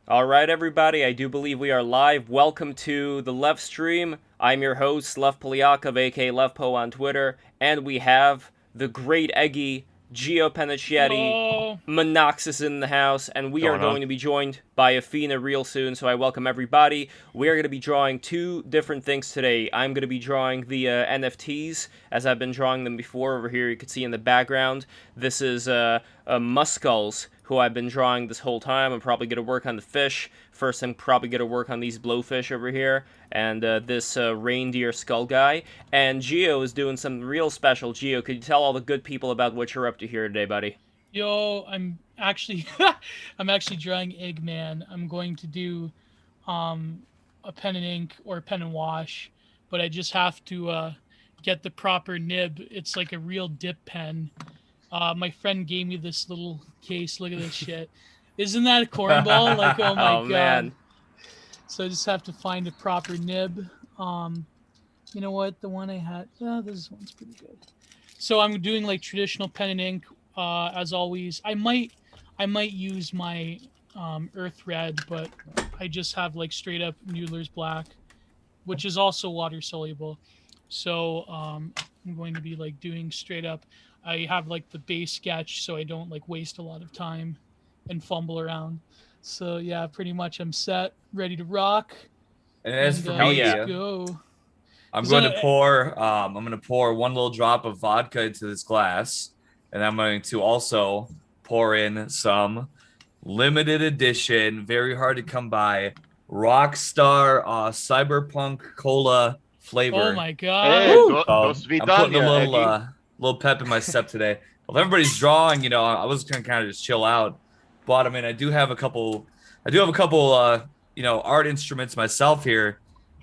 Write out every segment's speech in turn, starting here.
All right, everybody, I do believe we are live. Welcome to the LEVSTREAM. I'm your host, Lev Polyakov, aka LevPo on Twitter, and we have the great Eggy, Gio Penicietti, Yo. Monoxis in the house, and we are Going going on? to be joined by Effina real soon, so I welcome everybody. We are going to be drawing two different things today. I'm going to be drawing the NFTs, as I've been drawing them before. Over here, you can see in the background. This is Muskulls, who I've been drawing this whole time. I'm probably going to work on the fish. First, I'm probably going to work on these blowfish over here, and this reindeer skull guy. And Gio is doing something real special. Gio, could you tell all the good people about what you're up to here today, buddy? Yo, I'm actually I'm actually drawing Eggman. I'm going to do a pen and ink or pen and wash, but I just have to get the proper nib. It's like a real dip pen. My friend gave me this little case. Look at this shit. Isn't that a cornball? Like, oh my Oh, god. man. So I just have to find a proper nib. You know what? The one I had, this one's pretty good. So I'm doing like traditional pen and ink. As always, I might use my Earth Red, but I just have like straight up Noodler's Black, which is also water soluble. So I'm going to be like doing straight up. I have like the base sketch, so I don't like waste a lot of time and fumble around. So yeah, pretty much I'm set, ready to rock. And as for Hell me, yeah. Let's go. I'm 'Cause going then to pour. I'm going to pour one little drop of vodka into this glass, and I'm going to also pour in some limited edition, very hard to come by, Rockstar Cyberpunk Cola flavor. Oh my god. Hey, Woo! dos I'm putting a vidania, little Eggy. little pep in my step today. Well, if everybody's drawing, I was gonna kind of just chill out. But I mean, I do have a couple. Art instruments myself here.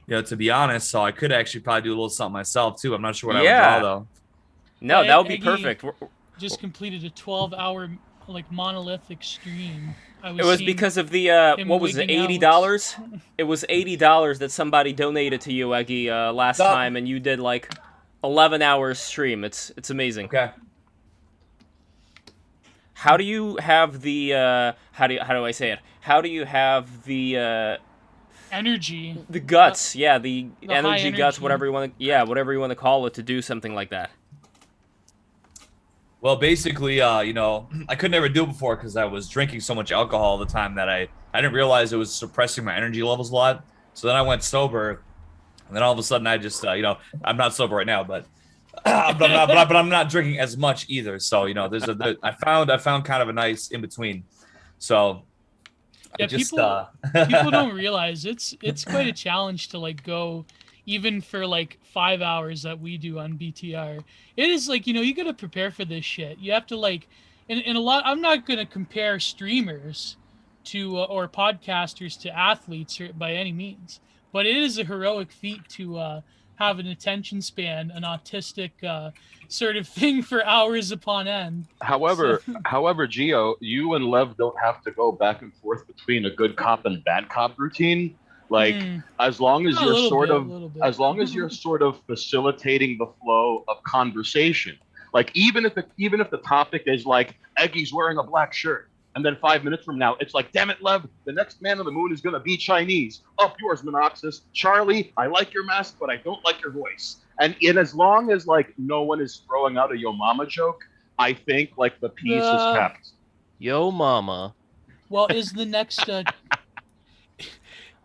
To be honest, so I could actually probably do a little something myself too. I'm not sure what I would Yeah. draw though. No, Yeah, that would be Eggy perfect. just completed a 12-hour like monolithic stream. It was seeing because of the him what was it, wigging out. $80? It was $80 that somebody donated to you, Eggy, last Stop. time, and you did like 11 hours stream. It's amazing. Okay. How do you have the how do I say it? How do you have the energy. guts? Yeah, the The high energy guts, energy. whatever you want to, yeah, whatever you want to call it, to do something like that. Well, basically, I could never do it before because I was drinking so much alcohol all the time that I didn't realize it was suppressing my energy levels a lot. So then I went sober, and then all of a sudden I just, I'm not sober right now, but I'm not drinking as much either. So I found kind of a nice in between. So Yeah, I just people don't realize it's quite a challenge to like go even for like 5 hours that we do on BTR. It is like, you got to prepare for this shit. You have to like in a lot. I'm not going to compare streamers to or podcasters to athletes by any means, but it is a heroic feat to have an attention span, an autistic sort of thing for hours upon end. However, Gio, you and Lev don't have to go back and forth between a good cop and bad cop routine. Like, as long as A you're little sort bit, of, a little bit. as long as you're sort of facilitating the flow of conversation. Like, even if the topic is like Eggy's wearing a black shirt, and then 5 minutes from now, it's like, damn it, Lev, the next man on the moon is gonna be Chinese. Up yours, Monoxis. Charlie, I like your mask, but I don't like your voice. And as long as like no one is throwing out a yo mama joke, I think like the peace is kept. Yo mama. Well, is the next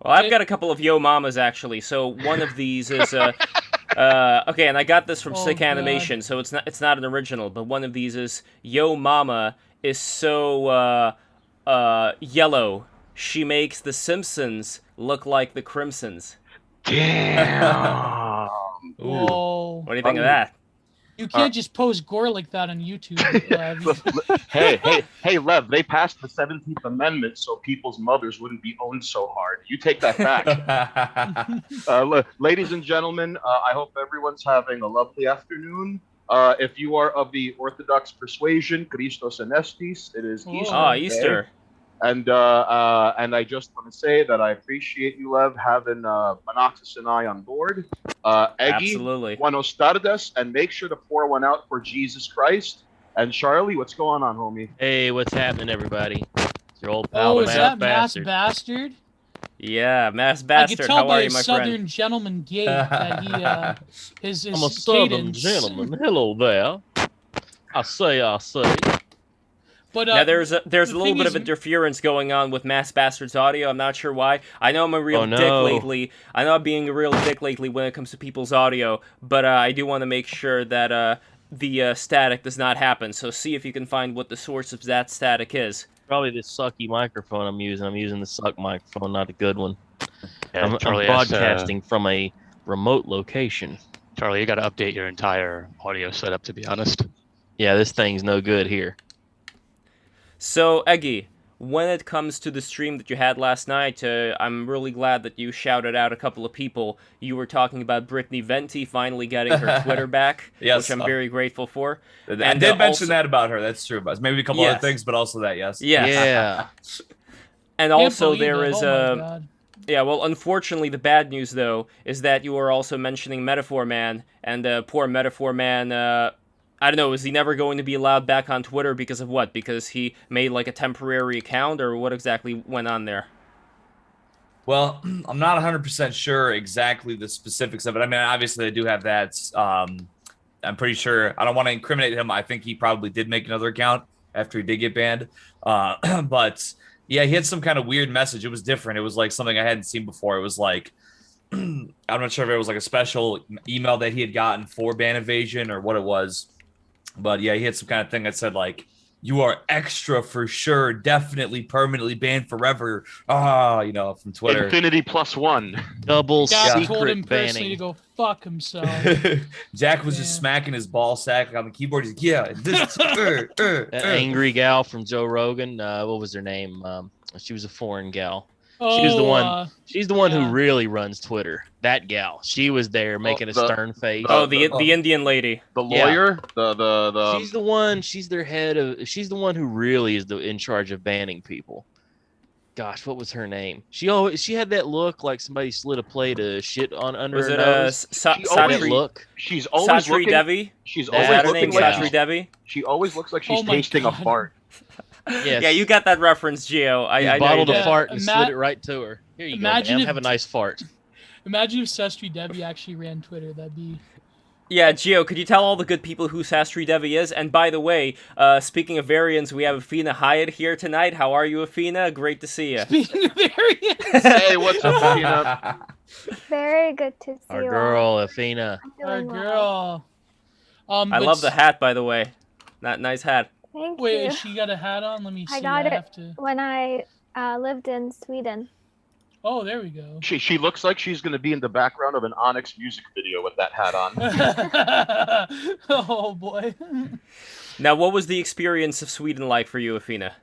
Well, I've got a couple of Yo Mamas, actually. So one of these is okay, and I got this from Oh, Sick God. Animation, so it's not an original, but one of these is Yo Mama is so yellow. She makes the Simpsons look like the Crimsons. Damn. Whoa. What do you think of that? You can't just post gore like that on YouTube. Hey, Lev, they passed the 17th Amendment so people's mothers wouldn't be owned so hard. You take that back. Ladies and gentlemen, I hope everyone's having a lovely afternoon. If you are of the Orthodox persuasion, Christos Anestis, it is Easter. Oh, today. Easter. And I just want to say that I appreciate you, Lev, having Monoxis and I on board. Eggy, Absolutely. buenos tardes, and make sure to pour one out for Jesus Christ. And Charlie, what's going on, homie? Hey, what's happening, everybody? Your old pal, Oh, the is Mass that Bastard. Mass Bastard? Yeah, Mass I Bastard. could tell How by are you, his my southern friend? gentleman gait that he his I'm a southern cadence. gentleman. Hello there. I say. But Now there's a the little thing bit is, of interference going on with Mass Bastard's audio. I'm not sure why. I know I'm a real Oh, dick no. lately. I know I'm being a real dick lately when it comes to people's audio, but I do want to make sure that the static does not happen. So see if you can find what the source of that static is. Probably this sucky microphone I'm using. I'm using the suck microphone, not a good one. Yeah, I'm Charlie has to- broadcasting from a remote location. Charlie, you got to update your entire audio setup, to be honest. Yeah, this thing's no good here. So, Eggy, when it comes to the stream that you had last night, I'm really glad that you shouted out a couple of people. You were talking about Brittany Venti finally getting her Twitter back, Yes, which I'm very grateful for. I And, did mention also- that about her. That's true. But maybe a couple Yes. other things, but also that. Yes. Yes. Yeah. And can't also believe there it. is Oh my God. Yeah, well, unfortunately, the bad news, though, is that you are also mentioning Metaphor Man, and poor Metaphor Man, I don't know, is he never going to be allowed back on Twitter because of what? Because he made, like, a temporary account, or what exactly went on there? Well, I'm not 100% sure exactly the specifics of it. I mean, obviously, I do have that. I'm pretty sure. I don't want to incriminate him. I think he probably did make another account after he did get banned. But yeah, he had some kind of weird message. It was different. It was like something I hadn't seen before. It was like, I'm not sure if it was like a special email that he had gotten for ban evasion or what it was. But yeah, he had some kind of thing that said like, "You are extra for sure, definitely permanently banned forever." From Twitter. Infinity +1. Double Jack told him secret personally to banning. go fuck himself. Jack was just Yeah. smacking his ball sack on the keyboard. He's like, yeah, this. That angry gal from Joe Rogan. What was her name? She was a foreign gal. Oh, She's the one. She's the one yeah. who really runs Twitter. That gal. She was there making a the- stern face. Oh, the Indian lady. The Yeah. lawyer, the She's the one. She's their head of. She's the one who really is in charge of banning people. Gosh, what was her name? She had that look like somebody slid a plate of shit on under Was her it nose. She That always- Satri look. she's always Satri looking. Devi? She's Is always that her looking name, like Satri she's, Devi? she always looks like she's Oh my tasting a God. fart. Yes. Yeah, you got that reference, Gio. I know you bottled did. a fart and Ima- slid it right to her. Here you Imagine go, if- ma'am. Have a nice fart. Imagine if Sestri Devi actually ran Twitter. That'd be. Yeah, Gio, could you tell all the good people who Sastri Devi is? And by the way, speaking of variants, we have Effina Hyatt here tonight. How are you, Effina? Great to see you. Speaking of variants, Hey, what's up, Effina? Very good to see Our you girl, all. Effina. I'm our doing well. girl. I but love the hat, by the way. Nice hat. Thank Wait, you. she got a hat on. Let me see. I got it have to. when I lived in Sweden. Oh, there we go. She looks like she's going to be in the background of an Onyx music video with that hat on. Oh boy. Now, what was the experience of Sweden like for you, Effina?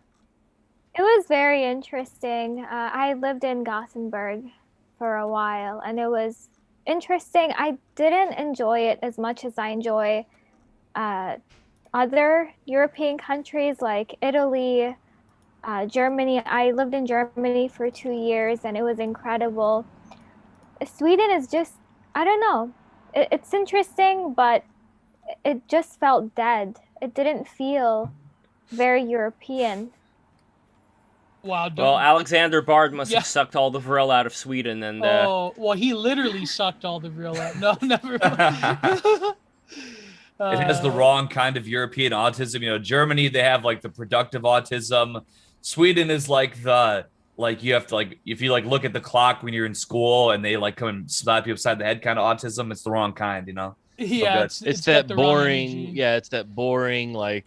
It was very interesting. I lived in Gothenburg for a while, and it was interesting. I didn't enjoy it as much as I enjoy other European countries like Italy, Germany. I lived in Germany for 2 years, and it was incredible. Sweden is just, I don't know. It's interesting, but it just felt dead. It didn't feel very European. Wow. Don't, Well, Alexander Bard must Yeah. have sucked all the Vril out of Sweden, and oh, well, he literally sucked all the real out. No, never mind. It has the wrong kind of European autism. You know, Germany, they have like the productive autism. Sweden is like you have to like, if you like look at the clock when you're in school and they like come and slap you upside the head kind of autism, it's the wrong kind, you know? Yeah, good. It's got that the wrong boring. energy. Yeah, it's that boring. Like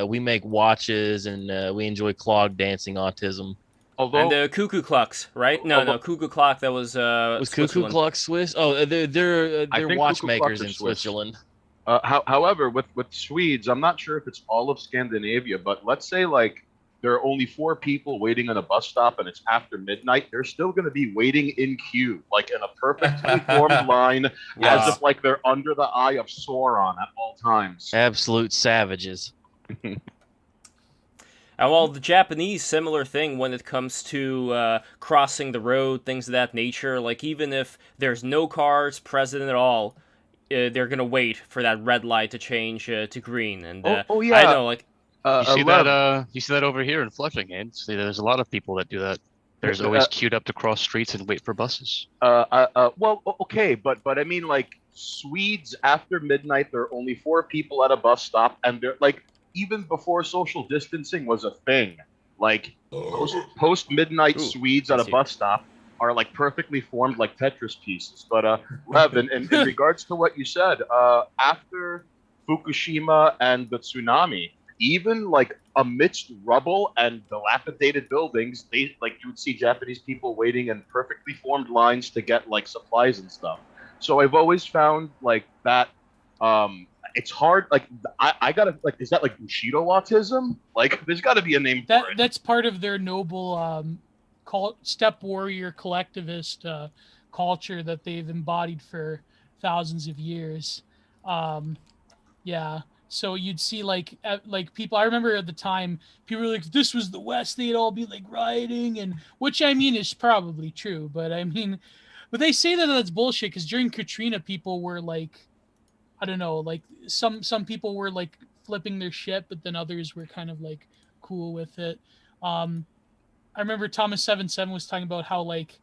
we make watches and we enjoy clog dancing autism. Although and Cuckoo Clocks, right? No, Cuckoo Clock. That was Was Cuckoo Switzerland. Clock Swiss? Oh, they're I think Cuckoo watchmakers Clocks are in Swiss. Switzerland. however, with Swedes, I'm not sure if it's all of Scandinavia, but let's say like there are only 4 people waiting on a bus stop and it's after midnight, they're still going to be waiting in queue, like in a perfectly formed line, Wow. as if like they're under the eye of Sauron at all times. Absolute savages. And well, the Japanese, similar thing when it comes to crossing the road, things of that nature. Like, even if there's no cars present at all, they're going to wait for that red light to change to green. And Oh, yeah. I know, like, You see that over here in Flushing, and see, there's a lot of people that do that. There's always queued up to cross streets and wait for buses. Well, okay, but I mean, like Swedes after midnight, there are only 4 people at a bus stop, and they're like even before social distancing was a thing. Like post midnight Swedes at a bus stop are like perfectly formed like Tetris pieces. But Lev, in regards to what you said, after Fukushima and the tsunami, even like amidst rubble and dilapidated buildings, you would see Japanese people waiting in perfectly formed lines to get like supplies and stuff. So I've always found like that. It's hard. Like I gotta like, is that like Bushido autism? Like, there's got to be a name for it. That's part of their noble step warrior collectivist culture that they've embodied for thousands of years. Yeah. So you'd see like people. I remember at the time people were like, "This was the West." They'd all be like rioting, and which I mean is probably true, but I mean, but they say that that's bullshit because during Katrina, people were like, I don't know, like some people were like flipping their shit, but then others were kind of like cool with it. I remember Thomas 77 was talking about how like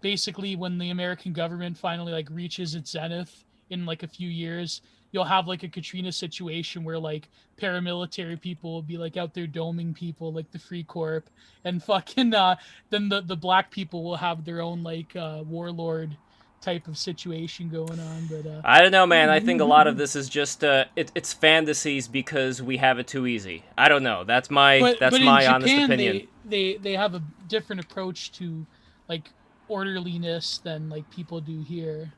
basically when the American government finally like reaches its zenith in like a few years, you'll have like a Katrina situation where like paramilitary people will be like out there doming people like the Free Corp, and fucking then the black people will have their own like warlord type of situation going on. But I don't know, man. I think a lot of this is just it's fantasies because we have it too easy. I don't know. That's my honest opinion. They have a different approach to like orderliness than like people do here.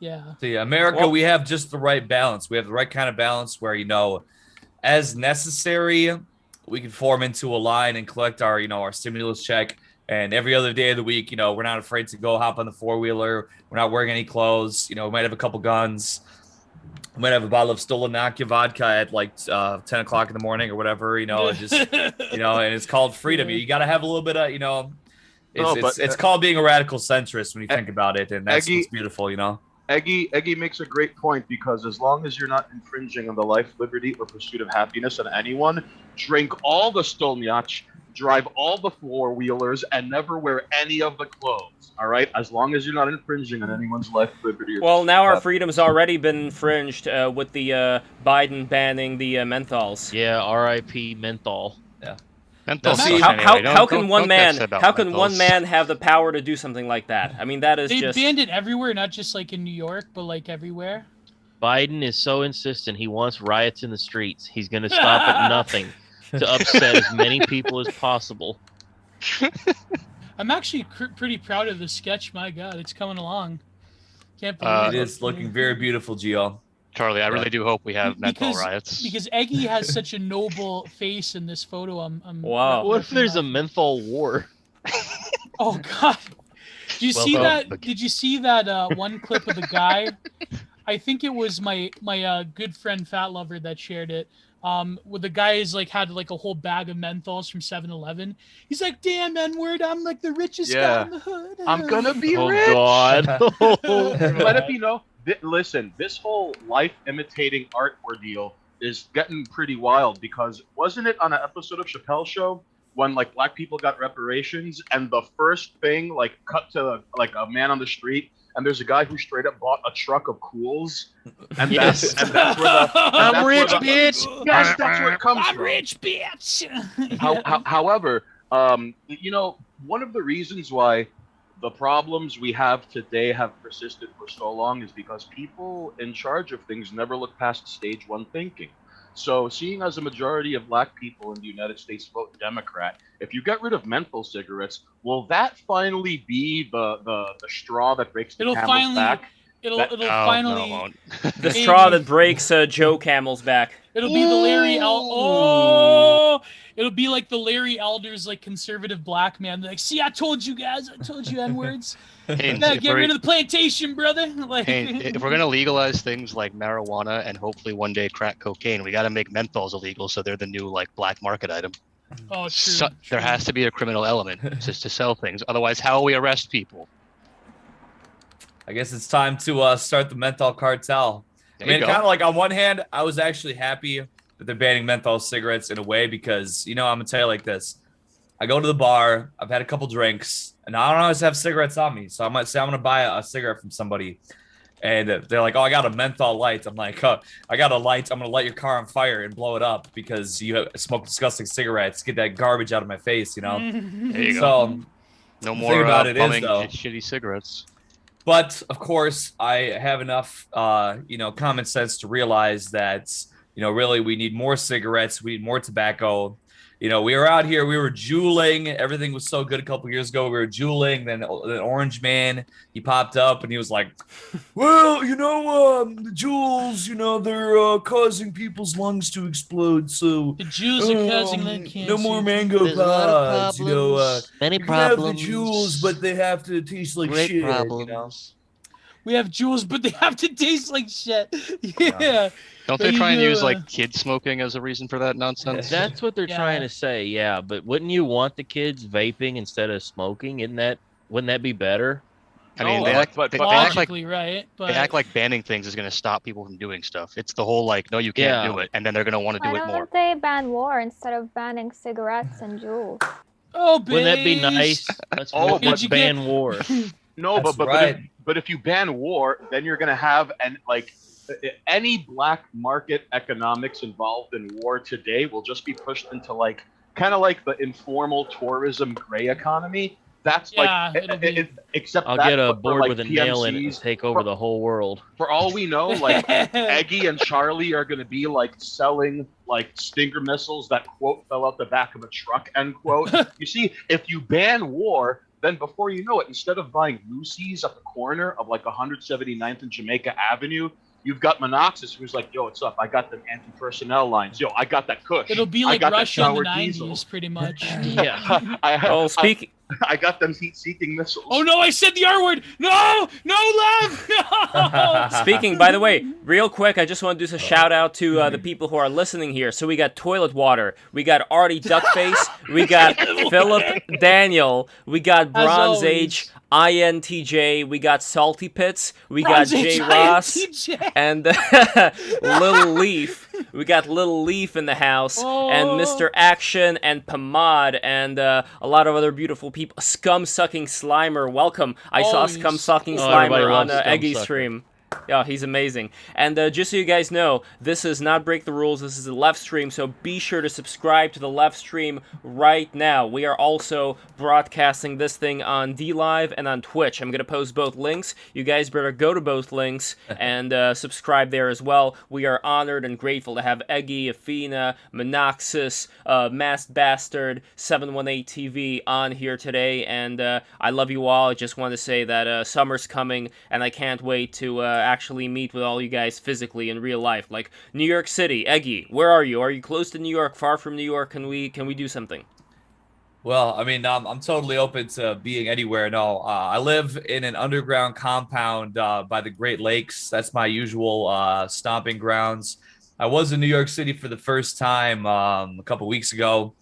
Yeah. See, America, we have just the right balance. We have the right kind of balance where, as necessary, we can form into a line and collect our, our stimulus check. And every other day of the week, we're not afraid to go hop on the 4-wheeler. We're not wearing any clothes. We might have a couple guns. We might have a bottle of Stolanakia vodka at like 10 o'clock in the morning or whatever, and just, and it's called freedom. You got to have a little bit of, it's called being a radical centrist when you think about it. And that's what's beautiful, Eggy makes a great point, because as long as you're not infringing on the life, liberty, or pursuit of happiness of anyone, drink all the Stolniach, drive all the 4-wheelers, and never wear any of the clothes. All right, as long as you're not infringing on anyone's life, liberty. Well, now our freedom's already been infringed with the Biden banning the menthols. Yeah, R.I.P. menthol. Yeah. How can one man have the power to do something like that? I mean, that is they banned it everywhere, not just like in New York, but like everywhere. Biden is so insistent. He wants riots in the streets. He's going to stop at nothing to upset as many people as possible. I'm actually pretty proud of the sketch. My God, it's coming along. Can't believe it is looking very beautiful, Gio. Charlie, I really do hope we have menthol riots. Because Eggy has such a noble face in this photo. Wow. What if there's a menthol war? Oh God! Did you see that? Did you see that one clip of the guy? I think it was my good friend Fat Lover that shared it. Where the guy is like had like a whole bag of menthols from 7-Eleven. He's like, "Damn N-word, I'm like the richest guy in the hood. I'm gonna be rich." God. Let it be known. Listen, this whole life imitating art ordeal is getting pretty wild, because wasn't it on an episode of Chappelle's Show when like black people got reparations, and the first thing like cut to like a man on the street, and there's a guy who straight up bought a truck of Cools, and that's where the I'm rich, bitch. Yes, that's where it comes from. I'm rich, bitch. However, one of the reasons why the problems we have today have persisted for so long is because people in charge of things never look past stage one thinking. So seeing as a majority of black people in the United States vote Democrat, if you get rid of menthol cigarettes, will that finally be the straw that breaks the camel's back? It'll finally no, it the straw that breaks Joe Camel's back. It'll be the Larry it'll be like the Larry Elder's like conservative black man. Like, see, I told you guys, I told you N-words. Get rid of the plantation, brother. Like, if we're gonna legalize things like marijuana and hopefully one day crack cocaine, we got to make menthols illegal so they're the new like black market item. Oh, true. So, there has to be a criminal element just to sell things. Otherwise, how will we arrest people? I guess it's time to start the menthol cartel. I mean, kind of like on one hand, I was actually happy that they're banning menthol cigarettes in a way because, I'm going to tell you like this. I go to the bar, I've had a couple drinks, and I don't always have cigarettes on me. So I might say I'm going to buy a cigarette from somebody. And they're like, oh, I got a menthol light. I'm like, I got a light. I'm going to light your car on fire and blow it up because you smoke disgusting cigarettes. Get that garbage out of my face, There you So go. No more about it is, bumming though, shitty cigarettes. But of course, I have enough, common sense to realize that, really we need more cigarettes. We need more tobacco. We were out here, we were juuling. Everything was so good a couple years ago. We were juuling. Then the orange man, he popped up and he was like, well, the jewels, they're causing people's lungs to explode. So the Jews are causing lung cancer. No more mango There's a lot of pods, problems. Many you problems. can have the jewels, but they have to taste like Great shit. problems. We have jewels, but they have to taste like shit. Yeah. Don't they try and use like kid smoking as a reason for that nonsense? That's what they're trying to say, yeah. But wouldn't you want the kids vaping instead of smoking? Wouldn't that be better? I mean, No, they act logically right, but they act like banning things is going to stop people from doing stuff. It's the whole like, no, you can't do it, and then they're going to want to do it Why more. don't they ban war instead of banning cigarettes and jewels? oh, base. Wouldn't that be nice? Let's ban war. No, That's but right. but if you ban war, then you're going to have any black market economics involved in war today will just be pushed into kind of like the informal tourism gray economy. That's except I'll that, get a but for, board with a nail in it and PMCs, take over the whole world. For all we know, Eggy and Charlie are going to be selling Stinger missiles that quote fell out the back of a truck, end quote. You see, if you ban war, then before you know it, instead of buying Lucy's at the corner of 179th and Jamaica Avenue, you've got Monoxis who's like, yo, what's up? I got them anti-personnel lines. Yo, I got that Kush. It'll be like Russia in the 90s, pretty much. Yeah. I got them heat-seeking missiles. Oh no, I said the R word. No, love. No. Speaking, by the way, real quick, I just want to do a shout out to the people who are listening here. So we got Toilet Water, we got Artie Duckface, we got Philip Daniel, we got Bronze Age INTJ, we got Salty Pits, we got J Ross, and Little Leaf. We got Little Leaf in the house, and Mr. Action, and Pomade, and a lot of other beautiful people. Scum-sucking Slimer, welcome. I saw Scum-sucking Slimer on Eggy stream. Yeah, he's amazing. And just so you guys know, this is not Break the Rules, this is a left stream, so be sure to subscribe to the left stream right now. We are also broadcasting this thing on DLive and on Twitch. I'm going to post both links. You guys better go to both links and subscribe there as well. We are honored and grateful to have Eggy, Effina, Monoxis, Masked Bastard, 718 TV on here today, and I love you all. I just want to say that summer's coming, and I can't wait to actually meet with all you guys physically in real life. Like New York City, Eggy, where are you? Are you close to New York? Far from New York? Can we do something? Well, I mean, I'm totally open to being anywhere. No, I live in an underground compound by the Great Lakes. That's my usual stomping grounds. I was in New York City for the first time a couple weeks ago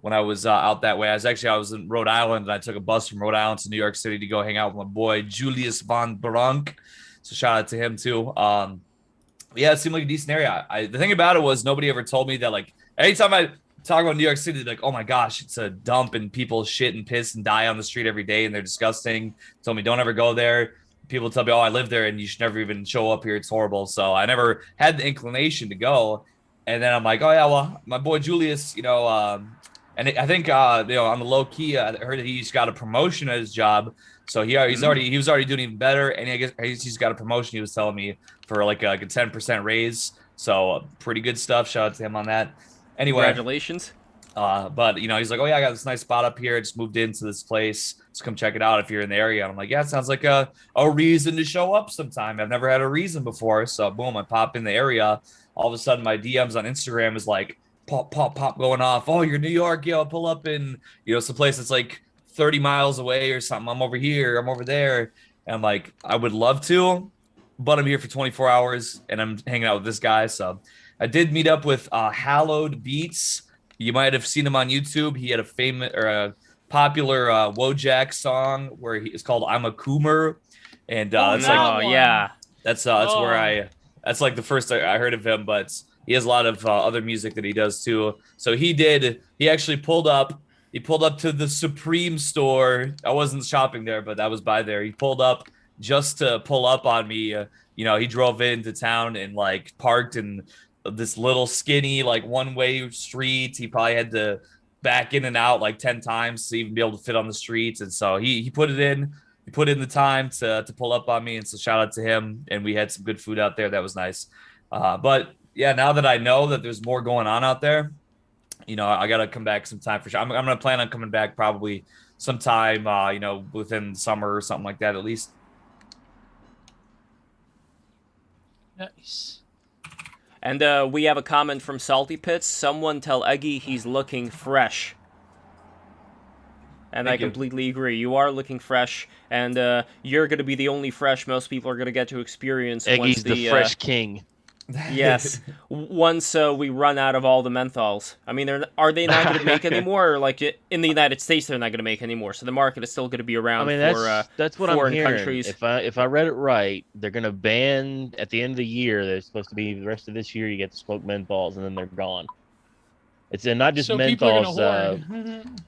when I was out that way. I was in Rhode Island, and I took a bus from Rhode Island to New York City to go hang out with my boy Julius von Brunk. So shout out to him too. Yeah, it seemed like a decent area. The thing about it was nobody ever told me that anytime I talk about New York City, they're like, oh my gosh, it's a dump and people shit and piss and die on the street every day and they're disgusting. Told me don't ever go there. People tell me, oh, I live there and you should never even show up here. It's horrible. So I never had the inclination to go. And then I'm like, oh yeah, well, my boy Julius, and I think on the low key, I heard that he's got a promotion at his job. So he was already doing even better, and I guess he's got a promotion. He was telling me for like a 10% raise. So pretty good stuff. Shout out to him on that. Anyway, congratulations. But he's like, oh yeah, I got this nice spot up here. I just moved into this place. So come check it out if you're in the area. And I'm like, yeah, it sounds like a reason to show up sometime. I've never had a reason before. So boom, I pop in the area. All of a sudden, my DMs on Instagram is like pop going off. Oh, you're New York, yo, pull up in some place that's like 30 miles away or something. I'm over here, I'm over there. And I'm like, I would love to, but I'm here for 24 hours and I'm hanging out with this guy. So I did meet up with Hallowed Beats. You might have seen him on YouTube. He had a popular Wojak song where it's called I'm a Coomer. And that's like the first I heard of him, but he has a lot of other music that he does too. So he actually pulled up. He pulled up to the Supreme store. I wasn't shopping there, but I was by there. He pulled up just to pull up on me. He drove into town and like parked in this little skinny like one-way street. He probably had to back in and out like 10 times to even be able to fit on the streets. And so he put it in. He put in the time to pull up on me. And so shout out to him. And we had some good food out there. That was nice. But yeah, now that I know that there's more going on out there, I got to come back sometime for sure. I'm going to plan on coming back probably sometime, within summer or something like that, at least. Nice. And we have a comment from Salty Pits. Someone tell Eggy he's looking fresh. And Thank I you. completely agree. You are looking fresh, and you're going to be the only fresh most people are going to get to experience. Eggy's once the fresh king. Yes. Once we run out of all the menthols. I mean, are they not going to make anymore? Or like in the United States, they're not going to make anymore. So the market is still going to be around that's what foreign I'm hearing. countries. If I read it right, they're going to ban at the end of the year. They're supposed to be the rest of this year. You get to smoke menthols, and then they're gone. It's not just menthols,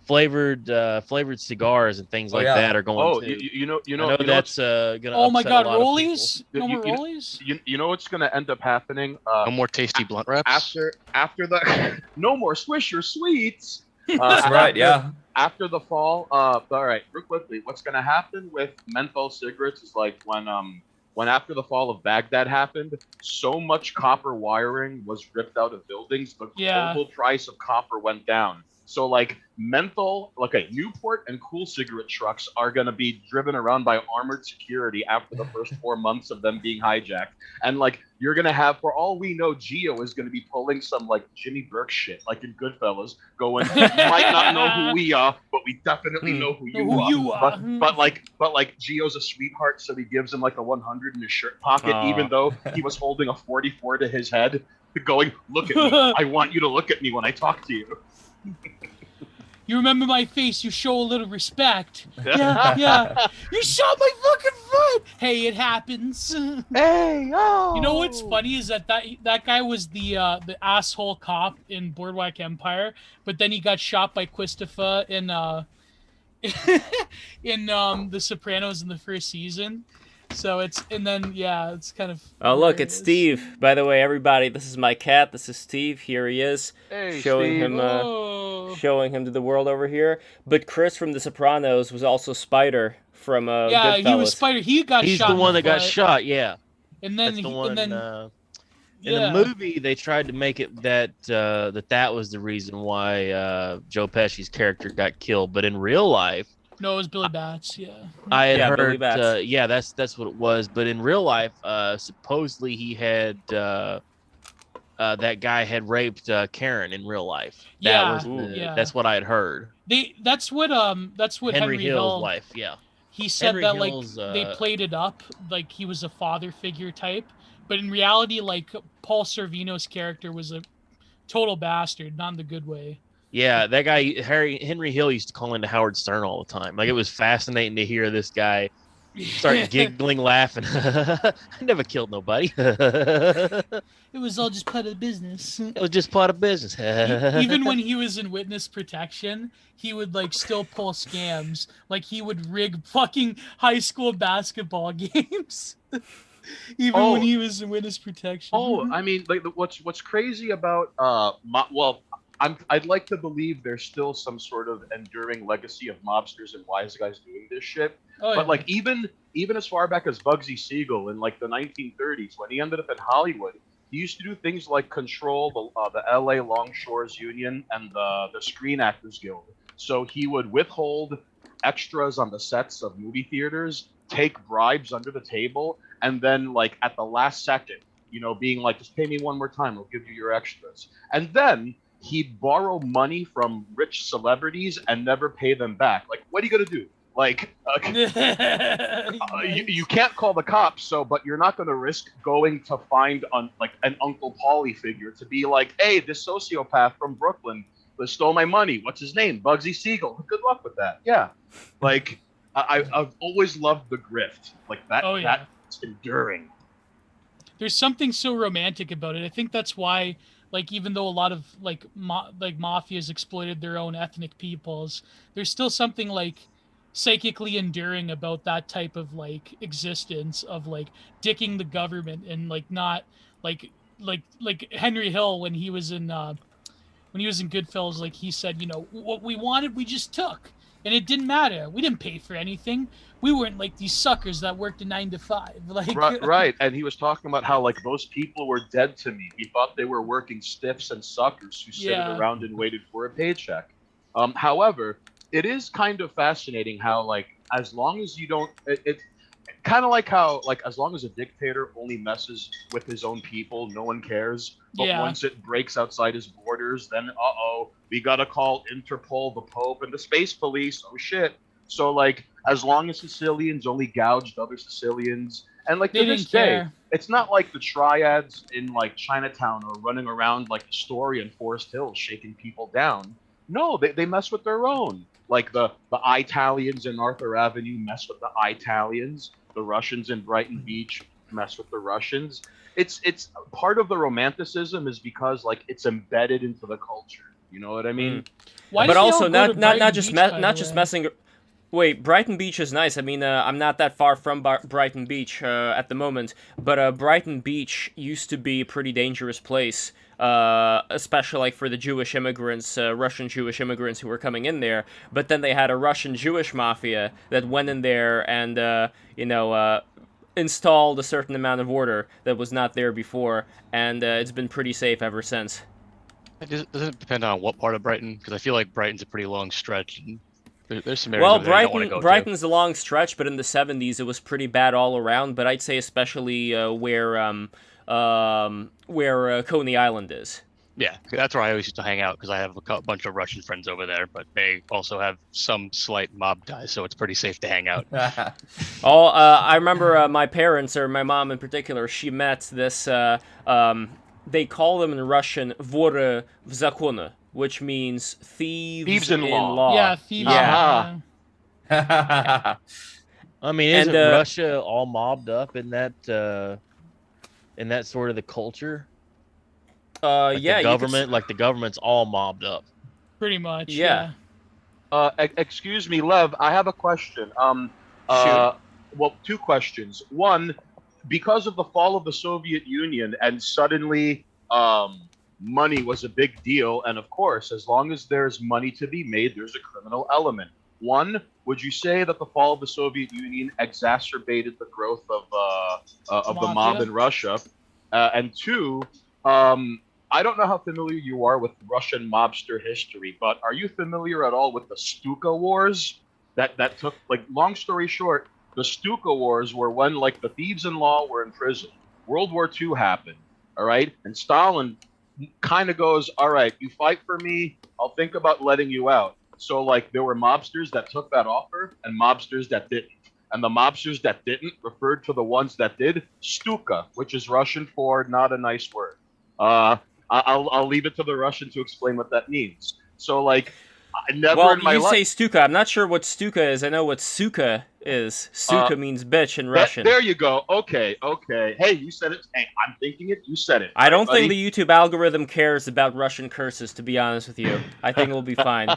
flavored cigars and things like that are going. I know that's gonna. Oh my upset God, a lot of rollies! No more rollies. You know what's going to end up happening? No more tasty blunt wraps. After the no more Swisher sweets. That's right. Yeah. After the fall, all right, real quickly, what's going to happen with menthol cigarettes is like when after the fall of Baghdad happened, so much copper wiring was ripped out of buildings, the global price of copper went down. So like menthol, Newport and Cool cigarette trucks are going to be driven around by armored security after the first 4 months of them being hijacked. And like you're going to have, for all we know, Geo is going to be pulling some like Jimmy Burke shit, like in Goodfellas, going, you might not know who we are, but we definitely know who you are. But like Geo's a sweetheart, so he gives him like a 100 in his shirt pocket, even though he was holding a 44 to his head, going, look at me. I want you to look at me when I talk to you. You remember my face, you show a little respect. Yeah. You shot my fucking foot! Hey, it happens. Hey, oh! You know what's funny is that guy was the asshole cop in Boardwalk Empire, but then he got shot by Christopher in The Sopranos in the first season. So it's kind of. Oh look, it's Steve. By the way, everybody, this is my cat. This is Steve. Here he is, showing him to the world over here. But Chris from The Sopranos was also Spider from Goodfellas. He was Spider. He's shot. He's the one that got shot. Yeah. And then in the movie, they tried to make it that was the reason why Joe Pesci's character got killed. But in real life. No, it was Billy Bats. Yeah. I had heard. That's what it was. But in real life, supposedly he had that guy had raped Karen in real life. That's what I had heard. That's what Henry Hill's wife. Yeah. He said Henry Hill's, they played it up like he was a father figure type, but in reality, like Paul Sorvino's character was a total bastard, not in the good way. Yeah, that guy Henry Hill used to call into Howard Stern all the time. Like it was fascinating to hear this guy start giggling, laughing. I never killed nobody. It was all just part of the business. It was just part of business. Even when he was in witness protection, he would like still pull scams. Like he would rig fucking high school basketball games. Even when he was in witness protection. I mean, like what's crazy about I'd like to believe there's still some sort of enduring legacy of mobsters and wise guys doing this shit. But like even as far back as Bugsy Siegel in like the 1930s, when he ended up in Hollywood, he used to do things like control the LA Longshores Union and the Screen Actors Guild. So he would withhold extras on the sets of movie theaters, take bribes under the table, and then like at the last second, being like, just pay me one more time, I'll give you your extras. And then he'd borrow money from rich celebrities and never pay them back. Like, what are you gonna do? Like, you can't call the cops, but you're not gonna risk going to find an Uncle Paulie figure to be like, hey, this sociopath from Brooklyn stole my money. What's his name? Bugsy Siegel. Good luck with that. Yeah, like I've always loved the grift like that. That's enduring. there's something so romantic about it. I think that's why, like, even though a lot of like mafias exploited their own ethnic peoples, there's still something like psychically enduring about that type of like existence of like dicking the government and like not like Henry Hill when he was in Goodfellas, like he said, what we wanted, we just took. And it didn't matter. We didn't pay for anything. We weren't like these suckers that worked a 9 to 5. Like right. And he was talking about how like those people were dead to me. He thought they were working stiffs and suckers who sit around and waited for a paycheck. However, it is kind of fascinating how like as long as you don't, it's kind of like how like as long as a dictator only messes with his own people, no one cares. But once it breaks outside his borders, then we gotta call Interpol, the Pope, and the space police. Oh shit! So like as long as Sicilians only gouged other Sicilians, and like to this day, it's not like the triads in like Chinatown are running around like Astoria and Forest Hills shaking people down. No, they mess with their own. Like the Italians in Arthur Avenue mess with the Italians. The Russians in Brighton Beach mess with the Russians. It's part of the romanticism is because like it's embedded into the culture. You know what I mean? But also not just messing. Wait, Brighton Beach is nice. I mean, I'm not that far from Brighton Beach at the moment, but Brighton Beach used to be a pretty dangerous place, especially like for the Jewish immigrants, Russian Jewish immigrants who were coming in there. But then they had a Russian Jewish mafia that went in there and installed a certain amount of order that was not there before, and it's been pretty safe ever since. Does it depend on what part of Brighton? Because I feel like Brighton's a pretty long stretch. There's some areas there you don't want to go Brighton's a long stretch, but in the 70s it was pretty bad all around. But I'd say especially where Coney Island is. Yeah, that's where I always used to hang out because I have a bunch of Russian friends over there, but they also have some slight mob ties, so it's pretty safe to hang out. I remember my parents, or my mom in particular, she met this, they call them in Russian vory v zakone, which means thieves in law. Yeah, thieves in law. I mean, isn't Russia all mobbed up in that sort of the culture? The government, the government's all mobbed up. Pretty much. Yeah. Excuse me, Lev. I have a question. Well, 2 questions. One, because of the fall of the Soviet Union, and suddenly, money was a big deal. And of course, as long as there's money to be made, there's a criminal element. One, would you say that the fall of the Soviet Union exacerbated the growth of the mob in Russia? And 2, I don't know how familiar you are with Russian mobster history, but are you familiar at all with the Stuka Wars? That took, like, long story short, the Stuka Wars were when, like, the thieves-in-law were in prison. World War II happened, all right? And Stalin kind of goes, all right, you fight for me, I'll think about letting you out. So, like, there were mobsters that took that offer and mobsters that didn't. And the mobsters that didn't referred to the ones that did, Stuka, which is Russian for not a nice word. I'll leave it to the Russian to explain what that means. So, like, I never in my life... you say Stuka. I'm not sure what Stuka is. I know what Suka is. Suka means bitch in Russian. There you go. Okay. Hey, you said it. Hey, I'm thinking it. You said it. I don't think the YouTube algorithm cares about Russian curses, to be honest with you. I think we'll be fine.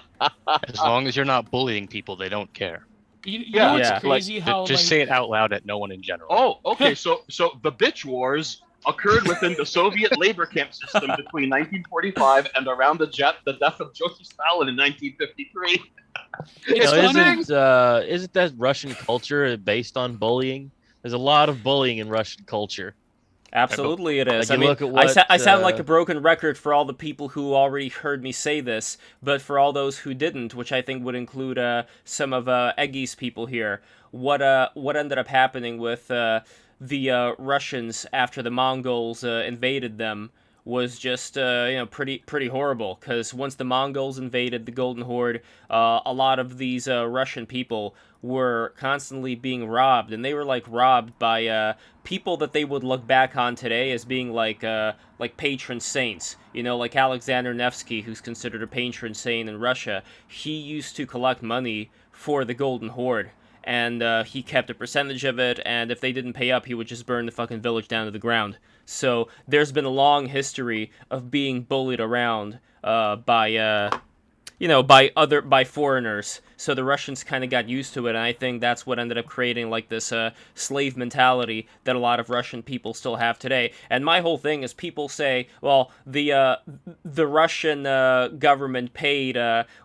As long as you're not bullying people, they don't care. You know what's crazy? How just say it out loud at no one in general. Oh, okay. so the bitch wars occurred within the Soviet labor camp system between 1945 and around the death of Joseph Stalin in 1953. Isn't that Russian culture based on bullying? There's a lot of bullying in Russian culture. Absolutely it is. Like, I mean, I sound like a broken record for all the people who already heard me say this, but for all those who didn't, which I think would include some of Eggy's people here, what ended up happening with the Russians after the Mongols invaded them was just pretty horrible, because once the Mongols invaded the Golden Horde, a lot of these Russian people were constantly being robbed, and they were like robbed by people that they would look back on today as being like patron saints. Like Alexander Nevsky, who's considered a patron saint in Russia. He used to collect money for the Golden Horde, and he kept a percentage of it, and if they didn't pay up, he would just burn the fucking village down to the ground. So there's been a long history of being bullied around by foreigners. So the Russians kind of got used to it, and I think that's what ended up creating like this slave mentality that a lot of Russian people still have today. And my whole thing is, people say, well, the Russian government paid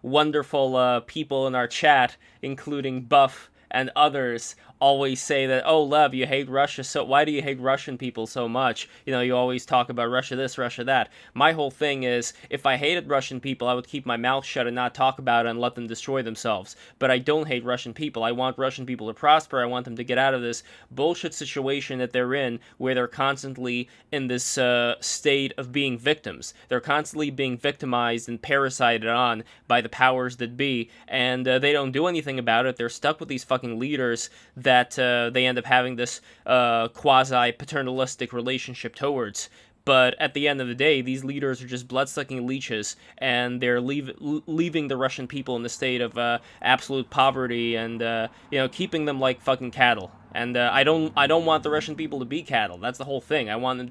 wonderful people in our chat, including Buff and others, always say that, oh, Lev, you hate Russia, so why do you hate Russian people so much? You know, you always talk about Russia this, Russia that. My whole thing is, if I hated Russian people, I would keep my mouth shut and not talk about it and let them destroy themselves. But I don't hate Russian people. I want Russian people to prosper. I want them to get out of this bullshit situation that they're in, where they're constantly in this state of being victims. They're constantly being victimized and parasited on by the powers that be, and they don't do anything about it. They're stuck with these fucking leaders that they end up having this quasi-paternalistic relationship towards. But at the end of the day, these leaders are just blood-sucking leeches, and they're leaving the Russian people in the state of absolute poverty, and keeping them like fucking cattle. And I don't want the Russian people to be cattle. That's the whole thing. I want them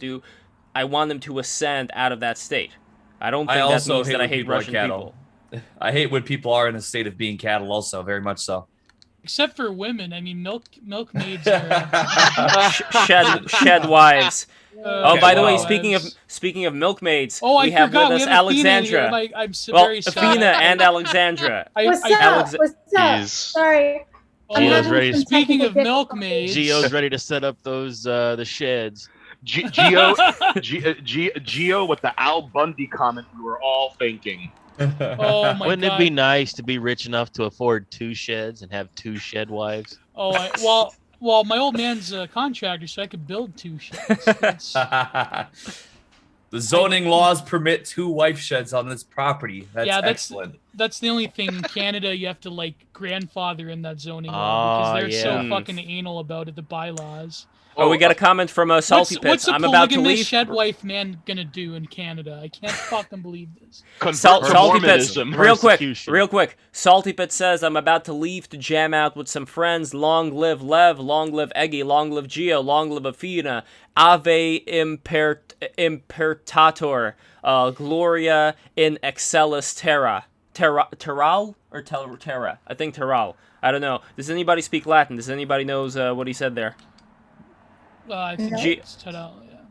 to ascend out of that state. I don't think that means that I hate Russian people. I hate when people are in a state of being cattle. Also, very much so. Except for women, I mean, milkmaids are shed wives. By the way, wives. speaking of milkmaids, we have with us have Alexandra. I'm very sorry. Effina and Alexandra. What's up? Sorry. Speaking of milkmaids, Gio's ready to set up those the sheds. Gio with the Al Bundy comment we were all thinking. Oh my Wouldn't God. it be nice to be rich enough to afford 2 sheds and have 2 shed wives? Oh, well, my old man's a contractor, so I could build 2 sheds. The zoning laws permit 2 wife sheds on this property. That's excellent. That's the only thing in Canada you have to like grandfather in that zoning law, because they're so fucking anal about it, the bylaws. Oh, we got a comment from Salty Pits. What's a I'm about to leave. shed wife man gonna do in Canada? I can't fucking believe this. Salty Pits, real quick. Salty Pits says, I'm about to leave to jam out with some friends. Long live Lev, long live Eggy, long live Gio, long live Effina. Ave impertator, Gloria in excellis terra. Terral or terra? I think terral. I don't know. Does anybody speak Latin? Does anybody knows what he said there? I think it's Terral, yeah.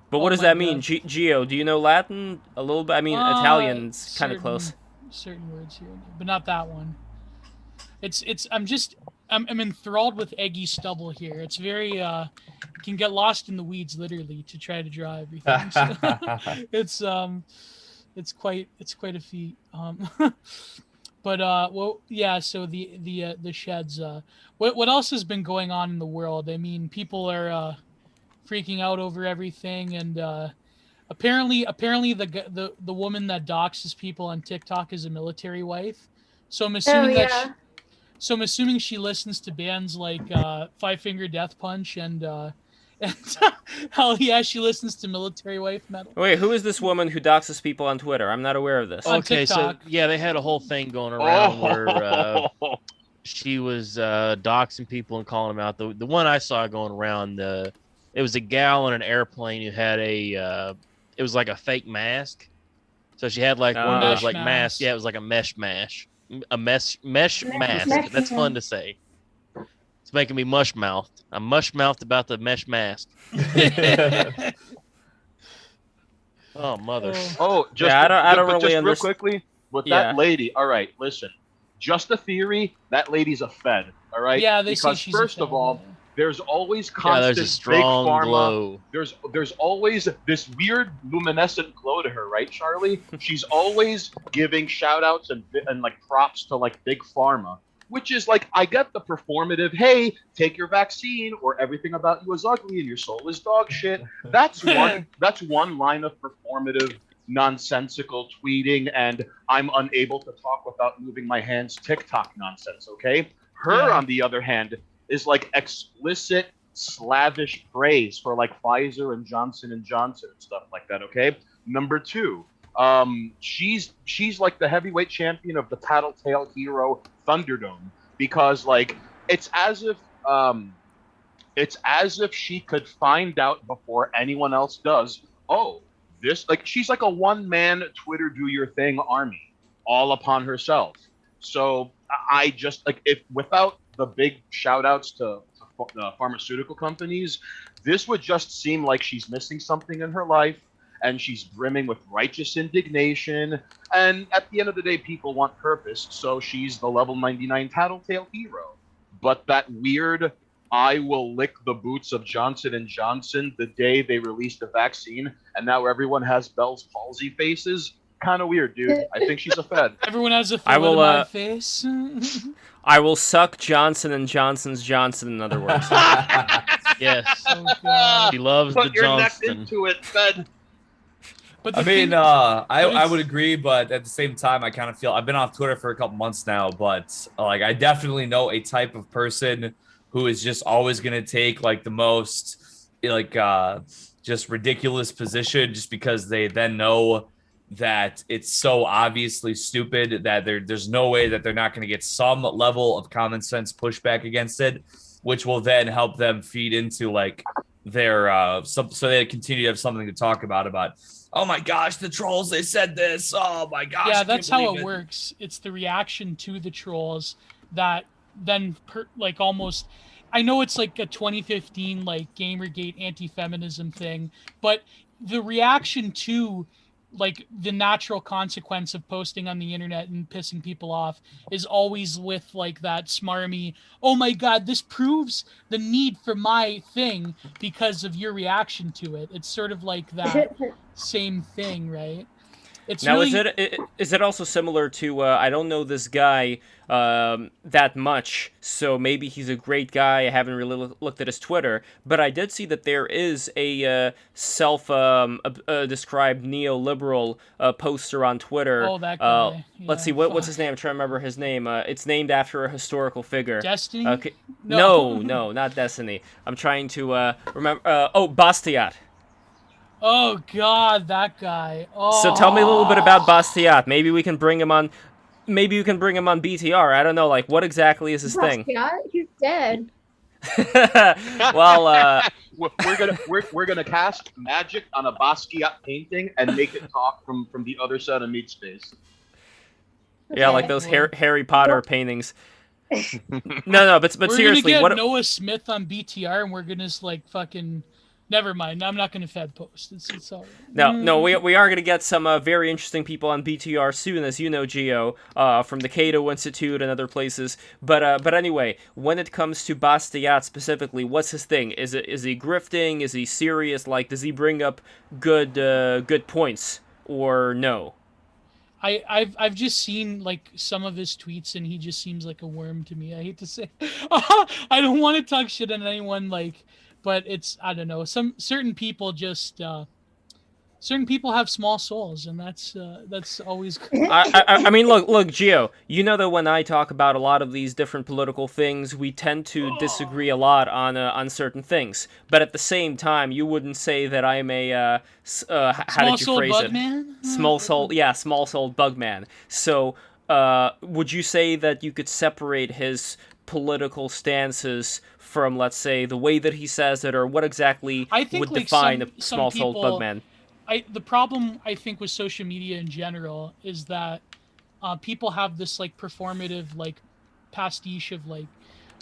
But what does that mean? Gio, do you know Latin? A little bit? I mean, Italian's kind of close. Certain words here, but not that one. I'm enthralled with Eggy stubble here. It's very can get lost in the weeds literally to try to draw everything. So it's quite a feat. But yeah. So the sheds. What else has been going on in the world? I mean, people are freaking out over everything, and apparently the woman that doxes people on TikTok is a military wife. So I'm assuming I'm assuming she listens to bands like Five Finger Death Punch and hell yeah, she listens to military wife metal. Wait, who is this woman who doxes people on Twitter? I'm not aware of this. Okay, so yeah, they had a whole thing going around where she was doxing people and calling them out. The one I saw going around, it was a gal on an airplane who had it was like a fake mask. So she had like one of those like masks. Yeah, it was like a mesh mask. Mesh mask. That's fun to say. It's making me mush mouthed. I'm mush mouthed about the mesh mask. Oh mother. Oh, just yeah, I don't really understand. Real quickly with that lady. All right, listen. Just a theory. That lady's a fed. All right. Yeah, they because say she's first a fed, of all, there's always constant there's a strong big pharma. glow. There's always this weird luminescent glow to her, right, Charlie? She's always giving shout outs and like props to like big pharma, which is like, I get the performative, hey, take your vaccine or everything about you is ugly and your soul is dog shit. That's one line of performative nonsensical tweeting and I'm unable to talk without moving my hands TikTok nonsense, okay? Her, on the other hand, is like explicit slavish praise for like Pfizer and Johnson & Johnson and stuff like that, okay? Number 2, she's like the heavyweight champion of the Tattletale hero Thunderdome, because like it's as if It's as if she could find out before anyone else does. Oh, this, like, she's like a one-man Twitter do your thing army all upon herself. So I just, like, if without the big shout outs to pharmaceutical companies, this would just seem like she's missing something in her life, and she's brimming with righteous indignation. And at the end of the day, people want purpose, so she's the level 99 tattletale hero. But that weird, I will lick the boots of Johnson and Johnson the day they released the vaccine, and now everyone has Bell's palsy faces. Kind of weird, dude. I think she's a fed. Everyone has a thalidomide face. I will suck Johnson and Johnson's Johnson, in other words. Yes. Oh, She loves Put the your neck Johnston. into it, fed. But I mean, I would agree, but at the same time, I kind of feel I've been off Twitter for a couple months now, but like I definitely know a type of person who is just always going to take like the most like just ridiculous position just because they then know that it's so obviously stupid that there's no way that they're not going to get some level of common sense pushback against it, which will then help them feed into like their so they continue to have something to talk about oh my gosh, the trolls, they said this, oh my gosh. Yeah, that's how it works. It's the reaction to the trolls that then like almost, I know it's like a 2015 like Gamergate anti-feminism thing, but the reaction to like the natural consequence of posting on the internet and pissing people off is always with like that smarmy, oh my god, this proves the need for my thing because of your reaction to it. It's sort of like that same thing, right? It's now, really... is it also similar to, I don't know this guy that much, so maybe he's a great guy. I haven't really looked at his Twitter, but I did see that there is a self-described neoliberal poster on Twitter. Oh, that guy. Let's see, what's his name? I'm trying to remember his name. It's named after a historical figure. Destiny? Okay. No, not Destiny. I'm trying to remember. Bastiat. Oh god, that guy. Oh. So tell me a little bit about Bastiat. Maybe we can bring him on. Maybe you can bring him on BTR. I don't know. Like, what exactly is his thing? Bastiat? He's dead. Well, we're gonna cast magic on a Basquiat painting and make it talk from the other side of meat space. Yeah, like those Harry Potter paintings. No, but we're seriously, gonna get what? Noah Smith on BTR, and we're gonna like fucking. Never mind. I'm not going to Fed post. It's all right. No, we are going to get some very interesting people on BTR soon, as you know, Gio, from the Cato Institute and other places. But anyway, when it comes to Bastiat specifically, what's his thing? Is he grifting? Is he serious? Like, does he bring up good points or no? I've just seen like some of his tweets, and he just seems like a worm to me. I hate to say, I don't want to talk shit on anyone like. But it's, I don't know, certain people just certain people have small souls, and that's always good. I mean, look, Gio, you know that when I talk about a lot of these different political things, we tend to disagree a lot on certain things. But at the same time, you wouldn't say that I'm a how did you phrase it? Small-souled bug man. So, would you say that you could separate his political stances from, let's say, the way that he says it, or what exactly would define a small-souled bugman? The problem, I think, with social media in general is that people have this like performative like pastiche of like,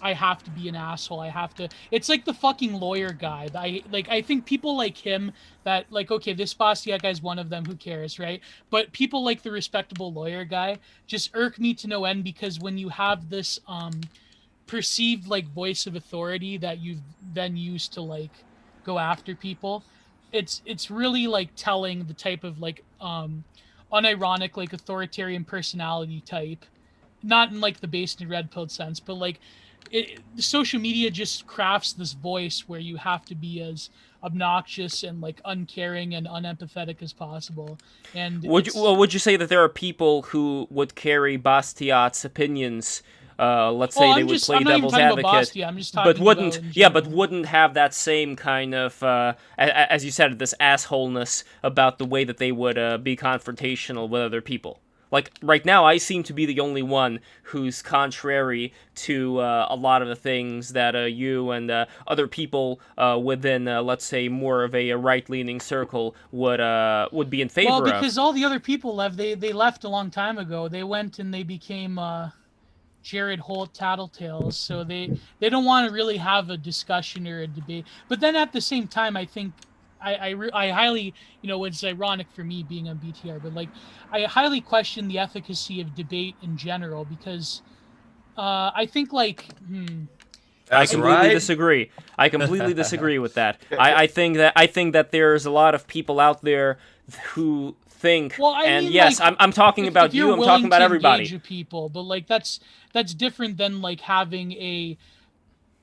I have to be an asshole. I have to. It's like the fucking lawyer guy. I think people like him that like, okay, this Bastiat guy's one of them. Who cares, right? But people like the respectable lawyer guy just irk me to no end, because when you have this perceived like voice of authority that you've then used to like go after people, it's really like telling the type of like unironic like authoritarian personality type, not in like the based and red pilled sense, but like social media just crafts this voice where you have to be as obnoxious and like uncaring and unempathetic as possible. And would you say that there are people who would carry Bastiat's opinions? Let's say they would play devil's advocate, but wouldn't have that same kind of, as you said, this assholeness about the way that they would be confrontational with other people. like right now I seem to be the only one who's contrary to a lot of the things that you and other people within, let's say, more of a right-leaning circle would be in favor of. Well, because all the other people left, they left a long time ago. They went and they became Jared Holt tattletales, so they don't want to really have a discussion or a debate. But then at the same time, I think I highly, it's ironic for me being on BTR, but like I highly question the efficacy of debate in general, because I think like I completely disagree. I completely disagree with that. I think that there's a lot of people out there who think, well, I and mean, yes, like, I'm talking about you. I'm talking about everybody. Engage with people, but like that's different than like having a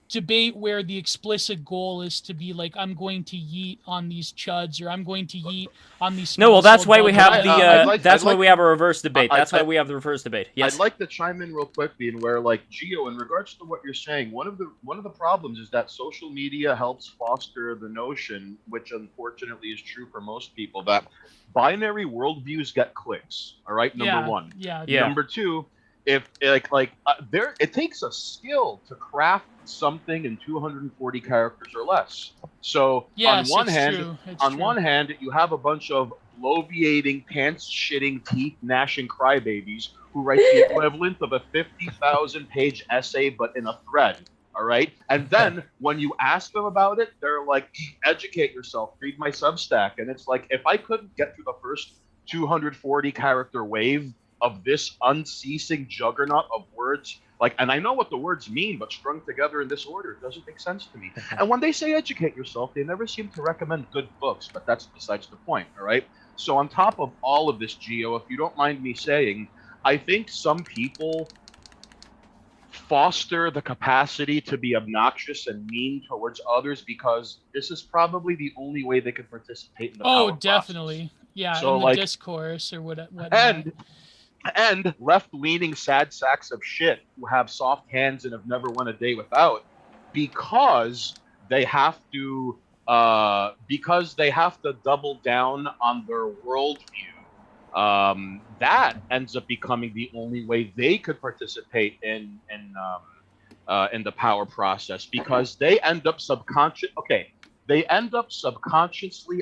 debate where the explicit goal is to be like, I'm going to yeet on these chuds, or I'm going to yeet on these. No, well, that's why we have the. That's why we have a reverse debate. That's why we have the reverse debate. Yes. I'd like to chime in real quick, being where, like, Gio, in regards to what you're saying, one of the problems is that social media helps foster the notion, which unfortunately is true for most people, that binary worldviews get clicks. All right, number one. Yeah. Number two, if it takes a skill to craft something in 240 characters or less. So yes, on one hand, you have a bunch of bloviating, pants-shitting, teeth-gnashing crybabies who write the equivalent of a 50,000-page essay, but in a thread. All right, and then when you ask them about it, they're like, "Educate yourself. Read my Substack." And it's like, if I couldn't get through the first 240 character wave of this unceasing juggernaut of words, like, and I know what the words mean, but strung together in this order, it doesn't make sense to me. And when they say educate yourself, they never seem to recommend good books, but that's besides the point, all right? So on top of all of this, Gio, if you don't mind me saying, I think some people foster the capacity to be obnoxious and mean towards others because this is probably the only way they can participate in the power definitely process. Yeah, so, in the discourse or what and left-leaning sad sacks of shit who have soft hands and have never won a day without, because they have to double down on their worldview. That ends up becoming the only way they could participate in the power process, because they end up subconsciously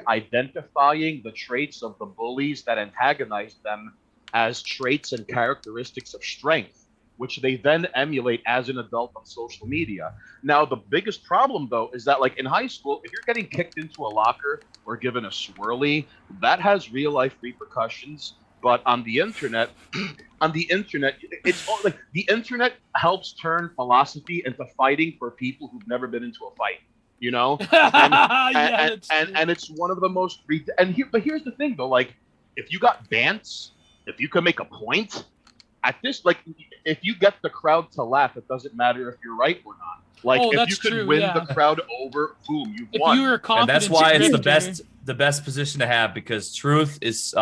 identifying the traits of the bullies that antagonize them as traits and characteristics of strength, which they then emulate as an adult on social media. Now, the biggest problem, though, is that, like, in high school, if you're getting kicked into a locker or given a swirly, that has real-life repercussions. But on the internet, it's all, like, the internet helps turn philosophy into fighting for people who've never been into a fight. And it's one of the most but here's the thing, though, like, if you got bants, if you can make a point at this, like, if you get the crowd to laugh, it doesn't matter if you're right or not. Like, if you can win the crowd over, boom, you've won. You were confident, and that's why it's the best position to have, because truth is,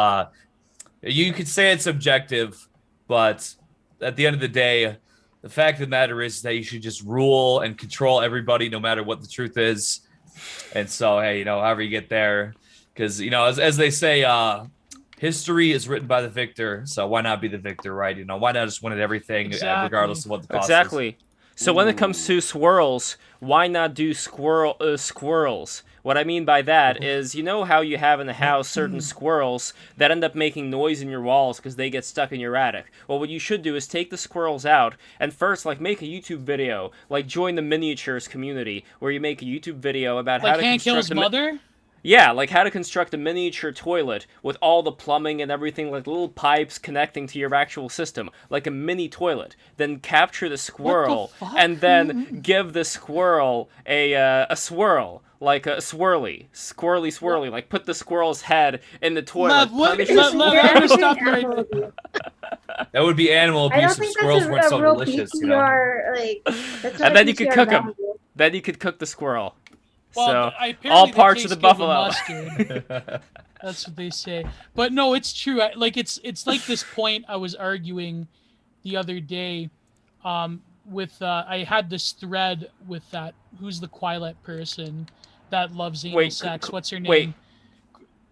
you could say it's subjective, but at the end of the day, the fact of the matter is that you should just rule and control everybody, no matter what the truth is. And so, hey, however you get there, because, as they say, history is written by the victor, so why not be the victor, right? Why not just win at everything, regardless of what the cost is? So when it comes to swirls, why not do squirrels? What I mean by that is, how you have in the house certain squirrels that end up making noise in your walls because they get stuck in your attic. Well, what you should do is take the squirrels out and first, like, make a YouTube video, like, join the miniatures community, where you make a YouTube video about how to construct mother? Yeah, like how to construct a miniature toilet with all the plumbing and everything, like little pipes connecting to your actual system, like a mini toilet. Then capture the squirrel and then give the squirrel a swirl, like a swirly, like put the squirrel's head in the toilet. That would be animal abuse if squirrels weren't so delicious, And then you could cook them. Then you could cook the squirrel. Well, so all parts of the buffalo. That's what they say. But no, it's true. It's like this point I was arguing the other day. With I had this thread with that. Who's the Quilette person that loves anal sex? What's her name?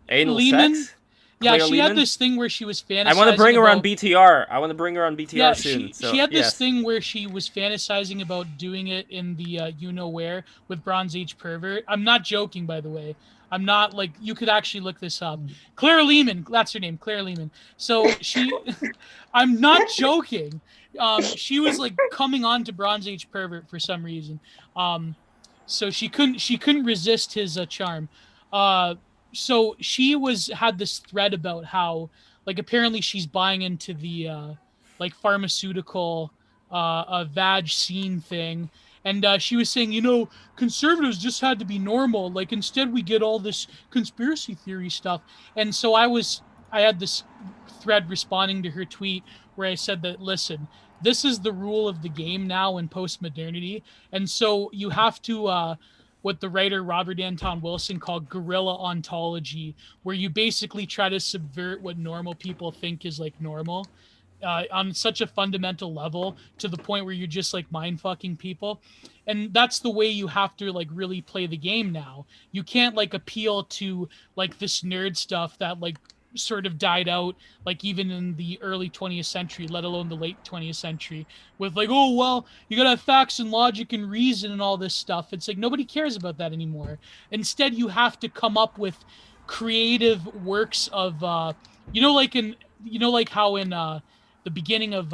Anal sex? Yeah, Claire she had Lehman? this thing where she was fantasizing. I want to bring her on BTR. I want to bring her on BTR soon. She had this thing where she was fantasizing about doing it in the you know where with Bronze Age pervert. I'm not joking, by the way. I'm not like, you could actually look this up. Claire Lehman, that's her name, Claire Lehman. So she, I'm not joking. She was like coming on to Bronze Age pervert for some reason. So she couldn't resist his charm. So she had this thread about how, like, apparently she's buying into the like pharmaceutical vag scene thing, and she was saying, conservatives just had to be normal, like instead we get all this conspiracy theory stuff. And so I had this thread responding to her tweet where I said that, listen, this is the rule of the game now in postmodernity, and so you have to what the writer Robert Anton Wilson called guerrilla ontology, where you basically try to subvert what normal people think is like normal on such a fundamental level, to the point where you're just like mind fucking people. And that's the way you have to like really play the game now. You can't like appeal to like this nerd stuff that like sort of died out, like even in the early 20th century, let alone the late 20th century, with like, oh, well, you gotta have facts and logic and reason and all this stuff. It's like, nobody cares about that anymore. Instead, you have to come up with creative works of, like how in the beginning of,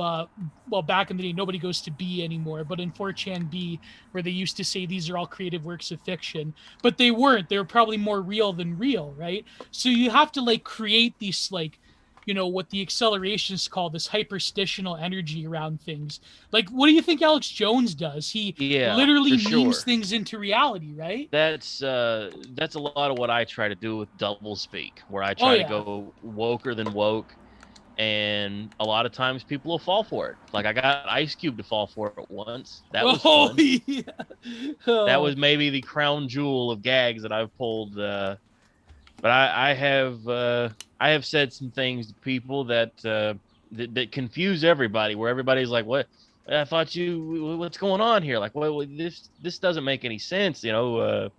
back in the day, nobody goes to B anymore, but in 4chan B, where they used to say these are all creative works of fiction, but they weren't. They were probably more real than real, right? So you have to like create these like, what the accelerations call this hyperstitional energy around things. Like, what do you think Alex Jones does? He literally memes things into reality, right? That's a lot of what I try to do with doublespeak, where I try to go woker than woke. And a lot of times people will fall for it. Like, I got Ice Cube to fall for it once. That was fun. Yeah. That was maybe the crown jewel of gags that I've pulled. But I have said some things to people that that confuse everybody. Where everybody's like, "What? I thought what's going on here? Like, well, this doesn't make any sense." Now,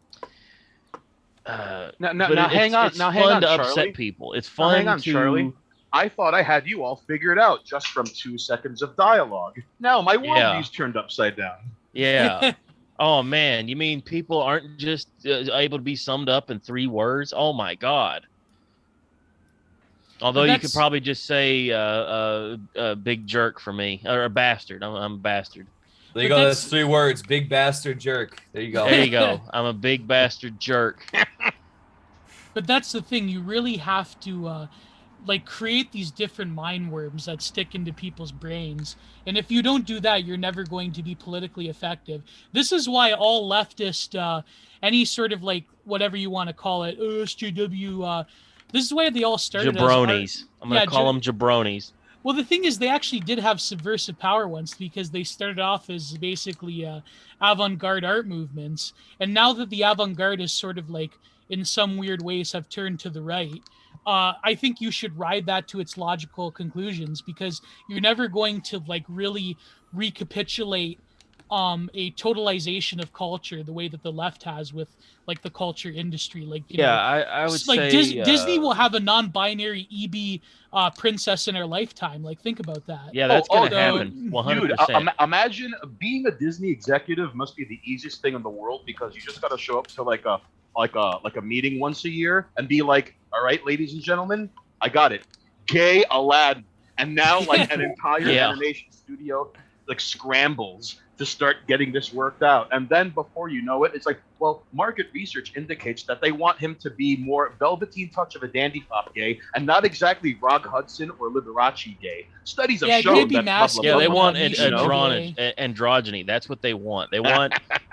hang on. It's fun to upset people. It's fun hang on, to. Charlie. I thought I had you all figured out just from 2 seconds of dialogue. Now my worldview's turned upside down. Yeah. Oh, man. You mean people aren't just able to be summed up in 3 words? Oh, my God. Although you could probably just say a big jerk for me, or a bastard. I'm a bastard. There you go. That's 3 words. Big bastard jerk. There you go. There you go. I'm a big bastard jerk. But that's the thing. You really have to... like create these different mind worms that stick into people's brains. And if you don't do that, you're never going to be politically effective. This is why all leftist, any sort of like, whatever you want to call it, SJW, this is why they all started jabronis. I'm going to call them jabronis. Well, the thing is, they actually did have subversive power once, because they started off as basically avant-garde art movements. And now that the avant-garde is sort of like, in some weird ways, have turned to the right, I think you should ride that to its logical conclusions, because you're never going to like really recapitulate a totalization of culture the way that the left has with like the culture industry. Like, I would like say Disney will have a non-binary EB princess in her lifetime. Like, think about that. Yeah, that's gonna happen. 100%. Dude, imagine being a Disney executive must be the easiest thing in the world, because you just got to show up to like a meeting once a year and be like, all right, ladies and gentlemen, I got it. Gay Aladdin. And now like an entire animation studio like scrambles to start getting this worked out. And then before you know it, it's like, well, market research indicates that they want him to be more Velveteen touch of a dandy pop gay and not exactly Rock Hudson or Liberace gay. Studies have shown that. They want androgyny. That's what they want. They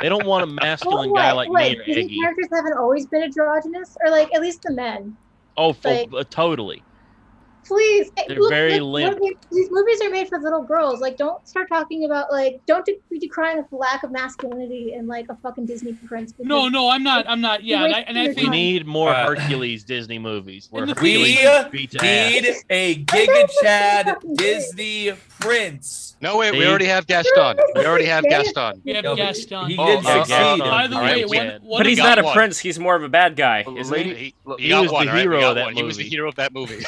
don't want a masculine guy like me or Disney Eggy. characters haven't always been androgynous, or like at least the men. Oh, totally. Please. They're very limp. These movies are made for little girls. Like, don't start talking about, like, don't be decrying the lack of masculinity in, like, a fucking Disney prince. No, I'm not. Yeah, we need more Hercules Disney movies. We need a Giga Chad Disney prince. No, wait, we already have Gaston. We already have Gaston. We have Gaston. He did succeed. By the way, but he's not a prince. He's more of a bad guy, isn't he? He was the hero of that movie. He was the hero of that movie.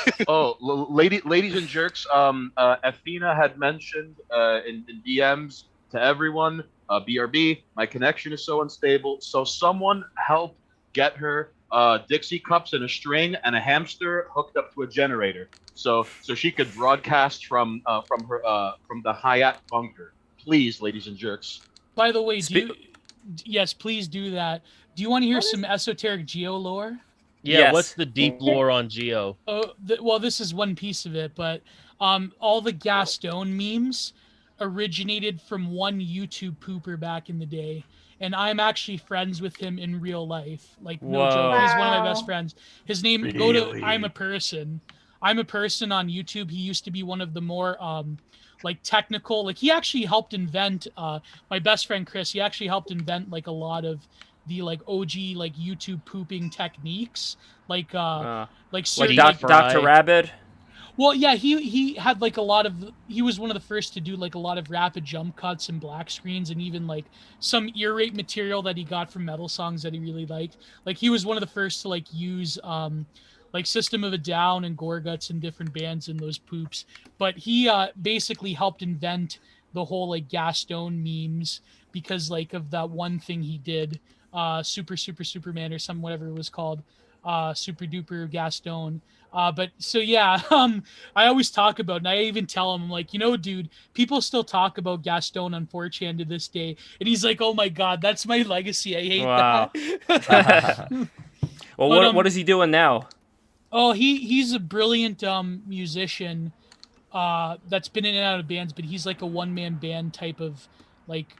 Ladies and jerks, Effina had mentioned in DMs to everyone, BRB, my connection is so unstable, so someone help get her Dixie cups and a string and a hamster hooked up to a generator, so she could broadcast from the Hyatt bunker. Please, ladies and jerks. By the way, yes, please do that. Do you want to hear some esoteric geo lore? Yeah, yes. What's the deep lore on Geo? Well, this is one piece of it, but all the Gaston memes originated from one YouTube pooper back in the day, and I'm actually friends with him in real life. Like, no joke, he's one of my best friends. His name, go to I'm a Person. I'm a Person on YouTube. He used to be one of the more like technical, like he actually helped invent my best friend Chris, he actually helped invent like a lot of the like OG like YouTube pooping techniques, like Dr. Rabbit. Well, yeah, he had like a lot of, he was one of the first to do like a lot of rapid jump cuts and black screens, and even like some ear rape material that he got from metal songs that he really liked. Like he was one of the first to like use like System of a Down and Gorguts and different bands in those poops. But he basically helped invent the whole like Gaston memes because like of that one thing he did. Superman or some whatever it was called, Super Duper Gaston. But so yeah, I always talk about, and I even tell him, I'm like, dude, people still talk about Gaston on 4chan to this day, and he's like, oh my god, that's my legacy. I hate that. Well, but, what is he doing now? Oh, he's a brilliant musician that's been in and out of bands, but he's like a one-man band type of like.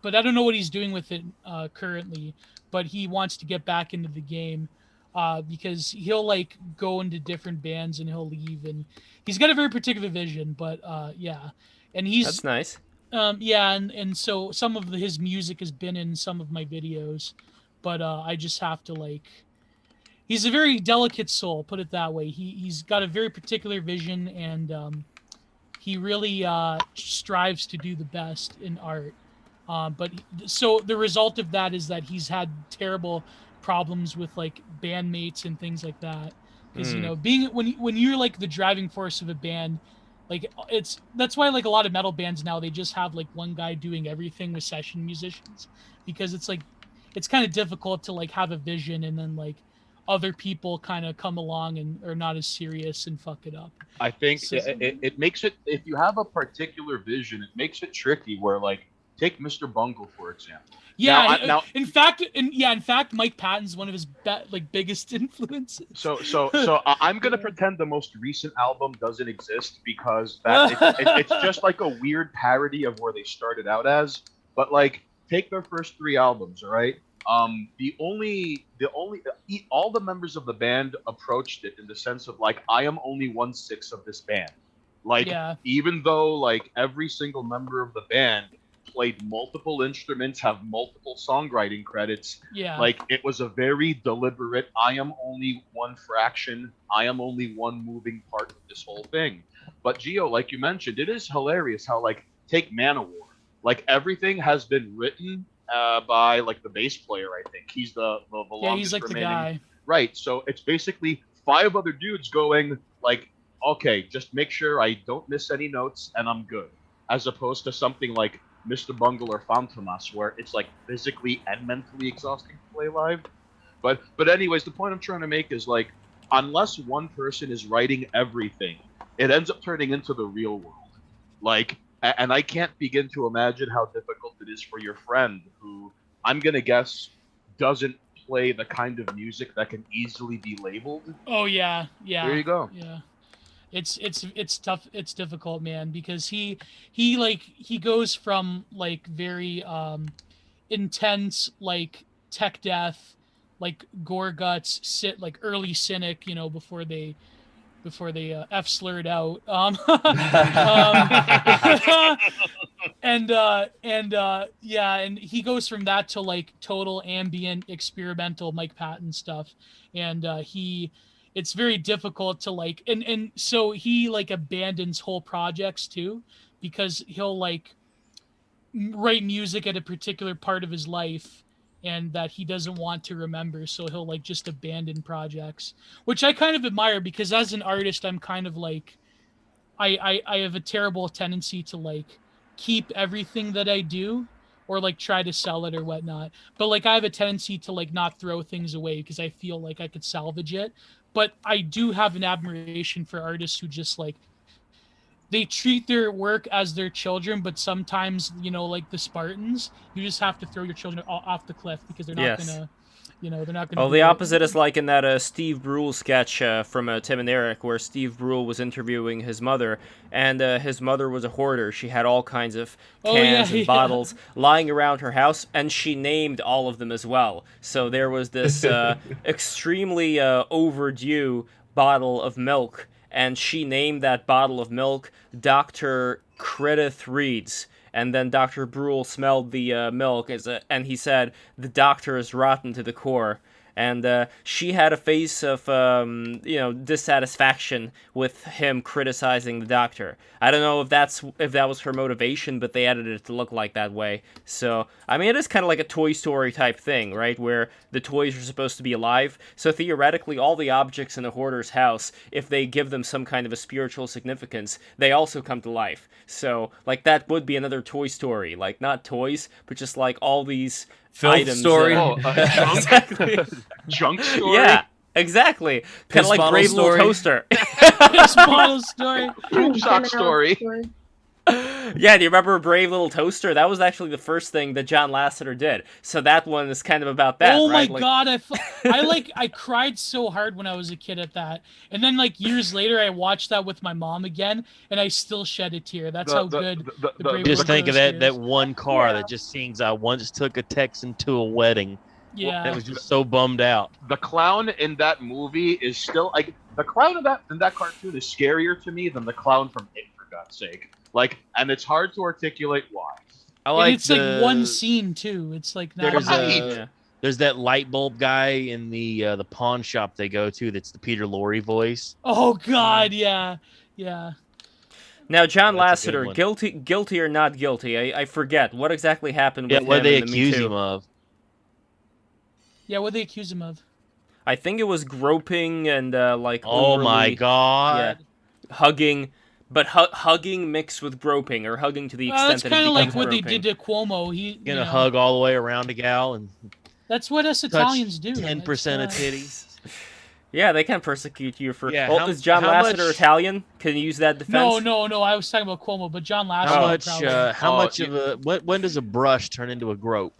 But I don't know what he's doing with it currently, but he wants to get back into the game because he'll like go into different bands and he'll leave, and he's got a very particular vision, but yeah, and that's nice. Yeah, and so some of his music has been in some of my videos, but I just have to like, he's a very delicate soul, put it that way. He's got a very particular vision, and he really strives to do the best in art. But so the result of that is that he's had terrible problems with like bandmates and things like that. Because being when you're like the driving force of a band, like that's why like a lot of metal bands now, they just have like one guy doing everything with session musicians, because it's like it's kind of difficult to like have a vision and then like other people kind of come along and are not as serious and fuck it up. I think it makes it, if you have a particular vision, it makes it tricky where like, take Mr. Bungle, for example. Yeah, in fact, Mike Patton's one of his biggest influences. So I'm gonna pretend the most recent album doesn't exist because it's just like a weird parody of where they started out as. But like, take their first 3 albums, all right? All the members of the band approached it in the sense of like, I am only 1/6 of this band. Like, even though like every single member of the band played multiple instruments, have multiple songwriting credits. Yeah. Like, it was a very deliberate, I am only one fraction, I am only one moving part of this whole thing. But Gio, like you mentioned, it is hilarious how like, take Manowar. Like, everything has been written by like the bass player, I think. He's the longest he's like remaining. The guy. Right. So it's basically 5 other dudes going like, okay, just make sure I don't miss any notes and I'm good. As opposed to something like Mr. Bungle or Fantomas, where it's like physically and mentally exhausting to play live. But anyways, the point I'm trying to make is like, unless one person is writing everything, it ends up turning into the real world. Like, and I can't begin to imagine how difficult it is for your friend who, I'm going to guess, doesn't play the kind of music that can easily be labeled. Oh, yeah. There you go. Yeah. It's tough. It's difficult, man, because he goes from like very intense like tech death, like gore guts, like early cynic, before they before they F-slurred out. Yeah, and he goes from that to like total ambient experimental Mike Patton stuff, and it's very difficult to like, and so he like abandons whole projects too, because he'll like write music at a particular part of his life and that he doesn't want to remember, so he'll like just abandon projects, which I kind of admire, because as an artist I'm kind of like I have a terrible tendency to like keep everything that I do or like try to sell it or whatnot, but like I have a tendency to like not throw things away because I feel like I could salvage it. But I do have an admiration for artists who just like they treat their work as their children, but sometimes, you know, like the Spartans, you just have to throw your children off the cliff because they're not gonna, you know, they're not gonna. Oh, the opposite is like in that Steve Brule sketch from Tim and Eric, where Steve Brule was interviewing his mother, and his mother was a hoarder. She had all kinds of cans and bottles lying around her house, and she named all of them as well. So there was this extremely overdue bottle of milk, and she named that bottle of milk Dr. Credith Reed's. And then Dr. Brule smelled the milk, and he said, the doctor is rotten to the core. And she had a face of, dissatisfaction with him criticizing the doctor. I don't know if that was her motivation, but they edited it to look like that way. So, I mean, it is kind of like a Toy Story type thing, right? Where the toys are supposed to be alive. So theoretically, all the objects in a hoarder's house, if they give them some kind of a spiritual significance, they also come to life. So, like, that would be another Toy Story. Like, not toys, but just like all these items. Story. Exactly. Junk story. Yeah, exactly. Kind of like Brave Little Toaster. Piss bottle story. Sock story. Yeah, do you remember Brave Little Toaster? That was actually the first thing that John Lasseter did. So that one is kind of about that. Oh right? my god, I cried so hard when I was a kid at that, and then like years later, I watched that with my mom again, and I still shed a tear. That's how good. Just think of that one car that just sings "I once took a Texan to a wedding." Yeah, that was just so bummed out. The clown in that movie is still like the clown in that cartoon is scarier to me than the clown from It, for God's sake. Like, and it's hard to articulate why. And it's like one scene too. It's like not there's that light bulb guy in the pawn shop they go to. That's the Peter Lorre voice. Oh God, yeah. Now, John Lasseter, guilty or not guilty? I forget what exactly happened with him. What they accuse him of. Yeah, what they accuse him of? I think it was groping and like. Oh my God. Yeah, hugging. But hugging mixed with groping, or hugging to the extent that it becomes that's kind of like what groping. they did to Cuomo. He gonna hug all the way around a gal and. That's what us Italians do. 10% of titties. Yeah, they can persecute you for. Yeah, is John Lasseter Italian? Can you use that defense? No. I was talking about Cuomo, but John Lasseter. How much of a when does a brush turn into a grope?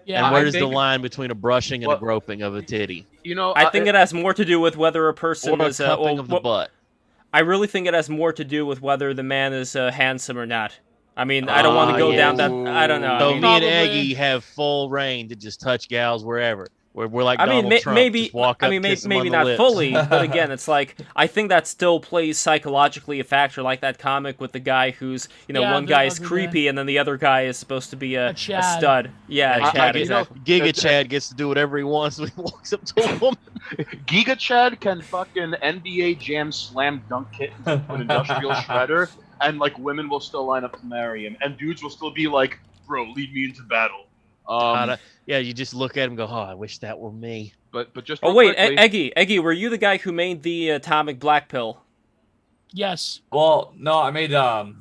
Yeah, and where is the line between a brushing and a groping of a titty? You know, I think it has more to do with whether a person or is a cupping of the butt. I really think it has more to do with whether the man is handsome or not. I mean, I don't want to go down that. I don't know. So me and Eggy have full reign to just touch gals wherever. We're like Donald Trump. Maybe. Just walk up, maybe not fully, but again, it's like I think that still plays psychologically a factor, like that comic with the guy who's one guy is creepy and then the other guy is supposed to be a stud. Yeah, Chad. Exactly. Giga Chad gets to do whatever he wants when he walks up to a woman. Giga Chad can fucking NBA Jam slam dunk kit into an industrial shredder, and like women will still line up to marry him, and dudes will still be like, "Bro, lead me into battle." Yeah, you just look at him and go, "Oh, I wish that were me." But just Eggy, were you the guy who made the atomic black pill? Yes. Well, no, I made the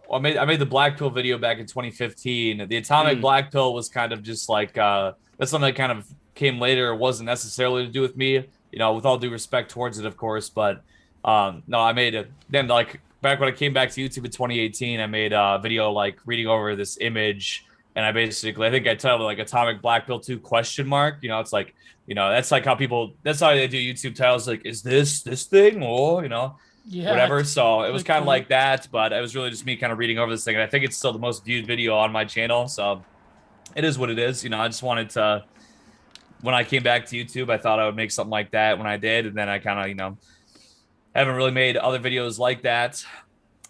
Blackpill video back in 2015. The atomic black pill was kind of just like that's something that kind of came later. It wasn't necessarily to do with me, with all due respect towards it, of course. But no, I made it. Then like back when I came back to YouTube in 2018, I made a video like reading over this image. And I think I titled it like Atomic Blackpill 2 ? It's like, that's like how that's how they do YouTube titles. Like, is this thing? Or, whatever. So it was kind of like that, but it was really just me kind of reading over this thing. And I think it's still the most viewed video on my channel. So it is what it is. I just wanted to, when I came back to YouTube, I thought I would make something like that when I did. And then I kind of, haven't really made other videos like that.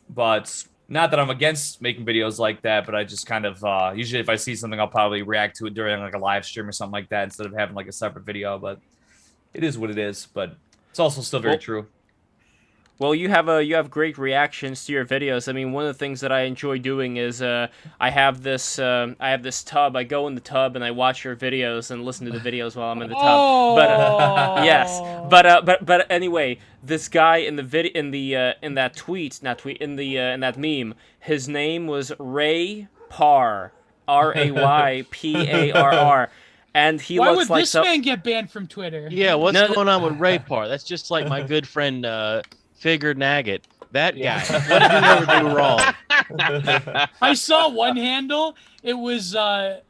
But not that I'm against making videos like that, but I just kind of usually if I see something, I'll probably react to it during like a live stream or something like that instead of having like a separate video. But it is what it is. But it's also still very true. Well, you have great reactions to your videos. I mean, one of the things that I enjoy doing is I have this tub. I go in the tub and I watch your videos and listen to the videos while I'm in the tub. Oh. But yes, but anyway, this guy in the in that tweet, not tweet, in that meme, his name was Ray Parr, Rayparr. And he Why looks would like this man get banned from Twitter? Yeah, what's going on with Ray Parr? That's just like my good friend Figure Nagget. That guy. What did he ever do wrong? I saw one handle. It was like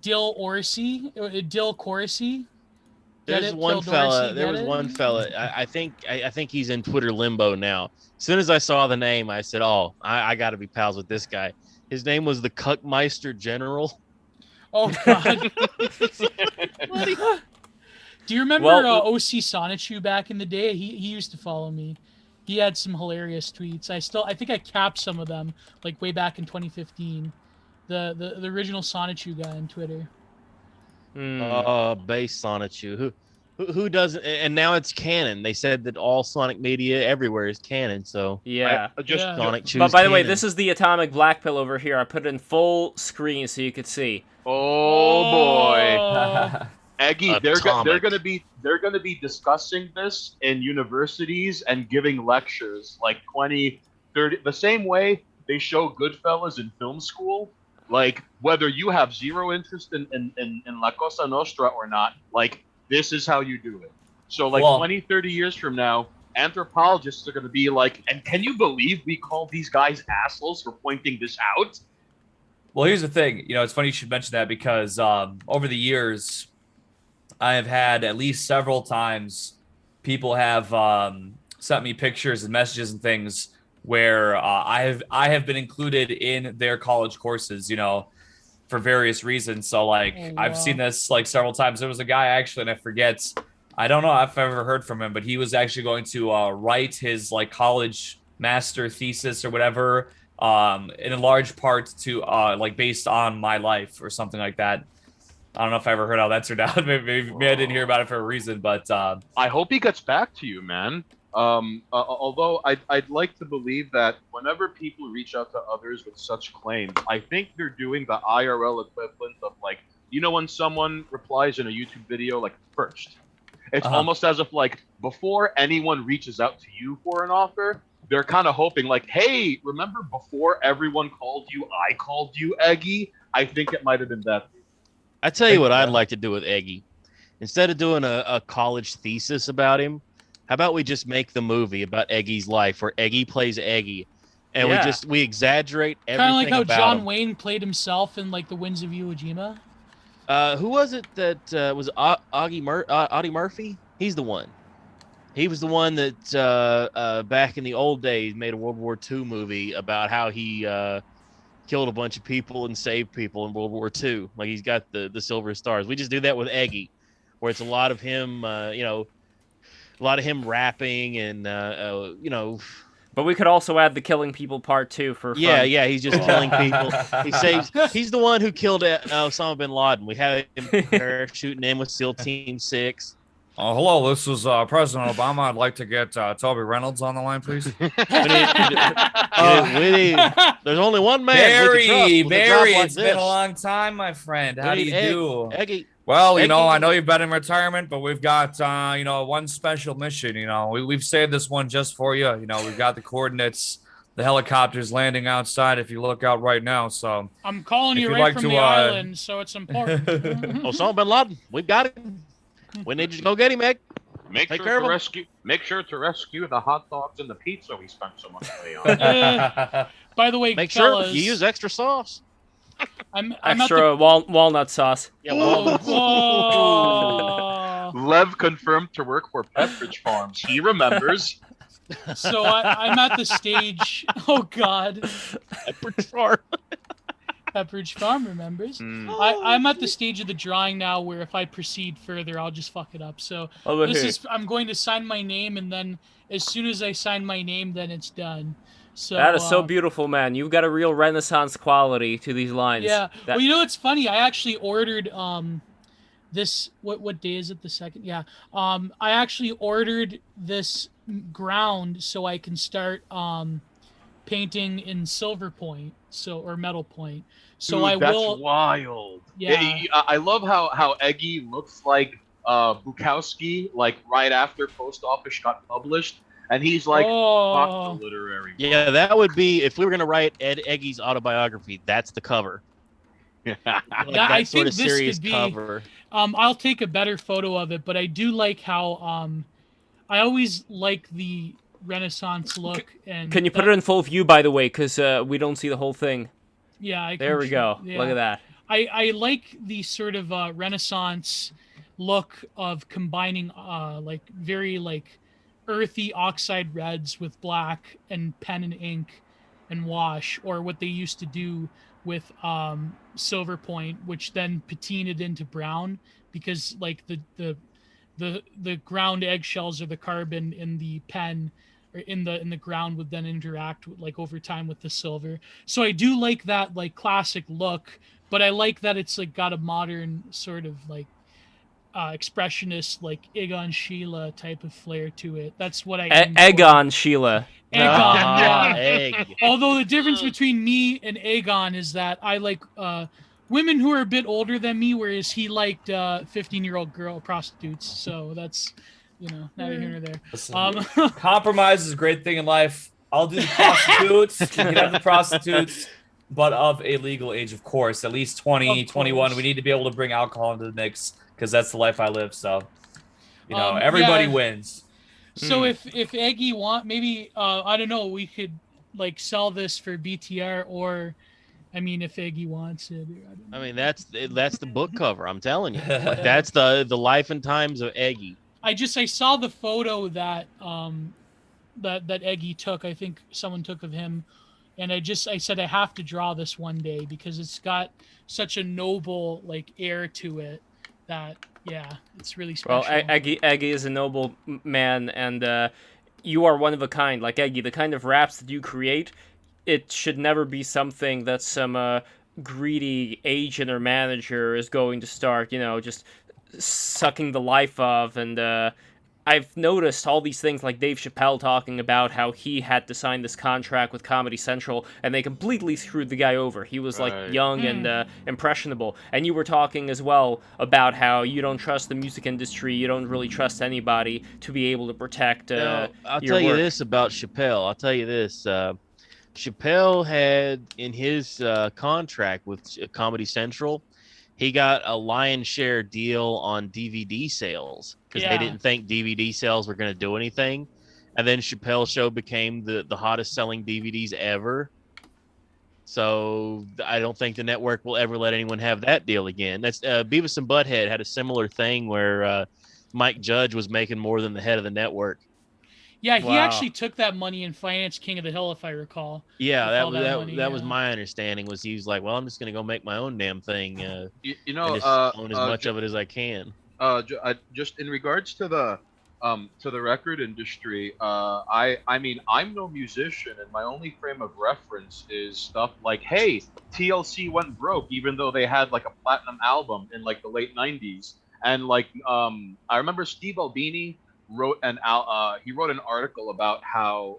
Dill Orsi, Dill Corsi. There's one fella. There was one fella. I think he's in Twitter limbo now. As soon as I saw the name, I said, "Oh, I got to be pals with this guy." His name was the Cuckmeister General. Oh God! Do you remember OC Sonichu back in the day? He used to follow me. He had some hilarious tweets. I think I capped some of them like way back in 2015. The original Sonichu guy on Twitter. Base Sonichu. Who doesn't? And now it's canon. They said that all Sonic media everywhere is canon. So yeah, Sonic choose. But by the way, canon. this is the atomic Blackpill over here. I put it in full screen so you could see. Oh boy, Eggy, they're gonna be discussing this in universities and giving lectures like 20, 30, the same way they show Goodfellas in film school. Like whether you have zero interest in La Cosa Nostra or not, like this is how you do it. So like 20, 30 years from now, anthropologists are going to be like, and can you believe we called these guys assholes for pointing this out? Well, here's the thing. You know, it's funny you should mention that because over the years, I have had at least several times people have sent me pictures and messages and things where I have been included in their college courses, you know, for various reasons. So like I've seen this like several times. There was a guy actually, and I forget, I don't know if I've ever heard from him, but he was actually going to write his like college master thesis or whatever in a large part to like based on my life or something like that. I don't know if I ever heard how that turned out. maybe I didn't hear about it for a reason, but I hope he gets back to you, man. Although I'd like to believe that whenever people reach out to others with such claims, I think they're doing the IRL equivalent of like, you know, when someone replies in a YouTube video like first, it's almost as if like before anyone reaches out to you for an offer, they're kind of hoping like, hey, remember before everyone called you, I called you Eggy? I think it might have been that. I tell you what I'd like to do with Eggy. Instead of doing a college thesis about him, how about we just make the movie about Eggy's life where Eggy plays Eggy and we exaggerate everything kind of like how about John him. Wayne played himself in like The Winds of Iwo Jima. Who was it that was Audie Murphy? He's the one. He was the one that back in the old days made a World War II movie about how he killed a bunch of people and saved people in World War II. Like he's got the Silver Stars. We just do that with Eggy, where it's a lot of him, a lot of him rapping and But we could also add the killing people part too for fun. Yeah, he's just killing people. He's the one who killed Osama bin Laden. We have him parachuting in with SEAL Team 6. Hello, this is President Obama. I'd like to get Toby Reynolds on the line, please. There's only one man. Barry, like it's been a long time, my friend. How do you do? Eggy. Well, you know, I know you've been in retirement, but we've got, one special mission. You know, we've saved this one just for you. You know, we've got the coordinates. The helicopter's landing outside if you look out right now. So I'm calling you right from the island, so it's important. Osama bin Laden, we've got him. We need you to go get him, Egg. Make sure to rescue the hot dogs and the pizza we spent so much money on. By the way, make fellas, sure you use extra sauce. I'm extra walnut sauce. Yeah, Lev confirmed to work for Pepperidge Farms. He remembers. So I'm at the stage. Oh God. Pepperidge Farm. Pepperidge Farm remembers. Mm. I'm at the stage of the drawing now where if I proceed further, I'll just fuck it up. So I'm going to sign my name, and then as soon as I sign my name, then it's done. So that is so beautiful, man. You've got a real Renaissance quality to these lines. Yeah. Well, you know what's funny? I actually ordered this. What day is it? The 2nd. Yeah. I actually ordered this ground so I can start painting in silver point, or metal point. So Dude, that's wild. Yeah. I love how Eggy looks like Bukowski, like right after Post Office got published, and he's like, fuck the literary world. Yeah, that would be if we were gonna write Eggy's autobiography. That's the cover. Like I sort think of this serious could be, cover. I'll take a better photo of it, but I do like how I always like the Renaissance look. And can you put it in full view, by the way, because we don't see the whole thing? Yeah, there we go. Yeah. Look at that. I like the sort of Renaissance look of combining like very like earthy oxide reds with black and pen and ink and wash, or what they used to do with silver point, which then patinaed into brown, because like the ground eggshells or the carbon in the pen or in the ground would then interact with, like over time with the silver. So I do like that like classic look, but I like that it's like got a modern sort of like expressionist, like Egon Schiele type of flair to it. That's what I Egon Schiele. Egon, Egg. Although the difference between me and Egon is that I like women who are a bit older than me, whereas he liked 15-year-old girl prostitutes. So that's, neither here nor there. Listen, compromise is a great thing in life. I'll do the prostitutes. You can have the prostitutes, but of a legal age, of course. At least 20, 21. We need to be able to bring alcohol into the mix, because that's the life I live. So, everybody wins. So if Eggy maybe I don't know, we could like sell this for BTR, or I mean, if Eggy wants it. I mean, that's the book cover. I'm telling you, like, that's the life and times of Eggy. I saw the photo that that Eggy took. I think someone took of him, and I said I have to draw this one day because it's got such a noble like air to it that it's really special. Well, Eggy is a noble man, and you are one of a kind. Like Eggy, the kind of raps that you create, it should never be something that some greedy agent or manager is going to start, just sucking the life of. And I've noticed all these things like Dave Chappelle talking about how he had to sign this contract with Comedy Central, and they completely screwed the guy over. He was like young and impressionable. And you were talking as well about how you don't trust the music industry, you don't really trust anybody to be able to protect I'll your tell you work. this about Chappelle. I'll tell you this. Chappelle had in his contract with Comedy Central, he got a lion's share deal on DVD sales because they didn't think DVD sales were going to do anything. And then Chappelle's Show became the hottest selling DVDs ever. So I don't think the network will ever let anyone have that deal again. That's Beavis and Butthead had a similar thing where Mike Judge was making more than the head of the network. Yeah, he actually took that money and financed King of the Hill, if I recall. Yeah, that was my understanding. Was he was like, well, I'm just gonna go make my own damn thing. And just own as much of it as I can. Just in regards to the record industry, I mean, I'm no musician, and my only frame of reference is stuff like, hey, TLC went broke, even though they had like a platinum album in like the late '90s, and like I remember Steve Albini wrote an article about how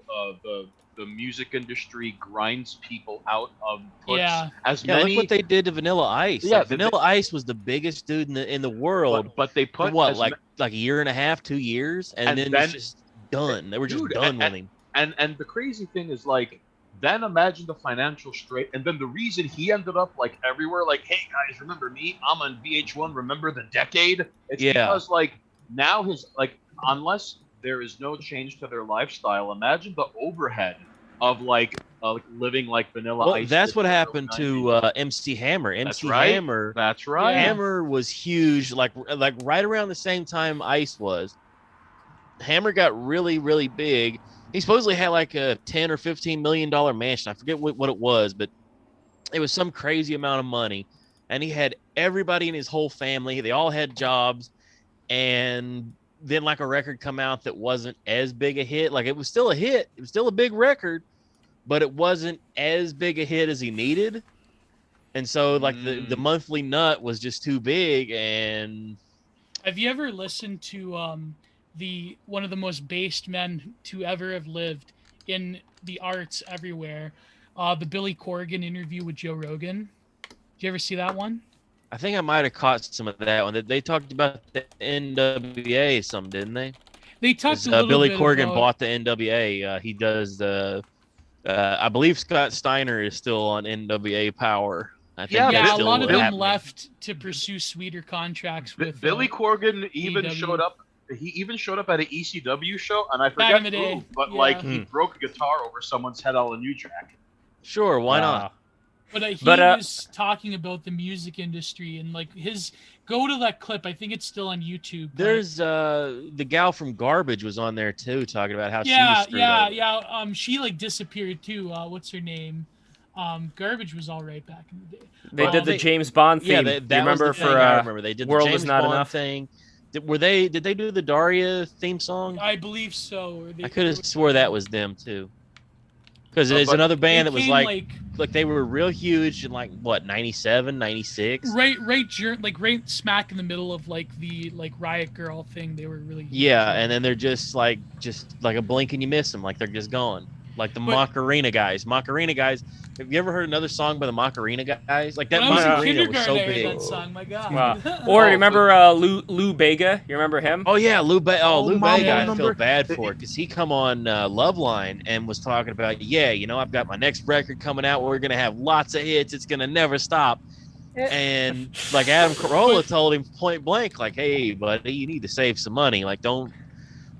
the music industry grinds people out of puts as many. Look what they did to Vanilla Ice. Yeah, like, Vanilla Ice was the biggest dude in the world. But they put like a year and a half, 2 years, and then it's just done. They were just done with him. And the crazy thing is, like, then imagine the financial strain, and then the reason he ended up like everywhere, like, hey guys, remember me? I'm on VH1. Remember the decade? It's because like now his like. Unless there is no change to their lifestyle, imagine the overhead of like living like Vanilla Ice. That's what happened to MC Hammer. Hammer. That's right. Hammer was huge, like right around the same time Ice was. Hammer got really, really big. He supposedly had like a $10 or $15 million mansion. I forget what it was, but It was some crazy amount of money, and he had everybody in his whole family. They all had jobs, and then like a record come out that wasn't as big a hit. Like it was still a hit. It was still a big record, but it wasn't as big a hit as he needed. And so like the monthly nut was just too big. And have you ever listened to the one of the most based men to ever have lived in the arts everywhere, the Billy Corgan interview with Joe Rogan? Did you ever see that one? I think I might have caught some of that one. They talked about the NWA some, didn't they? They talked a little Billy bit Corgan about... bought the NWA. He does the I believe Scott Steiner is still on NWA Power. I think yeah, a lot of them left to pursue sweeter contracts with Billy Corgan even showed up. He even showed up at an ECW show, and I forget who, but like he broke a guitar over someone's head on a new track. Sure, why not? But he was talking about the music industry and like his. Go to that clip. I think it's still on YouTube. There's the gal from Garbage was on there too, talking about how she was screwed up. She like disappeared too. What's her name? Garbage was all right back in the day. They did the James Bond theme. Yeah, you remember for I remember they did World the James Is Not Bond Enough thing. Did they do the Daria theme song? I believe so. I could have swore that was them too. Because there's another band that was like they were real huge in like what 97, 96. Right smack in the middle of like the like Riot Girl thing. They were really huge. Yeah, and then they're just like a blink and you miss them, like they're just gone. Like the Macarena guys. Have you ever heard another song by the Macarena guys? Like that Macarena was so big. That song, my God. Wow. Or remember Lou Bega? You remember him? Oh yeah, Lou Bega. Lou Bega. I feel bad for it because he come on Loveline and was talking about, I've got my next record coming out. We're gonna have lots of hits. It's gonna never stop. And like Adam Carolla told him point blank, like, hey, buddy, you need to save some money. Like, don't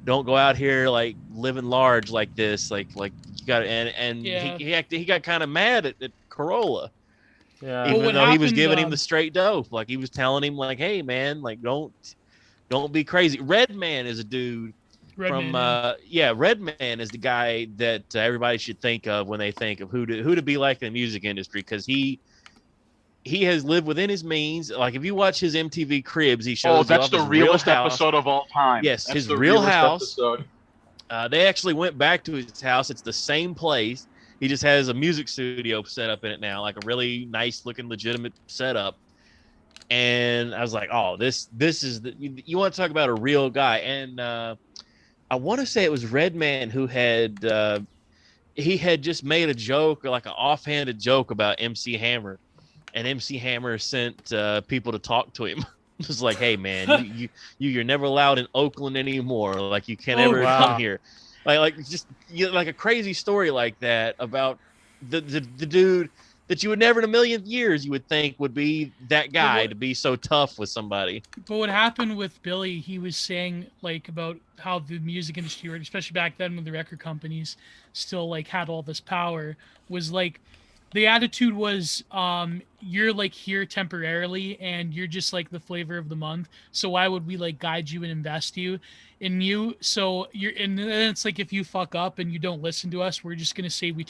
go out here like living large like this. Like you got he got kind of mad at Carolla. Yeah. Even though he was giving him the straight dope. Like he was telling him like, hey man, like don't be crazy. Redman is a dude Redman is the guy that everybody should think of when they think of who to be like in the music industry, because he has lived within his means. Like if you watch his MTV Cribs, he shows that's the realest episode of all time. Yes, that's his the real house. Episode. They actually went back to his house. It's the same place. He just has a music studio set up in it now, like a really nice looking, legitimate setup. And I was like, oh, this is you want to talk about a real guy. And I want to say it was Redman who had he had just made a joke, or like an offhanded joke about MC Hammer. And MC Hammer sent people to talk to him. It was like, hey man, you're never allowed in Oakland anymore. Like you can't ever come here. Like just like a crazy story like that about the dude that you would never in a million years you would think would be that guy to be so tough with somebody. But what happened with Billy, he was saying like about how the music industry, especially back then when the record companies still like had all this power, was like the attitude was you're like here temporarily and you're just like the flavor of the month, so why would we like guide you and invest in you? So and then it's like if you fuck up and you don't listen to us, we're just gonna say we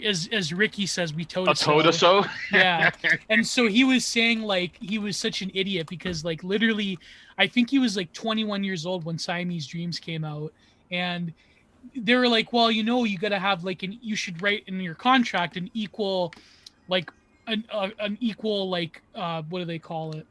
as Ricky says, we told so. Yeah. And so he was saying like he was such an idiot because like literally I think he was like 21 years old when Siamese Dreams came out, and they were like, well, you got to have like you should write in your contract an equal, like an equal, like, what do they call it?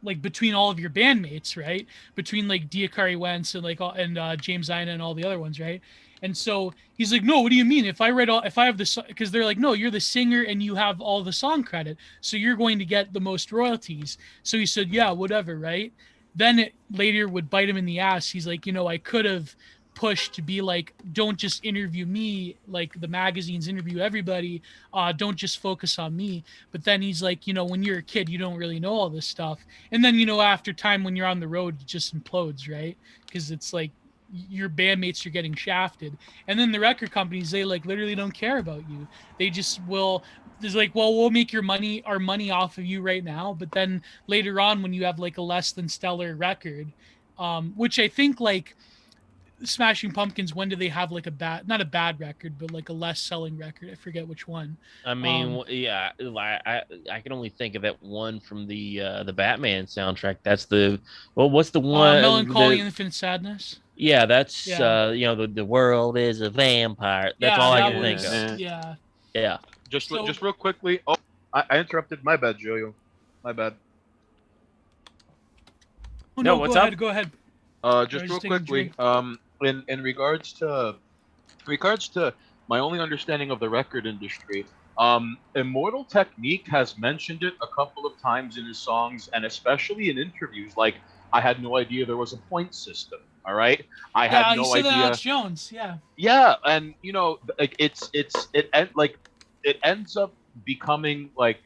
Like between all of your bandmates, right? Between like Diakari Wentz and like, and James Ina and all the other ones, right? And so he's like, no, what do you mean? If I have the, because they're like, no, you're the singer and you have all the song credit, so you're going to get the most royalties. So he said, yeah, whatever, right? Then it later would bite him in the ass. He's like, I could have push to be like, don't just interview me, like the magazines interview everybody, don't just focus on me. But then he's like, when you're a kid, you don't really know all this stuff, and then after time when you're on the road, it just implodes, right? Because it's like your bandmates are getting shafted, and then the record companies, they like literally don't care about you. They just will. It's like, well, we'll make our money off of you right now, but then later on when you have like a less than stellar record, which I think like Smashing Pumpkins, when do they have like not a bad record, but like a less selling record? I forget which one. I mean, yeah, I can only think of that one from the Batman soundtrack. That's what's the one? Melancholy Infinite Sadness. Yeah, that's the world is a vampire. That's all I can think of. Yeah. Just real quickly. Oh, I interrupted. My bad, Jojo. My bad. Oh, no, what's up? Go ahead. Just real quickly. In regards to my only understanding of the record industry, Immortal Technique has mentioned it a couple of times in his songs, and especially in interviews. Like, I had no idea there was a point system. All right, I had no idea. Alex Jones, yeah. Yeah, and like it ends up becoming like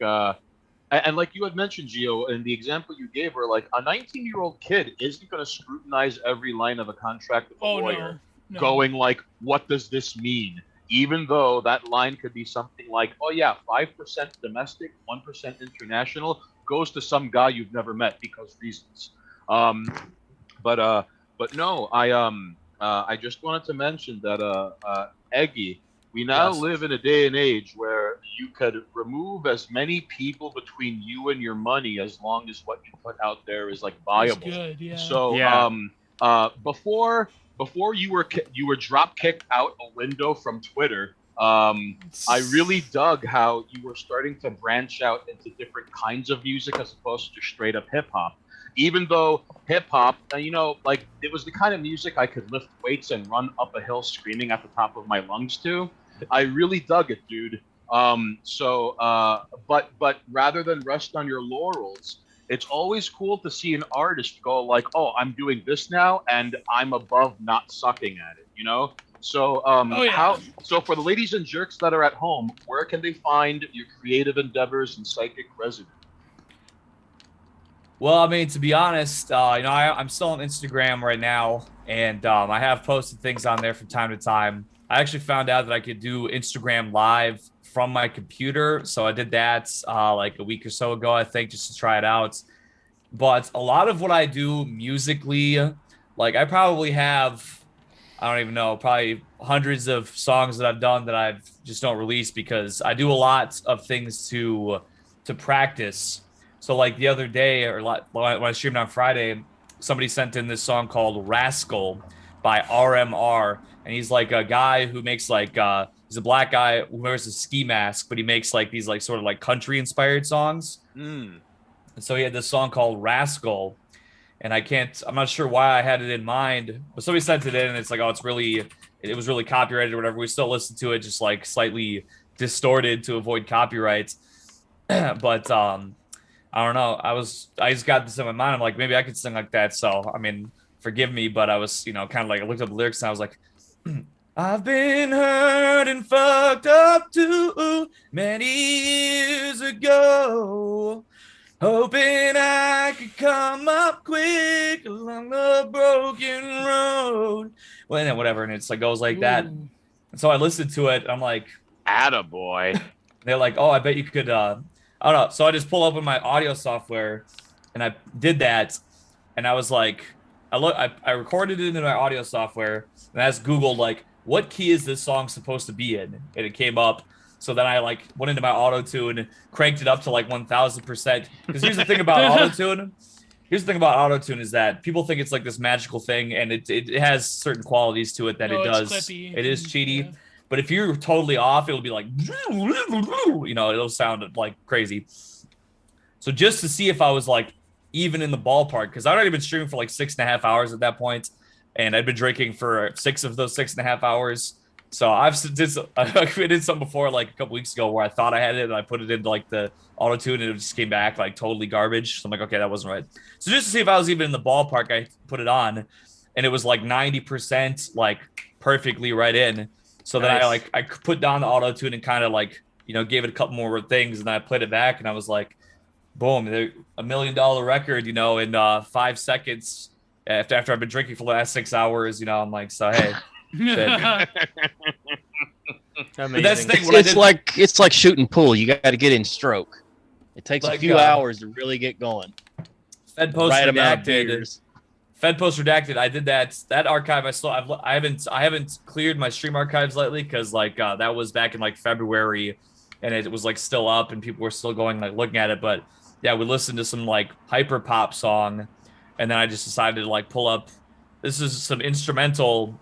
and like you had mentioned, Gio, in the example you gave, where like a 19-year-old kid isn't going to scrutinize every line of a contract with a lawyer, going like, what does this mean? Even though that line could be something like, oh yeah, 5% domestic, 1% international, goes to some guy you've never met because reasons. But no, I just wanted to mention that Eggy, we now live in a day and age where you could remove as many people between you and your money as long as what you put out there is like viable. Good, yeah. So before you were drop kicked out a window from Twitter, I really dug how you were starting to branch out into different kinds of music as opposed to straight up hip hop. Even though hip hop, like it was the kind of music I could lift weights and run up a hill screaming at the top of my lungs to. I really dug it, dude. But rather than rest on your laurels, it's always cool to see an artist go like, oh, I'm doing this now and I'm above not sucking at it, So so for the ladies and jerks that are at home, where can they find your creative endeavors and psychic residue? Well, I mean, to be honest, I'm still on Instagram right now, and I have posted things on there from time to time. I actually found out that I could do Instagram Live from my computer, so I did that like a week or so ago, I think, just to try it out. But a lot of what I do musically, like I probably have, I don't even know, probably hundreds of songs that I've done that I've just don't release because I do a lot of things to practice. So like the other day, or when I streamed on Friday, somebody sent in this song called Rascal by RMR. And he's like a guy who makes like, he's a black guy who wears a ski mask, but he makes like these like sort of like country inspired songs. And so he had this song called Rascal. And I'm not sure why I had it in mind, but somebody sent it in and it's like, oh, it was really copyrighted or whatever. We still listen to it just like slightly distorted to avoid copyright. But, I don't know. I just got this in my mind. I'm like, maybe I could sing like that. So, I mean, forgive me, but I was, kind of like, I looked up the lyrics and I was like, I've been hurt and fucked up too many years ago, hoping I could come up quick along the broken road. Well, and whatever. And it's like, goes like that. And so I listened to it. I'm like, attaboy. They're like, oh, I bet you could, I don't know. So I just pull open my audio software and I did that. And I was like, I recorded it in my audio software and I asked Google, like, what key is this song supposed to be in? And it came up. So then I like went into my Autotune, cranked it up to like 1000%. Because here's the thing about Autotune. Here's the thing about Autotune is that people think it's like this magical thing, and it has certain qualities to it that it does. Clippy. It is cheaty. Yeah. But if you're totally off, it'll be like, it'll sound like crazy. So just to see if I was like even in the ballpark, because I'd already been streaming for like 6.5 hours at that point, and I'd been drinking for 6 of those 6.5 hours. So I did something before, like a couple weeks ago, where I thought I had it, and I put it into like the Autotune, and it just came back like totally garbage. So I'm like, okay, that wasn't right. So just to see if I was even in the ballpark, I put it on, and it was like 90%, like perfectly right in. So then I put down the Autotune and kind of like, gave it a couple more things, and then I played it back, and I was like, boom, $1 million record, in 5 seconds after I've been drinking for the last 6 hours, I'm like, so hey. But that's the thing, it's like shooting pool. You got to get in stroke. It takes a few hours to really get going. Fed Post Redacted. Fed Post Redacted, I did that archive. I haven't cleared my stream archives lately because like that was back in like February, and it was like still up and people were still going like looking at it. But yeah, we listened to some like hyper pop song, and then I just decided to like pull up. This is some instrumental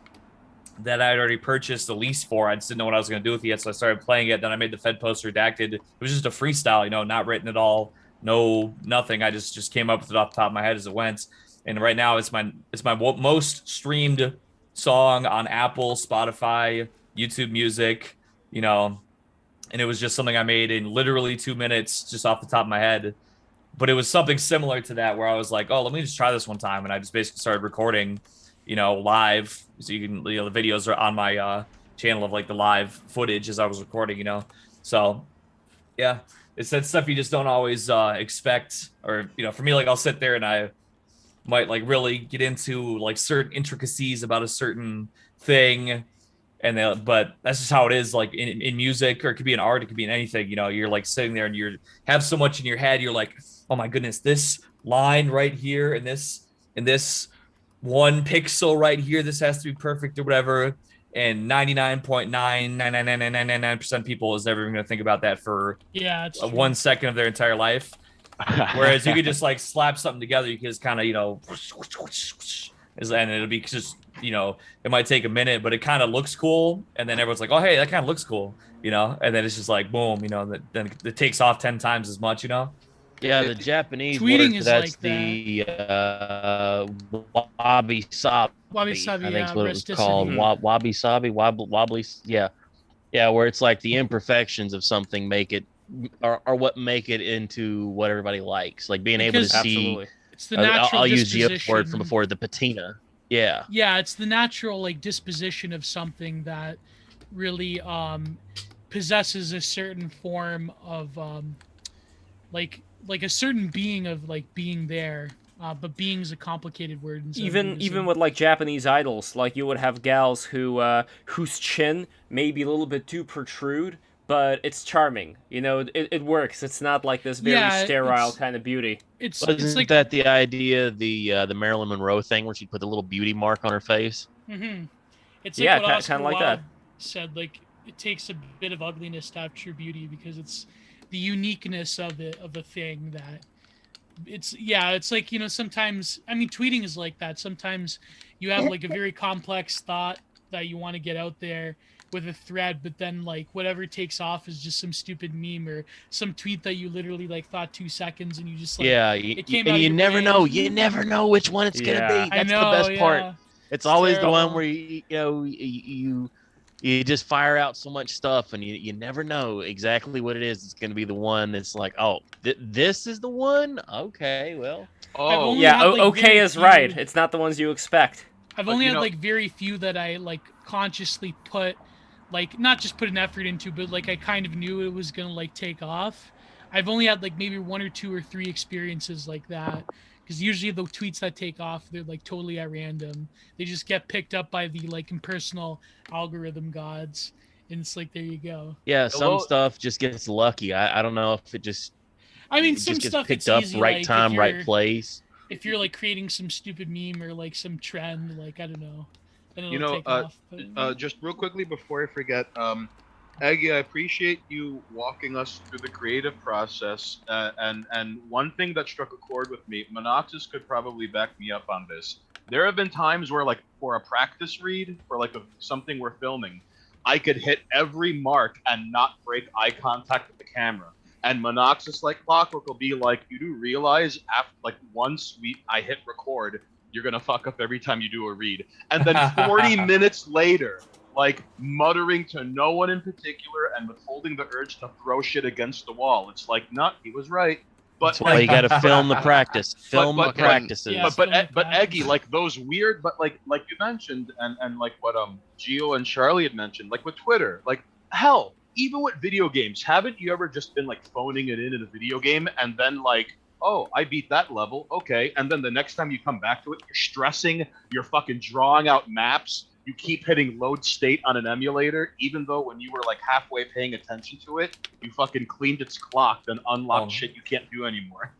that I had already purchased the lease for. I just didn't know what I was going to do with it yet, so I started playing it. Then I made the Fed Post Redacted. It was just a freestyle, not written at all, no nothing. I just came up with it off the top of my head as it went. And right now, it's my most streamed song on Apple, Spotify, YouTube Music, and it was just something I made in literally 2 minutes, just off the top of my head. But it was something similar to that, where I was like, oh, let me just try this one time, and I just basically started recording, live. So you can, the videos are on my channel of like the live footage as I was recording, So yeah, it's that stuff you just don't always expect, or for me, like I'll sit there and I might like really get into like certain intricacies about a certain thing, and but that's just how it is, like in music, or it could be in art, it could be in anything. You're like sitting there and you have so much in your head, you're like, oh my goodness, this line right here and this 1 pixel right here, this has to be perfect or whatever. And 99.9999999% people is never even going to think about that for 1 second of their entire life. Whereas you could just like slap something together, you could just kind of, and it'll be just, it might take a minute, but it kind of looks cool. And then everyone's like, oh, hey, that kind of looks cool, and then it's just like, boom, then it takes off 10 times as much, Yeah, the Japanese tweeting word is that's like the wabi sabi. Wabi sabi, I think is what it was rusticity. called. Wabi sabi, wobbly. Yeah, where it's like the imperfections of something make it, are what make it into what everybody likes. Like being able to see. Absolutely. It's the natural I'll use the disposition. word from before, the patina. Yeah. Yeah, it's the natural like disposition of something that really possesses a certain form of like a certain being of like being there, but being's a complicated word. Even with like Japanese idols, like you would have gals whose chin may be a little bit too protrude, but it's charming. It works. It's not like this very sterile kind of beauty. It's like that the idea, the Marilyn Monroe thing, where she'd put the little beauty mark on her face. Mm-hmm. It's like what Oscar kind of like Wilde that. said. Like it takes a bit of ugliness to have true beauty, because it's the uniqueness of the thing that it's like, sometimes, I mean, tweeting is like that. Sometimes you have like a very complex thought that you want to get out there with a thread, but then like whatever takes off is just some stupid meme or some tweet that you literally like thought 2 seconds and you just like, it came and you never know which one it's gonna be. That's the best part. It's always terrible. The one where you just fire out so much stuff and you never know exactly what it is. It's going to be the one that's like, oh, this is the one? Okay, well. Oh, yeah, okay is right. It's not the ones you expect. I've only had like very few that I like consciously put, like, not just put an effort into, but like I kind of knew it was going to like take off. I've only had like maybe 1 or 2 or 3 experiences like that. Because usually the tweets that take off, they're like totally at random. They just get picked up by the like impersonal algorithm gods, and it's like, there you go. Yeah, some stuff just gets lucky. I don't know if it just. I mean, some just stuff gets picked up, easy, right like, time, right place. If you're like creating some stupid meme or like some trend, like I don't know, then it'll take off. But... just real quickly before I forget, Eggy, I appreciate you walking us through the creative process, and one thing that struck a chord with me, Monoxus could probably back me up on this. There have been times where, like, for a practice read, for like something we're filming, I could hit every mark and not break eye contact with the camera. And Monoxus, like clockwork, will be like, you do realize after like once I hit record, you're gonna fuck up every time you do a read. And then 40 minutes later, like muttering to no one in particular and withholding the urge to throw shit against the wall. It's like, he was right. But that's why you got to film the practice. Film the practices. But Eggy, like those weird, but like you mentioned, and like what Gio and Charlie had mentioned, like with Twitter, like hell, even with video games, haven't you ever just been like phoning it in a video game and then like, oh, I beat that level, okay, and then the next time you come back to it, you're stressing, you're fucking drawing out maps. You keep hitting load state on an emulator, even though when you were like halfway paying attention to it, you fucking cleaned its clock and unlocked shit you can't do anymore.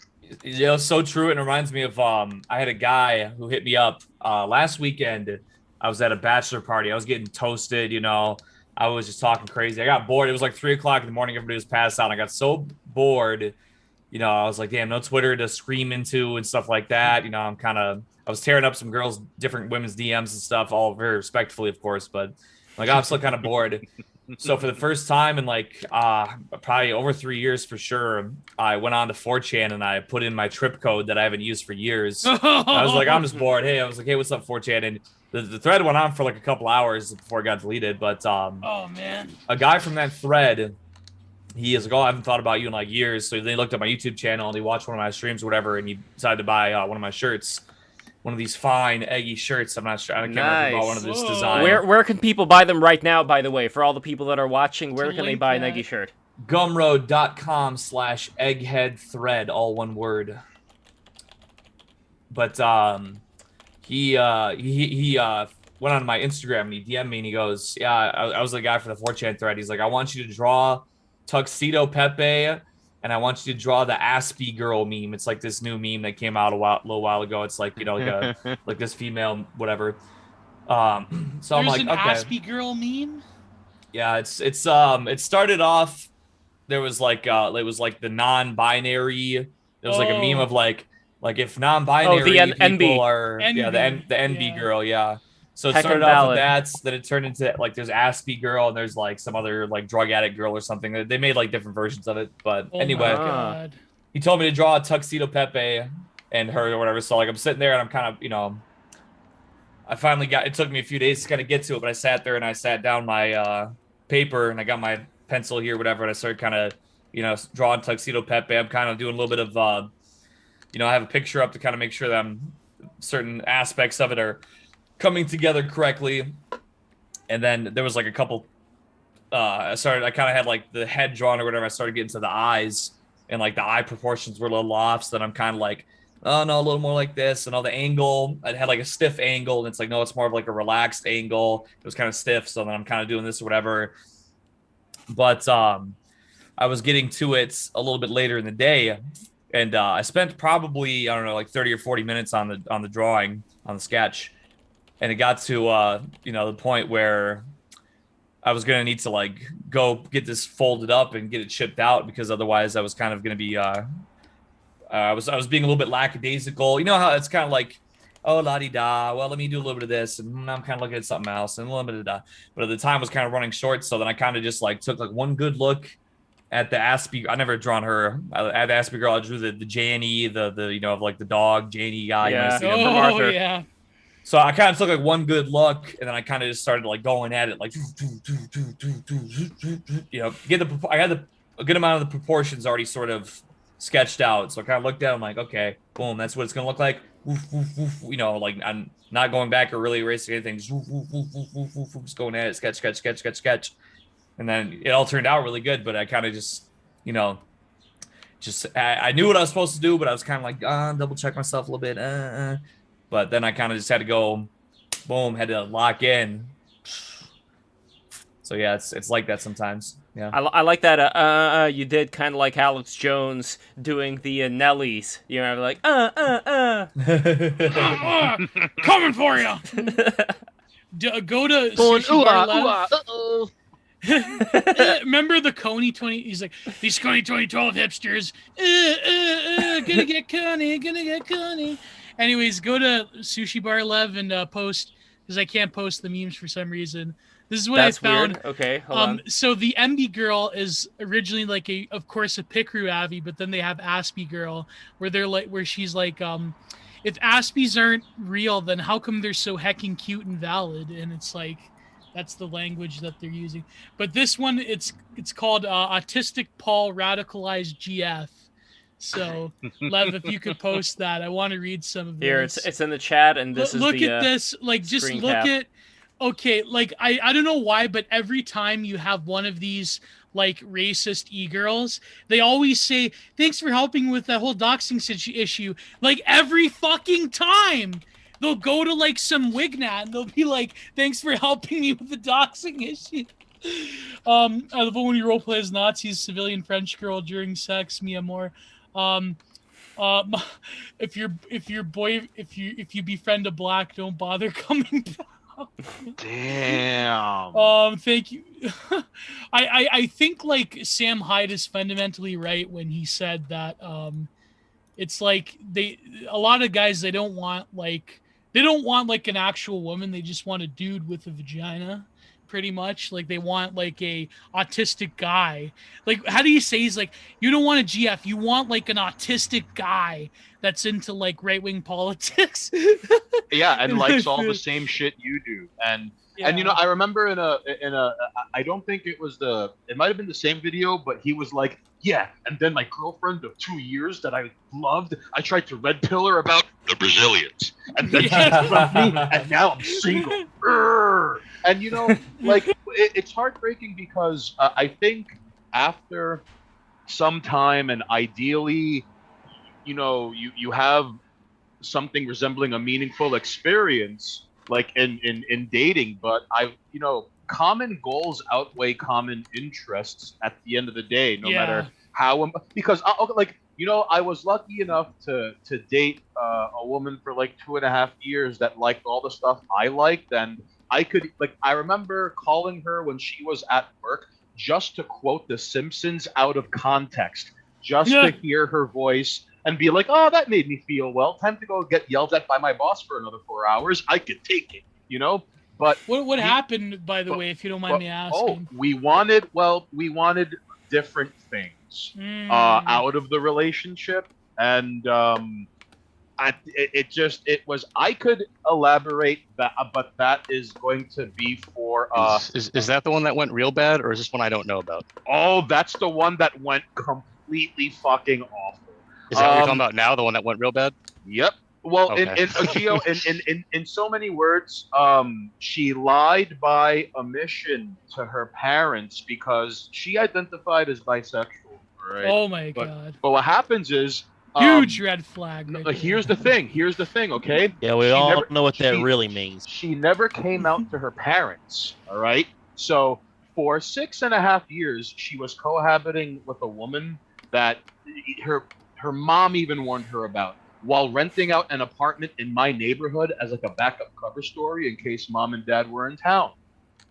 You know, so true. It reminds me of I had a guy who hit me up last weekend. I was at a bachelor party. I was getting toasted, you know. I was just talking crazy. I got bored. It was like 3 o'clock in the morning. Everybody was passed out. I got so bored, you know. I was like, damn, no Twitter to scream into and stuff like that. You know, I was tearing up some girls, different women's DMs and stuff, all very respectfully, of course. But like, I'm still kind of bored. So for the first time in like probably over 3 years for sure, I went on to 4chan and I put in my trip code that I haven't used for years. I was like, I'm just bored. Hey, I was like, hey, what's up, 4chan? And the thread went on for like a couple hours before it got deleted. But oh man, a guy from that thread, he is like, oh, I haven't thought about you in like years. So they looked at my YouTube channel and he watched one of my streams or whatever, and he decided to buy one of my shirts. One of these fine Eggy shirts. I'm not sure. I can't remember about one of this design. Where can people buy them right now, by the way? For all the people that are watching, where can they buy an Eggy shirt? Gumroad.com/eggheadthread, all one word. But he went on my Instagram and he DM'd me and he goes, yeah, I was the guy for the 4chan thread. He's like, I want you to draw Tuxedo Pepe, and I want you to draw the Aspie girl meme. It's like this new meme that came out a little while ago. It's like, you know, like like this female whatever. So there's I'm like, an okay. Aspie girl meme. Yeah, it started off. There was like it was like the non-binary. There was like a meme of like if non-binary the people NB. are NB. the NB girl, yeah. So it Heck started and off with valid. that, then it turned into like there's Aspie girl and there's like some other like drug addict girl or something. They made like different versions of it, but Oh anyway, my God. he told me to draw a Tuxedo Pepe and her or whatever. So like I'm sitting there and I'm kind of, you know, I finally got. It took me a few days to kind of get to it, but I sat there and I sat down my paper and I got my pencil here, whatever, and I started kind of, you know, drawing Tuxedo Pepe. I'm kind of doing a little bit of, you know, I have a picture up to kind of make sure that certain aspects of it are coming together correctly. And then there was like a couple. I kind of had like the head drawn or whatever. I started getting to the eyes, and like the eye proportions were a little off. So then I'm kind of like, oh no, a little more like this. And all the angle, I had like a stiff angle, and it's like, no, it's more of like a relaxed angle. It was kind of stiff, so then I'm kind of doing this or whatever. But I was getting to it a little bit later in the day, and I spent probably, I don't know, like 30 or 40 minutes on the drawing, on the sketch, and it got to you know, the point where I was gonna need to like go get this folded up and get it shipped out, because otherwise I was kind of gonna be I was being a little bit lackadaisical. You know how it's kind of like, oh, la-di-da, well, let me do a little bit of this, and I'm kind of looking at something else, and a little bit of that. But at the time, was kind of running short, so then I kind of just like took like one good look at the Aspie. I never drawn her. At the Aspie girl, I drew the Janie, the you know, of like the dog Janie guy. Yeah. You know, from Oh Arthur. yeah. so I kind of took like one good look, and then I kind of just started like going at it, like, you know, I had a good amount of the proportions already sort of sketched out. So I kind of looked at it, I'm like, okay, boom, that's what it's gonna look like. You know, like I'm not going back or really erasing anything. Just going at it, sketch. And then it all turned out really good, but I kind of just, you know, I knew what I was supposed to do, but I was kind of like, double check myself a little bit. But then I kind of just had to go, boom, had to lock in. So yeah, it's like that sometimes. Yeah, I like that. You did kind of like Alex Jones doing the Nellies. You know, like Coming for you. Go to Going, Sushi Bar ooh-ah, Lev. ooh-ah, Remember the Coney 20? He's like, these Coney 2012 hipsters. Gonna get Coney. Anyways, go to Sushi Bar Lev and post, because I can't post the memes for some reason. This is what That's I found. weird. Okay, hold on. So the MB girl is originally like of course a Picru Avi, but then they have Aspie girl, where she's like, if Aspies aren't real, then how come they're so hecking cute and valid? And it's like, that's the language that they're using. But this one, it's called Autistic Paul Radicalized GF. So, Lev, if you could post that, I want to read some of this. Here, it's in the chat, and this Look is the, at this. Like, just screen look cap. at. Okay, like I don't know why, but every time you have one of these like racist e-girls, they always say, "Thanks for helping with that whole doxing issue." Like every fucking time. They'll go to like some Wignat and they'll be like, "Thanks for helping me with the doxing issue." I love it when you roleplay as Nazis, civilian French girl during sex, Mia Moore. Um, if you befriend a black, don't bother coming back. Damn. Thank you. I think like Sam Hyde is fundamentally right when he said that it's like a lot of guys they don't want like an actual woman, they just want a dude with a vagina. Pretty much like they want like a autistic guy. Like how do you say he's like you don't want a GF, you want like an autistic guy that's into like right-wing politics. Yeah, and likes all the same shit you do. And you know, I remember in a I don't think it might have been the same video, but he was like, yeah, and then my girlfriend of 2 years that I loved, I tried to red pill her about the Brazilians, and then she left me, and now I'm single. Urgh. And you know, like it's heartbreaking because I think after some time, and ideally, you know, you have something resembling a meaningful experience like in dating, but you know, common goals outweigh common interests at the end of the day, no matter how, because like, you know, I was lucky enough to date a woman for like 2.5 years that liked all the stuff I liked, and I could, like, I remember calling her when she was at work just to quote The Simpsons out of context, just to hear her voice and be like, oh, that made me feel well. Time to go get yelled at by my boss for another 4 hours. I could take it, you know? But what happened, by the way, if you don't mind me asking? Oh, we wanted different things out of the relationship. And it was, I could elaborate that, but that is going to be for is that the one that went real bad, or is this one I don't know about? Oh, that's the one that went completely fucking awful. Is that what you're talking about now, the one that went real bad? Yep. Well, Okay. in so many words, she lied by omission to her parents because she identified as bisexual. Right? Oh my god. But what happens is huge red flag. Right here's the thing. Okay. Yeah, we all know what that really means. She never came out to her parents. All right. So for 6.5 years, she was cohabiting with a woman that her mom even warned her about, while renting out an apartment in my neighborhood as like a backup cover story in case mom and dad were in town.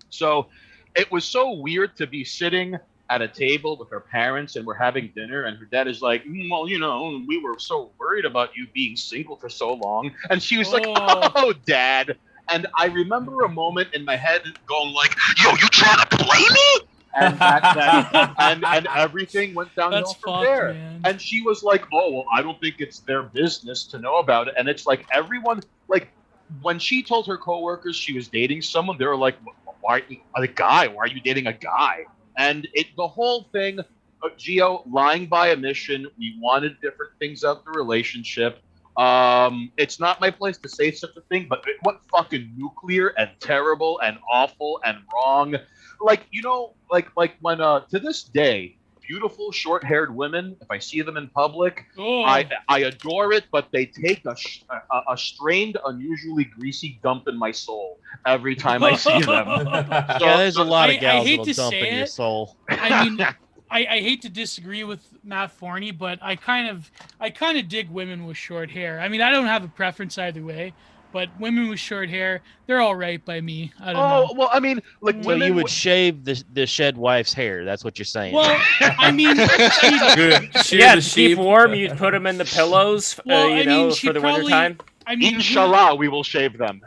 So it was so weird to be sitting at a table with her parents and we're having dinner and her dad is like, well, you know, we were so worried about you being single for so long. And she was like, oh, dad. And I remember a moment in my head going like, yo, you trying to play me? And everything went downhill from there. Man. And she was like, oh, well, I don't think it's their business to know about it. And it's like everyone, like when she told her coworkers she was dating someone, they were like, why are you dating a guy? And the whole thing, Gio, lying by omission, we wanted different things out of the relationship. It's not my place to say such a thing, but it went fucking nuclear and terrible and awful and wrong. Like, you know, like when to this day, beautiful short-haired women, if I see them in public, I adore it, but they take a strained, unusually greasy dump in my soul every time I see them. Yeah, there's a lot of gals that'll dump in your soul. I mean, I hate to disagree with Matt Forney, but I kind of dig women with short hair. I mean, I don't have a preference either way, but women with short hair, they're all right by me. I don't know. Well, I mean, like, so you would shave the shed wife's hair. That's what you're saying. Well, I mean, to keep warm, you'd put them in the pillows, for the wintertime. I mean, inshallah, we will shave them.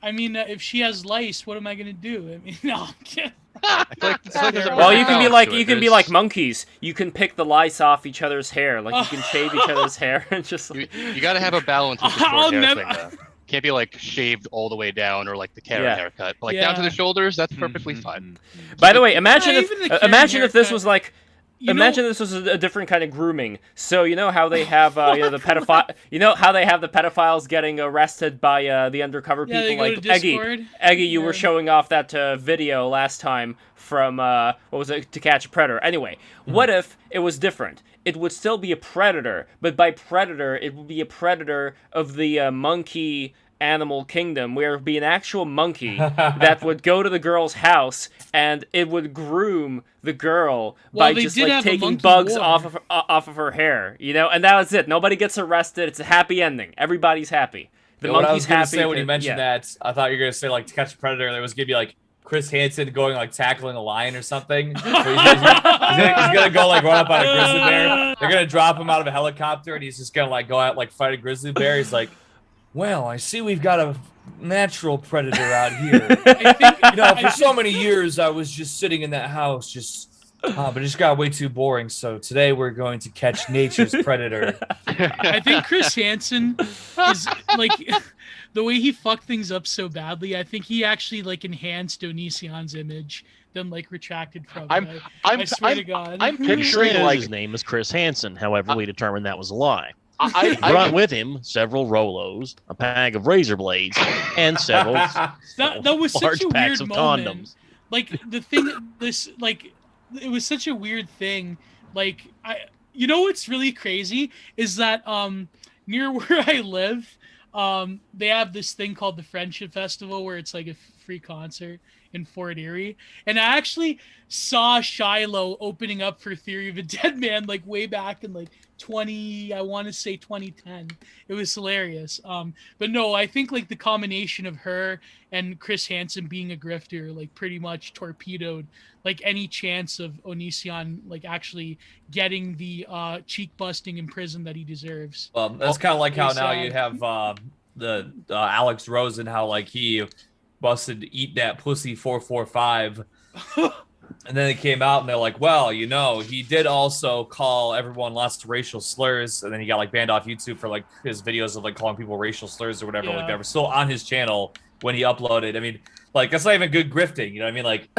I mean, if she has lice, what am I gonna do? I mean, no. Well, you can be like monkeys. You can pick the lice off each other's hair. Like you can shave each other's hair and just. You got to have a balance with the short hair thing. Though. Can't be like shaved all the way down or like the Karen haircut. But like down to the shoulders, that's perfectly fine. By the way, imagine if this was like. Imagine this was a different kind of grooming. So you know how they have the pedophile. You know how they have the pedophiles getting arrested by the undercover people like Eggy. Eggy, you were showing off that video last time from what was it, To Catch a Predator. Anyway, what if it was different? It would still be a predator, but by predator, it would be a predator of the monkey animal kingdom where it would be an actual monkey that would go to the girl's house and it would groom the girl by just like taking bugs off of her hair, you know, and that was it. Nobody gets arrested. It's a happy ending. Everybody's happy. The monkey's what I was gonna happy. Say when you mentioned that, I thought you were gonna say like To Catch a Predator. There was gonna be like Chris Hansen going like tackling a lion or something. He's gonna go like run up on a grizzly bear. They're gonna drop him out of a helicopter and he's just gonna like go out like fight a grizzly bear. He's like, well, I see we've got a natural predator out here. I think, you know, for so many years I was just sitting in that house but it just got way too boring. So today we're going to catch nature's predator. I think Chris Hansen is like the way he fucked things up so badly. I think he actually like enhanced Onision's image, then like retracted from it. I swear to God. I'm picturing like his name is Chris Hansen. However, we determined that was a lie. I brought with him several Rolos, a pack of razor blades, and several that was such a packs weird of moment. condoms. Like the thing, it was such a weird thing. Like you know what's really crazy is that near where I live, they have this thing called the Friendship Festival where it's like a free concert in Fort Erie, and I actually saw Shiloh opening up for Theory of a Dead Man like way back in like 2010. It was hilarious. But no, I think like the combination of her and Chris Hansen being a grifter like pretty much torpedoed like any chance of Onision like actually getting the cheek busting in prison that he deserves. Well, that's kind of like how now you have the Alex Rosen, how like he busted Eat That Pussy 445. And then it came out and they're like, well, you know, he did also call everyone lots of racial slurs. And then he got like banned off YouTube for like his videos of like calling people racial slurs or whatever. Like that were still on his channel when he uploaded. I mean, like that's not even good grifting. You know what I mean? Like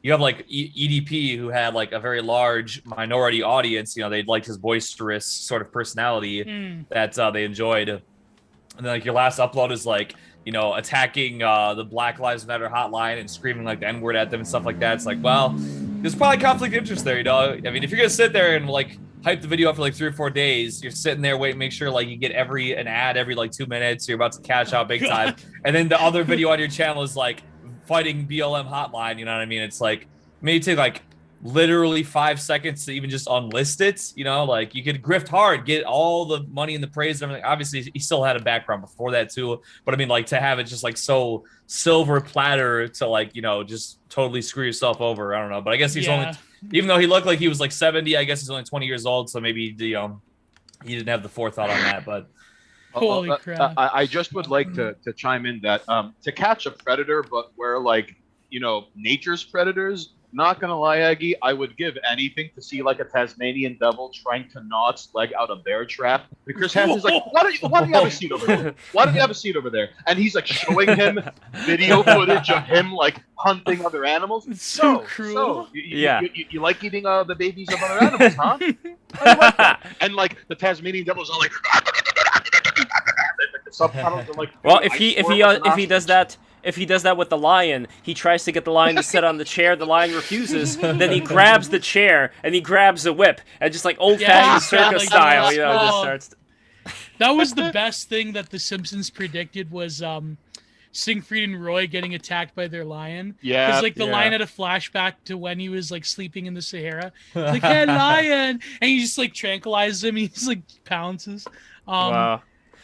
you have like EDP who had like a very large minority audience. You know, they liked his boisterous sort of personality that they enjoyed. And then like your last upload is like, you know, attacking the Black Lives Matter hotline and screaming like the N-word at them and stuff like that. It's like, well, there's probably conflict of interest there, you know? I mean, if you're going to sit there and like hype the video up for like 3 or 4 days, you're sitting there waiting, make sure like you get an ad every like 2 minutes. You're about to cash out big time. And then the other video on your channel is like fighting BLM hotline. You know what I mean? It's like, maybe take like literally 5 seconds to even just unlist it. You know, like you could grift hard, get all the money and the praise and everything. Obviously he still had a background before that too, but I mean like to have it just like so silver platter to like, you know, just totally screw yourself over. I don't know, but I guess he's only, even though he looked like he was like 70, I guess he's only 20 years old, so maybe he didn't have the forethought on that. But holy crap. I just would like to chime in that To Catch a Predator, but where like, you know, nature's predators. Not gonna lie, Eggy, I would give anything to see like a Tasmanian devil trying to gnaw its leg out a bear trap. And Chris Hansen's like, why don't you have a seat over there? Why don't you have a seat over there? And he's like showing him video footage of him like hunting other animals. It's so cruel. You like eating the babies of other animals, huh? I like that. And like the Tasmanian devil's all like, the subtitles are like, well, if he does that. If he does that with the lion, he tries to get the lion to sit on the chair. The lion refuses. Then he grabs the chair and he grabs a whip and just like old-fashioned circus style, you know, just starts. That was the best thing that The Simpsons predicted was Siegfried and Roy getting attacked by their lion. Yeah. Because like the lion had a flashback to when he was like sleeping in the Sahara. It's like, hey, lion, and he just like tranquilizes him. He just like pounces. Wow.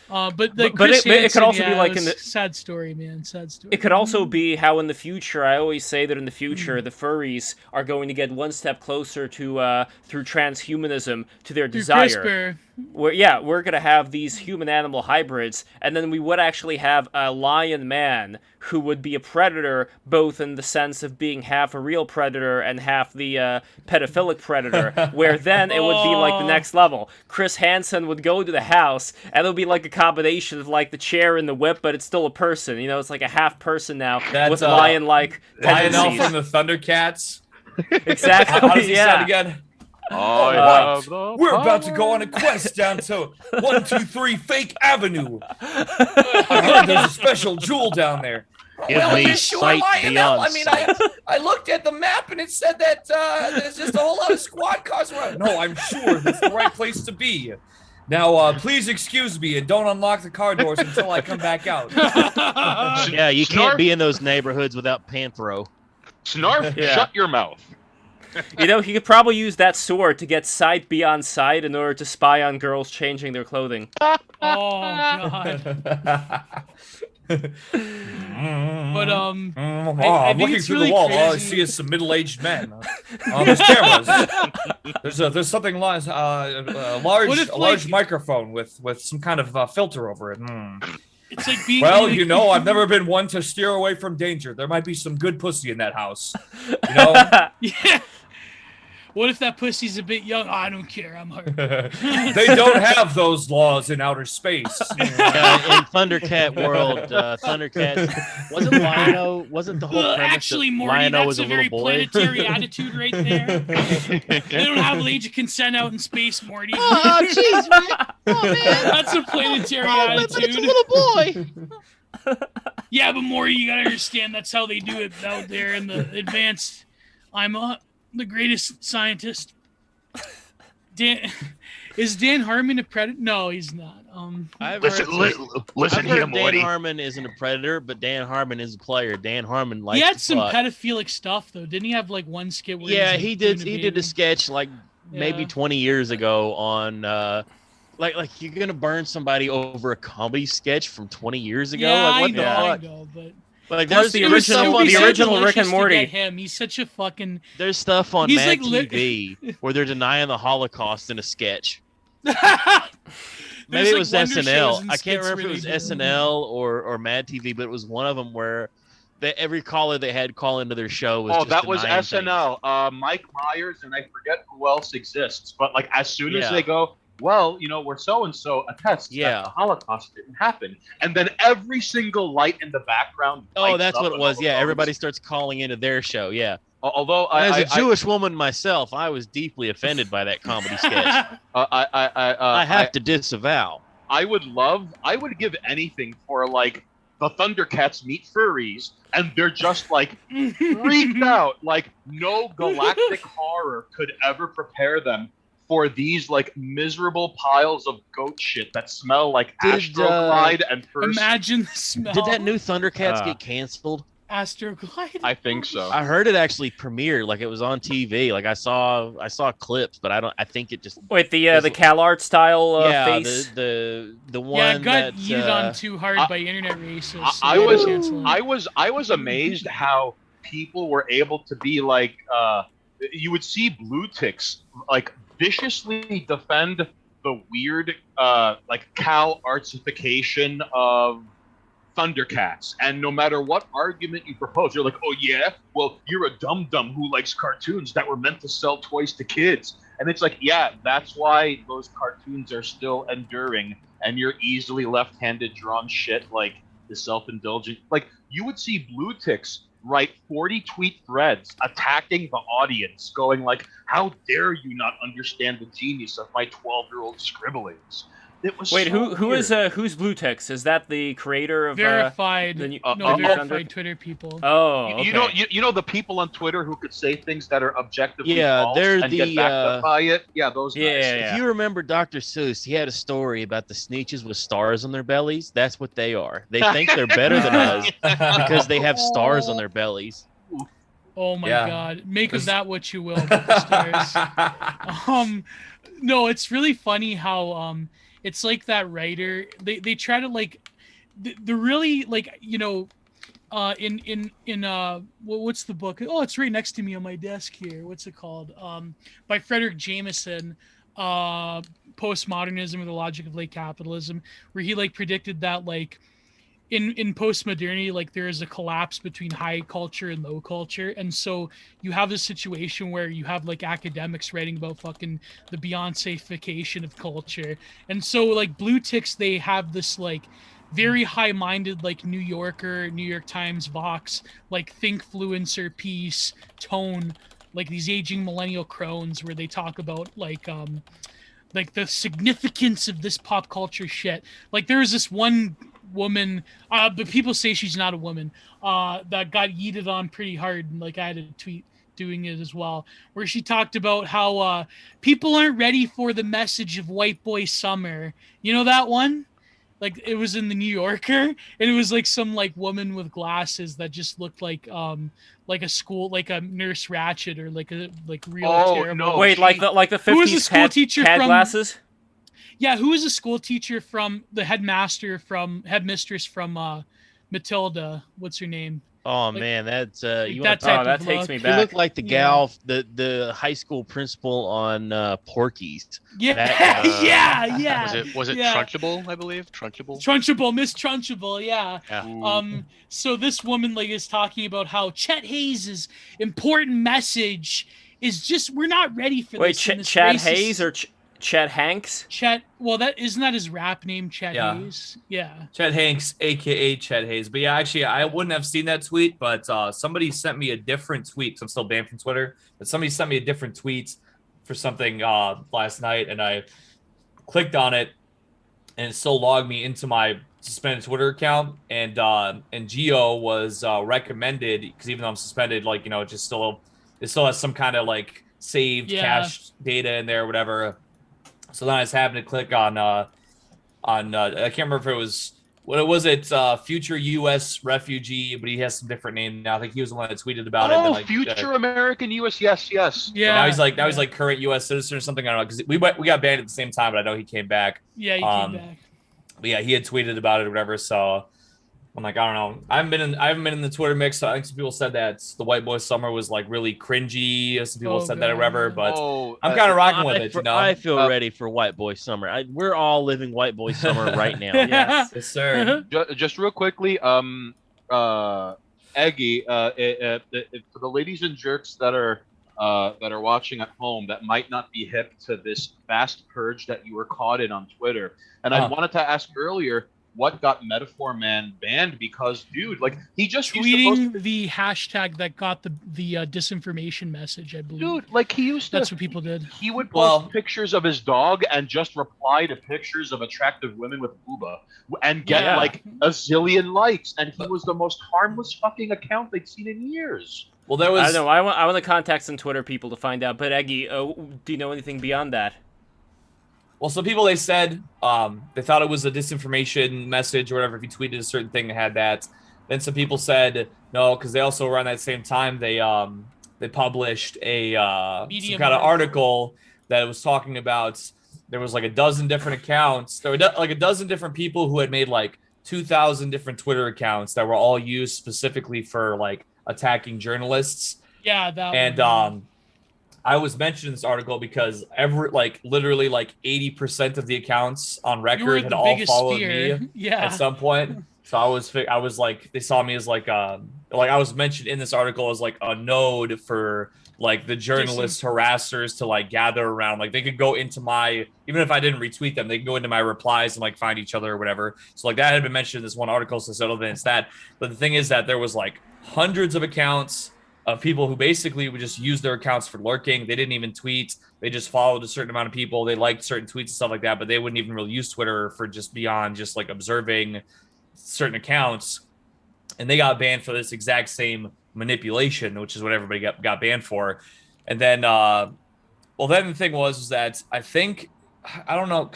But it could also be like in the sad story, man. Sad story. It could also be how in the future, I always say that in the future, the furries are going to get one step closer to through transhumanism to their desire. We're gonna have these human-animal hybrids, and then we would actually have a lion man who would be a predator, both in the sense of being half a real predator and half the pedophilic predator, where then it would be like the next level. Chris Hansen would go to the house, and it would be like a combination of like the chair and the whip, but it's still a person. You know, it's like a half person now with lion-like tendencies. Lionel from the Thundercats. Exactly. How does he sound again? We're about to go on a quest down to 123 Fake Avenue. I heard there's a special jewel down there. Well, you sure, Lionel? I mean, I looked at the map and it said that there's just a whole lot of squad cars around. No, I'm sure that's the right place to be. Now, please excuse me and don't unlock the car doors until I come back out. Yeah, you can't be in those neighborhoods without Panthro. Snarf, Yeah. shut your mouth. You know, he could probably use that sword to get sight beyond sight in order to spy on girls changing their clothing. Oh God. But I'm I think looking it's through really the wall. All I crazy. see is some middle-aged men. There's cameras. There's something large, a large microphone with some kind of filter over it. It's like being. Well, you know, I've never been one to steer away from danger. There might be some good pussy in that house. You know? Yeah. What if that pussy's a bit young? Oh, I don't care. I'm hurt. They don't have those laws in outer space. In Thundercat world, Thundercats wasn't Lion-O? Wasn't the whole premise Actually, that Morty, Lion-O that's was a a very little boy? planetary attitude right there. They don't have age of consent out in space, Morty. Oh, jeez, man. Oh, man. That's a planetary attitude. But it's a little boy. Yeah, but Morty, you gotta understand that's how they do it out there in the advanced. I'm the greatest scientist. Is Dan Harmon a predator? No, he's not. Listen here, Morty. Dan Harmon isn't a predator, but Dan Harmon is a player. Dan Harmon likes. He had to some fuck. pedophilic stuff though, didn't he? Have like one skit where Yeah, he's, like, he did. doing a He baby? did a sketch like maybe 20 years ago on like you're gonna burn somebody over a comedy sketch from 20 years ago. Yeah, like what I the know, fuck? I know, but Like Plus there's the stuff original, on the original Rick and delicious to Morty. get him. He's such a fucking. There's stuff on He's Mad like TV where they're denying the Holocaust in a sketch. There's, Maybe it like, was wonder shows SNL. and I can't skits remember if where it they was do- SNL or Mad TV, but it was one of them where every caller they had call into their show was. Oh, just that was denying SNL. Mike Myers and I forget who else exists, but like as soon as Yeah. they go, well, you know, we're so and so attests Yeah. that the Holocaust didn't happen, and then every single light in the background. Oh, lights that's up what it on was. all the Yeah, phones. everybody starts calling into their show. Yeah. Although And as a Jewish woman myself, I was deeply offended by that comedy sketch. I have to disavow. I would give anything for like the Thundercats meet furries and they're just like freaked out. Like no galactic horror could ever prepare them for these like miserable piles of goat shit that smell like Astroglide and first. Imagine the smell. Did that new Thundercats get canceled? Astroglide? I think so. I heard it actually premiered, like it was on TV. Like I saw clips, but I think it just. Wait, the CalArt style face. the one. Yeah, it got that, yeeted on too hard by internet racists. I was amazed how people were able to be like you would see blue ticks like viciously defend the weird like Cal artsification of Thundercats, and no matter what argument you propose, you're like, oh yeah, well you're a dum-dum who likes cartoons that were meant to sell toys to kids. And it's like, yeah, that's why those cartoons are still enduring, and your easily left-handed drawn shit like the self-indulgent, like you would see blue ticks write 40 tweet threads attacking the audience, going like, how dare you not understand the genius of my 12-year-old scribblings. It was Wait, so who's weird. who's Bluetex? Is that the creator of verified? the new, Verified Twitter people. Oh, okay. You know the people on Twitter who could say things that are objectively false they're and get backed up by it. Yeah, those guys. If you remember Dr. Seuss, he had a story about the Sneetches with stars on their bellies. That's what they are. They think they're better than us because they have stars on their bellies. Oh my God! Make of that what you will. About the stars. No, it's really funny how it's like that writer. They try to like, they're really like, you know, in what's the book? Oh, it's right next to me on my desk here. What's it called? By Frederick Jameson, Postmodernism or the Logic of Late Capitalism, where he like predicted that like in postmodernity, like there is a collapse between high culture and low culture, and so you have this situation where you have like academics writing about fucking the Beyonce-fication of culture, and so like blue ticks, they have this like very high-minded like New Yorker, New York Times, Vox, like thinkfluencer piece tone, like these aging millennial crones where they talk about like the significance of this pop culture shit. Like there was this one woman, but people say she's not a woman, that got yeeted on pretty hard, and like I had to tweet doing it as well, where she talked about how people aren't ready for the message of white boy summer. You know that one? Like it was in the New Yorker, and it was like some like woman with glasses that just looked like a school, like a Nurse Ratched, or like a real terrible. No, Wait, like the 50s who was a school teacher CAD from glasses? Yeah, who was a school teacher from the headmistress from Matilda? What's her name? Oh Like- man, that's Like you that want type that of takes look. me She back. looked like the gal, the high school principal on Porky's. Yeah, That, yeah. Was it yeah. Trunchable? I believe Trunchable. Trunchable, Miss Trunchable, yeah. Yeah. So this woman like is talking about how Chet Hayes' important message is just we're not ready for Wait, this. in this Chad racist- Hayes or Chet Hanks? Chet? Well, that isn't that his rap name, Chet Yeah. Hayes. Yeah. Chet Hanks, aka Chet Hayes. But yeah, actually, I wouldn't have seen that tweet, but somebody sent me a different tweet. 'Cause I'm still banned from Twitter, but somebody sent me a different tweet for something last night, and I clicked on it, and it still logged me into my suspended Twitter account. And Geo was recommended because even though I'm suspended, like it still has some kind of like saved cache data in there, or whatever. So then I just happened to click on I can't remember if it was future U.S. refugee, but he has some different name now. I think he was the one that tweeted about it. Oh, Then, like, future American U.S. Yes. Yeah. Now he's like current U.S. citizen or something. I don't know, because we got banned at the same time, but I know he came back. Yeah, he came back. But yeah, he had tweeted about it or whatever. So I'm like, I don't know. I haven't been in the Twitter mix. So I think some people said that the White Boy Summer was like really cringy. Some people said that or whatever. But I'm kind of rocking with it. I feel ready for White Boy Summer. We're all living White Boy Summer right now. Yes, sir. Just real quickly, Eggy, for the ladies and jerks that are watching at home that might not be hip to this fast purge that you were caught in on Twitter, and I wanted to ask earlier, what got Metaphor Man banned? Because, dude, like, he just tweeting the hashtag that got the disinformation message, I believe. Dude, like, he used to. That's what people did. He would post pictures of his dog and just reply to pictures of attractive women with booba and get like a zillion likes, and he was the most harmless fucking account they'd seen in years. Well, there was. I don't know. I want to contact some Twitter people to find out. But Eggy, do you know anything beyond that? Well, some people, they said they thought it was a disinformation message or whatever if you tweeted a certain thing that had that. Then some people said no, because they also around that same time they published a some kind of article that was talking about there was like a dozen different accounts. There were like a dozen different people who had made like 2,000 different Twitter accounts that were all used specifically for like attacking journalists. Yeah, that. And I was mentioning this article because literally 80% of the accounts on record had all followed me at some point. So I was like, they saw me as like I was mentioned in this article as like a node for like the journalist harassers to like gather around. Like they could go into my, even if I didn't retweet them, they could go into my replies and like find each other or whatever. So like that had been mentioned in this one article, so settled against that. But the thing is that there was like hundreds of accounts of people who basically would just use their accounts for lurking. They didn't even tweet. They just followed a certain amount of people. They liked certain tweets and stuff like that, but they wouldn't even really use Twitter for just beyond just like observing certain accounts. And they got banned for this exact same manipulation, which is what everybody got banned for. And then, then the thing was that I think, I don't know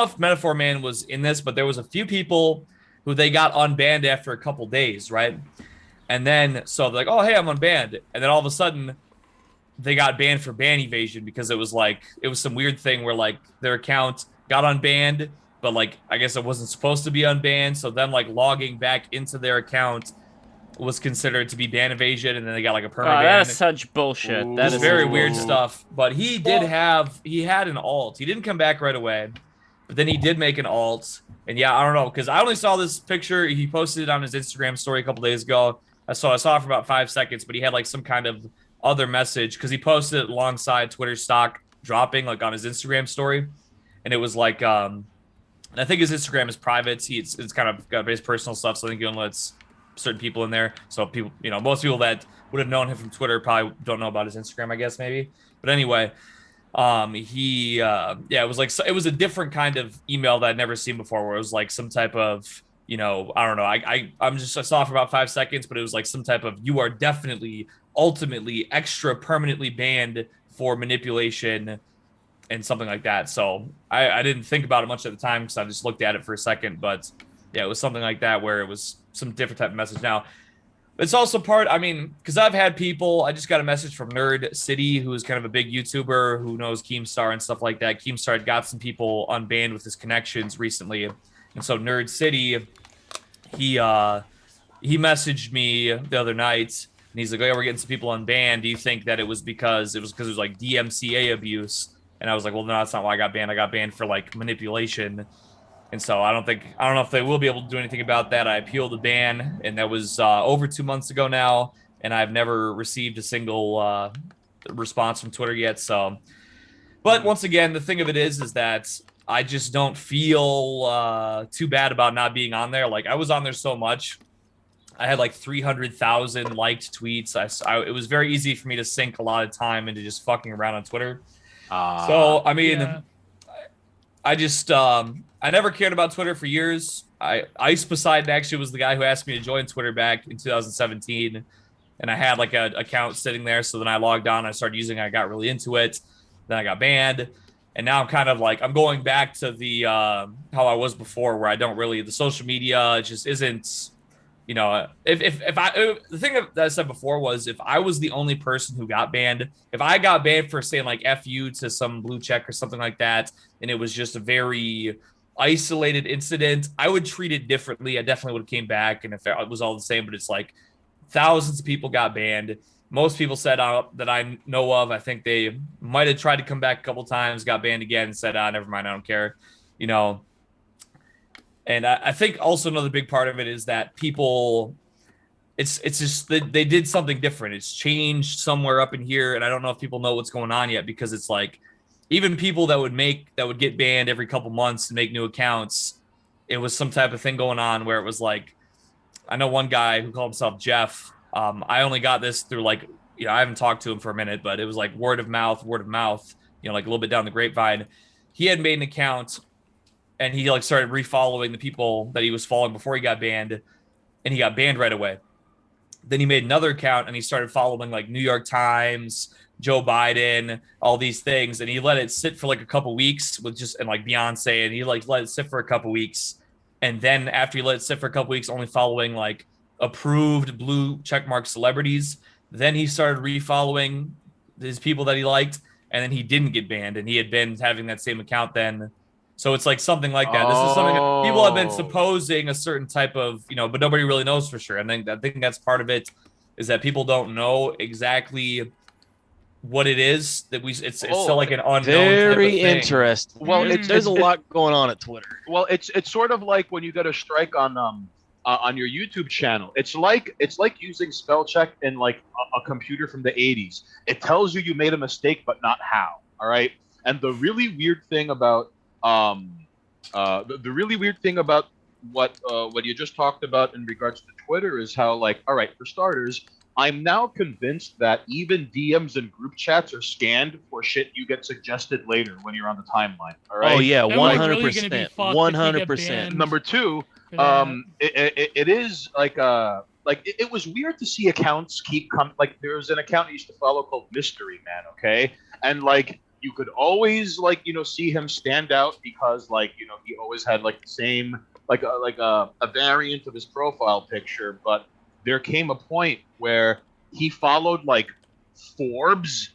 if Metaphor Man was in this, but there was a few people who they got unbanned after a couple days, right? And then, so they're like, oh, hey, I'm unbanned. And then all of a sudden, they got banned for ban evasion because it was some weird thing where, like, their account got unbanned, but, like, I guess it wasn't supposed to be unbanned. So then, like, logging back into their account was considered to be ban evasion, and then they got, like, a perma ban. That is such bullshit. That is very weird stuff. But he had an alt. He didn't come back right away, but then he did make an alt. And, yeah, I don't know, because I only saw this picture. He posted it on his Instagram story a couple days ago. I saw it for about 5 seconds, but he had like some kind of other message because he posted it alongside Twitter stock dropping like on his Instagram story. And it was like, and I think his Instagram is private. It's kind of got his personal stuff. So I think he only lets certain people in there. So people, most people that would have known him from Twitter probably don't know about his Instagram, I guess, maybe. But anyway, it was a different kind of email that I'd never seen before, where it was like some type of, I don't know. I saw it for about 5 seconds, but it was like some type of, you are definitely ultimately extra permanently banned for manipulation and something like that. So I didn't think about it much at the time because I just looked at it for a second. But yeah, it was something like that where it was some different type of message. Now, it's also part, I mean, because I've had people, I just got a message from Nerd City, who is kind of a big YouTuber who knows Keemstar and stuff like that. Keemstar had got some people unbanned with his connections recently. And so Nerd City, he messaged me the other night and he's like, oh, yeah, we're getting some people unbanned. Do you think that it was because it was like DMCA abuse? And I was like, well, no, that's not why I got banned. I got banned for like manipulation. And so I don't know if they will be able to do anything about that. I appealed the ban, and that was over 2 months ago now, and I've never received a single response from Twitter yet. So, but once again, the thing of it is that I just don't feel too bad about not being on there. Like, I was on there so much. I had like 300,000 liked tweets. It was very easy for me to sink a lot of time into just fucking around on Twitter. So, I mean, yeah. I just, I never cared about Twitter for years. Ice Poseidon actually was the guy who asked me to join Twitter back in 2017. And I had like an account sitting there. So then I logged on, I started using it, I got really into it. Then I got banned. And now I'm kind of like, I'm going back to the, how I was before, where I don't really, the social media just isn't, you know, the thing that I said before was if I was the only person who got banned, if I got banned for saying like F you to some blue check or something like that, and it was just a very isolated incident, I would treat it differently. I definitely would have came back, and if it was all the same, but it's like thousands of people got banned. Most people said that I know of, I think they might have tried to come back a couple times, got banned again, and said, never mind, I don't care, you know. And I think also another big part of it is that people, it's just that they did something different. It's changed somewhere up in here, and I don't know if people know what's going on yet, because it's like even people that would get banned every couple months and make new accounts, it was some type of thing going on where it was like, I know one guy who called himself Jeff. I only got this through like, you know, I haven't talked to him for a minute, but it was like word of mouth, you know, like a little bit down the grapevine. He had made an account, and he like started refollowing the people that he was following before he got banned, and he got banned right away. Then he made another account and he started following like New York Times, Joe Biden, all these things, and he let it sit for like a couple weeks with just, and like Beyonce, and he like let it sit for a couple weeks, and then after he let it sit for a couple weeks, only following like approved blue checkmark celebrities, then he started refollowing his people that he liked, and then he didn't get banned, and he had been having that same account then. So it's like something like that. This is something that people have been supposing a certain type of, you know, but nobody really knows for sure. And I think that's part of it, is that people don't know exactly what it is that it's still like an unknown. Very type of thing. interesting. Well, there's a lot going on at Twitter. Well, it's sort of like when you get a strike on your YouTube channel. It's like using spell check in like a computer from the 80s. It tells you made a mistake, but not how. All right. And the really weird thing about the really weird thing about what you just talked about in regards to Twitter is how, like, all right, for starters, I'm now convinced that even DMs and group chats are scanned for shit you get suggested later when you're on the timeline. All right. Oh yeah, 100%. 100%. Number two, it is like it was weird to see accounts keep coming. Like, there was an account I used to follow called Mystery Man. Okay, and like, you could always, like, you know, see him stand out because, like, you know, he always had like the same, like a variant of his profile picture. But there came a point where he followed like Forbes,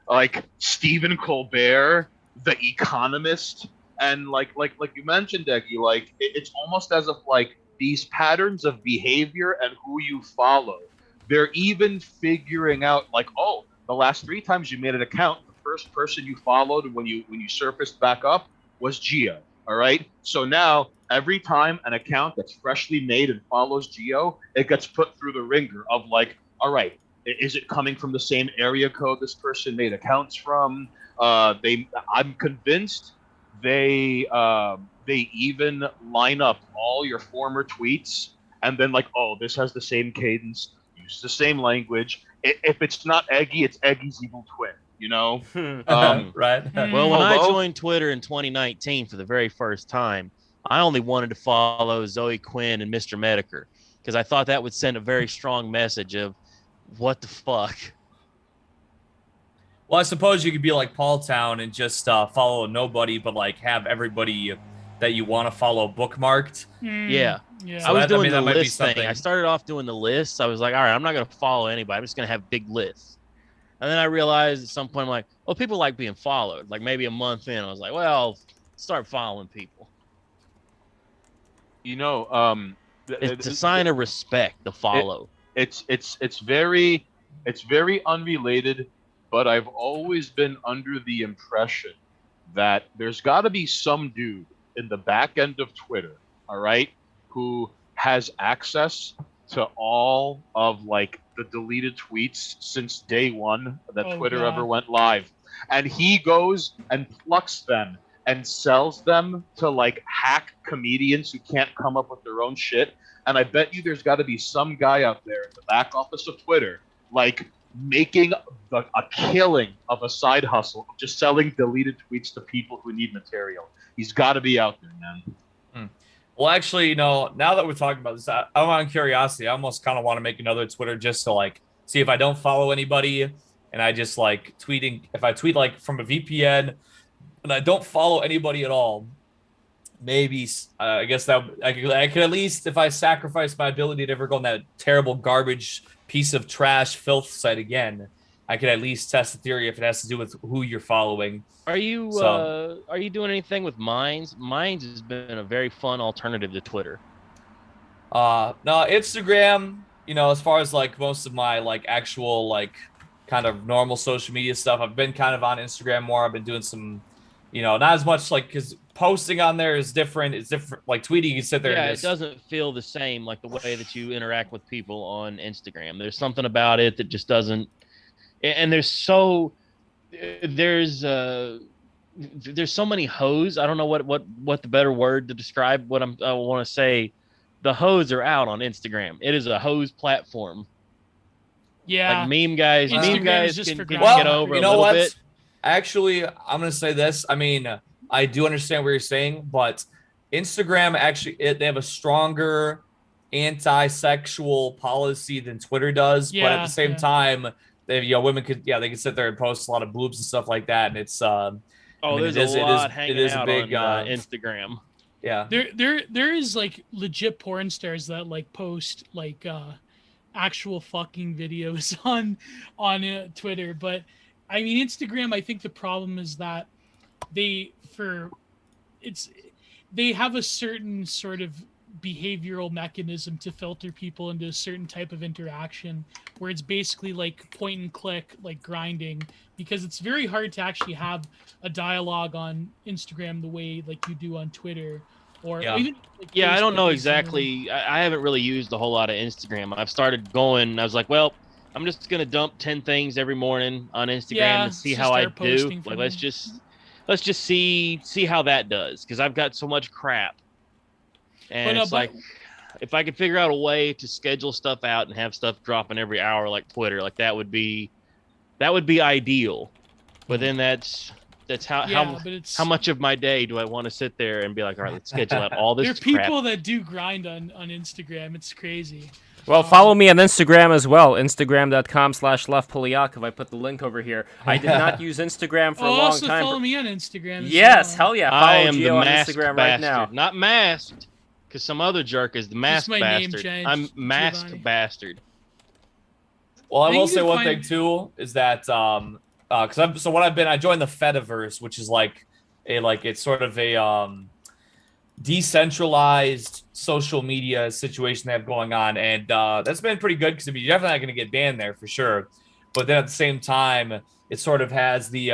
like Stephen Colbert, The Economist, and like you mentioned, Eggy, like it's almost as if like these patterns of behavior and who you follow, they're even figuring out like, oh, the last 3 times you made an account, first person you followed when you surfaced back up was Geo. All right. So now every time an account that's freshly made and follows Geo, it gets put through the ringer of like, all right, is it coming from the same area code this person made accounts from? I'm convinced they even line up all your former tweets and then like, oh, this has the same cadence, use the same language. If it's not Eggy, it's Eggy's evil twin. You know, right? Well, when I joined Twitter in 2019 for the very first time, I only wanted to follow Zoe Quinn and Mr. Medicare because I thought that would send a very strong message of what the fuck? Well, I suppose you could be like Paul Town and just follow nobody, but like have everybody that you want to follow bookmarked. Yeah. Yeah. I was doing the that might be list thing. something. I started off doing the lists. I was like, all right, I'm not going to follow anybody. I'm just going to have big lists. And then I realized at some point, I'm like, oh, people like being followed. Like maybe a month in, I was like, well, start following people. You know, It's a sign of respect to follow. It's very unrelated, but I've always been under the impression that there's got to be some dude in the back end of Twitter, all right, who has access to all of like the deleted tweets since day one that Twitter ever went live, and he goes and plucks them and sells them to like hack comedians who can't come up with their own shit. And I bet you there's got to be some guy out there in the back office of Twitter like making a killing of a side hustle of just selling deleted tweets to people who need material. He's got to be out there, man. Well, actually, you know, now that we're talking about this, I'm on curiosity. I almost kind of want to make another Twitter just to like see if I don't follow anybody, and I just like tweeting. If I tweet like from a VPN and I don't follow anybody at all, maybe I guess that I could at least, if I sacrifice my ability to ever go on that terrible garbage piece of trash filth site again, I could at least test the theory if it has to do with who you're following. Are you doing anything with Minds? Minds has been a very fun alternative to Twitter. No, Instagram, you know, as far as like most of my like actual like kind of normal social media stuff, I've been kind of on Instagram more. I've been doing some, you know, not as much like, because posting on there is different. It's different. Like tweeting, you can sit there. Yeah, and just... it doesn't feel the same like the way that you interact with people on Instagram. There's something about it that just doesn't. And there's so many hoes. I don't know what the better word to describe what I want to say. The hoes are out on Instagram. It is a hose platform. Yeah, like meme guys just can get over a little bit. Actually, I'm gonna say this. I mean, I do understand what you're saying, but Instagram actually they have a stronger anti-sexual policy than Twitter does. But at the same time, women could they can sit there and post a lot of boobs and stuff like that, and it's there's a lot hanging out on Instagram. Yeah, there is like legit porn stars that like post like actual fucking videos on Twitter, but I mean Instagram. I think the problem is that they have a certain sort of behavioral mechanism to filter people into a certain type of interaction where it's basically like point and click, like grinding, because it's very hard to actually have a dialogue on Instagram the way like you do on Twitter or even like I don't know exactly. I haven't really used a whole lot of Instagram. I've started going, I was like, well, I'm just going to dump 10 things every morning on Instagram and see how I do. Like, let's just see how that does, because I've got so much crap. And it's like, if I could figure out a way to schedule stuff out and have stuff dropping every hour like Twitter, like that would be ideal. But then that's how much of my day do I want to sit there and be like, all right, let's schedule out all this crap. There are people that do grind on Instagram. It's crazy. Well, follow me on Instagram as well, instagram.com/leftpolyakov. I put the link over here. I did not use Instagram for a long also time. Follow me on Instagram. Yes, hell yeah. Follow I am Gio the on masked Instagram bastard. right now. Not masked, because some other jerk is the masked my name bastard. change, I'm masked Giovanni. Bastard. Well, I will say one thing too is that I joined the fediverse, which is it's sort of a decentralized social media situation they have going on, and that's been pretty good because you're definitely not going to get banned there for sure. But then at the same time, it sort of has the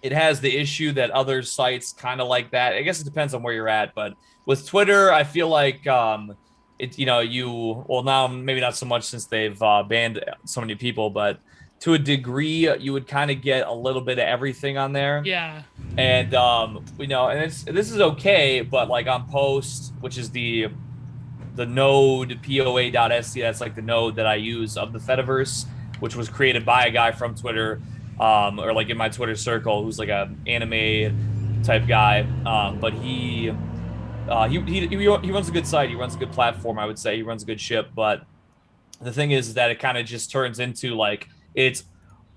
issue that other sites kind of like that. I guess it depends on where you're at, but with Twitter, I feel like now maybe not so much since they've banned so many people, but to a degree, you would kind of get a little bit of everything on there. Yeah. And this is okay, but like on Post, which is the node poa.sc, that's like the node that I use of the Fediverse, which was created by a guy from Twitter, or like in my Twitter circle, who's like a anime type guy. But he runs a good site. He runs a good platform, I would say. He runs a good ship, but the thing is that it kind of just turns into like it's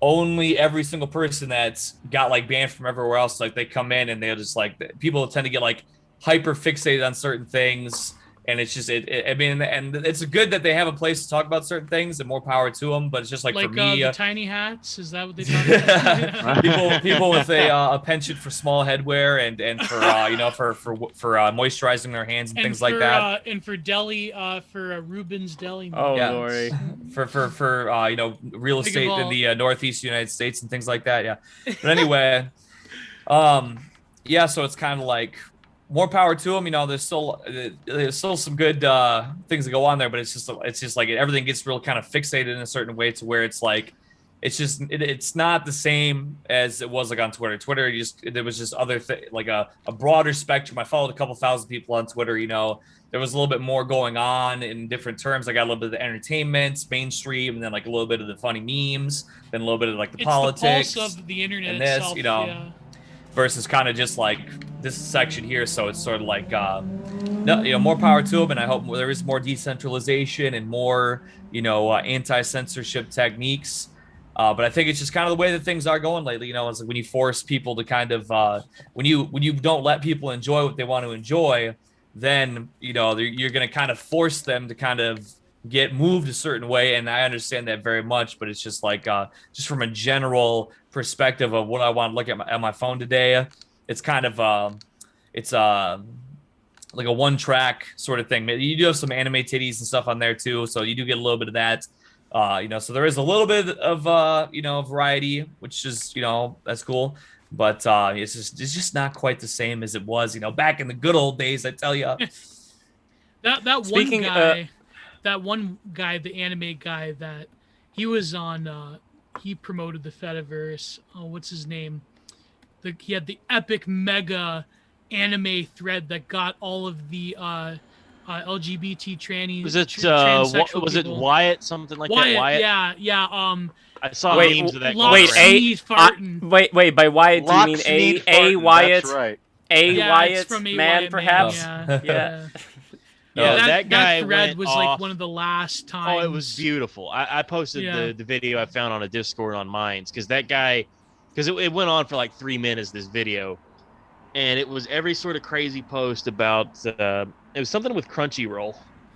only every single person that's got like banned from everywhere else. Like they come in and they're just like people tend to get like hyper fixated on certain things. And it's just, I mean, and it's good that they have a place to talk about certain things and more power to them. But it's just like for me, the tiny hats. Is that what they talk about? people with a penchant for small headwear and for for moisturizing their hands and things like that. And for deli, for Ruben's Deli. Oh, yeah. Lori. For real estate in the Northeast United States and things like that. Yeah. But anyway, yeah. So it's kind of like, more power to them. There's still some good things that go on there, but it's just like everything gets real kind of fixated in a certain way to where it's like it's not the same as it was like on Twitter. There was just other like a broader spectrum. I followed a couple thousand people on Twitter. There was a little bit more going on in different terms. I got a little bit of the entertainment, mainstream, and then like a little bit of the funny memes, then a little bit of like the politics, the pulse of the internet and this, itself, yeah. Versus kind of just like this section here. So it's sort of like, more power to them. And I hope there is more decentralization and more, anti-censorship techniques. But I think it's just kind of the way that things are going lately. It's like when you force people to kind of, when you don't let people enjoy what they want to enjoy, then, you're going to kind of force them to kind of get moved a certain way. And I understand that very much, but it's just like, just from a general perspective of what I want to look at my phone today, it's kind of, it's like a one track sort of thing. You do have some anime titties and stuff on there too. So you do get a little bit of that, so there is a little bit of, variety, which is, that's cool. But it's just not quite the same as it was, back in the good old days, I tell you. That one guy, the anime guy that he was on, he promoted the fediverse. Oh, what's his name? He had the epic mega anime thread that got all of the LGBT trannies. Was it Wyatt? Something like that? Wyatt? Yeah. I saw memes of that. Wait. By Wyatt, do you mean a Wyatt? That's right. Wyatt from A. man, Wyatt perhaps? Yeah. That guy thread was off. like one of the last times. Oh, it was beautiful. I posted the video I found on a Discord on Minds because that guy, because it went on for like 3 minutes, this video, and it was every sort of crazy post about it was something with Crunchyroll.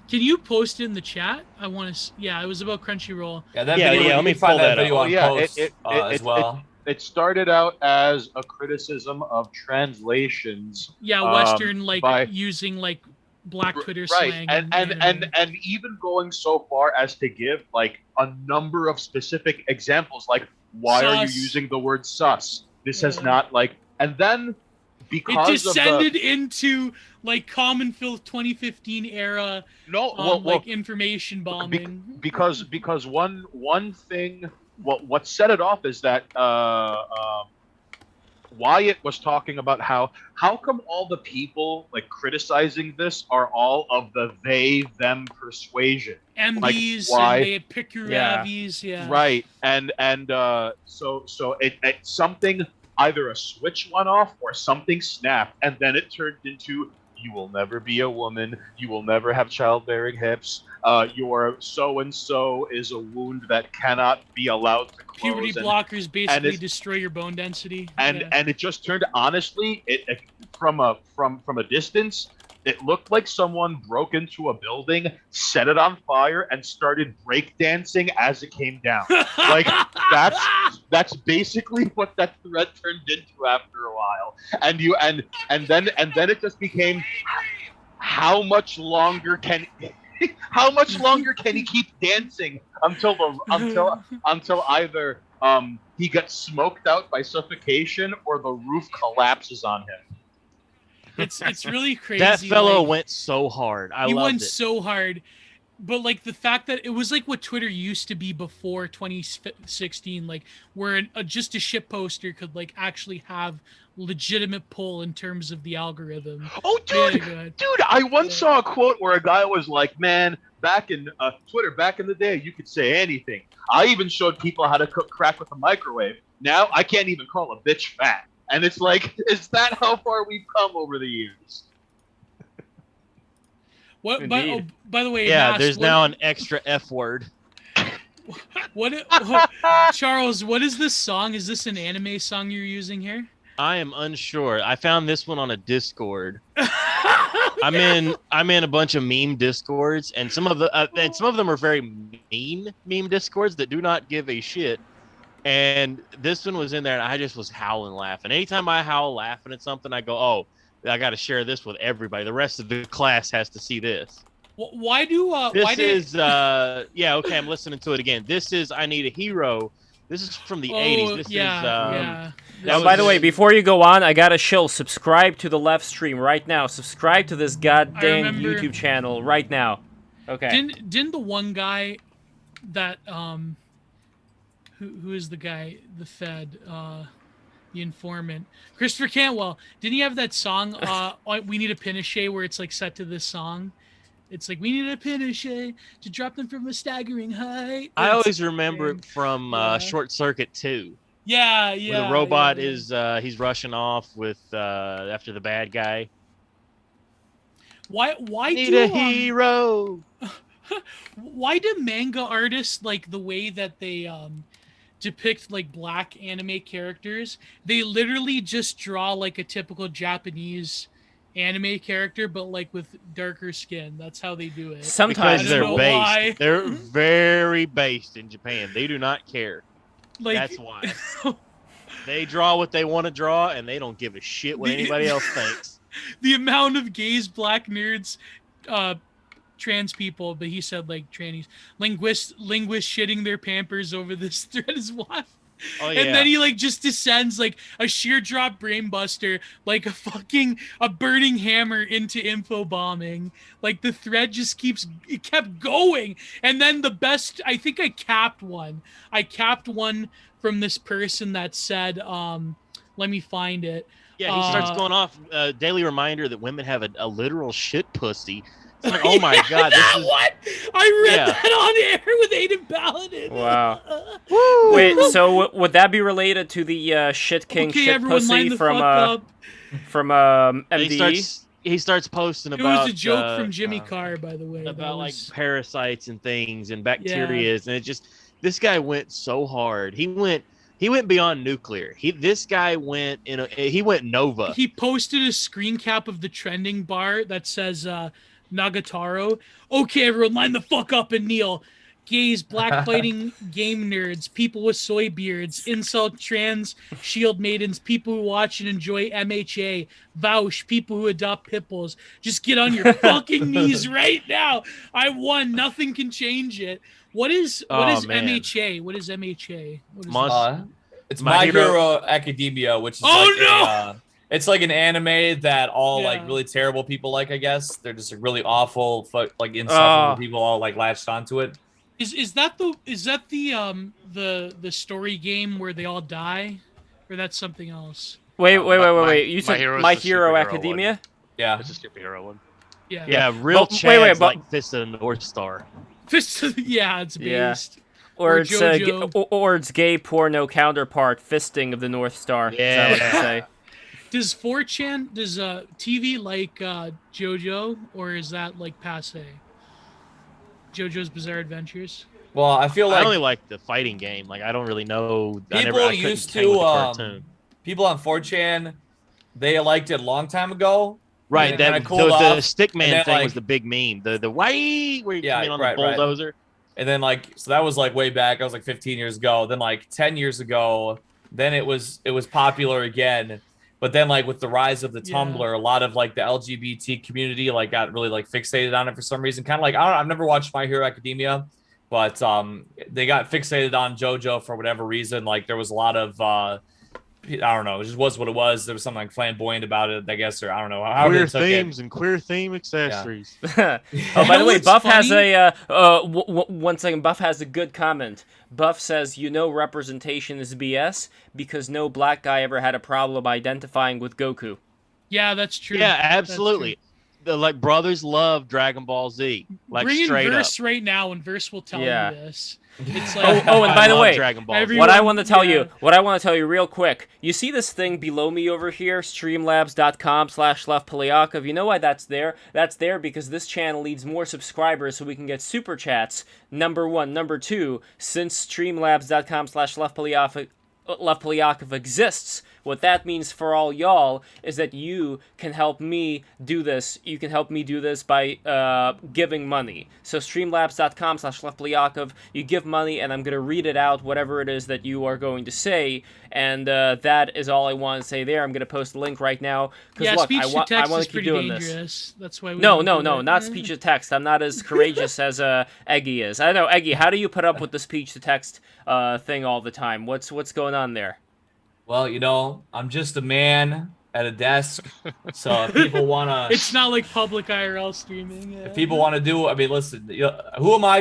Can you post it in the chat? I want to. Yeah, it was about Crunchyroll. Yeah, let me find that video on post as well. It started out as a criticism of translations. Yeah, Western using like Black Twitter slang, and even going so far as to give like a number of specific examples, like why are you using the word sus? This has not and then because it descended into like Common Filth 2015 era. Information bombing. Because one thing, what set it off is that Wyatt was talking about how come all the people like criticizing this are all of the they them persuasion, MVs, and they pick your AVs, right, and so it something, either a switch went off or something snapped, and then it turned into, you will never be a woman, you will never have childbearing hips, your so-and-so is a wound that cannot be allowed to close. Puberty blockers basically destroy your bone density. And it just turned, honestly, it from a distance, it looked like someone broke into a building, set it on fire, and started breakdancing as it came down. Like that's basically what that thread turned into after a while. And then it just became, how much longer can he keep dancing until either he gets smoked out by suffocation or the roof collapses on him. It's really crazy. That fellow went so hard. He went so hard. But like the fact that it was like what Twitter used to be before 2016, like where just a shit poster could like actually have legitimate pull in terms of the algorithm. Oh, dude, I once saw a quote where a guy was like, "Man, back in Twitter, back in the day, you could say anything. I even showed people how to cook crack with a microwave. Now I can't even call a bitch fat." And it's like, is that how far we've come over the years? What? By the way, there's now an extra F word. Charles, what is this song? Is this an anime song you're using here? I am unsure. I found this one on a Discord. I'm in a bunch of meme Discords, and some of them are very mean meme Discords that do not give a shit. And this one was in there, and I just was howling laughing. Anytime I howl laughing at something, I go, "Oh, I got to share this with everybody. The rest of the class has to see this." Why do yeah, okay, I'm listening to it again. This is I Need a Hero. This is from the 80s. This is Now, by the way, before you go on, I gotta shill. Subscribe to the left stream right now. Subscribe to this goddamn YouTube channel right now. Okay. Didn't the one guy that who is the guy, the Fed, the informant, Christopher Cantwell? Didn't he have that song? We Need a Pinochet, where it's like set to this song. It's like, we need a Pinochet to drop them from a staggering height. I always remember it from Short Circuit 2. Yeah. Where the robot is he's rushing off with after the bad guy. Why need a hero? Why do manga artists, like, the way that they depict like black anime characters, they literally just draw like a typical Japanese anime character, but like with darker skin? That's how they do it. Sometimes because they're based. They're very based in Japan. They do not care. Like, that's why. They draw what they want to draw, and they don't give a shit what anybody else thinks. The amount of gays, black nerds, trans people, but he said like trannies, linguists shitting their pampers over this thread is wild. Oh, yeah. And then he like just descends like a sheer drop brainbuster, like a burning hammer into info bombing. Like the thread just kept going. And then the best, I think I capped one from this person that said, let me find it. Yeah, he starts going off, daily reminder that women have a literal shit pussy. It's like, oh my god, this is what I read that on air with Aiden Paladin. Wow. Wait, so would that be related to the shit king shit pussy from MDE? He starts posting about. It was a joke from Jimmy Carr, by the way, about like parasites and things and bacteria, and it just this guy went so hard. He went beyond nuclear. This guy went he went Nova. He posted a screen cap of the trending bar that says Nagatoro. Okay, everyone, line the fuck up and kneel. Gays, black fighting game nerds, people with soy beards, incel trans shield maidens, people who watch and enjoy MHA, Vouch, people who adopt pit bulls. Just get on your fucking knees right now. I won. Nothing can change it. What is MHA? What is MHA? What is it's My Hero Academia, which is it's like an anime that all like really terrible people like, I guess. They're just like really awful, like insufferable people all like latched onto it. Is that the story game where they all die, or that's something else? Wait! You said My Hero Academia? One. Yeah, it's a superhero one. Yeah, real Chad's like Fist of the North Star. It's based. Yeah. Or it's gay porno counterpart, Fisting of the North Star. Yeah. Is that what you say? Does 4chan, does TV like JoJo, or is that like passe? JoJo's Bizarre Adventures? Well, I feel like I only like the fighting game. Like I don't really know. People on 4chan, they liked it a long time ago. Right, the Stickman thing was the big meme. The why where you come in on the bulldozer. Right. And then so that was like way back. I was like 15 years ago. Then like 10 years ago, then it was popular again. But then like with the rise of the Tumblr, a lot of like the LGBT community like got really like fixated on it for some reason. Kind of like I've never watched My Hero Academia, but they got fixated on JoJo for whatever reason. Like there was a lot of I don't know, it just was what it was. There was something like flamboyant about it, I guess, or I don't know. Queer themes and queer theme accessories. Yeah. By the way, Buff has one second. Buff has a good comment. Buff says, representation is BS because no black guy ever had a problem identifying with Goku. Yeah, that's true. Yeah, absolutely. like brothers love Dragon Ball Z. Like Bring in straight Verse up. right now, and Verse will tell Yeah. you this. It's like, Oh, and by the way, Dragon Ball Z. everyone- what I want to tell yeah. you real quick. You see this thing below me over here, streamlabs.com/LevPolyakov. You know why that's there? That's there because this channel needs more subscribers so we can get super chats. Number one. Number two, since streamlabs.com/LevPolyakov exists, what that means for all y'all is that you can help me do this. You can help me do this by giving money. So streamlabs.com/LevPolyakov, you give money and I'm going to read it out, whatever it is that you are going to say. And that is all I want to say there. I'm going to post a link right now. Yeah, Look, speech I to want text to is keep pretty doing dangerous. this. That's why we No, don't do it. not speech to text. I'm not as courageous as Eggy is. I don't know, Eggy, how do you put up with the speech to text thing all the time? What's going on there? Well, you know, I'm just a man at a desk. So if people want to, It's not like public IRL streaming. Yeah. if people want to do, I mean, listen, you know, who am I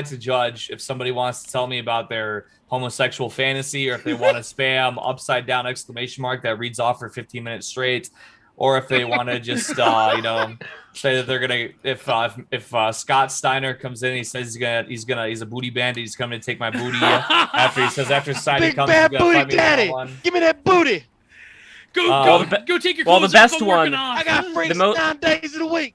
to judge if somebody wants to tell me about their homosexual fantasy, or if they want to spam upside down exclamation mark that reads off for 15 minutes straight, or if they want to just you know, say that they're gonna, if Scott Steiner comes in and he says he's a booty bandit, he's coming to take my booty after Steiner Big comes, bad he's gonna booty find me daddy. one-on-one. Give me that booty. Go take your well, clothes the off, best I'm working one- off. I got free The mo- 9 days of the week.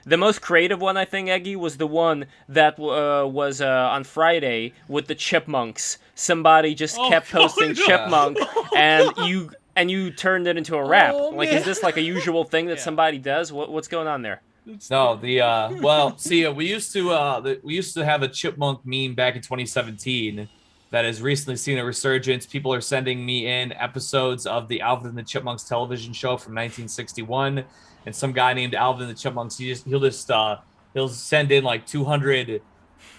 The most creative one, I think, Eggy, was the one that was on Friday with the chipmunks. Somebody just kept posting no. chipmunk, and you turned it into a rap. Oh, Like, man. is this like a usual thing that somebody does? What's going on there? No, well, see, we used to have a chipmunk meme back in 2017 that has recently seen a resurgence. People are sending me in episodes of the Alvin and the Chipmunks television show from 1961, and some guy named Alvin and the Chipmunks, he'll send in like 200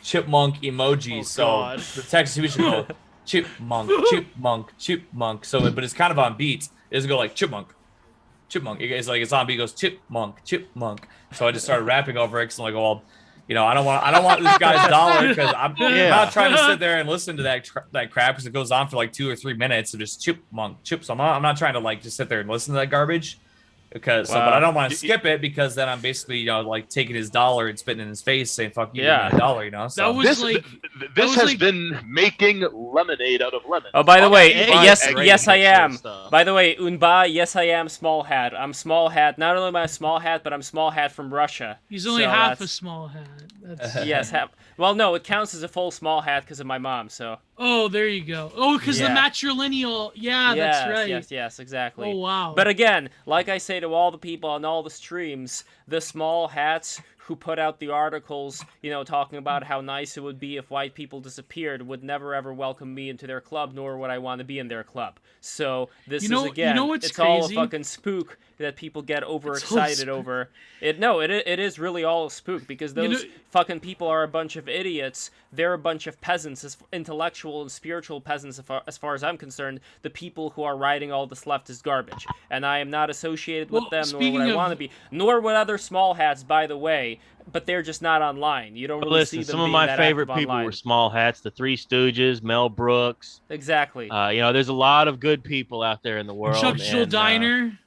chipmunk emojis. God. So the text we should go chipmunk, chipmunk, chipmunk. So, but it's kind of on beat. It doesn't go like chipmunk. It's like it's on beat. It goes chipmunk. So I just started rapping over it because I'm like, well, you know, I don't want this guy's dollar because I'm not trying to sit there and listen to that crap because it goes on for like 2 or 3 minutes of just chipmunk. So I'm not trying to like just sit there and listen to that garbage. Because, but I don't want to skip it because then I'm basically, you know, like taking his dollar and spitting in his face, saying "fuck you, give me a dollar," you know. So That was this has been making lemonade out of lemons. Oh, by the way, Eggy yes, is yes, I great at am. stuff. By the way, Unba, yes, I am small hat. I'm small hat. Not only am I a small hat, but I'm small hat from Russia. He's only So half a that's- small hat. That's... Yes, half. Well, no, it counts as a full small hat because of my mom. So. Oh, there you go. Oh, because the Yeah. matrilineal. Yeah, that's right. Yes, exactly. Oh, wow. But again, like I say to all the people on all the streams, the small hats who put out the articles, you know, talking about how nice it would be if white people disappeared would never ever welcome me into their club, nor would I want to be in their club. So this You know- is again, you know what's it's all a crazy? fucking spook that people get overexcited over. It is really all a spook because those fucking people are a bunch of idiots. They're a bunch of peasants, intellectual and spiritual peasants, as far as I'm concerned. The people who are writing all this leftist garbage, and I am not associated with them, nor would I want to be, nor would other small hats, by the way. But they're just not online. You don't But really listen, see them. some of being my that favorite active people online. were small hats. The Three Stooges, Mel Brooks. Exactly. You know, there's a lot of good people out there in the world. Chuck Jill Diner.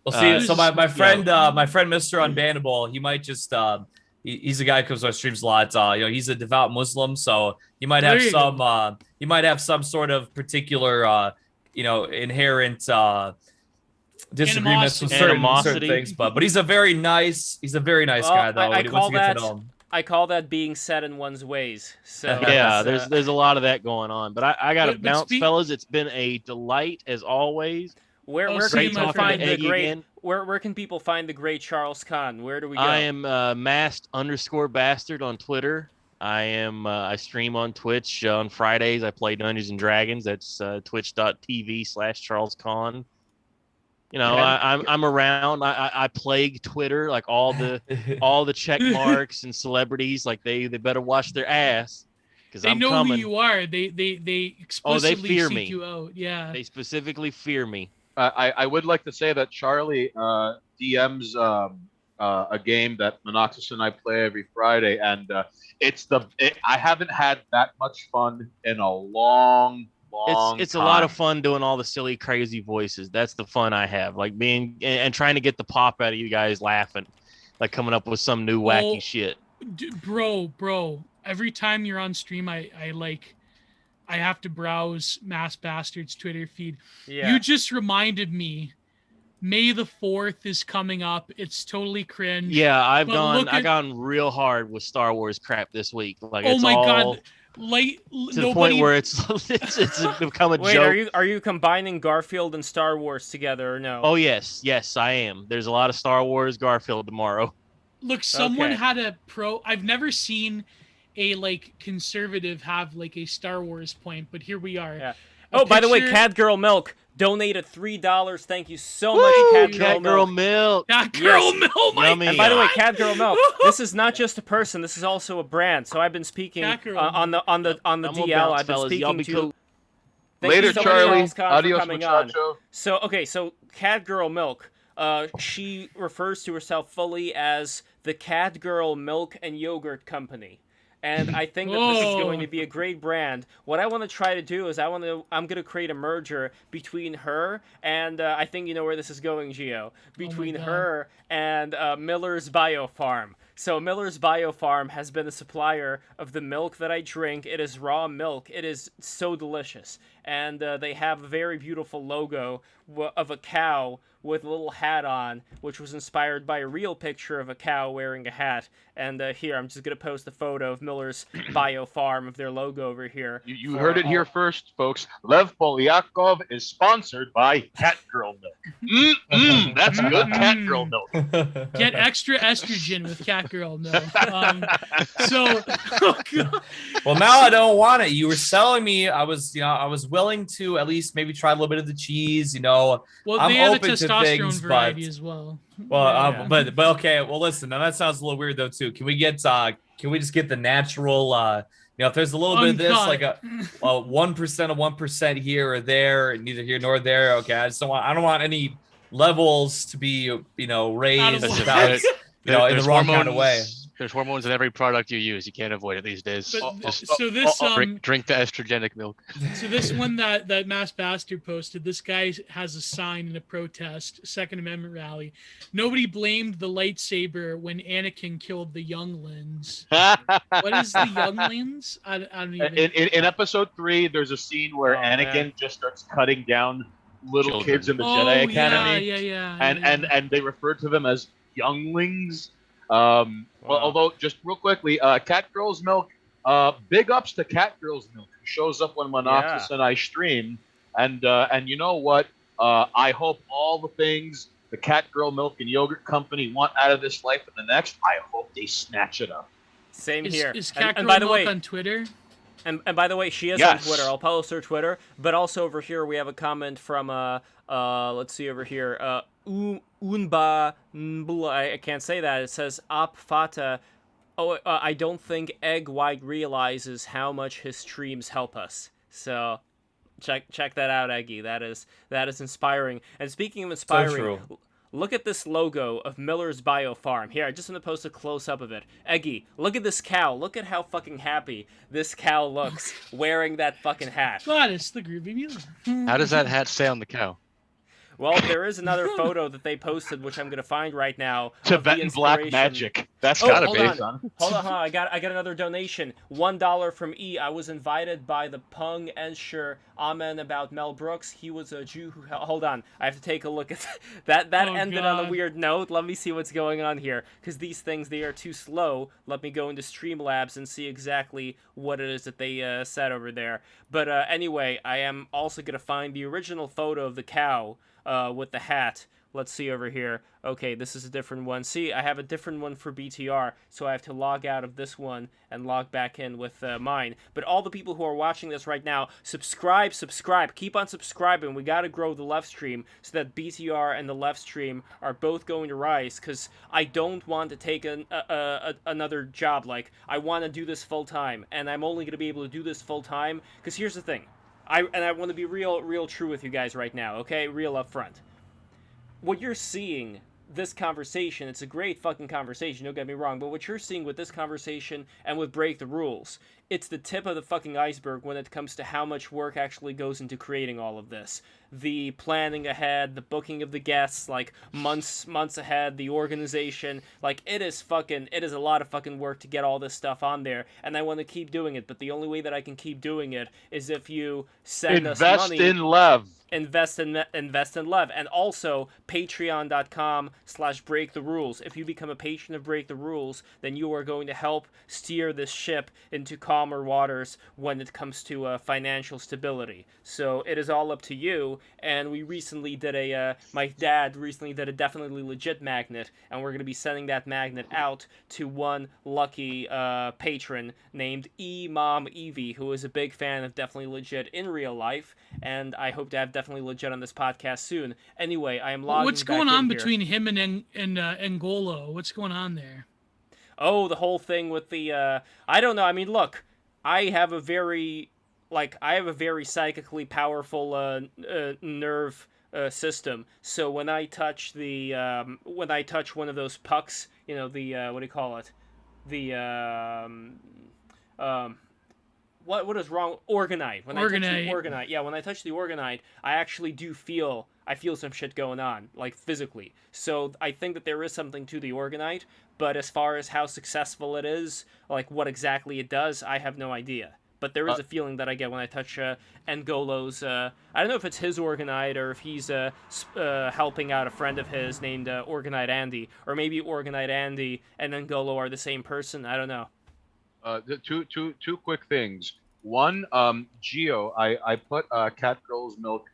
Well, see, so my friend, yeah. Mr. Unbannable, he might just he's a guy who comes to our streams a lot. You know, he's a devout Muslim, so you might have some sort of particular you know, inherent disagreements with certain things. But he's a very nice guy though. I call that being set in one's ways. So yeah, there's a lot of that going on. But I got to But bounce, fellas. It's been a delight as always. Where can Great people talking find to the Eggy great? again. Where can people find the great Charles Kahn? Where do we go? I am masked_bastard on Twitter. I stream on Twitch on Fridays. I play Dungeons and Dragons. That's twitch.tv/Charles Kahn. You know, I'm around. I plague Twitter, like all the check marks and celebrities. Like they better watch their ass because They I'm know coming. who you are. They explicitly fear seek me. you out. Yeah. They specifically fear me. I would like to say that Charlie DMs a game that Monoxus and I play every Friday, and I haven't had that much fun in a long long It's time. a lot of fun doing all the silly, crazy voices. That's the fun I have, like being and trying to get the pop out of you guys laughing, like coming up with some new wacky shit. Bro, every time you're on stream, I have to browse Mass Bastard's Twitter feed. Yeah. You just reminded me. May the 4th is coming up. It's totally cringe. Yeah, I've gone real hard with Star Wars crap this week. Like, oh it's my all god, like to the point where it's become a Wait, joke. are you combining Garfield and Star Wars together or no? Oh yes, I am. There's a lot of Star Wars Garfield tomorrow. Look, someone Okay. had a pro. I've never seen a like conservative have like a Star Wars point, but here we are. Yeah. Oh, by the way, Catgirl Milk donated $3. Thank you so much, Catgirl Milk. Catgirl Milk. Oh my And by the way, Catgirl Milk, this is not just a person. This is also a brand. So I've been speaking on the DL. I've been speaking to. Thank Later, you so much, Charlie. Charles Kahn, for Adios, coming on. muchacho. So Catgirl Milk. She refers to herself fully as the Catgirl Milk and Yogurt Company. And I think that this is going to be a great brand. What I want to try to do is I'm going to create a merger between her and I think you know where this is going, Gio. Between her and Miller's Biofarm. So Miller's Biofarm has been a supplier of the milk that I drink. It is raw milk. It is so delicious. And they have a very beautiful logo of a cow with a little hat on, which was inspired by a real picture of a cow wearing a hat. And here, I'm just going to post a photo of Miller's Biofarm of their logo over here. You heard it here first, folks. Lev Polyakov is sponsored by Catgirl Milk. That's good Catgirl Milk. Get extra estrogen with Catgirl Milk. Well, now I don't want it. You were selling me. I was willing to at least maybe try a little bit of the cheese. Well, I'm they have a open to testosterone things, variety as well. Well, but okay. Well, listen. Now that sounds a little weird though too. Can we just get the natural? If there's a little bit of this, like a 1% of 1% here or there, neither here nor there. Okay, I don't want any levels to be raised without, in the wrong kind of way. There's hormones in every product you use. You can't avoid it these days. Drink the estrogenic milk. So this one that Mass Bastard posted, this guy has a sign in a protest, Second Amendment rally. Nobody blamed the lightsaber when Anakin killed the younglings. What is the younglings? I don't even. In episode 3, there's a scene where Anakin just starts cutting down little kids in the Jedi Academy. And they refer to them as younglings. Although just real quickly, Catgirl's Milk, big ups to Catgirl's Milk, who shows up when Monoxus and I stream, and you know what? I hope all the things the Catgirl Milk and Yogurt Company want out of this life and the next, I hope they snatch it up. Same here. Is Catgirl Milk on Twitter? And by the way, she is on Twitter. I'll post her Twitter. But also over here, we have a comment from let's see over here. Unba, I can't say that. It says Op Fata. Oh, I don't think Egg White realizes how much his streams help us. So check that out, Eggy. That is inspiring. And speaking of inspiring, so true. Look at this logo of Miller's Biofarm. Here, I just want to post a close-up of it. Eggy, look at this cow. Look at how fucking happy this cow looks wearing that fucking hat. God, it's the groovy Mueller. How does that hat stay on the cow? Well, there is another photo that they posted, which I'm going to find right now. Tibetan black magic. That's gotta be, son. Hold on. I got another donation. $1 from E. I was invited by the Pung Ensure Amen about Mel Brooks. He was a Jew who... Hold on. I have to take a look at that. That ended on a weird note. Let me see what's going on here. Because these things, they are too slow. Let me go into Streamlabs and see exactly what it is that they said over there. But anyway, I am also going to find the original photo of the cow with the hat. Let's see over here. Okay, this is a different one. See, I have a different one for BTR, so I have to log out of this one and log back in with mine. But all the people who are watching this right now, subscribe. Keep on subscribing. We got to grow the left stream so that BTR and the left stream are both going to rise, because I don't want to take another job. Like, I want to do this full-time, and I'm only going to be able to do this full-time, because here's the thing. I want to be real true with you guys right now, okay? Real up front. What you're seeing this conversation, it's a great fucking conversation, don't get me wrong, but what you're seeing with this conversation and with Break the Rules, it's the tip of the fucking iceberg when it comes to how much work actually goes into creating all of this. The planning ahead, the booking of the guests, like months ahead, the organization, like it is a lot of fucking work to get all this stuff on there, and I want to keep doing it, but the only way that I can keep doing it is if you send us money. Invest in Lev. Invest in Lev, and also patreon.com/break the rules. If you become a patron of Break the Rules, then you are going to help steer this ship into calmer waters when it comes to financial stability. So it is all up to you. And we recently did my dad recently did a definitely legit magnet, and we're going to be sending that magnet out to one lucky patron named Mom Evie, who is a big fan of Definitely Legit in real life, and I hope to have Definitely Legit on this podcast soon. Anyway, I am logging What's back going on in here. between him and Ngolo? What's going on there? Oh, the whole thing with the I don't know. I mean, look, I have a very psychically powerful nerve system. So when I touch one of those pucks, you know, the what do you call it? The what is wrong? Orgonite. When I touch the Orgonite, yeah, when I touch the Orgonite, I feel some shit going on, like physically. So I think that there is something to the Orgonite, but as far as how successful it is, like what exactly it does, I have no idea. But there is a feeling that I get when I touch Ngolo's. I don't know if it's his Orgonite or if he's helping out a friend of his named Orgonite Andy, or maybe Orgonite Andy and Ngolo are the same person. I don't know. Two quick things. One, Geo, I put Cat Girls Milk,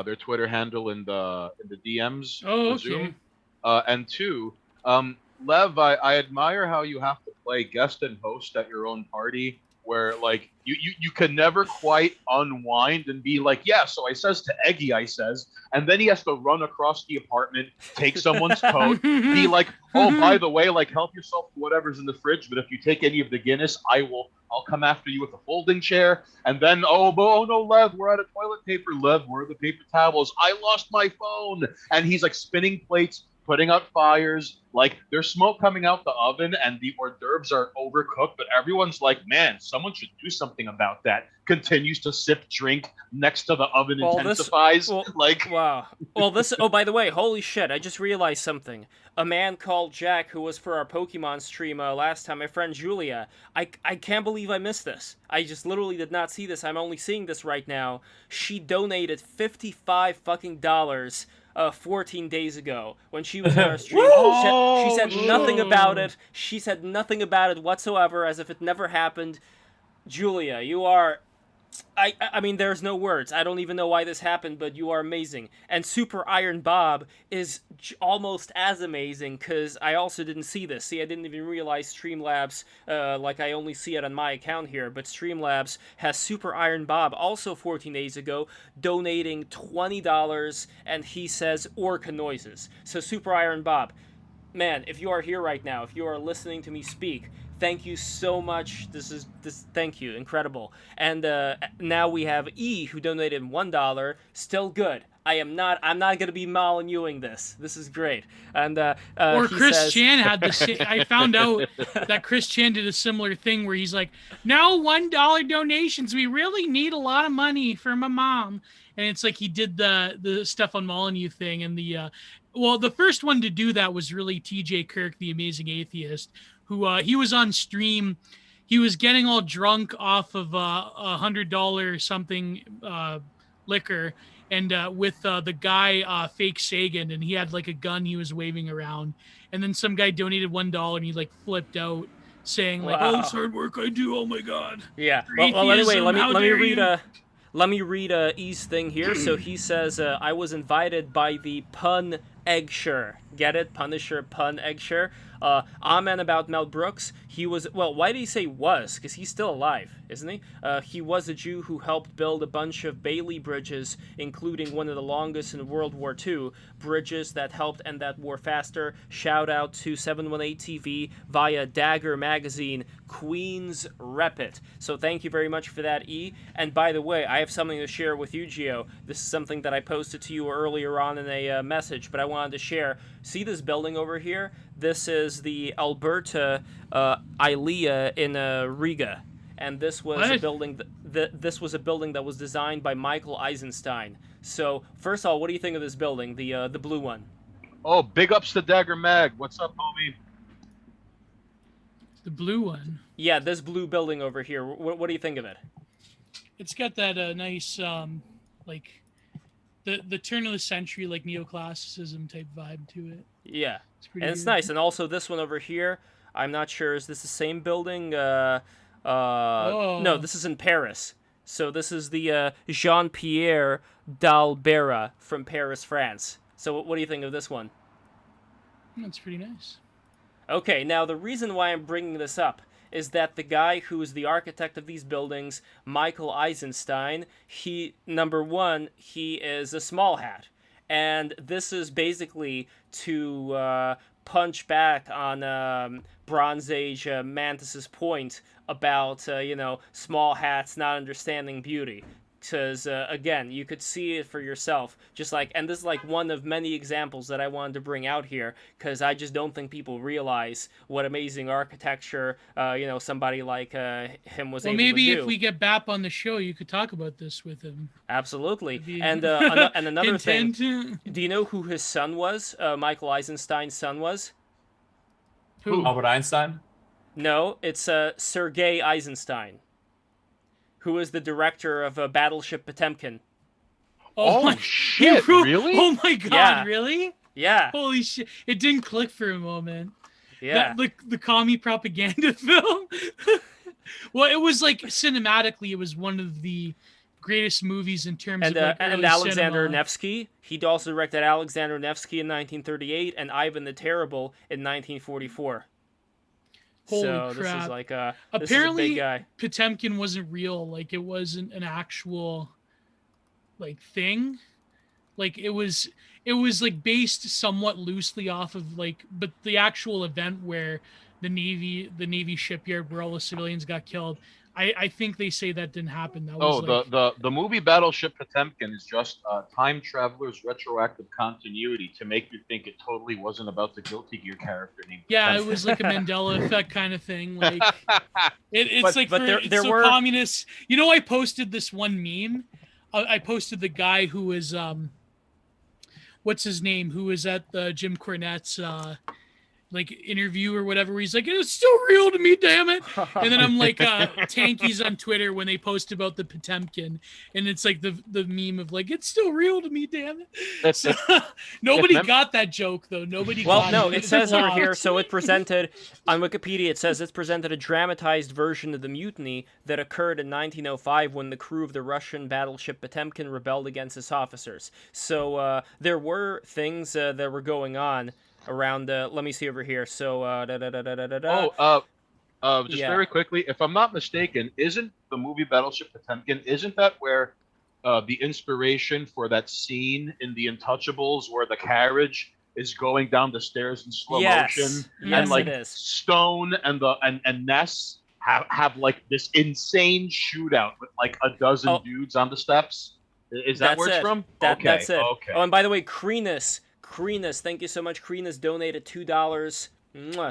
their Twitter handle in the DMs. Oh, okay. Zoom. And two, Lev, I admire how you have to play guest and host at your own party, where like you can never quite unwind and be like, yeah, so I says to Eggy, and then he has to run across the apartment, take someone's coat, be like, oh, by the way, like help yourself to whatever's in the fridge, but if you take any of the Guinness, I'll come after you with a folding chair. And then, oh no, Lev, we're out of toilet paper. Lev, where are the paper towels? I lost my phone. And he's like spinning plates, putting out fires, like there's smoke coming out the oven and the hors d'oeuvres are overcooked, but everyone's like, man, someone should do something about that. Continues to sip drink next to the oven, intensifies. Wow. Well, oh, by the way, holy shit, I just realized something. A man called Jack, who was for our Pokemon stream last time, my friend Julia, I can't believe I missed this. I just literally did not see this. I'm only seeing this right now. She donated $55 fucking 14 days ago when she was on our stream. She said nothing about it. She said nothing about it whatsoever, as if it never happened. Julia, you are... I mean, there's no words. I don't even know why this happened, but you are amazing. And Super Iron Bob is almost as amazing, because I also didn't see this. See, I didn't even realize Streamlabs, like I only see it on my account here, but Streamlabs has Super Iron Bob, also 14 days ago, donating $20, and he says orca noises. So Super Iron Bob, man, if you are here right now, if you are listening to me speak, thank you so much. Thank you, incredible. And now we have E, who donated $1. Still good. I'm not gonna be Molyneuxing this. This is great. And or Chris Chan had the same. I found out that Chris Chan did a similar thing where he's like, "No $1 donations. We really need a lot of money for my mom." And it's like he did the Stefan Molyneux thing, and the first one to do that was really T.J. Kirk, the Amazing Atheist, who he was on stream. He was getting all drunk off of $100 something liquor, and with the guy Fake Sagan, and he had like a gun he was waving around, and then some guy donated $1 and he like flipped out, saying like, "Oh, it's hard work I do. Oh my god." Yeah. Well, anyway, let me read E's thing here. So he says, I was invited by the Pun Eggsher. Get it? Punisher, Pun Eggsher. Amen about Mel Brooks. He was, well, why did he say was? Because he's still alive, isn't he? He was a Jew who helped build a bunch of Bailey bridges, including one of the longest in World War II. Bridges that helped end that war faster. Shout out to 718 TV via Dagger Magazine. Queens rep it. So thank you very much for that, E. And by the way, I have something to share with you, Gio. This is something that I posted to you earlier on in a message, but I want wanted to share. See this building over here? This is the Alberta Ilea in Riga, and this was a building. This was a building that was designed by Michael Eisenstein. So first of all, what do you think of this building, the blue one? Oh, big ups to Dagger Mag. What's up, homie? The blue one. Yeah, this blue building over here. What do you think of it? It's got that nice, like, the turn of the century, like, neoclassicism type vibe to it. Yeah, and it's nice. And also this one over here, I'm not sure, is this the same building? No, this is in Paris. So this is the Jean-Pierre d'Albera from Paris, France. So what do you think of this one? That's pretty nice. Okay, now the reason why I'm bringing this up is that the guy who's the architect of these buildings, Michael Eisenstein, number one, he is a small hat. And this is basically to punch back on Bronze Age Mantis's point about, small hats not understanding beauty. Because, again, you could see it for yourself. And this is like one of many examples that I wanted to bring out here, because I just don't think people realize what amazing architecture, somebody like him was able to do. Well, maybe if we get Bap on the show, you could talk about this with him. Absolutely. And another thing, do you know who his son was? Michael Eisenstein's son was? Who? Albert Einstein? No, it's Sergei Eisenstein, who is the director of Battleship Potemkin. Oh shit, really? Oh my god, Yeah. Really? Yeah. Holy shit. It didn't click for a moment. Yeah. The commie propaganda film. Well, it was like cinematically, it was one of the greatest movies in terms of like, and early Alexander cinema. Nevsky. He also directed Alexander Nevsky in 1938 and Ivan the Terrible in 1944. Holy so crap. this is like this Apparently, is a big guy. Potemkin wasn't real. Like, it wasn't an actual, like, thing. Like, it was like based somewhat loosely off of like, but the actual event where the Navy shipyard where all the civilians got killed, I think they say that didn't happen. That was the movie Battleship Potemkin is just time traveler's retroactive continuity to make you think it totally wasn't about the Guilty Gear character named Yeah, Potemkin. it was like a Mandela effect kind of thing. Like it's But there were communists. You know, I posted this one meme. I posted the guy who was what's his name? Who was at the Jim Cornette's like interview or whatever, where he's like, "It's still real to me, damn it!" And then I'm like, Tankies on Twitter when they post about the Potemkin, and it's like the meme of like, "It's still real to me, damn it." So, nobody got that joke though. Nobody. Well, got no, it. it says over here. So it presented on Wikipedia. It says it's presented a dramatized version of the mutiny that occurred in 1905 when the crew of the Russian battleship Potemkin rebelled against its officers. So there were things that were going on around. Let me see over here. So just very quickly, if I'm not mistaken, isn't the movie Battleship Potemkin, isn't that where the inspiration for that scene in The Untouchables where the carriage is going down the stairs in slow motion, and like it is. Stone and Ness have like this insane shootout with like a dozen dudes on the steps? Is that where it's from? That's it. Okay. Oh, and by the way, Kreenus, thank you so much. Kreenus donated $2.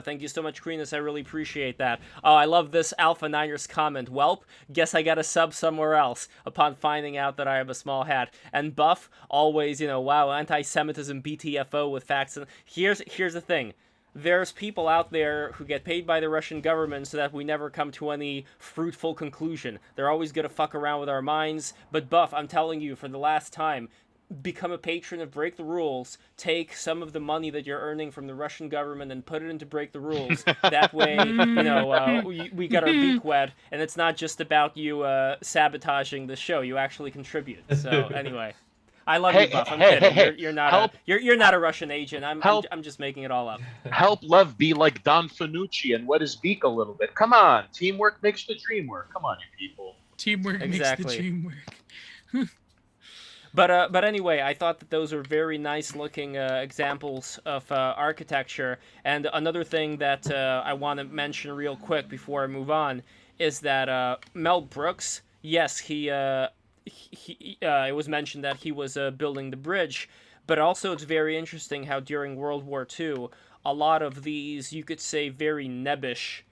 Thank you so much, Kreenus. I really appreciate that. Oh, I love this Alpha Niners comment. Welp, guess I got a sub somewhere else upon finding out that I have a small hat. And Buff, always, wow, anti-Semitism BTFO with facts. And here's the thing. There's people out there who get paid by the Russian government so that we never come to any fruitful conclusion. They're always going to fuck around with our minds. But Buff, I'm telling you, for the last time, become a patron of Break the Rules. Take some of the money that you're earning from the Russian government and put it into Break the Rules. That way, we got our beak wet, and it's not just about you sabotaging the show. You actually contribute. So anyway, I love you, Buff. I'm kidding. You're not a Russian agent. I'm just making it all up. Help Lev be like Don Fanucci and wet his beak a little bit. Come on, teamwork makes the dream work. Come on, you people. Teamwork makes the dream work. But anyway, I thought that those were very nice looking examples of architecture. And another thing that I want to mention real quick before I move on is that Mel Brooks, yes, it was mentioned that he was building the bridge, But also it's very interesting how during World War II, a lot of these, you could say, very nebbish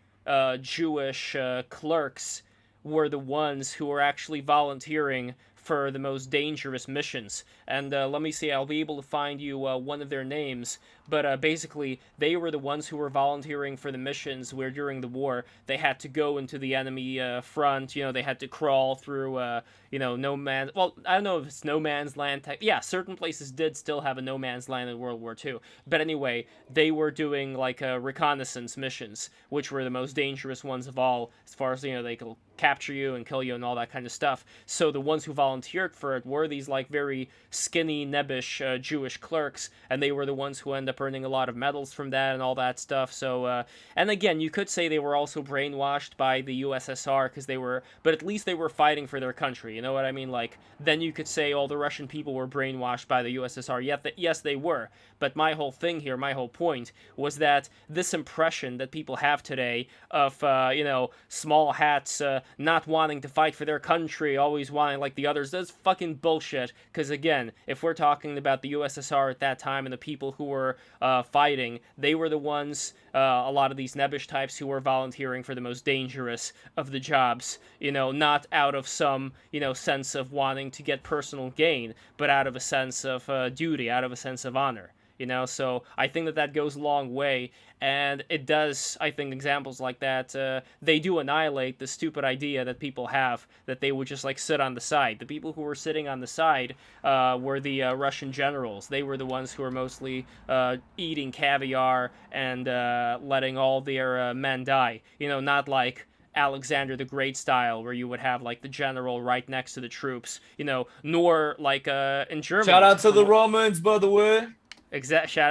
Jewish clerks were the ones who were actually volunteering for the most dangerous missions. And let me see, I'll be able to find you one of their names. But basically, they were the ones who were volunteering for the missions where during the war they had to go into the enemy front. You know, they had to crawl through, no man's. Well, I don't know if it's no man's land. Yeah, certain places did still have a no man's land in World War II. But anyway, they were doing like reconnaissance missions, which were the most dangerous ones of all, as far as they could capture you and kill you and all that kind of stuff. So the ones who volunteered for it were these like very skinny, nebbish Jewish clerks, and they were the ones who ended up earning a lot of medals from that and all that stuff. So, and again, you could say they were also brainwashed by the USSR because but at least they were fighting for their country. You know what I mean? Like, then you could say all the Russian people were brainwashed by the USSR. Yes, they were. But my whole thing here, my whole point, was that this impression that people have today of, small hats not wanting to fight for their country, always wanting like the others, that's fucking bullshit. Because again, if we're talking about the USSR at that time and the people who were fighting, they were the ones, a lot of these nebbish types who were volunteering for the most dangerous of the jobs, not out of some, sense of wanting to get personal gain, but out of a sense of duty, out of a sense of honor. So I think that goes a long way, and it does, I think, examples like that, they do annihilate the stupid idea that people have that they would just, like, sit on the side. The people who were sitting on the side were the Russian generals. They were the ones who were mostly eating caviar and letting all their men die. Not like Alexander the Great style, where you would have, like, the general right next to the troops, nor, like, in Germany. Shout out to the Romans, by the way.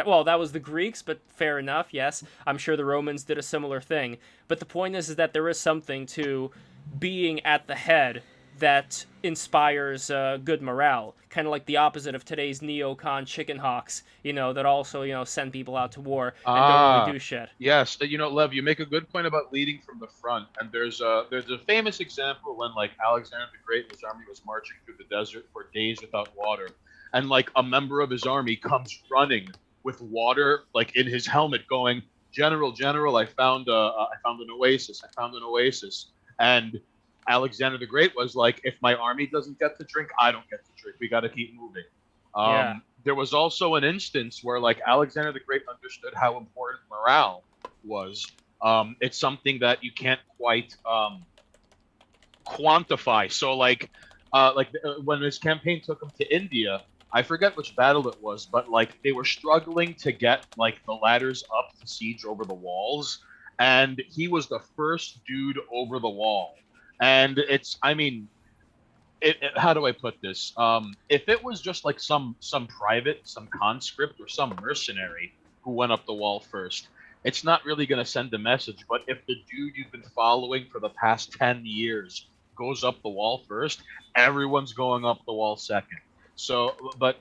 Well, that was the Greeks, but fair enough, yes. I'm sure the Romans did a similar thing. But the point is that there is something to being at the head that inspires good morale. Kind of like the opposite of today's neocon chicken hawks, that also, send people out to war and don't really do shit. Yes, Lev, you make a good point about leading from the front. And there's a famous example when, like, Alexander the Great, his army was marching through the desert for days without water. And, like, a member of his army comes running with water, like, in his helmet, going, General, I found an oasis. And Alexander the Great was like, if my army doesn't get to drink, I don't get to drink. We got to keep moving. There was also an instance where, like, Alexander the Great understood how important morale was. It's something that you can't quite quantify. So, when his campaign took him to India, I forget which battle it was, but, like, they were struggling to get, like, the ladders up to siege over the walls, and he was the first dude over the wall. And how do I put this? If it was just, like, some private, some conscript, or some mercenary who went up the wall first, it's not really going to send a message. But if the dude you've been following for the past 10 years goes up the wall first, everyone's going up the wall second. So, but,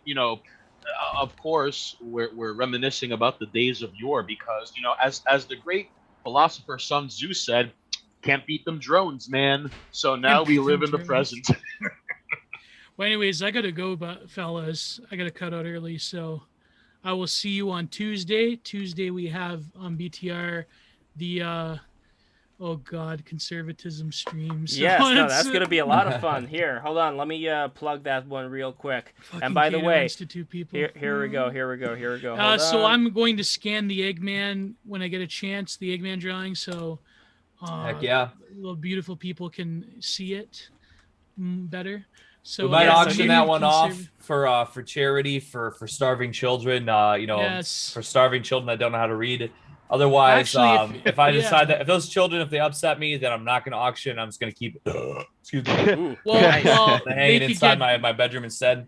of course, we're reminiscing about the days of yore because, as the great philosopher Sun Tzu said, can't beat them drones, man. So now we live in the present. Well, anyways, I got to go, fellas. I got to cut out early. So I will see you on Tuesday. Tuesday we have on BTR the conservatism streams. So yes, no, that's gonna be a lot of fun. Here, hold on, let me plug that one real quick. And by the way, here we go. So I'm going to scan the Eggman when I get a chance, the Eggman drawing, so heck yeah, little beautiful people can see it better. So we might auction that one off for charity for starving children. For starving children that don't know how to read. Otherwise, actually, if I decide that if those children, if they upset me, then I'm not going to auction. I'm just going to keep excuse me. Hanging inside my bedroom instead.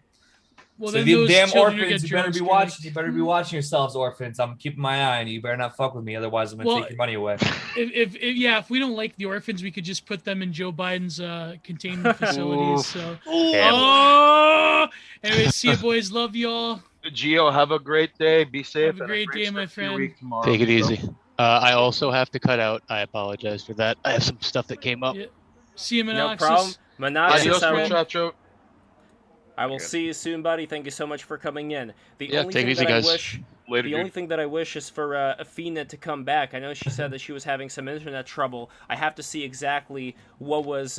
Well, so the damn orphans, you better be watching. You better be watching yourselves, orphans. I'm keeping my eye on you. You better not fuck with me, otherwise I'm going to take your money away. If we don't like the orphans, we could just put them in Joe Biden's containment facilities. So, anyway, see you boys. Love y'all. Gio, have a great day. Be safe. Have a great day, my friend. Take it easy. I also have to cut out. I apologize for that. I have some stuff that came up. Yeah. See you, Monoxus. No problem. Monoxus. Adios, muchacho. I will see you soon, buddy. Thank you so much for coming in. The only take it thing easy, that guys. I wish, Later, the only thing that I wish is for Effina to come back. I know she said that she was having some internet trouble. I have to see exactly what was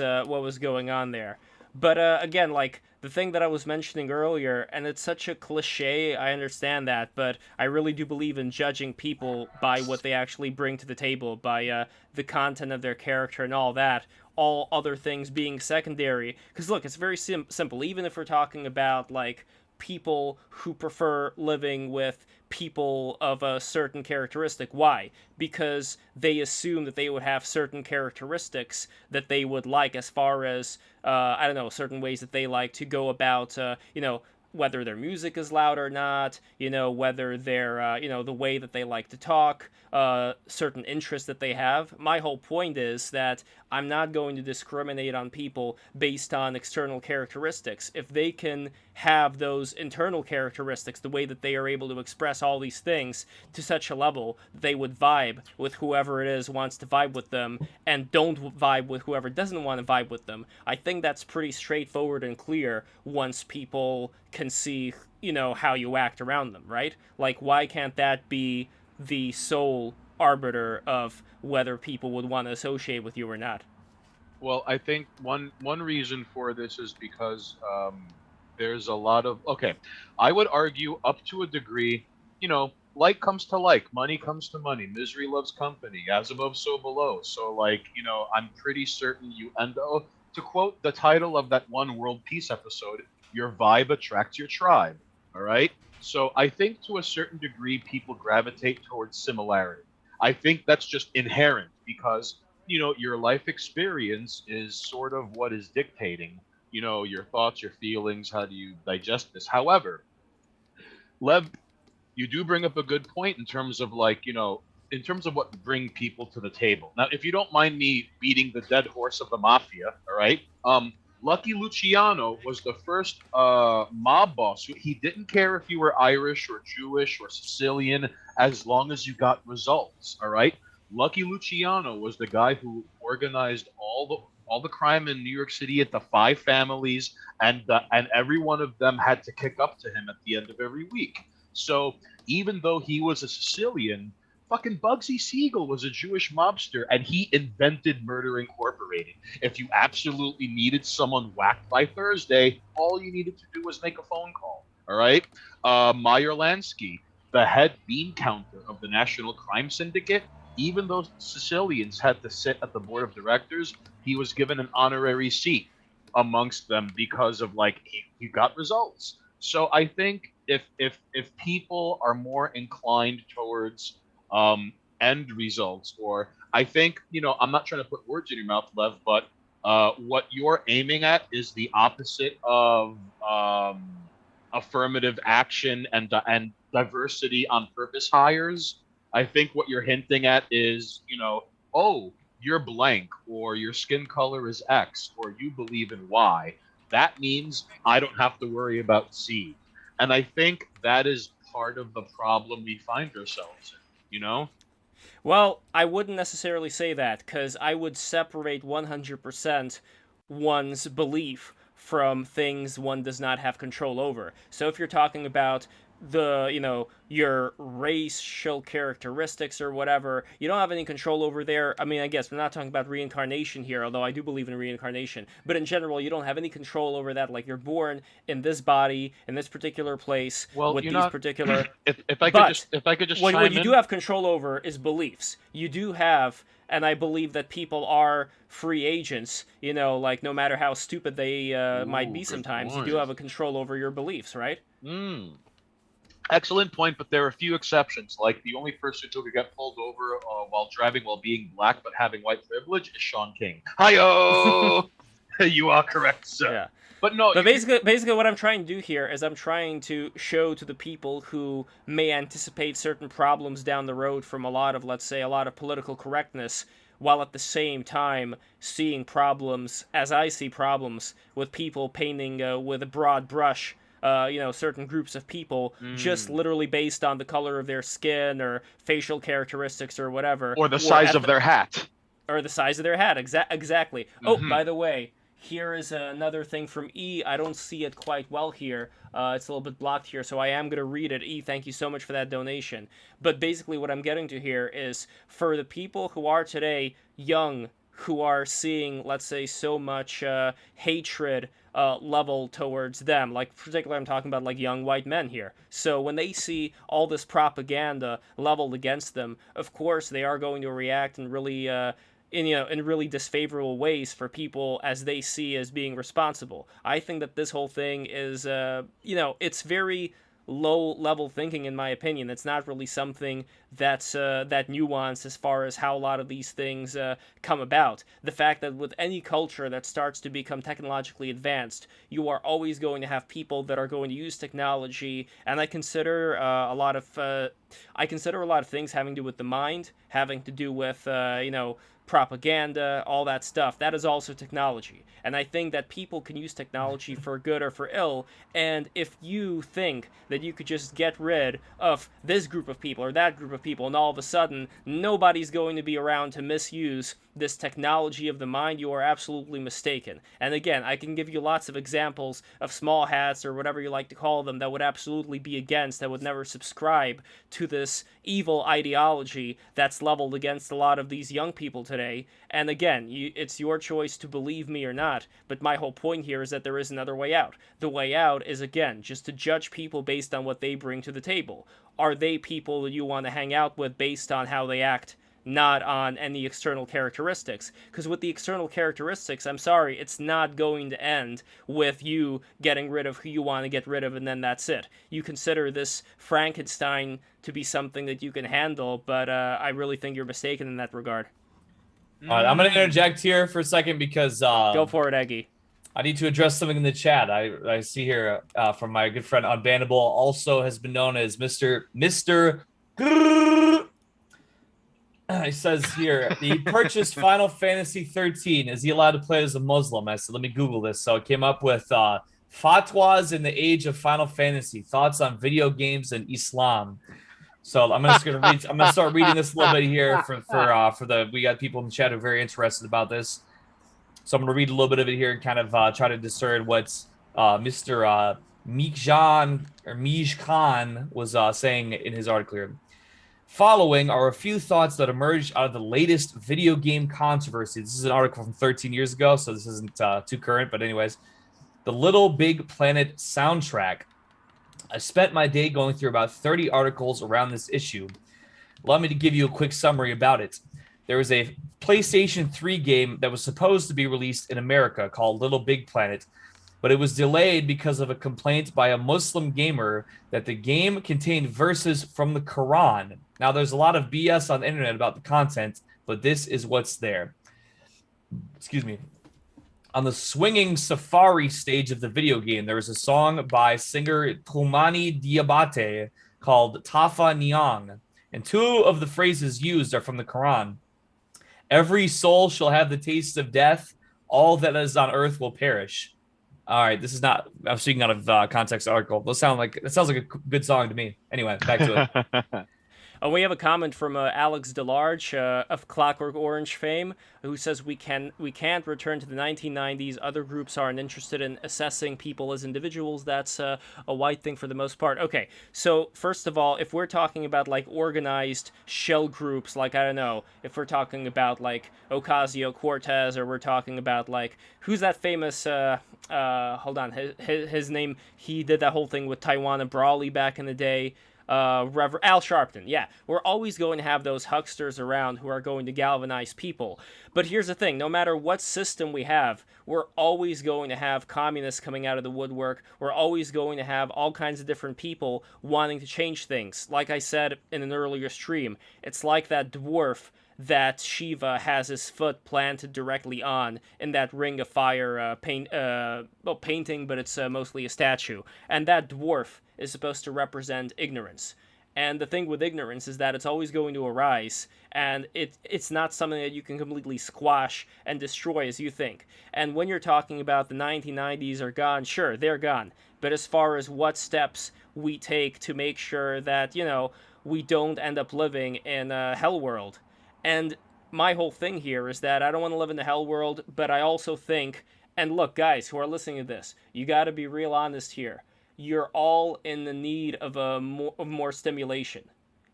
going on there. But again, like the thing that I was mentioning earlier, and it's such a cliche. I understand that, but I really do believe in judging people by what they actually bring to the table, by the content of their character and all that. All other things being secondary. Because look, it's very simple. Even if we're talking about like people who prefer living with people of a certain characteristic. Why? Because they assume that they would have certain characteristics that they would like, as far as I don't know, certain ways that they like to go about, whether their music is loud or not, whether they're, the way that they like to talk, certain interests that they have. My whole point is that I'm not going to discriminate on people based on external characteristics. If they can have those internal characteristics, the way that they are able to express all these things to such a level, they would vibe with whoever it is wants to vibe with them, and don't vibe with whoever doesn't want to vibe with them. I think that's pretty straightforward and clear once people can see, how you act around them, right? Like, why can't that be the sole arbiter of whether people would want to associate with you or not? Well, I think one reason for this is because there's a lot of I would argue up to a degree, like comes to like, money comes to money, misery loves company, as above so below. So like, I'm pretty certain you end up, to quote the title of that one World Peace episode, your vibe attracts your tribe. All right. So I think to a certain degree, people gravitate towards similarity. I think that's just inherent because, your life experience is sort of what is dictating, your thoughts, your feelings, how do you digest this? However, Lev, you do bring up a good point in terms of like, in terms of what bring people to the table. Now, if you don't mind me beating the dead horse of the Mafia, all right? Lucky Luciano was the first mob boss. He didn't care if you were Irish or Jewish or Sicilian, as long as you got results. All right. Lucky Luciano was the guy who organized all the crime in New York City at the 5 families, and every one of them had to kick up to him at the end of every week. So even though he was a Sicilian, fucking Bugsy Siegel was a Jewish mobster, and he invented Murder Incorporated. If you absolutely needed someone whacked by Thursday, all you needed to do was make a phone call. All right? Meyer Lansky, the head bean counter of the National Crime Syndicate, even though Sicilians had to sit at the board of directors, he was given an honorary seat amongst them because of like he got results. So I think if people are more inclined towards end results, or I think, I'm not trying to put words in your mouth, Lev, but what you're aiming at is the opposite of affirmative action and diversity on purpose hires. I think what you're hinting at is, oh, you're blank, or your skin color is X, or you believe in Y. That means I don't have to worry about Z. And I think that is part of the problem we find ourselves in, Well, I wouldn't necessarily say that, because I would separate 100% one's belief from things one does not have control over. So if you're talking about your racial characteristics or whatever, you don't have any control over there. I mean, I guess we're not talking about reincarnation here, although I do believe in reincarnation. But in general, you don't have any control over that. Like, you're born in this body, in this particular place, with these particular... If I could just chime what in. you do have control over is beliefs. You do have... And I believe that people are free agents, like no matter how stupid they might be sometimes, you do have a control over your beliefs, right? Excellent point, but there are a few exceptions. Like, the only person who could get pulled over while driving while being black but having white privilege is Sean King. Hi-yo! You are correct, sir. Yeah. But no. But basically, what I'm trying to do here is I'm trying to show to the people who may anticipate certain problems down the road from a lot of political correctness, while at the same time seeing problems, as I see problems, with people painting with a broad brush, certain groups of people, just literally based on the color of their skin or facial characteristics or whatever. Or the size of their hat. Or the size of their hat, exactly. Oh, by the way, here is another thing from E. I don't see it quite well here. It's a little bit blocked here, so I am going to read it. E, thank you so much for that donation. But basically what I'm getting to here is, for the people who are today young, who are seeing, let's say, so much hatred level towards them, like particularly I'm talking about like young white men here. So when they see all this propaganda leveled against them, of course they are going to react in really in really disfavorable ways for people as they see as being responsible. I think that this whole thing is it's very low level thinking, in my opinion. It's not really something that's that nuanced as far as how a lot of these things come about. The fact that with any culture that starts to become technologically advanced, you are always going to have people that are going to use technology, and I consider a lot of things having to do with the mind, having to do with propaganda, all that stuff. That is also technology. And I think that people can use technology for good or for ill, and if you think that you could just get rid of this group of people or that group of people, and all of a sudden nobody's going to be around to misuse this technology of the mind, you are absolutely mistaken. And again, I can give you lots of examples of small hats or whatever you like to call them that would absolutely be against, that would never subscribe to this evil ideology that's leveled against a lot of these young people today. And again, it's your choice to believe me or not, but my whole point here is that there is another way out. The way out is, again, just to judge people based on what they bring to the table. Are they people that you want to hang out with based on how they act, not on any external characteristics? Because with the external characteristics, I'm sorry, it's not going to end with you getting rid of who you want to get rid of and then that's it. You consider this Frankenstein to be something that you can handle, but I really think you're mistaken in that regard. All right, I'm going to interject here for a second because... Go for it, Eggy. I need to address something in the chat. I see here from my good friend Unbannable, also has been known as Mr. He says here, he purchased Final Fantasy 13. Is he allowed to play as a Muslim? I said, let me Google this. So I came up with fatwas in the age of Final Fantasy, thoughts on video games and Islam. So I'm just gonna read. I'm gonna start reading this a little bit here we got people in the chat who are very interested about this. So I'm going to read a little bit of it here and kind of try to discern what Mr. Mij Khan was saying in his article here. Following are a few thoughts that emerged out of the latest video game controversy. This is an article from 13 years ago, so this isn't too current. But anyways, the Little Big Planet soundtrack. I spent my day going through about 30 articles around this issue. Allow me to give you a quick summary about it. There was a PlayStation 3 game that was supposed to be released in America called Little Big Planet, but it was delayed because of a complaint by a Muslim gamer that the game contained verses from the Quran. Now, there's a lot of BS on the internet about the content, but this is what's there. Excuse me. On the swinging safari stage of the video game, there was a song by singer Tumani Diabate called Tafa Niang, and two of the phrases used are from the Quran. Every soul shall have the taste of death. All that is on earth will perish. All right, this is not. I'm speaking out of context article. That sounds like a good song to me. Anyway, back to it. We have a comment from Alex DeLarge of Clockwork Orange fame, who says we can't return to the 1990s. Other groups aren't interested in assessing people as individuals. That's a white thing for the most part. Okay, so first of all, if we're talking about like organized shell groups, like I don't know, if we're talking about like Ocasio-Cortez, or we're talking about like who's that famous? Hold on, his name. He did that whole thing with Taiwan and Brawley back in the day. Reverend Al Sharpton, yeah. We're always going to have those hucksters around who are going to galvanize people. But here's the thing, no matter what system we have, we're always going to have communists coming out of the woodwork. We're always going to have all kinds of different people wanting to change things. Like I said in an earlier stream, it's like that dwarf that Shiva has his foot planted directly on in that ring of fire painting, but it's mostly a statue. And that dwarf is supposed to represent ignorance. And the thing with ignorance is that it's always going to arise, and it's not something that you can completely squash and destroy as you think. And when you're talking about the 1990s are gone, sure, they're gone. But as far as what steps we take to make sure that, we don't end up living in a hell world. And my whole thing here is that I don't want to live in the hell world, but I also think And look, guys who are listening to this, you got to be real honest here. You're all in the need of more stimulation.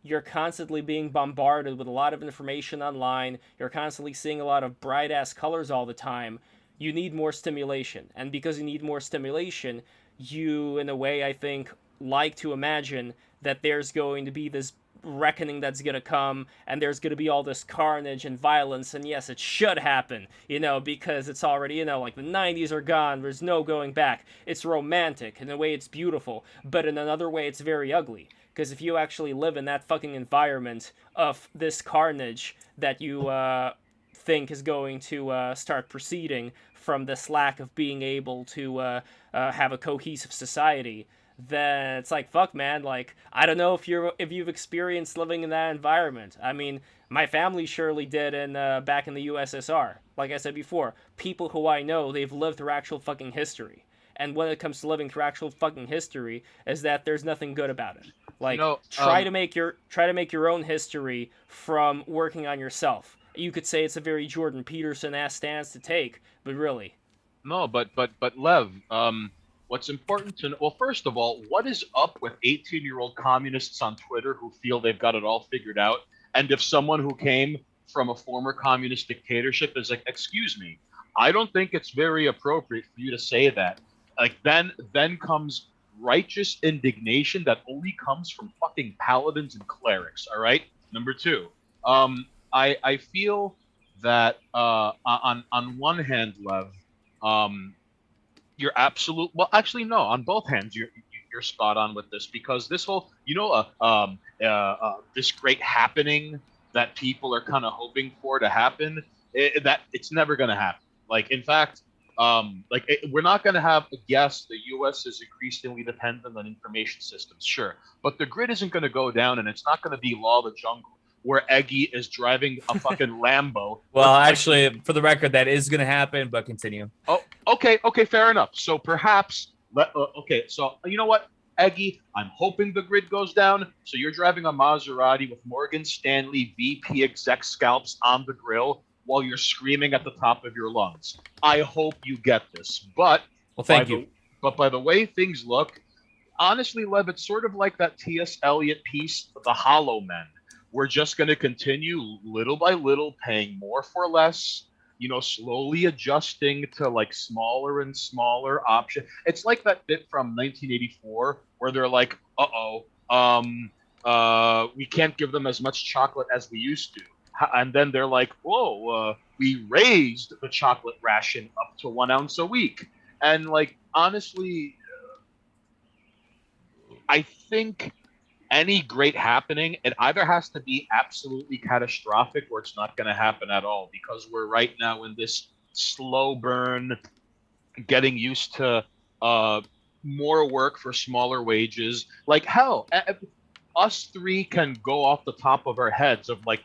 You're constantly being bombarded with a lot of information online. You're constantly seeing a lot of bright ass colors all the time. You need more stimulation. And because you need more stimulation, you, in a way, I think, like to imagine that there's going to be this reckoning that's going to come, and there's going to be all this carnage and violence, and yes, it should happen, because it's already, like the 90s are gone, there's no going back. It's romantic, in a way it's beautiful, but in another way it's very ugly, because if you actually live in that fucking environment of this carnage that you think is going to start proceeding from this lack of being able to have a cohesive society, then it's like, fuck, man, like, I don't know if you've experienced living in that environment. I mean, my family surely did back in the USSR. Like I said before, people who I know, they've lived through actual fucking history. And when it comes to living through actual fucking history, is that there's nothing good about it. Like, try to make your own history from working on yourself. You could say it's a very Jordan Peterson-ass stance to take, but really. No, but Lev, what's important to know, well, first of all, what is up with 18-year-old communists on Twitter who feel they've got it all figured out? And if someone who came from a former communist dictatorship is like, excuse me, I don't think it's very appropriate for you to say that. Like, then comes righteous indignation that only comes from fucking paladins and clerics, all right? Number two, I feel that on one hand, Lev, you're absolute. Well, actually, no. On both hands, you're spot on with this, because this whole, this great happening that people are kind of hoping for to happen, that it's never going to happen. Like, in fact, we're not going to have. Yes, the U.S. is increasingly dependent on information systems, sure, but the grid isn't going to go down, and it's not going to be law of the jungle, where Eggy is driving a fucking Lambo. Well, actually, for the record, that is going to happen, but continue. Oh, okay, fair enough. So perhaps, so you know what, Eggy, I'm hoping the grid goes down, so you're driving a Maserati with Morgan Stanley VP exec scalps on the grill while you're screaming at the top of your lungs. I hope you get this. But, well, thank you. But by the way things look, honestly, Lev, it's sort of like that T.S. Eliot piece, The Hollow Men. We're just going to continue little by little, paying more for less, slowly adjusting to like smaller and smaller options. It's like that bit from 1984 where they're like, we can't give them as much chocolate as we used to. And then they're like, whoa, we raised the chocolate ration up to 1 ounce a week. And like, honestly, I think any great happening, it either has to be absolutely catastrophic or it's not going to happen at all, because we're right now in this slow burn, getting used to more work for smaller wages. Like, hell, us three can go off the top of our heads of like,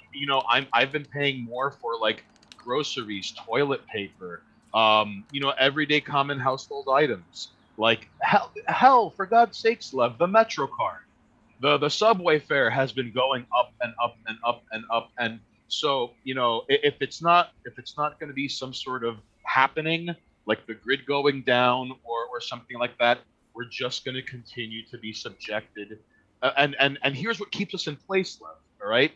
I've been paying more for like groceries, toilet paper, everyday common household items. Like, hell, for God's sakes, Lev, the Metro card. The subway fare has been going up and up and up and up, and so if it's not going to be some sort of happening like the grid going down or something like that, we're just going to continue to be subjected. And here's what keeps us in place, Lev. All right,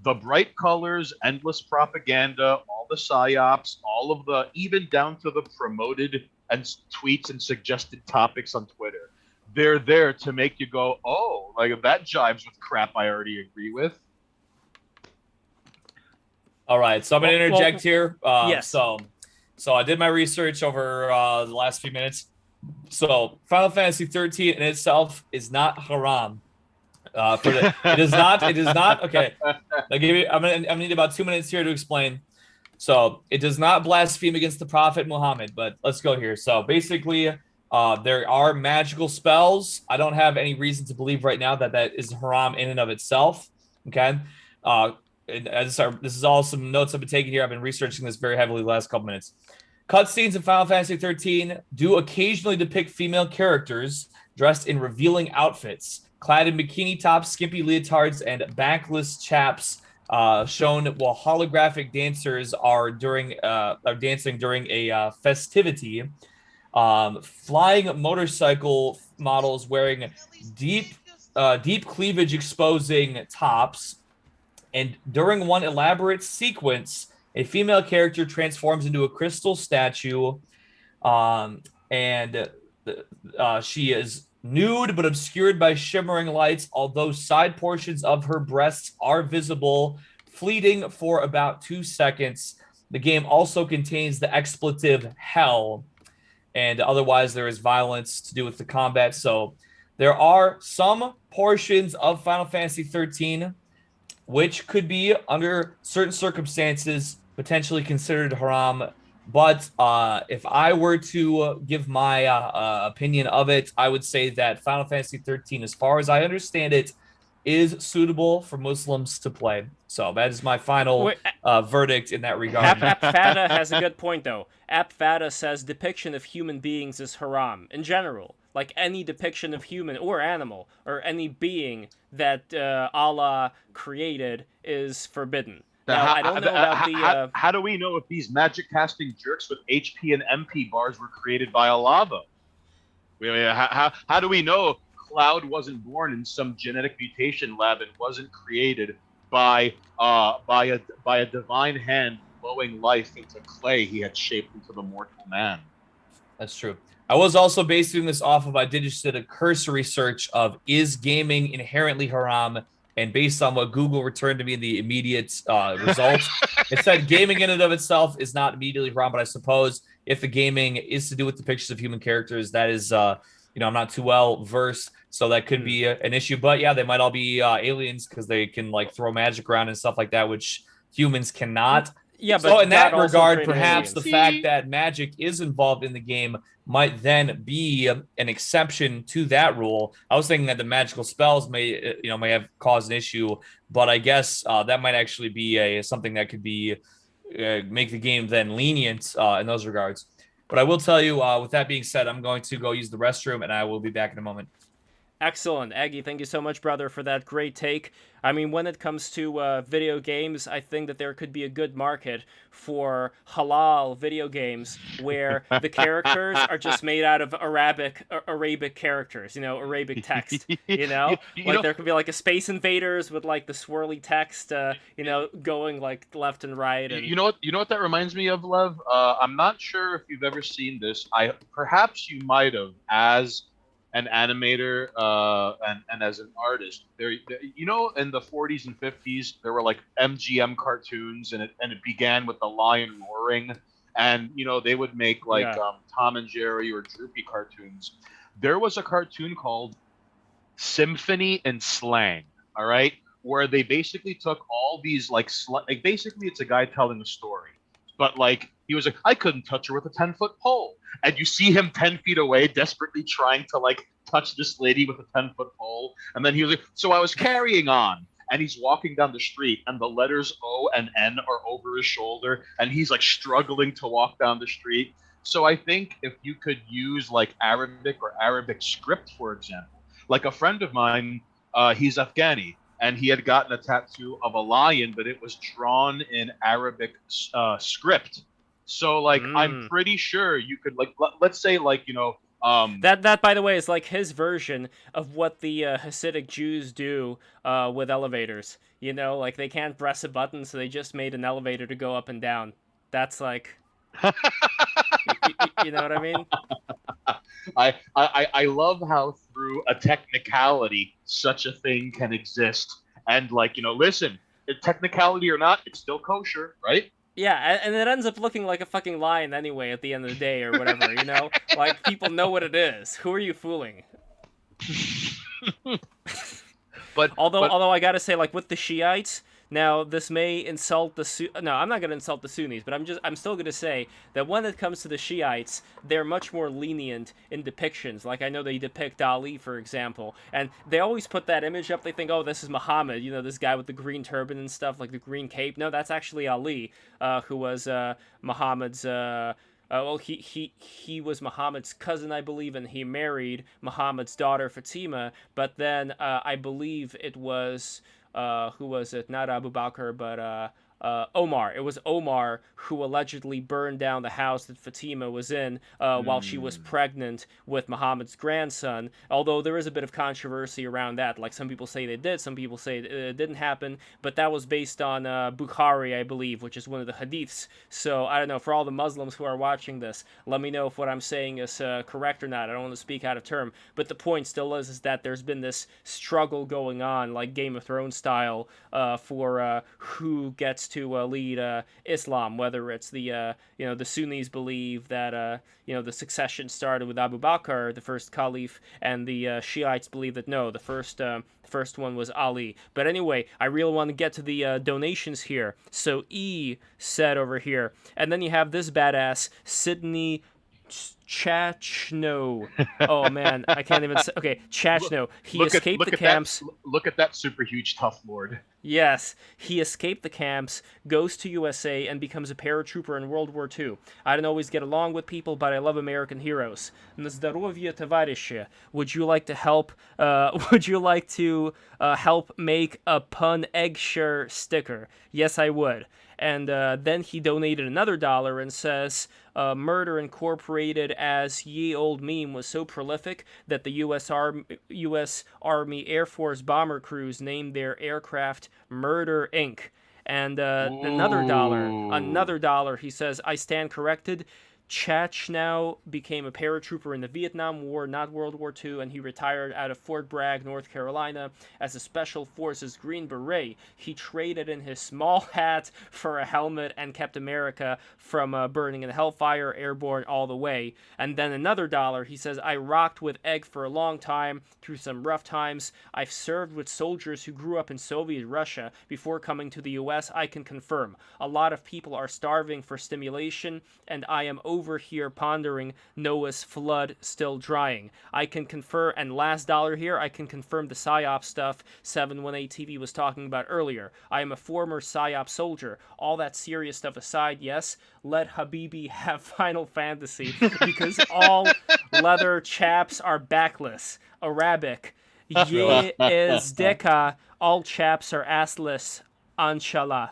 the bright colors, endless propaganda, all the psyops, all of the, even down to the promoted and tweets and suggested topics on Twitter. They're there to make you go, oh, like that jives with crap I already agree with. All right, so I'm going to interject here. Yes. So I did my research over the last few minutes. So Final Fantasy 13 in itself is not haram. It is not. Okay, I'm gonna need about 2 minutes here to explain. So it does not blaspheme against the Prophet Muhammad, but let's go here. So basically, there are magical spells. I don't have any reason to believe right now that is haram in and of itself. Okay. This is all some notes I've been taking here. I've been researching this very heavily the last couple minutes. Cutscenes in Final Fantasy 13 do occasionally depict female characters dressed in revealing outfits, clad in bikini tops, skimpy leotards, and backless chaps shown while holographic dancers are dancing during a festivity. Flying motorcycle models wearing deep cleavage exposing tops, and during one elaborate sequence, a female character transforms into a crystal statue, and she is nude but obscured by shimmering lights, although side portions of her breasts are visible, fleeting for about 2 seconds. The game also contains the expletive hell, and otherwise there is violence to do with the combat. So there are some portions of Final Fantasy 13 which could be, under certain circumstances, potentially considered haram. But if I were to give my opinion of it, I would say that Final Fantasy 13, as far as I understand it, is suitable for Muslims to play. So that is my final verdict in that regard. AppFada has a good point, though. AppFada says depiction of human beings is haram in general. Like any depiction of human or animal or any being that Allah created is forbidden. Now, I don't know about the... How do we know if these magic casting jerks with HP and MP bars were created by Allah, though? How do we know Cloud wasn't born in some genetic mutation lab and wasn't created by a divine hand blowing life into clay he had shaped into the mortal man? That's true. I was also basing this off of, I just did a cursory search of, is gaming inherently haram? And based on what Google returned to me in the immediate results, it said gaming in and of itself is not immediately haram, but I suppose if the gaming is to do with depictions of human characters, that is, I'm not too well versed, so that could be an issue. But yeah, they might all be aliens because they can like throw magic around and stuff like that, which humans cannot. Yeah, but so in that regard, perhaps aliens. the fact that magic is involved in the game might then be an exception to that rule. I was thinking that the magical spells may have caused an issue, but I guess that might actually be something that could be make the game then lenient in those regards. But I will tell you, with that being said, I'm going to go use the restroom, and I will be back in a moment. Excellent. Eggy, thank you so much, brother, for that great take. I mean, when it comes to video games, I think that there could be a good market for halal video games where the characters are just made out of Arabic characters, Arabic text, there could be like a Space Invaders with like the swirly text, going like left and right. And... You know what that reminds me of, Lev? I'm not sure if you've ever seen this. Perhaps you might have, as an animator and as an artist. There, in the 40s and 50s, there were like MGM cartoons, and it began with the lion roaring, and they would make like Tom and Jerry or Droopy cartoons. There was a cartoon called Symphony and Slang, all right, where they basically took all these basically it's a guy telling a story, but like he was like, I couldn't touch her with a 10-foot pole. And you see him 10 feet away, desperately trying to like touch this lady with a 10-foot pole. And then he was like, so I was carrying on. And he's walking down the street, and the letters O and N are over his shoulder, and he's like struggling to walk down the street. So I think if you could use like Arabic or Arabic script, for example, like a friend of mine, he's Afghani, and he had gotten a tattoo of a lion, but it was drawn in Arabic script. So like I'm pretty sure you could let's say that by the way is like his version of what the Hasidic Jews do with elevators. Like they can't press a button, so they just made an elevator to go up and down. That's like you know what I mean? I love how through a technicality such a thing can exist, and listen, technicality or not, it's still kosher, right? Yeah, and it ends up looking like a fucking lion anyway at the end of the day or whatever, Like, people know what it is. Who are you fooling? But although I gotta say, like, with the Shiites, now this may insult the no, I'm not gonna insult the Sunnis, but I'm still gonna say that when it comes to the Shiites, they're much more lenient in depictions. Like I know they depict Ali, for example, and they always put that image up. They think, oh, this is Muhammad, this guy with the green turban and stuff, like the green cape. No, that's actually Ali, who was Muhammad's. Well, he was Muhammad's cousin, I believe, and he married Muhammad's daughter Fatima. But then I believe it was who was it? Not Abu Bakr, but Omar. It was Omar who allegedly burned down the house that Fatima was in while she was pregnant with Muhammad's grandson. Although there is a bit of controversy around that. Like, some people say they did, some people say it didn't happen. But that was based on Bukhari, I believe, which is one of the hadiths. So I don't know. For all the Muslims who are watching this, let me know if what I'm saying is correct or not. I don't want to speak out of term. But the point still is that there's been this struggle going on, like Game of Thrones style, for who gets to lead Islam, whether it's the the Sunnis believe that the succession started with Abu Bakr, the first caliph, and the Shiites believe that no, the first one was Ali. But anyway, I really want to get to the donations here. So E said over here, and then you have this badass Sydney Chachno. Oh man, I can't even say. Okay, Chachno. He escaped the camps. Look at that super huge tough lord. Yes, he escaped the camps, goes to USA, and becomes a paratrooper in World War II. I don't always get along with people, but I love American heroes. На здоровье, товарищи. Would you like to help? Would you like to help make a pun eggshare sticker? Yes, I would. And then he donated another $1 and says, Murder Incorporated as ye old meme was so prolific that the U.S. Army Air Force bomber crews named their aircraft Murder Inc. And another $1, he says, I stand corrected. Chachnow became a paratrooper in the Vietnam War, not World War II, and he retired out of Fort Bragg, North Carolina, as a Special Forces Green Beret. He traded in his small hat for a helmet and kept America from burning in hellfire, airborne all the way. And then another $1, he says, I rocked with Egg for a long time, through some rough times. I've served with soldiers who grew up in Soviet Russia before coming to the U.S. I can confirm. A lot of people are starving for stimulation, and I am over here pondering Noah's flood still drying. I can confirm, and last $1 here, I can confirm the PSYOP stuff 718 TV was talking about earlier. I am a former PSYOP soldier. All that serious stuff aside, yes, let Habibi have Final Fantasy, because all leather chaps are backless. Arabic. Ye is deka, all chaps are assless. Anshallah.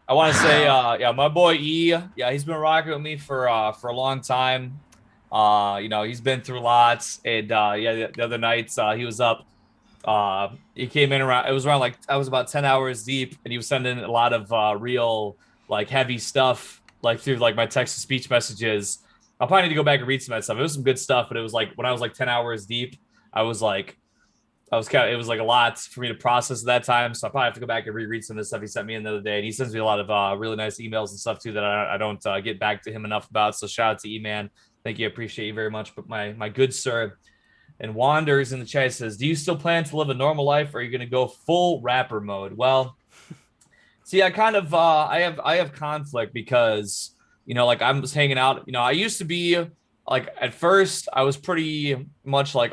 I want to say, my boy E, he's been rocking with me for a long time. He's been through lots, and the other nights he was up. He came in around. It was around like I was about 10 hours deep, and he was sending a lot of real like heavy stuff like through like my text to speech messages. I'll probably need to go back and read some of that stuff. It was some good stuff, but it was like when I was like 10 hours deep, it was like a lot for me to process at that time. So I probably have to go back and reread some of the stuff he sent me the other day. And he sends me a lot of really nice emails and stuff too that I don't get back to him enough about. So shout out to E-Man. Thank you. I appreciate you very much. But my good sir. And Wanders in the chat says, do you still plan to live a normal life, or are you going to go full rapper mode? Well, see, I kind of, I have conflict because, like I'm just hanging out, I used to be like, at first I was pretty much like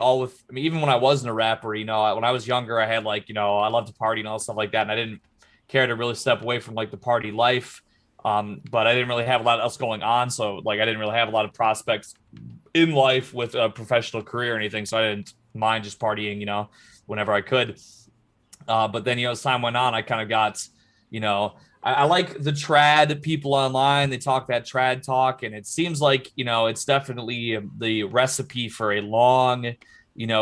even when I wasn't a rapper, when I was younger, I had like, I loved to party and all stuff like that. And I didn't care to really step away from like the party life. But I didn't really have a lot else going on. So like, I didn't really have a lot of prospects in life with a professional career or anything. So I didn't mind just partying, whenever I could. But then, as time went on, I kind of got, I like the trad people online. They talk that trad talk, and it seems like, it's definitely the recipe for a long,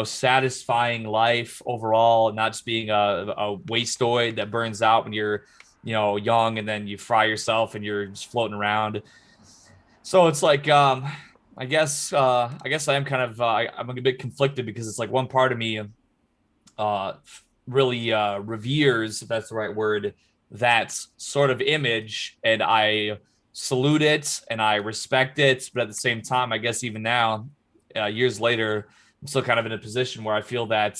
satisfying life overall, not just being a wasteoid that burns out when you're, young, and then you fry yourself and you're just floating around. So it's like, I guess I am kind of, I'm a bit conflicted because it's like one part of me really reveres, if that's the right word, that sort of image, and I salute it and I respect it. But at the same time, I guess even now, years later, I'm still kind of in a position where I feel that,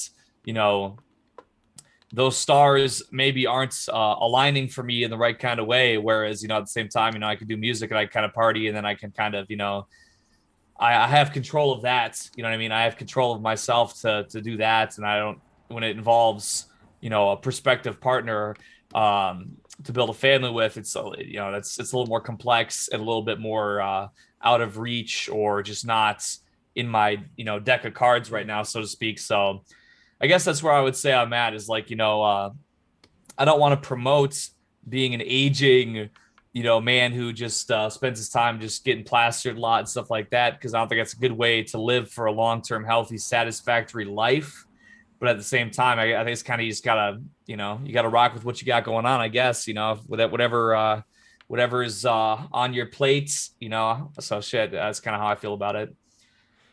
those stars maybe aren't aligning for me in the right kind of way. Whereas, at the same time, I can do music and I kind of party, and then I can kind of, I have control of that. You know what I mean? I have control of myself to do that. And I don't, when it involves, a prospective partner, to build a family with, it's it's a little more complex and a little bit more out of reach, or just not in my deck of cards right now, so to speak. So I guess that's where I would say I'm at, is like I don't want to promote being an aging, man who just spends his time just getting plastered a lot and stuff like that, because I don't think that's a good way to live for a long-term, healthy, satisfactory life. But at the same time, I think it's kind of, you just gotta, you gotta rock with what you got going on, I guess, with whatever is on your plate, So shit, that's kind of how I feel about it.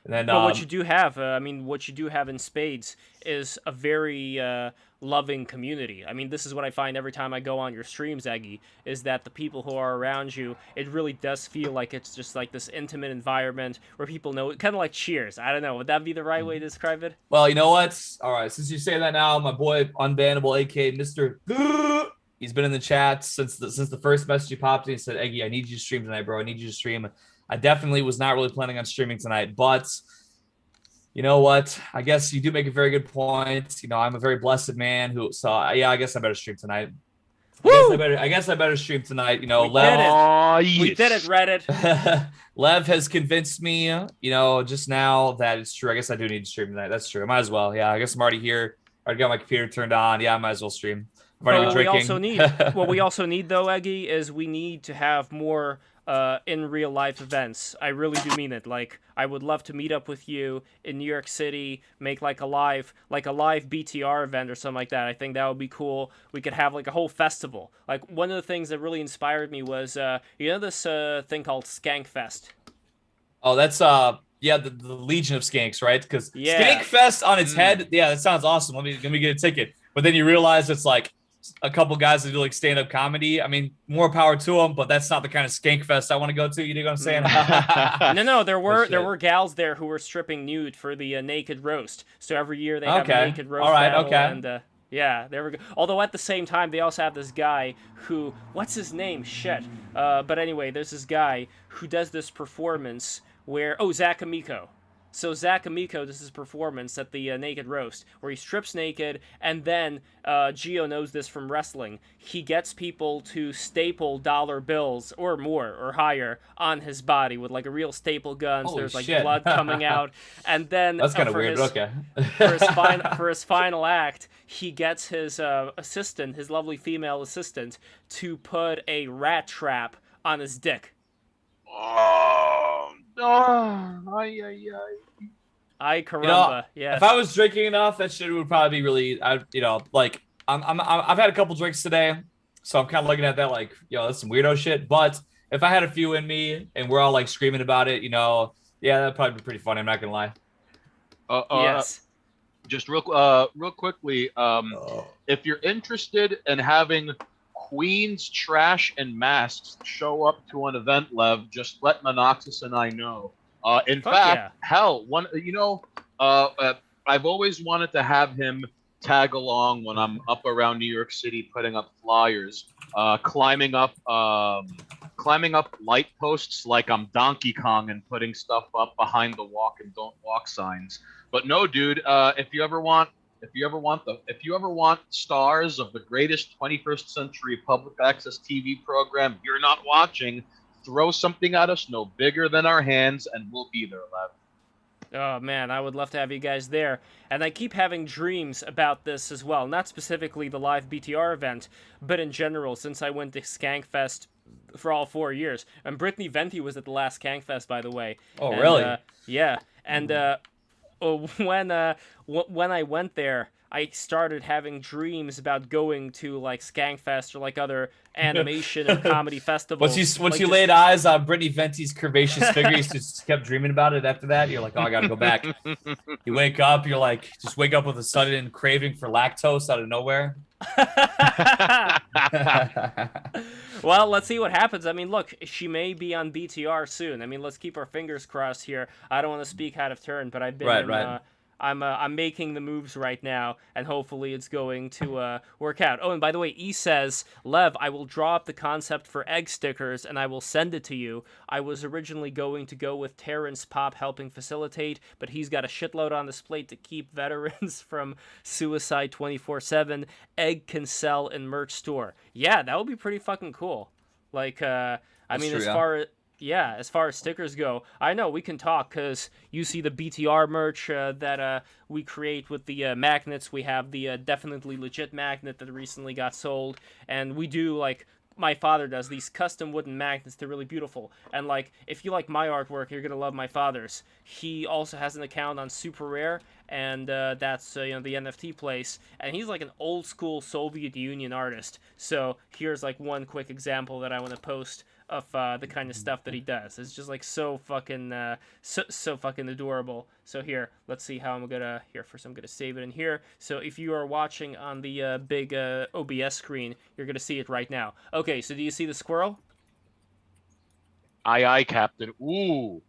And then, but what you do have, what you do have in spades is a very loving community. I mean, this is what I find every time I go on your streams, Eggy, is that the people who are around you, it really does feel like it's just like this intimate environment where people know, kind of like Cheers. I don't know. Would that be the right way to describe it? Well, you know what? All right, since you say that now, my boy Unbannable, aka Mr. He's been in the chat since the first message he popped in. He said, Eggy, I need you to stream tonight, bro. I need you to stream. I definitely was not really planning on streaming tonight, but you know what? I guess you do make a very good point. I'm a very blessed man I guess I better stream tonight. I guess I better stream tonight. We Lev, did it. We did it, Reddit. Lev has convinced me, just now that it's true. I guess I do need to stream tonight. That's true. I might as well. Yeah, I guess I'm already here. I already got my computer turned on. Yeah, I might as well stream. What we also need though, Eggy, is we need to have more in real life events. I really do mean it. Like, I would love to meet up with you in New York City, make like a live BTR event or something like that. I think that would be cool. We could have like a whole festival. Like, one of the things that really inspired me was this thing called Skankfest. Oh, that's the Legion of Skanks, right? Because Skankfest on its head, that sounds awesome. Let me get a ticket. But then you realize it's like a couple guys that do like stand-up comedy. I mean, more power to them, but that's not the kind of skank fest I want to go to. You know what I'm saying? No, there were gals there who were stripping nude for the naked roast. So every year they have a naked roast. All right, battle, okay. And there we go. Although at the same time they also have this guy who, what's his name? Shit. But anyway, there's this guy who does this performance where Zach Amico. So Zach Amico does his performance at the Naked Roast, where he strips naked, and then, Gio knows this from wrestling, he gets people to staple dollar bills, or more, or higher, on his body with, like, a real staple gun. Holy There's, like, shit. blood coming out. And then... That's kind of weird, okay. for his final act, he gets his assistant, his lovely female assistant, to put a rat trap on his dick. Ay caramba, If I was drinking enough, that shit would probably be really, I've had a couple drinks today, so I'm kind of looking at that like, that's some weirdo shit. But if I had a few in me and we're all like screaming about it, that'd probably be pretty funny. I'm not gonna lie. Yes. Just real quickly, if you're interested in having Queens trash and masks show up to an event, Lev, just let Monoxus and I know. In fact, hell, I've always wanted to have him tag along when I'm up around New York City putting up flyers, climbing up light posts like I'm Donkey Kong and putting stuff up behind the walk and don't walk signs. But no, dude, if you ever want stars of the greatest 21st century public access TV program you're not watching, throw something at us no bigger than our hands, and we'll be there, Lev. Oh, man, I would love to have you guys there. And I keep having dreams about this as well. Not specifically the live BTR event, but in general, since I went to Skankfest for all 4 years. And Brittany Venti was at the last Skankfest, by the way. Oh, really? Yeah. And when I went there, I started having dreams about going to like Skankfest or like other animation or comedy festivals. Once you laid eyes on Brittany Venti's curvaceous figure, you just kept dreaming about it after that. You're like, oh, I gotta go back. You wake up, you're like, just wake up with a sudden craving for lactose out of nowhere. Well, let's see what happens. I mean, look, she may be on BTR soon. I mean, let's keep our fingers crossed here. I don't want to speak out of turn, but I've been I'm making the moves right now, and hopefully it's going to work out. Oh, and by the way, E says, Lev, I will draw up the concept for egg stickers, and I will send it to you. I was originally going to go with Terrence Pop helping facilitate, but he's got a shitload on his plate to keep veterans from suicide 24/7. Egg can sell in merch store. Yeah, that would be pretty fucking cool. Like, I mean, Yeah, as far as stickers go, I know we can talk because you see the BTR merch that we create with the magnets. We have the definitely legit magnet that recently got sold, and we do like my father does these custom wooden magnets. They're really beautiful, and like if you like my artwork, you're gonna love my father's. He also has an account on Super Rare, and that's the NFT place, and he's like an old school Soviet Union artist. So here's like one quick example that I want to post of the kind of stuff that he does. It's just like so fucking so fucking adorable. So here, let's see how I'm gonna first I'm gonna save it in here. So if you are watching on the big OBS screen, you're gonna see it right now. Okay, so do you see the squirrel? Aye, aye, Captain. Ooh.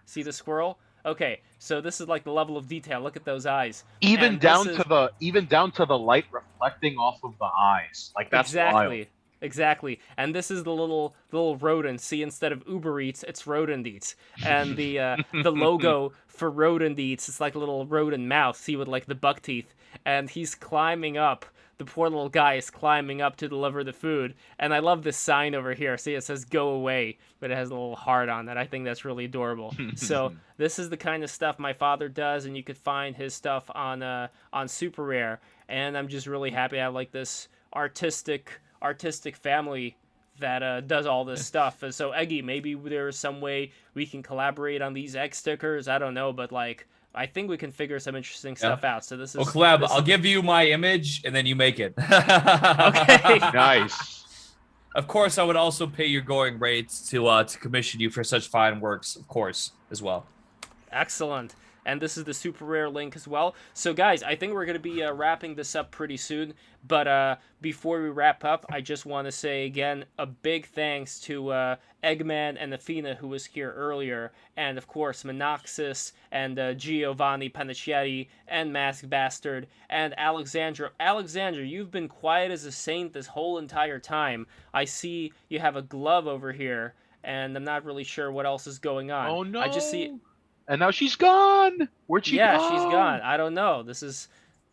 See the squirrel? Okay, so this is like the level of detail. Look at those eyes. Even And down this to is- the light reflecting off of the eyes. Like that's exactly. wild. Exactly, and this is the little rodent. See, instead of Uber Eats, it's Rodent Eats, and the logo for Rodent Eats, it's like a little rodent mouth. See, with like the buck teeth, and he's climbing up. The poor little guy is climbing up to deliver the food, and I love this sign over here. See, it says "Go away," but it has a little heart on it. I think that's really adorable. So this is the kind of stuff my father does, and you could find his stuff on Super Rare, and I'm just really happy I have like this artistic family that does all this stuff. And so Eggy, maybe there's some way we can collaborate on these egg stickers. I don't know, but like I think we can figure some interesting stuff out. So this is collab. I'll give you my image and then you make it. Okay. Nice. Of course, I would also pay your going rates to commission you for such fine works, of course, as well. Excellent. And this is the Super Rare link as well. So guys, I think we're going to be wrapping this up pretty soon. But before we wrap up, I just want to say again a big thanks to Eggman and Effina, who was here earlier. And of course, Monoxis and Giovanni Panicietti and Masked Bastard and Alexandra. Alexandra, you've been quiet as a saint this whole entire time. I see you have a glove over here, and I'm not really sure what else is going on. Oh no. I just see... And now she's gone. Where'd she go? Yeah, she's gone. I don't know. This is...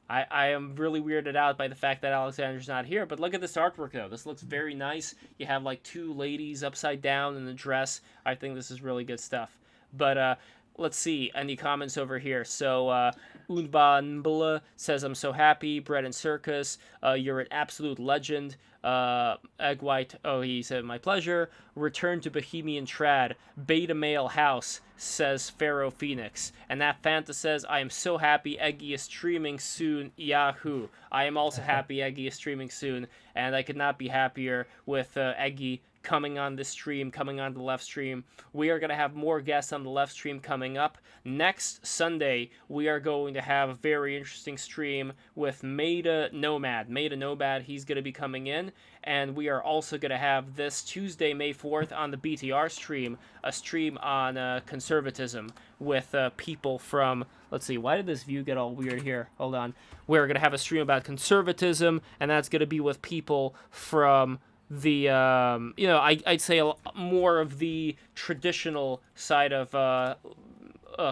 I am really weirded out by the fact that Alexander's not here, but look at this artwork, though. This looks very nice. You have, like, two ladies upside down in a dress. I think this is really good stuff. But, let's see. Any comments over here? So, Unba Nbla says, I'm so happy. Bread and Circus, you're an absolute legend. Egg White, oh, he said, my pleasure. Return to Bohemian Trad. Beta Male House, says Pharaoh Phoenix. And that Fanta says, I am so happy Eggy is streaming soon. Yahoo. I am also happy Eggy is streaming soon. And I could not be happier with Eggy coming on this stream, coming on the left stream. We are going to have more guests on the left stream coming up. Next Sunday, we are going to have a very interesting stream with Meta Nomad. Meta Nomad, he's going to be coming in. And we are also going to have this Tuesday, May 4th, on the BTR stream, a stream on conservatism with people from... Let's see, why did this view get all weird here? Hold on. We're going to have a stream about conservatism, and that's going to be with people from... the I'd say more of the traditional side of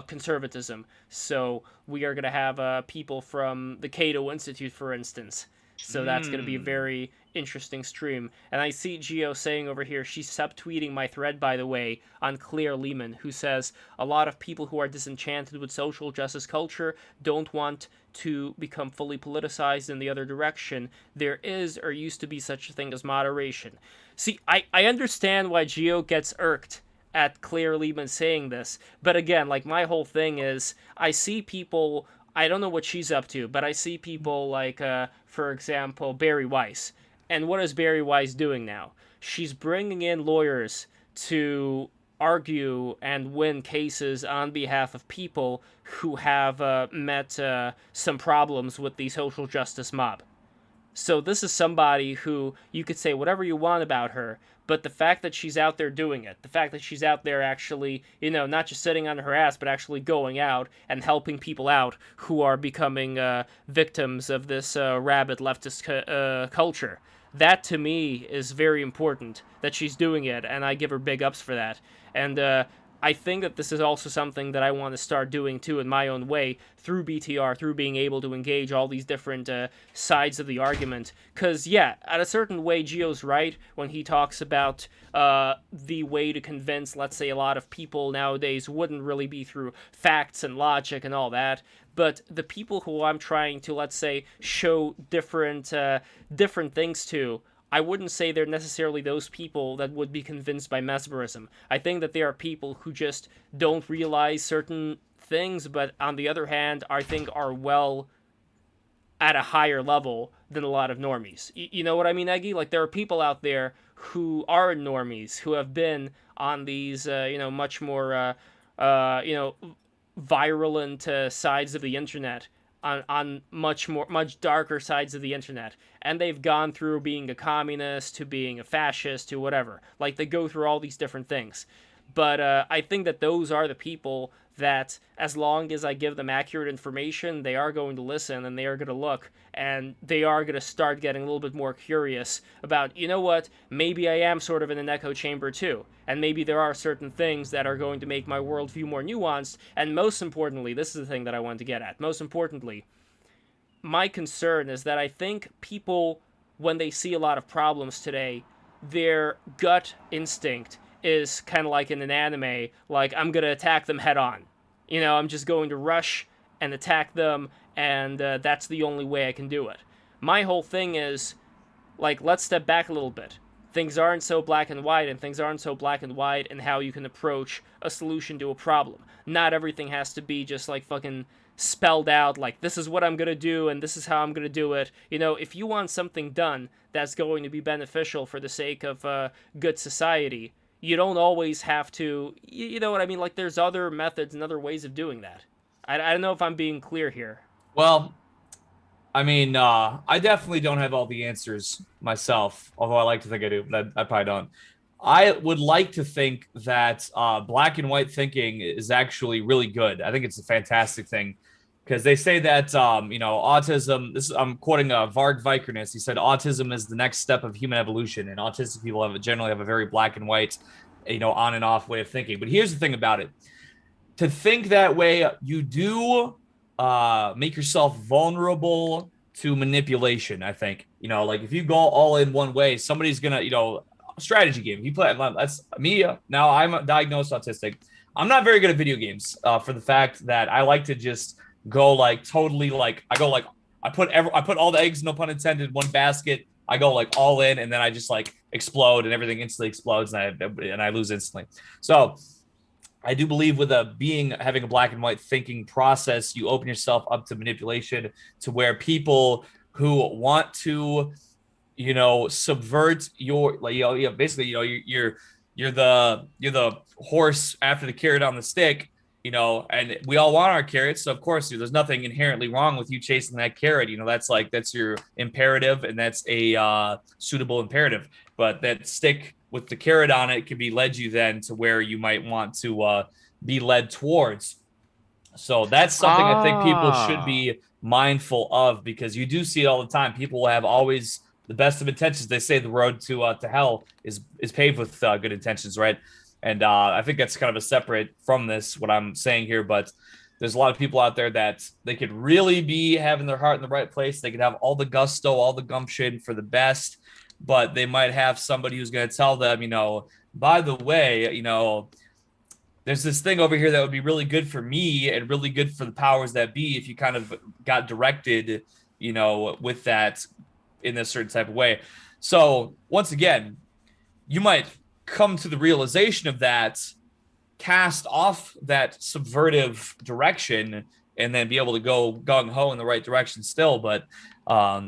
conservatism. So we are going to have people from the Cato Institute, for instance. So that's going to be a very interesting stream. And I see Gio saying over here, she's subtweeting my thread, by the way, on Claire Lehman, who says, a lot of people who are disenchanted with social justice culture don't want to become fully politicized in the other direction. There is or used to be such a thing as moderation. See, I understand why Gio gets irked at Claire Lehman saying this. But again, like, my whole thing is, I see people... I don't know what she's up to, but I see people like, for example, Barry Weiss. And what is Barry Weiss doing now? She's bringing in lawyers to argue and win cases on behalf of people who have met some problems with the social justice mob. So this is somebody who you could say whatever you want about her, but the fact that she's out there doing it, the fact that she's out there actually, not just sitting on her ass, but actually going out and helping people out who are becoming victims of this rabid leftist culture. That, to me, is very important, that she's doing it, and I give her big ups for that. And I think that this is also something that I want to start doing too in my own way through BTR, through being able to engage all these different sides of the argument. Because, yeah, at a certain way, Gio's right when he talks about the way to convince, let's say, a lot of people nowadays wouldn't really be through facts and logic and all that. But the people who I'm trying to, let's say, show different things to, I wouldn't say they're necessarily those people that would be convinced by mesmerism. I think that there are people who just don't realize certain things, but on the other hand, I think are well at a higher level than a lot of normies. You know what I mean, Eggy? Like, there are people out there who are normies, who have been on these, much more, virulent sides of the internet, on much darker sides of the internet, and they've gone through being a communist to being a fascist to whatever. Like, they go through all these different things. But I think that those are the people that, as long as I give them accurate information, they are going to listen, and they are going to look, and they are going to start getting a little bit more curious about, you know what, maybe I am sort of in an echo chamber too, and maybe there are certain things that are going to make my worldview more nuanced, and most importantly, this is the thing that I want to get at, most importantly, my concern is that I think people, when they see a lot of problems today, their gut instinct is kind of like in an anime, like, I'm going to attack them head on. You know, I'm just going to rush and attack them, and that's the only way I can do it. My whole thing is, like, let's step back a little bit. Things aren't so black and white, and things aren't so black and white in how you can approach a solution to a problem. Not everything has to be just, like, fucking spelled out, like, this is what I'm going to do, and this is how I'm going to do it. You know, if you want something done that's going to be beneficial for the sake of good society, you don't always have to, you know what I mean? Like, there's other methods and other ways of doing that. I don't know if I'm being clear here. Well, I mean, I definitely don't have all the answers myself, although I like to think I do, but I probably don't. I would like to think that black and white thinking is actually really good. I think it's a fantastic thing, because they say that, autism, I'm quoting Varg Vikernes. He said, autism is the next step of human evolution, and autistic people generally have a very black and white, on and off way of thinking. But here's the thing about it. To think that way, you do make yourself vulnerable to manipulation, I think. Like, if you go all in one way, somebody's going to, strategy game. If you play, that's me. Now I'm a diagnosed autistic. I'm not very good at video games for the fact that I like to just go like totally like I put all the eggs, no pun intended, in one basket. I go like all in, and then I just like explode, and everything instantly explodes, and I lose instantly. So I do believe with having a black and white thinking process, you open yourself up to manipulation, to where people who want to, subvert your, like, basically, you're the horse after the carrot on the stick. And we all want our carrots. So of course, there's nothing inherently wrong with you chasing that carrot. That's your imperative, and that's a suitable imperative. But that stick with the carrot on it could be led you then to where you might want to be led towards. So that's something I think people should be mindful of, because you do see it all the time. People will have always the best of intentions. They say the road to hell is paved with good intentions, right? And I think that's kind of a separate from this, what I'm saying here. But there's a lot of people out there that they could really be having their heart in the right place. They could have all the gusto, all the gumption for the best, but they might have somebody who's going to tell them, by the way, there's this thing over here that would be really good for me and really good for the powers that be if you kind of got directed, with that in a certain type of way. So once again, you might come to the realization of that, cast off that subvertive direction, and then be able to go gung-ho in the right direction still. But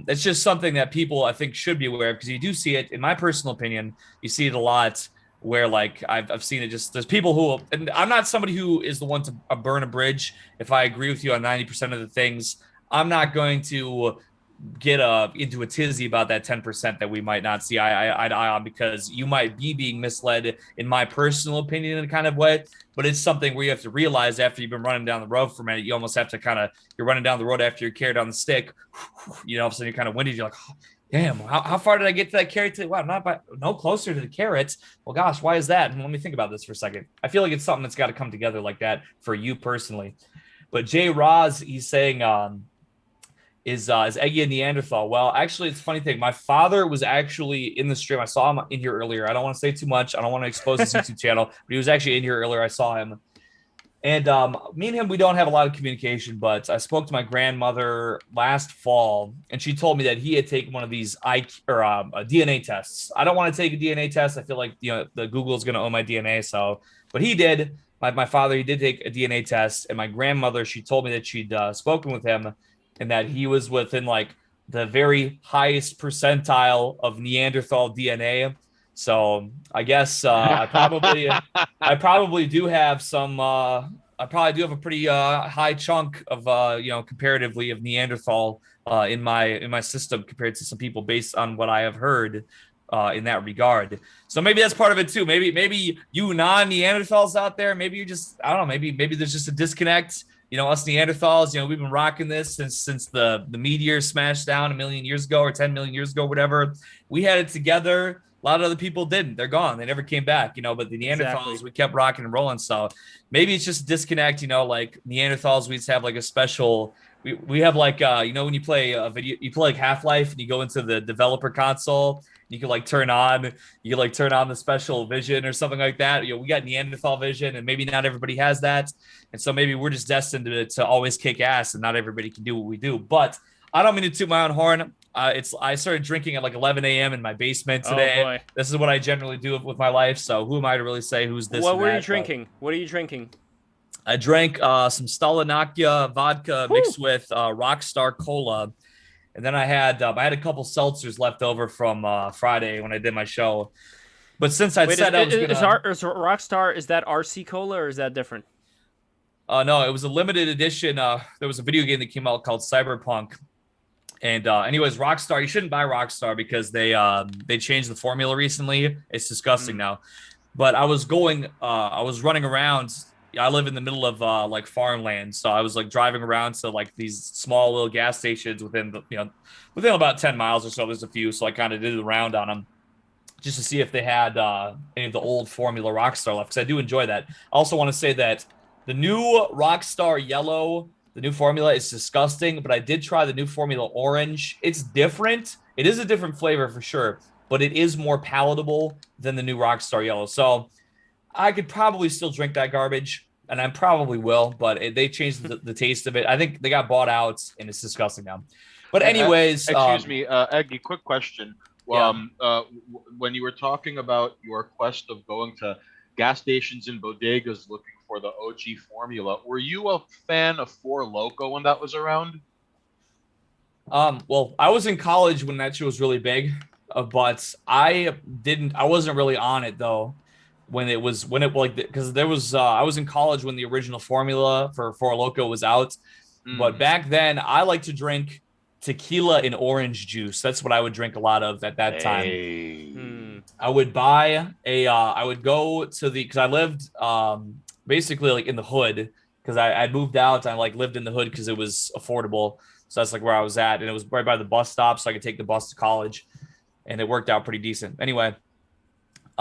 it's just something that people, I think, should be aware of, because you do see it, in my personal opinion, you see it a lot where, like, I've seen it just, there's people who, and I'm not somebody who is the one to burn a bridge. If I agree with you on 90% of the things, I'm not going to get into a tizzy about that 10% that we might not see eye to eye on, because you might be being misled, in my personal opinion, in a kind of way. But it's something where you have to realize after you've been running down the road for a minute, you almost have to you're running down the road after you're carried on the stick. All of a sudden you're kind of winded. You're like, oh, damn, how far did I get to that carrot? Wow, I'm not no closer to the carrots. Well, gosh, why is that? And let me think about this for a second. I feel like it's something that's got to come together like that for you personally. But Jay Roz, he's saying, is Eggy a Neanderthal? Well, actually, it's a funny thing. My father was actually in the stream. I saw him in here earlier. I don't want to say too much. I don't want to expose his YouTube channel, but he was actually in here earlier. I saw him. And me and him, we don't have a lot of communication, but I spoke to my grandmother last fall, and she told me that he had taken one of these DNA tests. I don't want to take a DNA test. I feel like the Google is going to own my DNA. So, but he did. My father, he did take a DNA test, and my grandmother, she told me that she'd spoken with him, and that he was within like the very highest percentile of Neanderthal DNA. So I guess I probably do have some. I probably do have a pretty high chunk of comparatively of Neanderthal in my system compared to some people, based on what I have heard in that regard. So maybe that's part of it too. Maybe you non-Neanderthals out there, maybe you just, I don't know. Maybe there's just a disconnect. Us Neanderthals, we've been rocking this since the meteor smashed down 1 million years ago or 10 million years ago, whatever. We had it together. A lot of other people didn't. They're gone. They never came back, but the Neanderthals, exactly. We kept rocking and rolling. So maybe it's just a disconnect, like Neanderthals, we just have like a special, we have like, when you play a video, you play like Half-Life and you go into the developer console, you can turn on the special vision or something like that. We got Neanderthal vision, and maybe not everybody has that. And so maybe we're just destined to always kick ass, and not everybody can do what we do. But I don't mean to toot my own horn. I started drinking at like 11 a.m. in my basement today. Oh, this is what I generally do with my life. So who am I to really say who's this? What were you drinking? What are you drinking? I drank some Stalinakia vodka mixed with Rockstar Cola. And then I had a couple seltzers left over from Friday when I did my show. But since I said I was going to... Is Rockstar, is that RC Cola or is that different? No, it was a limited edition. There was a video game that came out called Cyberpunk. And anyways, Rockstar, you shouldn't buy Rockstar because they changed the formula recently. It's disgusting now. But I was running around. I live in the middle of like farmland, so I was like driving around to like these small little gas stations within about 10 miles or so. There's a few, so I kind of did the round on them just to see if they had any of the old Formula Rockstar left, because I do enjoy that. I also want to say that the new Rockstar Yellow, the new formula, is disgusting, but I did try the new Formula Orange. It's different. It is a different flavor for sure, but it is more palatable than the new Rockstar Yellow. So I could probably still drink that garbage, and I probably will, but they changed the taste of it. I think they got bought out, and it's disgusting now. But anyways... excuse me, Eggy, quick question. When you were talking about your quest of going to gas stations and bodegas looking for the OG formula, were you a fan of Four Loko when that was around? Well, I was in college when that shit was really big, but I wasn't really on it, though. Because there was I was in college when the original formula for Four Loko was out, but back then I like to drink tequila and orange juice. That's what I would drink a lot of at that time. I would buy I would go to because I lived basically like in the hood, because I moved out. I like lived in the hood because it was affordable, so that's like where I was at, and it was right by the bus stop, so I could take the bus to college, and it worked out pretty decent. Anyway.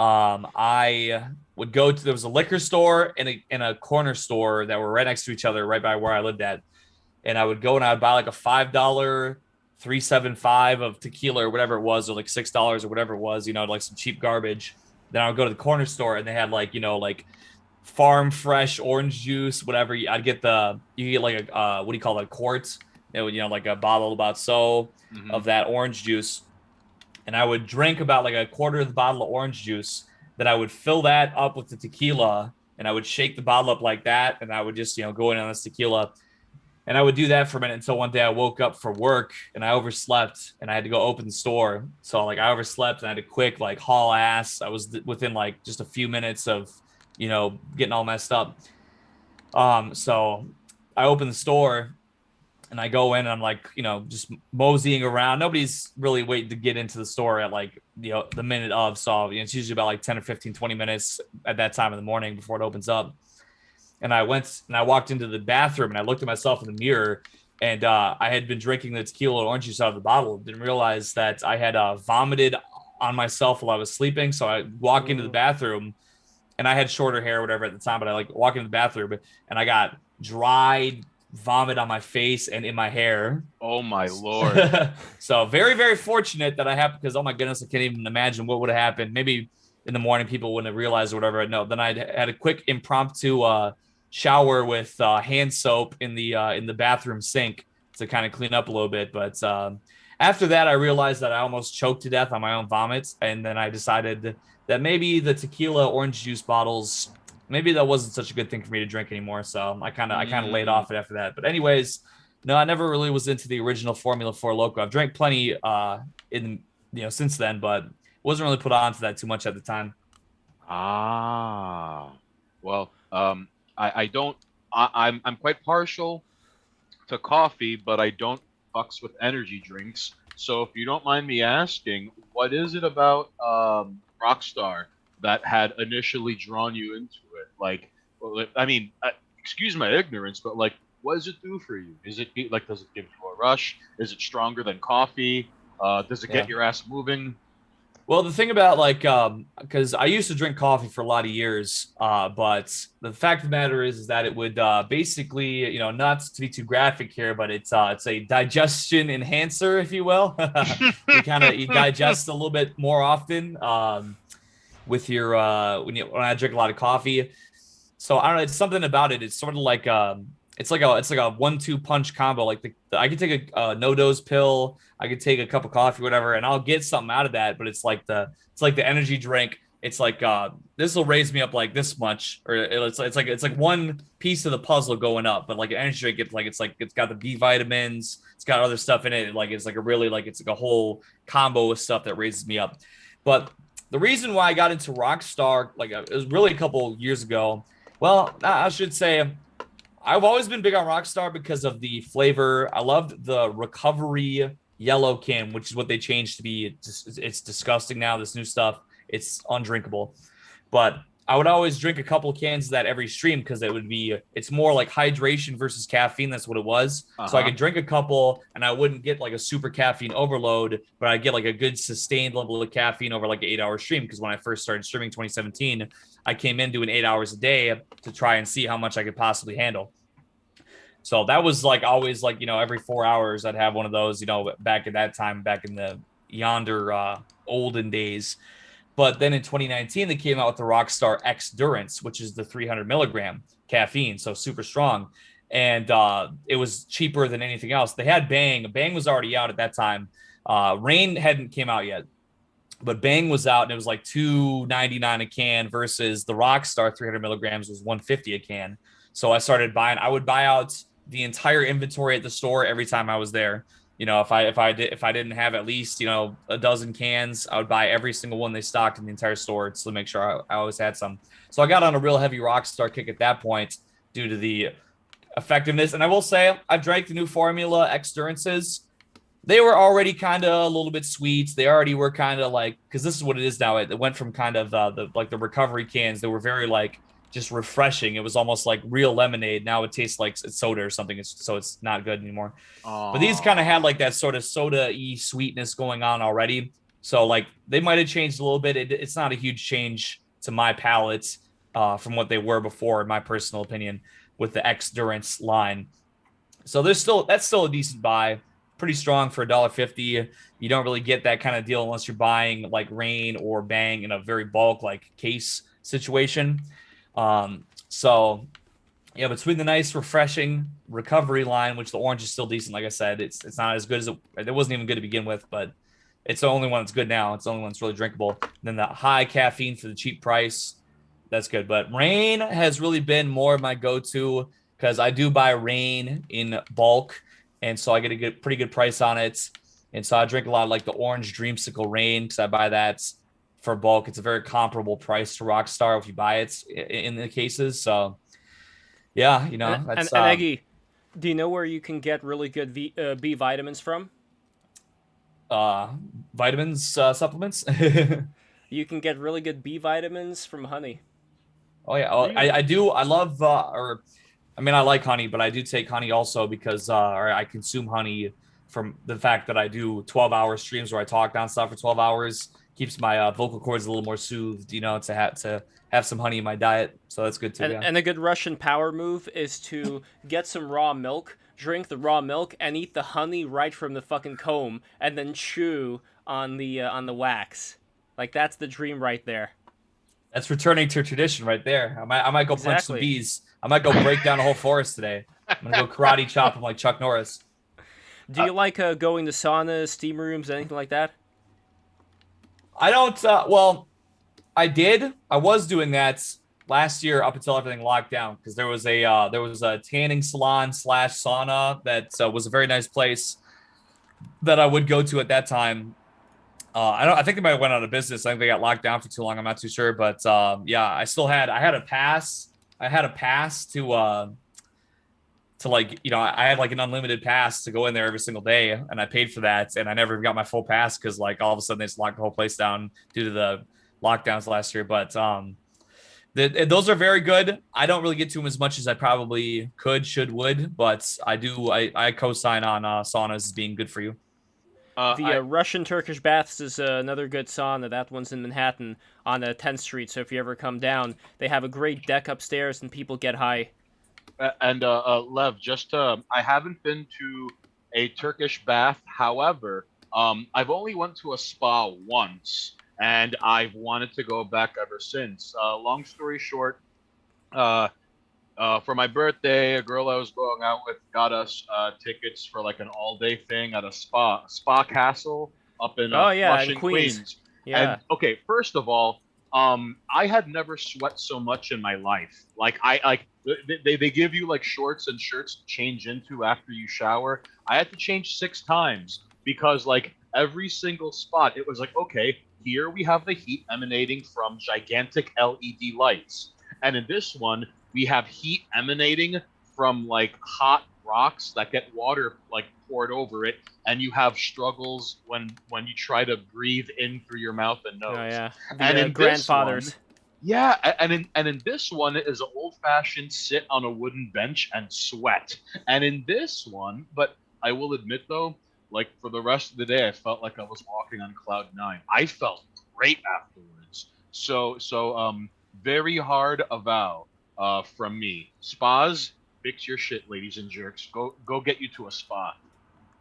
I would go to, there was a liquor store and a corner store that were right next to each other, right by where I lived at. And I would go and I would buy like a $5 375 of tequila or whatever it was, or like $6 or whatever it was, like some cheap garbage. Then I would go to the corner store and they had like, like farm fresh orange juice, whatever. You get like a, what do you call it? A quart, like a bottle about of that orange juice. And I would drink about like a quarter of the bottle of orange juice. Then I would fill that up with the tequila, and I would shake the bottle up like that. And I would just, go in on this tequila. And I would do that for a minute until one day I woke up for work and I overslept and I had to go open the store. So like I overslept and I had to quick like haul ass. I was within like just a few minutes of, getting all messed up. So I opened the store And I go in and I'm like, just moseying around. Nobody's really waiting to get into the store at like, the minute of. So it's usually about like 10 or 15, 20 minutes at that time in the morning before it opens up. And I went and I walked into the bathroom and I looked at myself in the mirror, and I had been drinking the tequila orange juice out of the bottle. Didn't realize that I had vomited on myself while I was sleeping. So I walk into the bathroom, and I had shorter hair or whatever at the time, but I like walk into the bathroom and I got dried vomit on my face and in my hair. Oh my Lord. So very, very fortunate that I happened, because oh my goodness, I can't even imagine what would have happened. Maybe in the morning people wouldn't have realized or whatever. No, then I had a quick impromptu shower with hand soap in the bathroom sink to kind of clean up a little bit. But after that, I realized that I almost choked to death on my own vomit. And then I decided that maybe the tequila orange juice bottles, maybe that wasn't such a good thing for me to drink anymore. So I kind of laid off it after that. But anyways, no, I never really was into the original Formula 4 Loco. I've drank plenty since then, but wasn't really put on to that too much at the time. Well, I'm quite partial to coffee, but I don't fucks with energy drinks. So if you don't mind me asking, what is it about Rockstar that had initially drawn you into it? Like, I mean, excuse my ignorance, but like, what does it do for you? Is it like, does it give you a rush? Is it stronger than coffee? Does it get your ass moving? Well, the thing about because I used to drink coffee for a lot of years, but the fact of the matter is that it would basically, not to be too graphic here, but it's a digestion enhancer, if you will. you digest a little bit more often with your when I drink a lot of coffee. So I don't know, it's something about it. It's sort of like it's like a 1-2 punch combo. Like I could take a no-dose pill, I could take a cup of coffee, whatever, and I'll get something out of that. But it's like the energy drink. It's like this will raise me up like this much, or it's like one piece of the puzzle going up. But like an energy drink, it's got the B vitamins, it's got other stuff in it. It's like a whole combo of stuff that raises me up. But the reason why I got into Rockstar, it was really a couple years ago. Well, I should say, I've always been big on Rockstar because of the flavor. I loved the recovery yellow can, which is what they changed to be. It's disgusting now, this new stuff. It's undrinkable. But I would always drink a couple of cans of that every stream because it's more like hydration versus caffeine. That's what it was. So I could drink a couple and I wouldn't get like a super caffeine overload, but I'd get like a good sustained level of caffeine over like an 8-hour stream. Because when I first started streaming 2017, I came in doing 8 hours a day to try and see how much I could possibly handle. So that was like always like, every 4 hours I'd have one of those, back at that time, back in the yonder olden days. But then in 2019, they came out with the Rockstar X-Durance, which is the 300 milligram caffeine, so super strong. And it was cheaper than anything else. They had Bang. Bang was already out at that time. Rain hadn't came out yet. But Bang was out, and it was like $2.99 a can versus the Rockstar 300 milligrams was $1.50 a can. So I started buying. I would buy out the entire inventory at the store every time I was there. If I didn't have at least a dozen cans, I would buy every single one they stocked in the entire store to make sure I always had some. So I got on a real heavy Rockstar kick at that point due to the effectiveness. And I will say, I've drank the new formula X-Durances. They were already kind of a little bit sweet. They already were kind of like, because this is what it is now. It went from kind of the recovery cans. They were very like just refreshing. It was almost like real lemonade. Now it tastes like it's soda or something. So it's not good anymore. But these kind of had like that sort of soda-y sweetness going on already. So like they might have changed a little bit. It's not a huge change to my palate from what they were before, in my personal opinion, with the X-Durance line. So that's still a decent buy. Pretty strong for $1.50. You don't really get that kind of deal unless you're buying like Rain or Bang in a very bulk like case situation. So yeah, between the nice refreshing recovery line, which the orange is still decent, like I said, it's not as good as it wasn't even good to begin with, but it's the only one that's good now. It's the only one that's really drinkable. And then the high caffeine for the cheap price, that's good. But Rain has really been more of my go-to because I do buy Rain in bulk. And so I get a pretty good price on it. And so I drink a lot of like the orange Dreamsicle Rain because I buy that for bulk. It's a very comparable price to Rockstar if you buy it in the cases. So yeah, that's and Eggy, Do you know where you can get really good B vitamins from? Vitamins, supplements. You can get really good B vitamins from honey. Oh yeah, I do. I love, I like honey, but I do take honey also because, or I consume honey from the fact that I do 12-hour streams where I talk nonstop for 12 hours. Keeps my vocal cords a little more soothed, to have some honey in my diet. So that's good too. And a good Russian power move is to get some raw milk, drink the raw milk, and eat the honey right from the fucking comb, and then chew on the wax. Like, that's the dream right there. That's returning to tradition right there. I might go punch some bees. I might go break down a whole forest today. I'm gonna go karate chop them like Chuck Norris. Do you like going to saunas, steam rooms, anything like that? I don't. Well, I did. I was doing that last year up until everything locked down because there was a tanning salon / sauna that was a very nice place that I would go to at that time. I think they might have went out of business. I think they got locked down for too long. I'm not too sure, but yeah, I had a pass. I had a pass to I had like an unlimited pass to go in there every single day, and I paid for that, and I never got my full pass because like all of a sudden they just locked the whole place down due to the lockdowns last year. But those are very good. I don't really get to them as much as I probably would, but I do. I co-sign on saunas as being good for you. The Russian Turkish baths is another good sauna. That one's in Manhattan on 10th Street. So if you ever come down, they have a great deck upstairs and people get high. And Lev, I haven't been to a Turkish bath. However, I've only went to a spa once, and I've wanted to go back ever since. Long story short, for my birthday, a girl I was going out with got us tickets for like an all-day thing at a spa castle up in Flushing, in Queens. Yeah. And okay, first of all, I had never sweat so much in my life. Like they give you like shorts and shirts to change into after you shower. I had to change 6 times because like every single spot, it was like, okay, here we have the heat emanating from gigantic LED lights, and in this one we have heat emanating from like hot rocks that get water like poured over it, and you have struggles when you try to breathe in through your mouth and nose. Oh yeah, and in grandfathers. And in this one is an old-fashioned sit on a wooden bench and sweat. And in this one, but I will admit though, like for the rest of the day, I felt like I was walking on cloud 9. I felt great afterwards. So very hard avow from me. Spas, fix your shit, ladies and jerks. Go get you to a spa.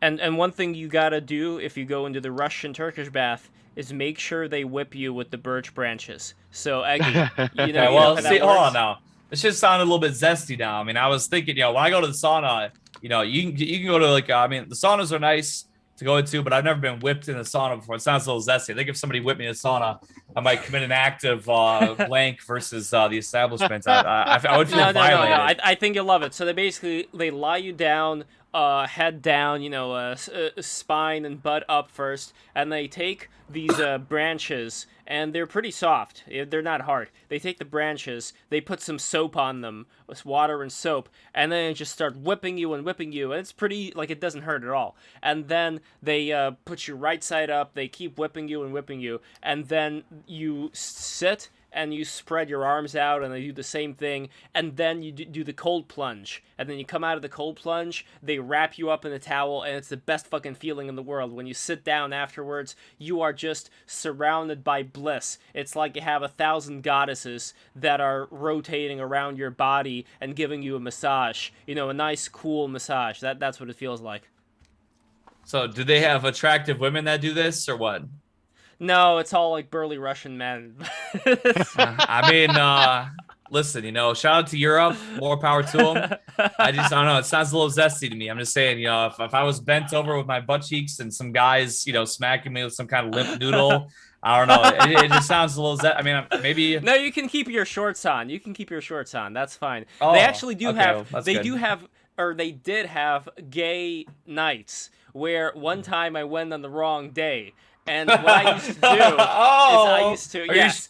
And one thing you gotta do if you go into the Russian Turkish bath is make sure they whip you with the birch branches. So Eggy, hold on now. This just sounded a little bit zesty now. I mean, I was thinking, when I go to the sauna, you can go to like, the saunas are nice to go into, but I've never been whipped in a sauna before. It sounds a little zesty. I think if somebody whipped me in a sauna, I might commit an act of blank versus the establishment. I would feel violated. No. I think you'll love it. So they lie you down, head down, spine and butt up first, and they take these branches, and they're pretty soft. They're not hard. They take the branches, they put some soap on them, with water and soap, and then they just start whipping you, and it's pretty, like, it doesn't hurt at all. And then they put you right side up, they keep whipping you, and then you sit, and you spread your arms out, and they do the same thing, and then you do the cold plunge, and then you come out of the cold plunge, they wrap you up in a towel, and it's the best fucking feeling in the world. When you sit down afterwards, you are just surrounded by bliss. It's like you have 1,000 goddesses that are rotating around your body and giving you a massage, a nice, cool massage. That's what it feels like. So, do they have attractive women that do this, or what? No, it's all like burly Russian men. Listen, shout out to Europe, more power to them. I don't know. It sounds a little zesty to me. I'm just saying, if I was bent over with my butt cheeks and some guys, smacking me with some kind of limp noodle, I don't know. It just sounds a little maybe. No, you can keep your shorts on. That's fine. Oh, they actually do have. They did have gay nights where one time I went on the wrong day. And what I used to do is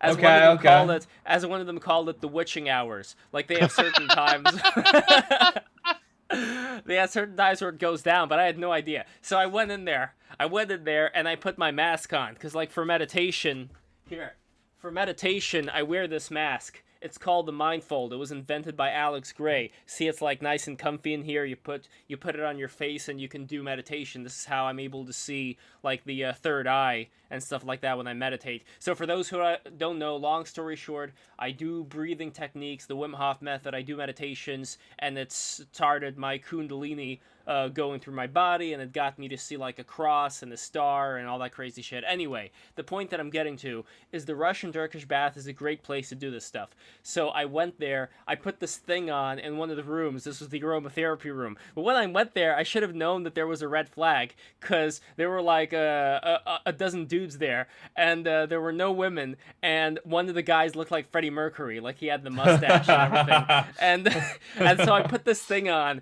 as one of them called it, as one of them called it, the witching hours. Like they have certain times. They have certain times where it goes down, but I had no idea. So I went in there, and I put my mask on, because like for meditation, I wear this mask. It's called the Mindfold. It was invented by Alex Gray. See, it's like nice and comfy in here. You put it on your face and you can do meditation. This is how I'm able to see like the third eye and stuff like that when I meditate. So for those who don't know, long story short, I do breathing techniques, the Wim Hof method. I do meditations, and it started my Kundalini going through my body, and it got me to see like a cross and a star and all that crazy shit. Anyway, the point that I'm getting to is the Russian Turkish bath is a great place to do this stuff. So I went there, I put this thing on in one of the rooms. This was the aromatherapy room. But when I went there, I should have known that there was a red flag, because there were like a dozen dudes there, and there were no women, and one of the guys looked like Freddie Mercury, like he had the mustache and everything. And so I put this thing on,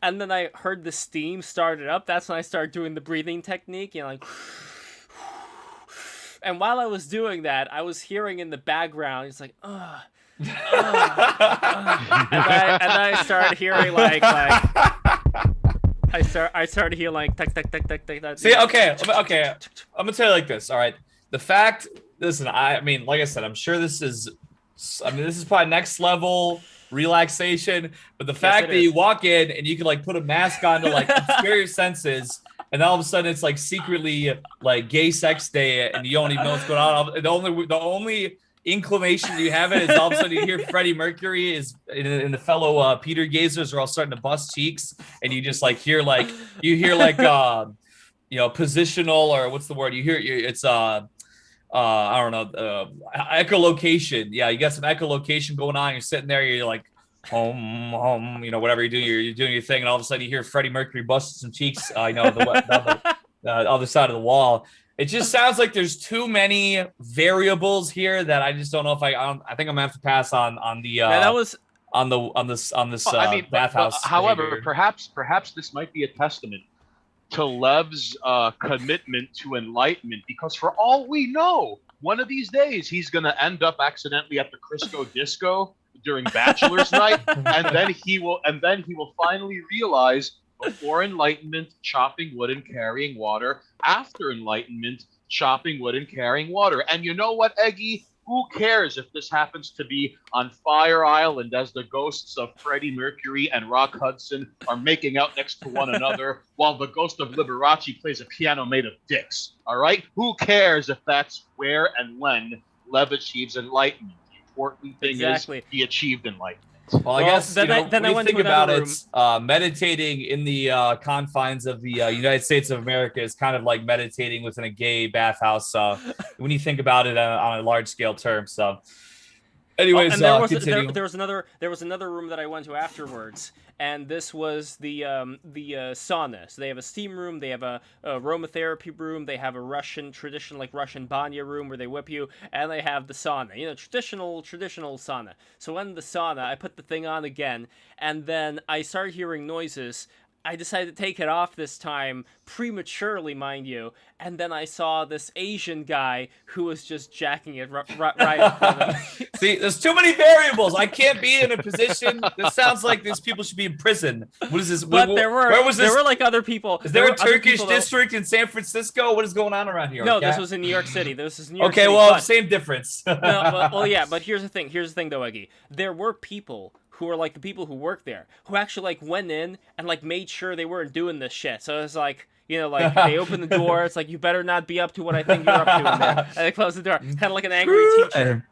and then I heard the steam started up. That's when I started doing the breathing technique, you know, like... And while I was doing that, I was hearing in the background, it's like, ugh. And I started hearing like I started hearing like tuck, tuck, tuck, tuck, tuck, tuck. See, okay. I'm gonna tell you like this. All right, the fact. Listen, I mean, like I said, I'm sure this is probably next level relaxation. But the fact that you walk in and you can like put a mask on to like obscure your senses. And all of a sudden, it's like secretly like gay sex day, and you don't even know what's going on. The only inclination you have it is all of a sudden you hear Freddie Mercury is and the fellow Peter Gazers are all starting to bust cheeks, and you just like hear positional, or what's the word? You hear it's I don't know, echolocation. Yeah, you got some echolocation going on. You're sitting there, you're like, home, whatever you're doing your thing, and all of a sudden you hear Freddie Mercury busting some cheeks. I know the other side of the wall. It just sounds like there's too many variables here that I just don't know if I think I'm gonna have to pass on the bathhouse. However, perhaps this might be a testament to Lev's commitment to enlightenment, because for all we know, one of these days he's gonna end up accidentally at the Crisco Disco during bachelor's night, and then he will finally realize, before enlightenment, chopping wood and carrying water; after enlightenment, chopping wood and carrying water. And you know what, Eggy? Who cares if this happens to be on Fire Island as the ghosts of Freddie Mercury and Rock Hudson are making out next to one another while the ghost of Liberace plays a piano made of dicks? All right? Who cares if that's where and when Lev achieves enlightenment? Important thing is he achieved enlightenment. Well, I guess when you think about it, meditating in the confines of the United States of America is kind of like meditating within a gay bathhouse. When you think about it on a large scale term. So, anyways, there was another room that I went to afterwards, and this was the sauna. So they have a steam room, they have a aromatherapy room, they have a Russian traditional like Russian banya room where they whip you, and they have the sauna. Traditional sauna. So in the sauna, I put the thing on again, and then I started hearing noises. I decided to take it off this time, prematurely, mind you, and then I saw this Asian guy who was just jacking it right in front of me. See, there's too many variables. I can't be in a position. This sounds like these people should be in prison. What is this? But there were like other people. Is there a Turkish district in San Francisco? What is going on around here? No, this was in New York City. Okay, well, same difference. But here's the thing, though, Eggy. There were people who are like the people who work there, who actually like went in and like made sure they weren't doing this shit. So it's like, like they open the door. It's like, you better not be up to what I think you're up to in there. And they close the door, kind of like an angry teacher.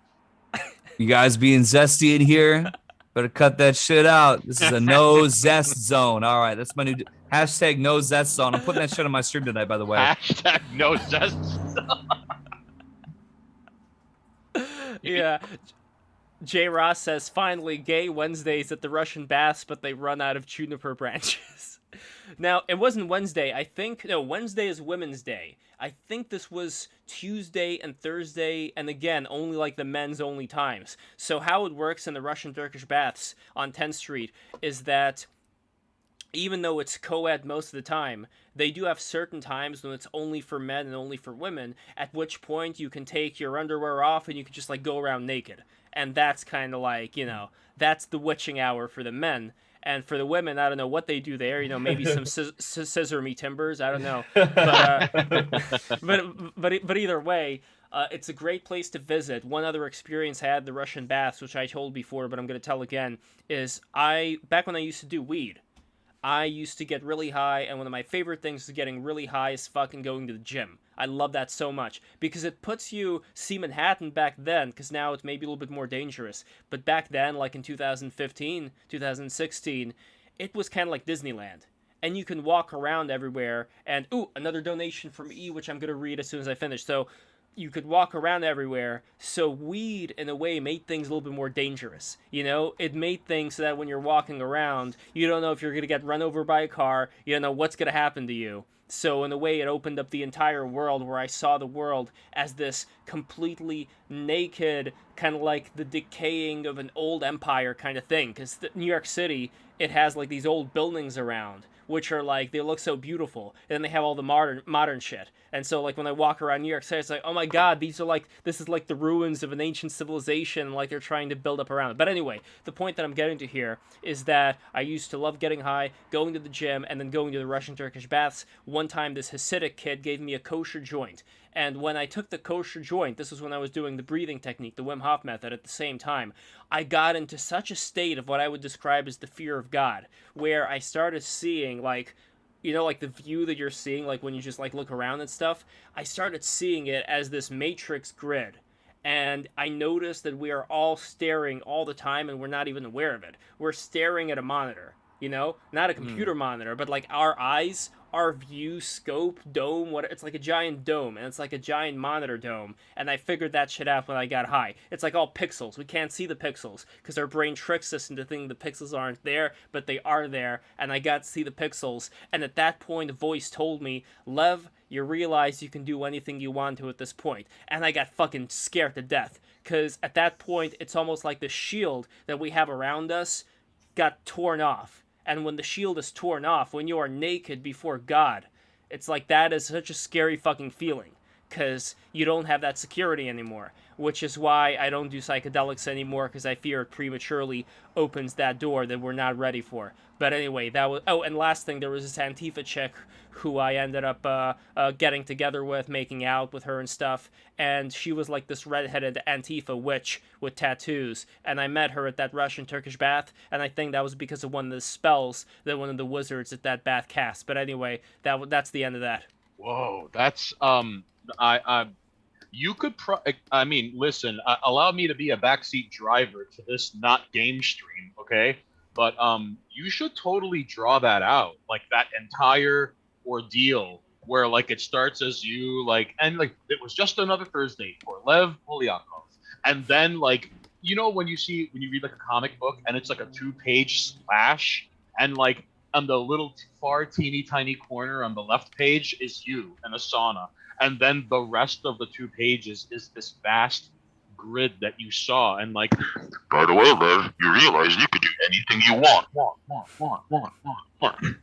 You guys being zesty in here? Better cut that shit out. This is a no zest zone. All right, that's my new hashtag no zest zone. I'm putting that shit on my stream tonight, by the way. Hashtag no zest zone. Yeah. J. Ross says, finally, gay Wednesdays at the Russian baths, but they run out of juniper branches. Now, it wasn't Wednesday. Wednesday is Women's Day. I think this was Tuesday and Thursday, and again, only like the men's only times. So how it works in the Russian Turkish baths on 10th Street is that even though it's co-ed most of the time, they do have certain times when it's only for men and only for women, at which point you can take your underwear off and you can just like go around naked. And that's kind of like, you know, that's the witching hour for the men. And for the women, I don't know what they do there. You know, maybe some scissor me timbers. I don't know, but either way, it's a great place to visit. One other experience I had the Russian baths, which I told before, but I'm going to tell again, is back when I used to do weed, I used to get really high, and one of my favorite things is getting really high is fucking going to the gym. I love that so much, because it puts you, see Manhattan back then, because now it's maybe a little bit more dangerous, but back then, like in 2015, 2016, it was kind of like Disneyland. And you can walk around everywhere, and, ooh, another donation from E, which I'm going to read as soon as I finish. So, you could walk around everywhere, so weed, in a way, made things a little bit more dangerous. You know, it made things so that when you're walking around, you don't know if you're going to get run over by a car, you don't know what's going to happen to you. So, in a way, it opened up the entire world, where I saw the world as this completely naked, kind of like the decaying of an old empire kind of thing. Because New York City, it has, like, these old buildings around, which are like, they look so beautiful, and then they have all the modern shit. And so like when I walk around New York City, it's like, oh my god, this is like the ruins of an ancient civilization, like they're trying to build up around it. But anyway, the point that I'm getting to here is that I used to love getting high, going to the gym, and then going to the Russian Turkish baths. One time this Hasidic kid gave me a kosher joint. And when I took the kosher joint, this was when I was doing the breathing technique, the Wim Hof method at the same time, I got into such a state of what I would describe as the fear of God, where I started seeing, like, you know, like the view that you're seeing, like when you just like look around and stuff, I started seeing it as this matrix grid. And I noticed that we are all staring all the time and we're not even aware of it. We're staring at a monitor, you know, not a computer monitor, but like our eyes, our view, scope, dome, it's like a giant dome, and it's like a giant monitor dome, and I figured that shit out when I got high. It's like all pixels. We can't see the pixels, because our brain tricks us into thinking the pixels aren't there, but they are there, and I got to see the pixels, and at that point a voice told me, Lev, you realize you can do anything you want to at this point, and I got fucking scared to death, because at that point it's almost like the shield that we have around us got torn off. And when the shield is torn off, when you are naked before God, it's like that is such a scary fucking feeling. Because you don't have that security anymore. Which is why I don't do psychedelics anymore, because I fear it prematurely opens that door that we're not ready for. But anyway, that was... Oh, and last thing, there was this Antifa chick who I ended up getting together with, making out with her and stuff. And she was like this redheaded Antifa witch with tattoos. And I met her at that Russian Turkish bath. And I think that was because of one of the spells that one of the wizards at that bath cast. But anyway, that's the end of that. Whoa, that's... You could, I mean, listen, allow me to be a backseat driver to this not game stream, okay? But you should totally draw that out, like that entire ordeal where like it starts as you like, and like it was just another Thursday for Lev Polyakov, and then like, you know, when you read like a comic book and it's like a 2-page splash, and like on the little far teeny tiny corner on the left page is you in a sauna. And then the rest of the 2 pages is this vast grid that you saw. And like, by the way, Lev, you realize you could do anything you want.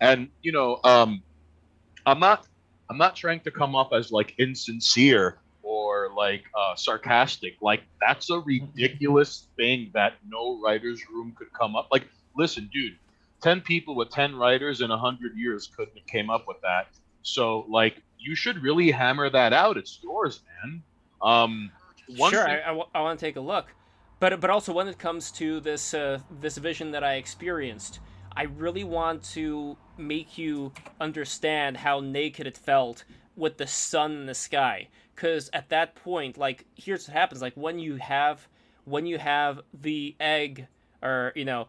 And, you know, I'm not trying to come off as like insincere or like sarcastic. Like, that's a ridiculous thing that no writer's room could come up. Like, listen, dude, 10 people with 10 writers in 100 years couldn't have came up with that. So, like, you should really hammer that out. It's yours, man. Sure, I want to take a look. But also when it comes to this this vision that I experienced, I really want to make you understand how naked it felt with the sun in the sky. Because at that point, like, here's what happens. Like, when you have the egg... or, you know,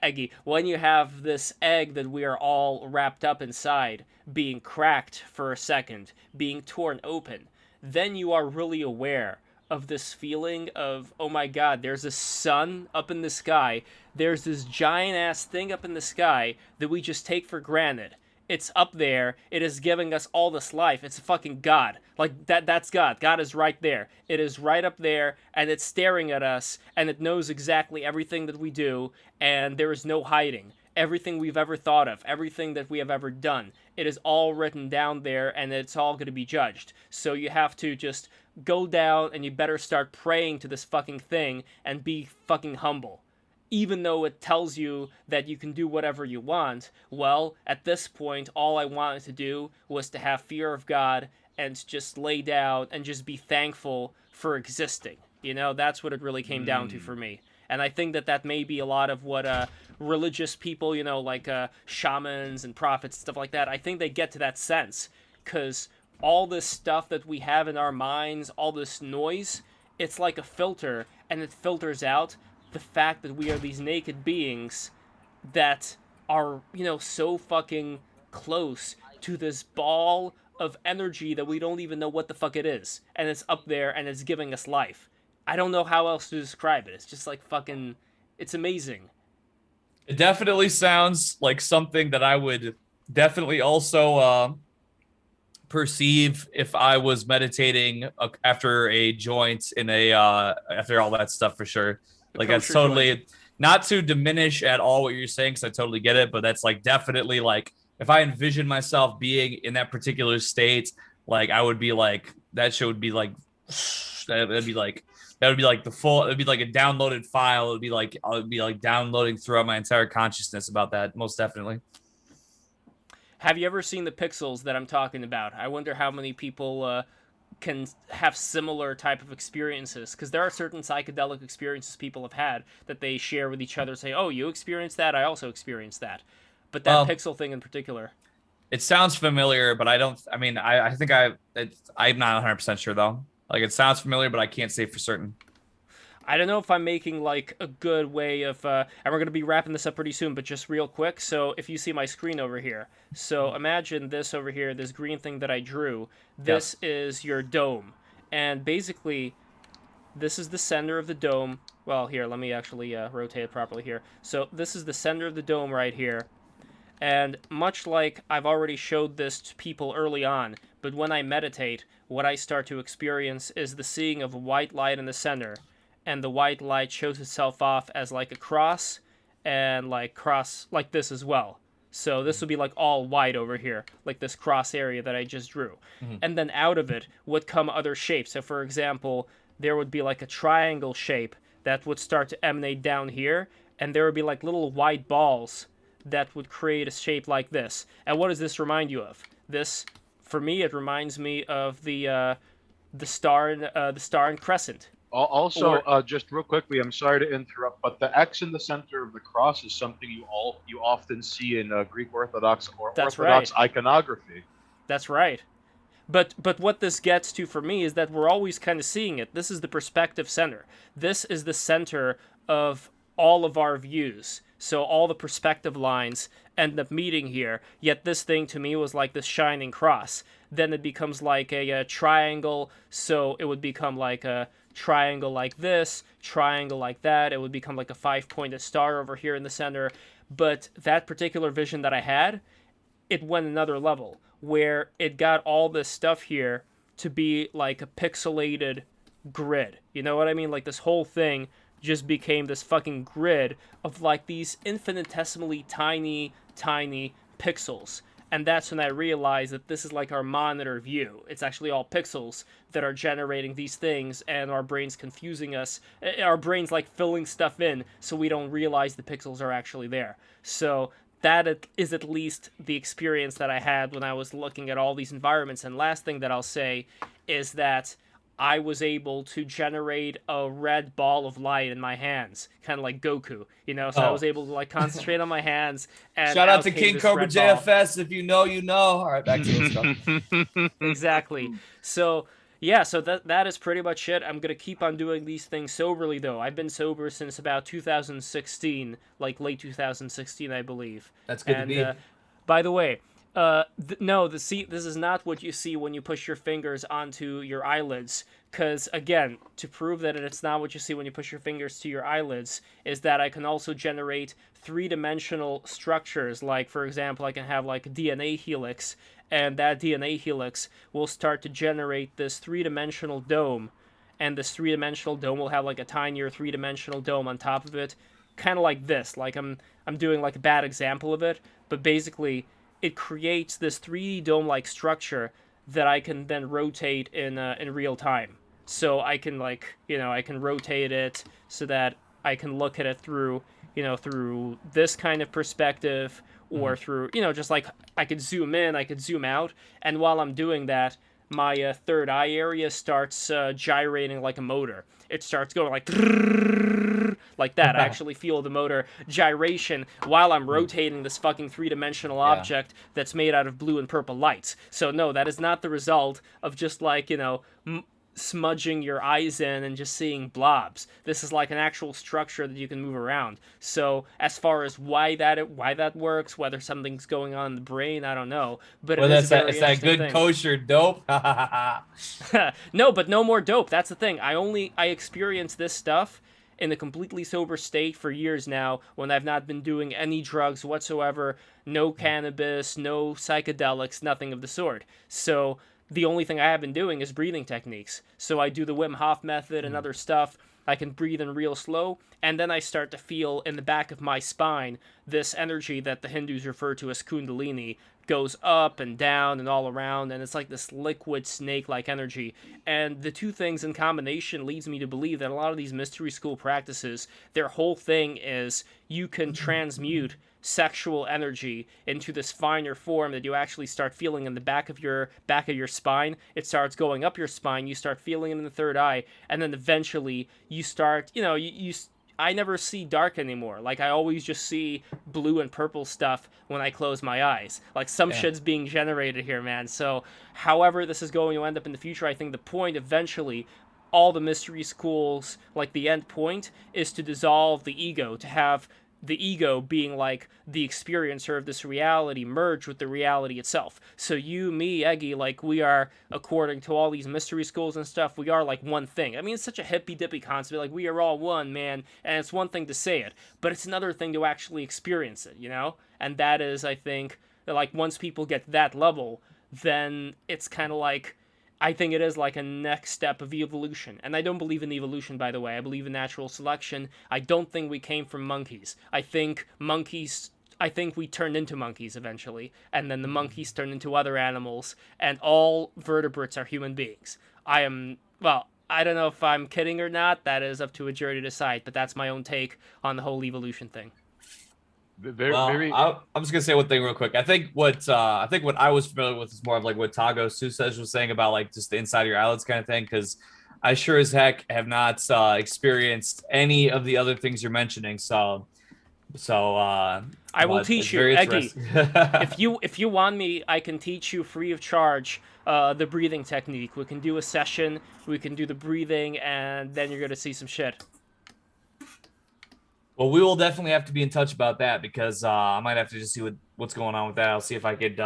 Eggy, when you have this egg that we are all wrapped up inside being cracked for a second, being torn open, then you are really aware of this feeling of, oh my god, there's a sun up in the sky, there's this giant-ass thing up in the sky that we just take for granted. It's up there. It is giving us all this life. It's a fucking God. Like, that's God. God is right there. It is right up there, and it's staring at us, and it knows exactly everything that we do, and there is no hiding. everything we've ever thought of, everything that we have ever done. It is all written down there, and it's all going to be judged. So you have to just go down, and you better start praying to this fucking thing and be fucking humble. Even though it tells you that you can do whatever you want, well, at this point, all I wanted to do was to have fear of God and just lay down and just be thankful for existing. You know, that's what it really came down to for me. And I think that that may be a lot of what religious people, you know, like shamans and prophets and stuff like that, I think they get to that sense. Because all this stuff that we have in our minds, all this noise, it's like a filter, and it filters out the fact that we are these naked beings that are, you know, so fucking close to this ball of energy that we don't even know what the fuck it is. And it's up there, and it's giving us life. I don't know how else to describe it. It's just like fucking, it's amazing. It definitely sounds like something that I would definitely also perceive if I was meditating after a joint in a after all that stuff, for sure. Like, that's totally not to diminish at all what you're saying, because I totally get it, but that's like definitely like, if I envision myself being in that particular state, like I would be like, that shit would be like, that would be like the full, it would be like a downloaded file. It would be like downloading throughout my entire consciousness about that, most definitely. Have you ever seen the pixels that I'm talking about? I wonder how many people can have similar type of experiences, because there are certain psychedelic experiences people have had that they share with each other, say, oh, you experienced that, I also experienced that. But that pixel thing in particular. It sounds familiar, but I think I'm not 100% sure though. Like, it sounds familiar, but I can't say for certain. I don't know if I'm making like a good way of, and we're going to be wrapping this up pretty soon, but just real quick. So if you see my screen over here, so imagine this over here, this green thing that I drew, this is your dome. And basically, this is the center of the dome. Well, here, let me actually rotate it properly here. So this is the center of the dome right here. And much like I've already showed this to people early on, but when I meditate, what I start to experience is the seeing of a white light in the center. And the white light shows itself off as like a cross, and like cross like this as well. So this would be like all white over here, like this cross area that I just drew. Mm-hmm. And then out of it would come other shapes. So for example, there would be like a triangle shape that would start to emanate down here, and there would be like little white balls that would create a shape like this. And what does this remind you of? This, for me, it reminds me of the star and crescent. Also, just real quickly, I'm sorry to interrupt, but the X in the center of the cross is something you often see in Greek Orthodox or Orthodox iconography. That's right. But what this gets to for me is that we're always kind of seeing it. This is the perspective center. This is the center of all of our views. So all the perspective lines end up meeting here. Yet this thing to me was like this shining cross. Then it becomes like a triangle. So it would become like a triangle like this, triangle like that. It would become like a 5-pointed star over here in the center. But that particular vision that I had, it went another level, where it got all this stuff here to be like a pixelated grid. You know what I mean? Like this whole thing just became this fucking grid of like these infinitesimally tiny pixels. And that's when I realized that this is like our monitor view. It's actually all pixels that are generating these things, and our brains confusing us. Our brains like filling stuff in so we don't realize the pixels are actually there. So that is at least the experience that I had when I was looking at all these environments. And last thing that I'll say is that I was able to generate a red ball of light in my hands, kind of like Goku, you know? So I was able to like concentrate on my hands. And shout out to King Cobra JFS. If you know, you know. All right, back to this stuff. Exactly. So yeah, so that is pretty much it. I'm going to keep on doing these things soberly, though. I've been sober since about 2016, like late 2016, I believe. That's good to be. By the way, this is not what you see when you push your fingers onto your eyelids. Because, again, to prove that it's not what you see when you push your fingers to your eyelids, is that I can also generate three-dimensional structures. Like, for example, I can have, like, a DNA helix, and that DNA helix will start to generate this three-dimensional dome. And this three-dimensional dome will have, like, a tinier three-dimensional dome on top of it. kind of like this. Like I'm doing like a bad example of it, but basically it creates this 3D dome-like structure that I can then rotate in real time. So I can like, I can rotate it so that I can look at it through, through this kind of perspective, or through, just like I could zoom in, I could zoom out, and while I'm doing that, my third eye area starts gyrating like a motor. It starts going like that. I actually feel the motor gyration while I'm rotating this fucking three-dimensional object that's made out of blue and purple lights. So no, that is not the result of just like, smudging your eyes in and just seeing blobs. This is like an actual structure that you can move around. So as far as why that works, whether something's going on in the brain, I don't know. But well, it's that good thing. kosher dope. No, but no more dope. That's the thing. I experience this stuff in a completely sober state for years now, when I've not been doing any drugs whatsoever, no cannabis, no psychedelics, nothing of the sort. So the only thing I have been doing is breathing techniques. So I do the Wim Hof method and other stuff. I can breathe in real slow, and then I start to feel in the back of my spine this energy that the Hindus refer to as kundalini goes up and down and all around, and it's like this liquid snake-like energy. And the two things in combination leads me to believe that a lot of these mystery school practices, their whole thing is you can transmute sexual energy into this finer form that you actually start feeling in the back of your spine. It starts going up your spine, you start feeling it in the third eye, and then eventually you start, I never see dark anymore. Like, I always just see blue and purple stuff when I close my eyes. Like, some shit's being generated here, man. So however this is going to end up in the future, I think the point eventually, all the mystery schools, like the end point is to dissolve the ego, to have the ego being like the experiencer of this reality merge with the reality itself. So you, me, Eggy, like we are, according to all these mystery schools and stuff, we are like one thing. I mean, it's such a hippy-dippy concept, like we are all one, man, and it's one thing to say it, but it's another thing to actually experience it, And that is, I think, like once people get that level, then it's kind of like, I think it is like a next step of evolution. And I don't believe in evolution, by the way. I believe in natural selection. I don't think we came from monkeys. I think we turned into monkeys eventually. And then the monkeys turned into other animals. And all vertebrates are human beings. I don't know if I'm kidding or not. That is up to a jury to decide. But that's my own take on the whole evolution thing. I'm just gonna say one thing real quick. I think what I was familiar with is more of like what Tago Susej was saying about like just the inside of your eyelids kind of thing. Because I sure as heck have not experienced any of the other things you're mentioning. So I will teach you, Eggy. if you want me, I can teach you free of charge the breathing technique. We can do a session. We can do the breathing, and then you're gonna see some shit. Well, we will definitely have to be in touch about that because I might have to just see what's going on with that. I'll see if I could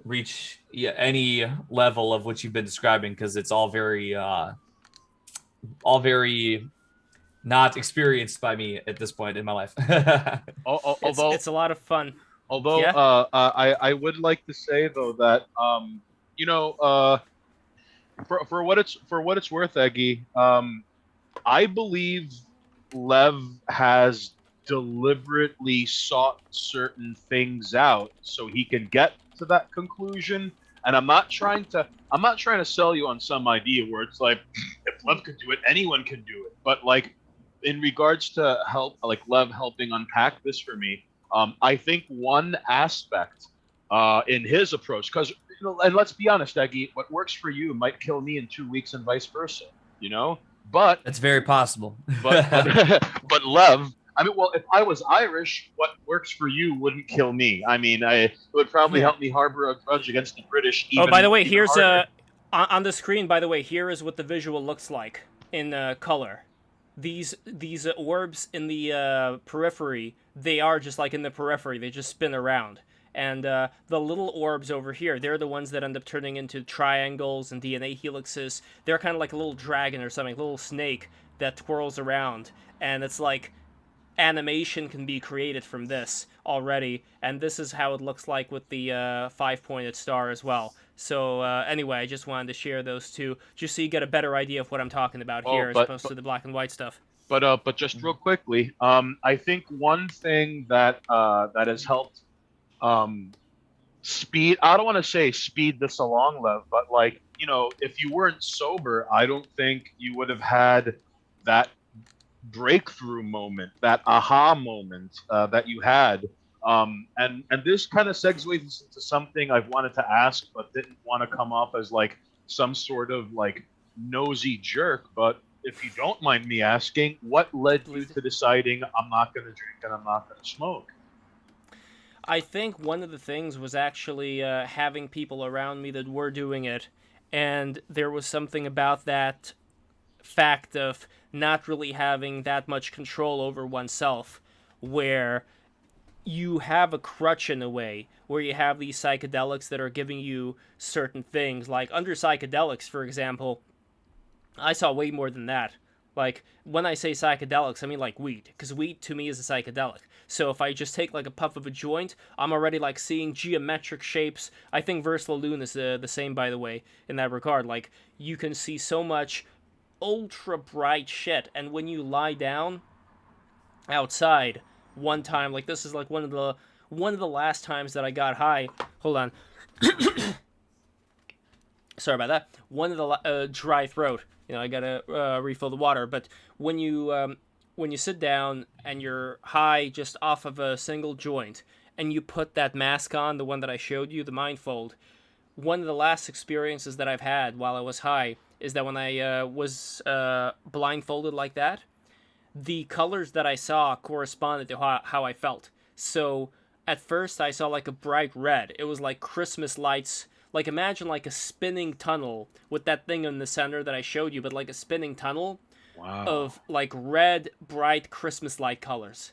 reach any level of what you've been describing because it's all very not experienced by me at this point in my life. Although it's a lot of fun. Although I would like to say though that for what it's worth, Eggy, I believe Lev has deliberately sought certain things out so he can get to that conclusion. And I'm not trying to sell you on some idea where it's like if Lev could do it, anyone can do it. But like in regards to Lev helping unpack this for me, I think one aspect in his approach, because and let's be honest, Eggy, what works for you might kill me in 2 weeks and vice versa. But that's very possible. But Lev, I mean, well, if I was Irish, what works for you wouldn't kill me. I mean, it would probably help me harbor a grudge against the British. By the way, here's on the screen. By the way, here is what the visual looks like in color. These orbs in the periphery, they are just like in the periphery. They just spin around. And the little orbs over here, they're the ones that end up turning into triangles and DNA helixes. They're kind of like a little dragon or something, a little snake that twirls around. And it's like animation can be created from this already. And this is how it looks like with the five-pointed star as well. So anyway, I just wanted to share those two, just so you get a better idea of what I'm talking about here as opposed to the black and white stuff. But just real quickly, I think one thing that that has helped speed, I don't want to say speed this along, Lev, but like, you know, if you weren't sober, I don't think you would have had that breakthrough moment, that aha moment that you had. And this kind of segues into something I've wanted to ask, but didn't want to come off as like some sort of like nosy jerk. But if you don't mind me asking, what led you to deciding I'm not going to drink and I'm not going to smoke? I think one of the things was actually having people around me that were doing it, and there was something about that fact of not really having that much control over oneself, where you have a crutch in a way, where you have these psychedelics that are giving you certain things. Like under psychedelics, for example, I saw way more than that. Like, when I say psychedelics, I mean like weed, because weed to me is a psychedelic. So if I just take like a puff of a joint, I'm already like seeing geometric shapes. I think Versal Loon is the same, by the way, in that regard. Like, you can see so much ultra bright shit, and when you lie down outside one time, like this is like one of the last times that I got high. Hold on. Sorry about that. One of the dry throat. You know, I gotta refill the water. But when you sit down and you're high just off of a single joint, and you put that mask on, the one that I showed you, the Mindfold, one of the last experiences that I've had while I was high is that when I was blindfolded like that, the colors that I saw corresponded to how I felt. So at first I saw like a bright red. It was like Christmas lights. Like, imagine like a spinning tunnel with that thing in the center that I showed you, but like a spinning tunnel of like red, bright Christmas light colors.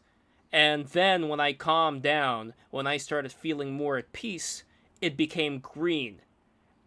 And then when I calmed down, when I started feeling more at peace, it became green.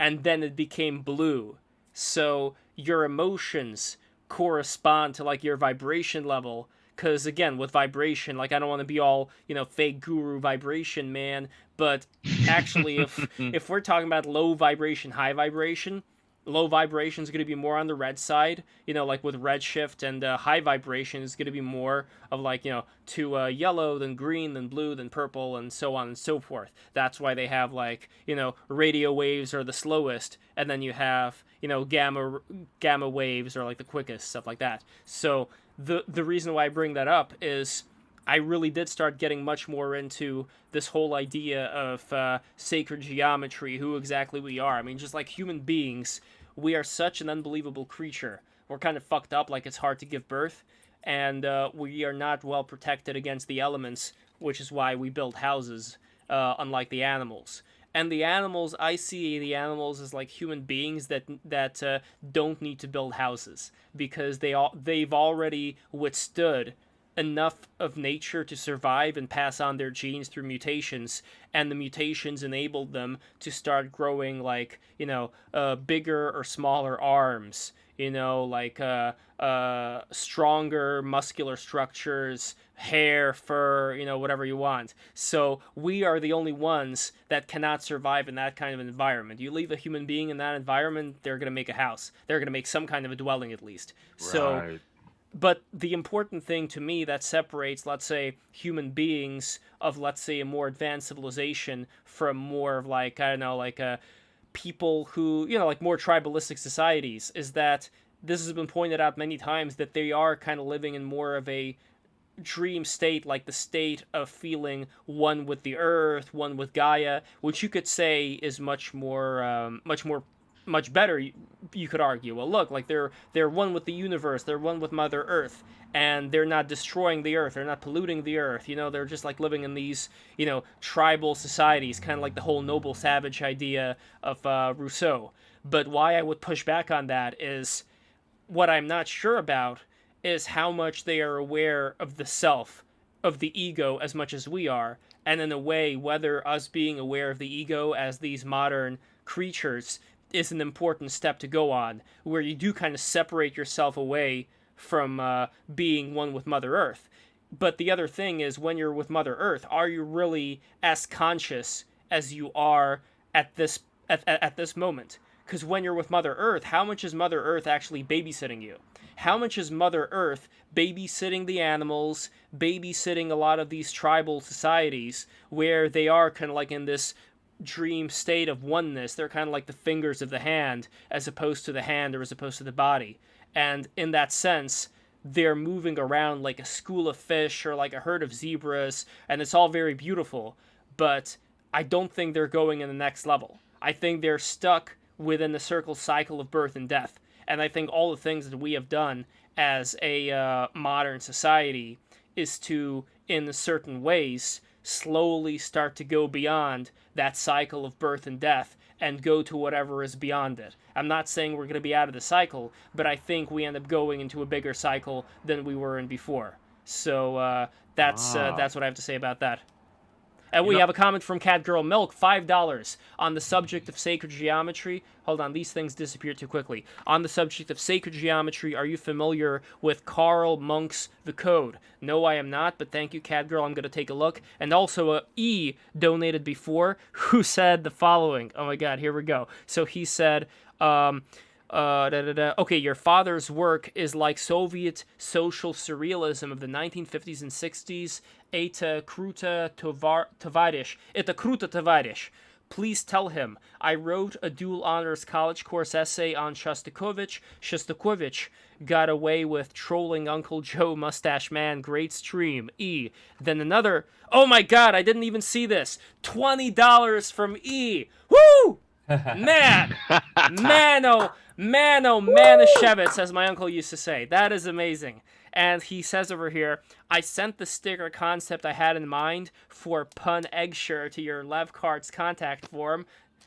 And then it became blue. So your emotions correspond to like your vibration level. Because again, with vibration, like, I don't want to be all, you know, fake guru vibration man, but actually if we're talking about low vibration, high vibration, low vibration is going to be more on the red side, you know, like with redshift, and high vibration is going to be more of like, you know, to yellow, then green, then blue, then purple, and so on and so forth. That's why they have like, you know, radio waves are the slowest, and then you have, you know, gamma waves are like the quickest, stuff like that. So the reason why I bring that up is I really did start getting much more into this whole idea of sacred geometry, who exactly we are. I mean, just like human beings, we are such an unbelievable creature. We're kind of fucked up, like it's hard to give birth, and we are not well protected against the elements, which is why we build houses, unlike the animals. And the animals, I see the animals as like human beings that don't need to build houses, because they've already withstood enough of nature to survive and pass on their genes through mutations, and the mutations enabled them to start growing like, you know, bigger or smaller arms, you know, like stronger muscular structures, hair, fur, you know, whatever you want. So we are the only ones that cannot survive in that kind of environment. You leave a human being in that environment, they're going to make a house. They're going to make some kind of a dwelling at least. So, but the important thing to me that separates, let's say, human beings of, let's say, a more advanced civilization from more of like, I don't know, like people who, you know, like more tribalistic societies, is that this has been pointed out many times that they are kind of living in more of a dream state, like the state of feeling one with the earth, one with Gaia, which you could say is much better. You could argue, well, look, like they're one with the universe, they're one with Mother Earth, and they're not destroying the earth, they're not polluting the earth, you know, they're just like living in these, you know, tribal societies, kind of like the whole noble savage idea of Rousseau. But why I would push back on that is, what I'm not sure about is how much they are aware of the self, of the ego, as much as we are, and in a way, whether us being aware of the ego as these modern creatures is an important step to go on, where you do kind of separate yourself away from being one with Mother Earth. But the other thing is, when you're with Mother Earth, are you really as conscious as you are at this moment? because when you're with Mother Earth, how much is Mother Earth actually babysitting you? How much is Mother Earth babysitting the animals, babysitting a lot of these tribal societies where they are kind of like in this dream state of oneness? They're kind of like the fingers of the hand as opposed to the hand or as opposed to the body. And in that sense, they're moving around like a school of fish or like a herd of zebras, and it's all very beautiful. But I don't think they're going in the next level. I think they're stuck within the circle cycle of birth and death. And I think all the things that we have done as a modern society is to, in certain ways, slowly start to go beyond that cycle of birth and death and go to whatever is beyond it. I'm not saying we're going to be out of the cycle, but I think we end up going into a bigger cycle than we were in before. So that's what I have to say about that. And we have a comment from Catgirl Milk, $5 on the subject of sacred geometry. Hold on, these things disappear too quickly. On the subject of sacred geometry, are you familiar with Karl Monk's The Code? No, I am not, but thank you, Catgirl. I'm going to take a look. And also, E donated before, who said the following. Oh my god, here we go. So he said, okay, your father's work is like Soviet social surrealism of the 1950s and 60s. Это круто, товарищ. Please tell him I wrote a dual honors college course essay on Shostakovich. Shostakovich got away with trolling Uncle Joe Mustache Man. Great stream. E. Then another. Oh my god, I didn't even see this. $20 from E. Woo! Man, Manischewitz, as my uncle used to say. That is amazing. And he says over here, I sent the sticker concept I had in mind for Pun Eggshirt to your LevCards contact form,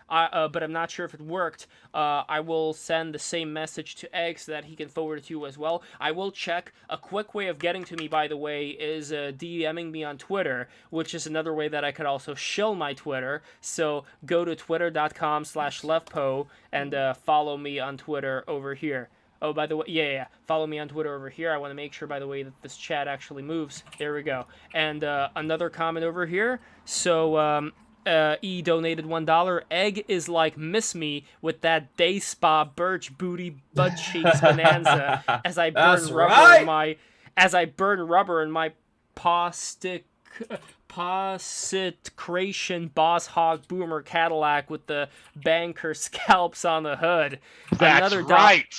but I'm not sure if it worked. I will send the same message to Egg so that he can forward it to you as well. I will check. A quick way of getting to me, by the way, is DMing me on Twitter, which is another way that I could also shill my Twitter. So go to twitter.com/levpo and follow me on Twitter over here. Oh, by the way, yeah. Follow me on Twitter over here. I want to make sure, by the way, that this chat actually moves. There we go. And another comment over here. So, E donated $1. Egg is like Miss Me with that day spa birch booty butt cheeks bonanza as I burn rubber in my positcration boss hog boomer Cadillac with the banker scalps on the hood. That's right.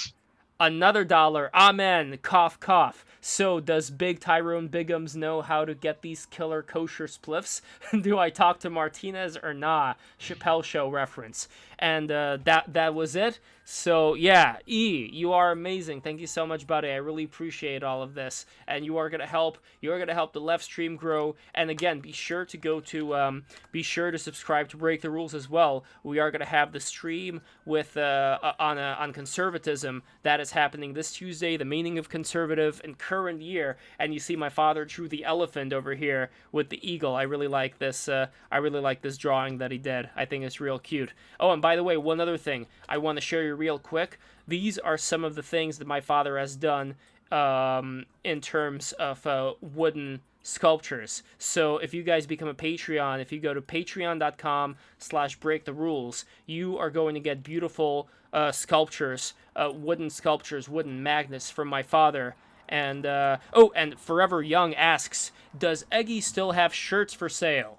Another $1. Amen. Cough, cough. So, does Big Tyrone Biggums know how to get these killer kosher spliffs? Do I talk to Martinez or nah? Chappelle Show reference. And that was it. So, yeah, E, you are amazing. Thank you so much, buddy. I really appreciate all of this. And you are gonna help. You are gonna help the left stream grow. And again, be sure to go to be sure to subscribe to Break the Rules as well. We are gonna have the stream with on conservatism that is happening this Tuesday. The meaning of conservative in current year. And you see my father drew the elephant over here with the eagle. I really like this. I really like this drawing that he did. I think it's real cute. Oh, and by the way, one other thing I want to show you real quick. These are some of the things that my father has done in terms of wooden sculptures. So if you guys become a Patreon, if you go to patreon.com/breaktherules, you are going to get beautiful sculptures, wooden magnets from my father. And and Forever Young asks, does Eggy still have shirts for sale?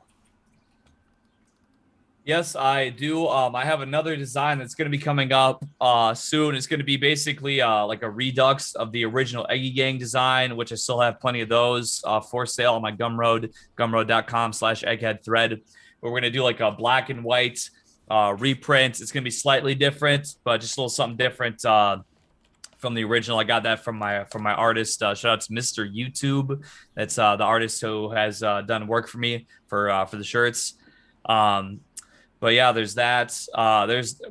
Yes, I do. I have another design that's going to be coming up soon. It's going to be basically like a redux of the original Eggy Gang design, which I still have plenty of those for sale on my Gumroad, gumroad.com/egghead thread. We're going to do like a black and white reprint. It's going to be slightly different, but just a little something different from the original. I got that from my artist. Shout out to Mr. YouTube. That's the artist who has done work for me for the shirts. But yeah, there's that.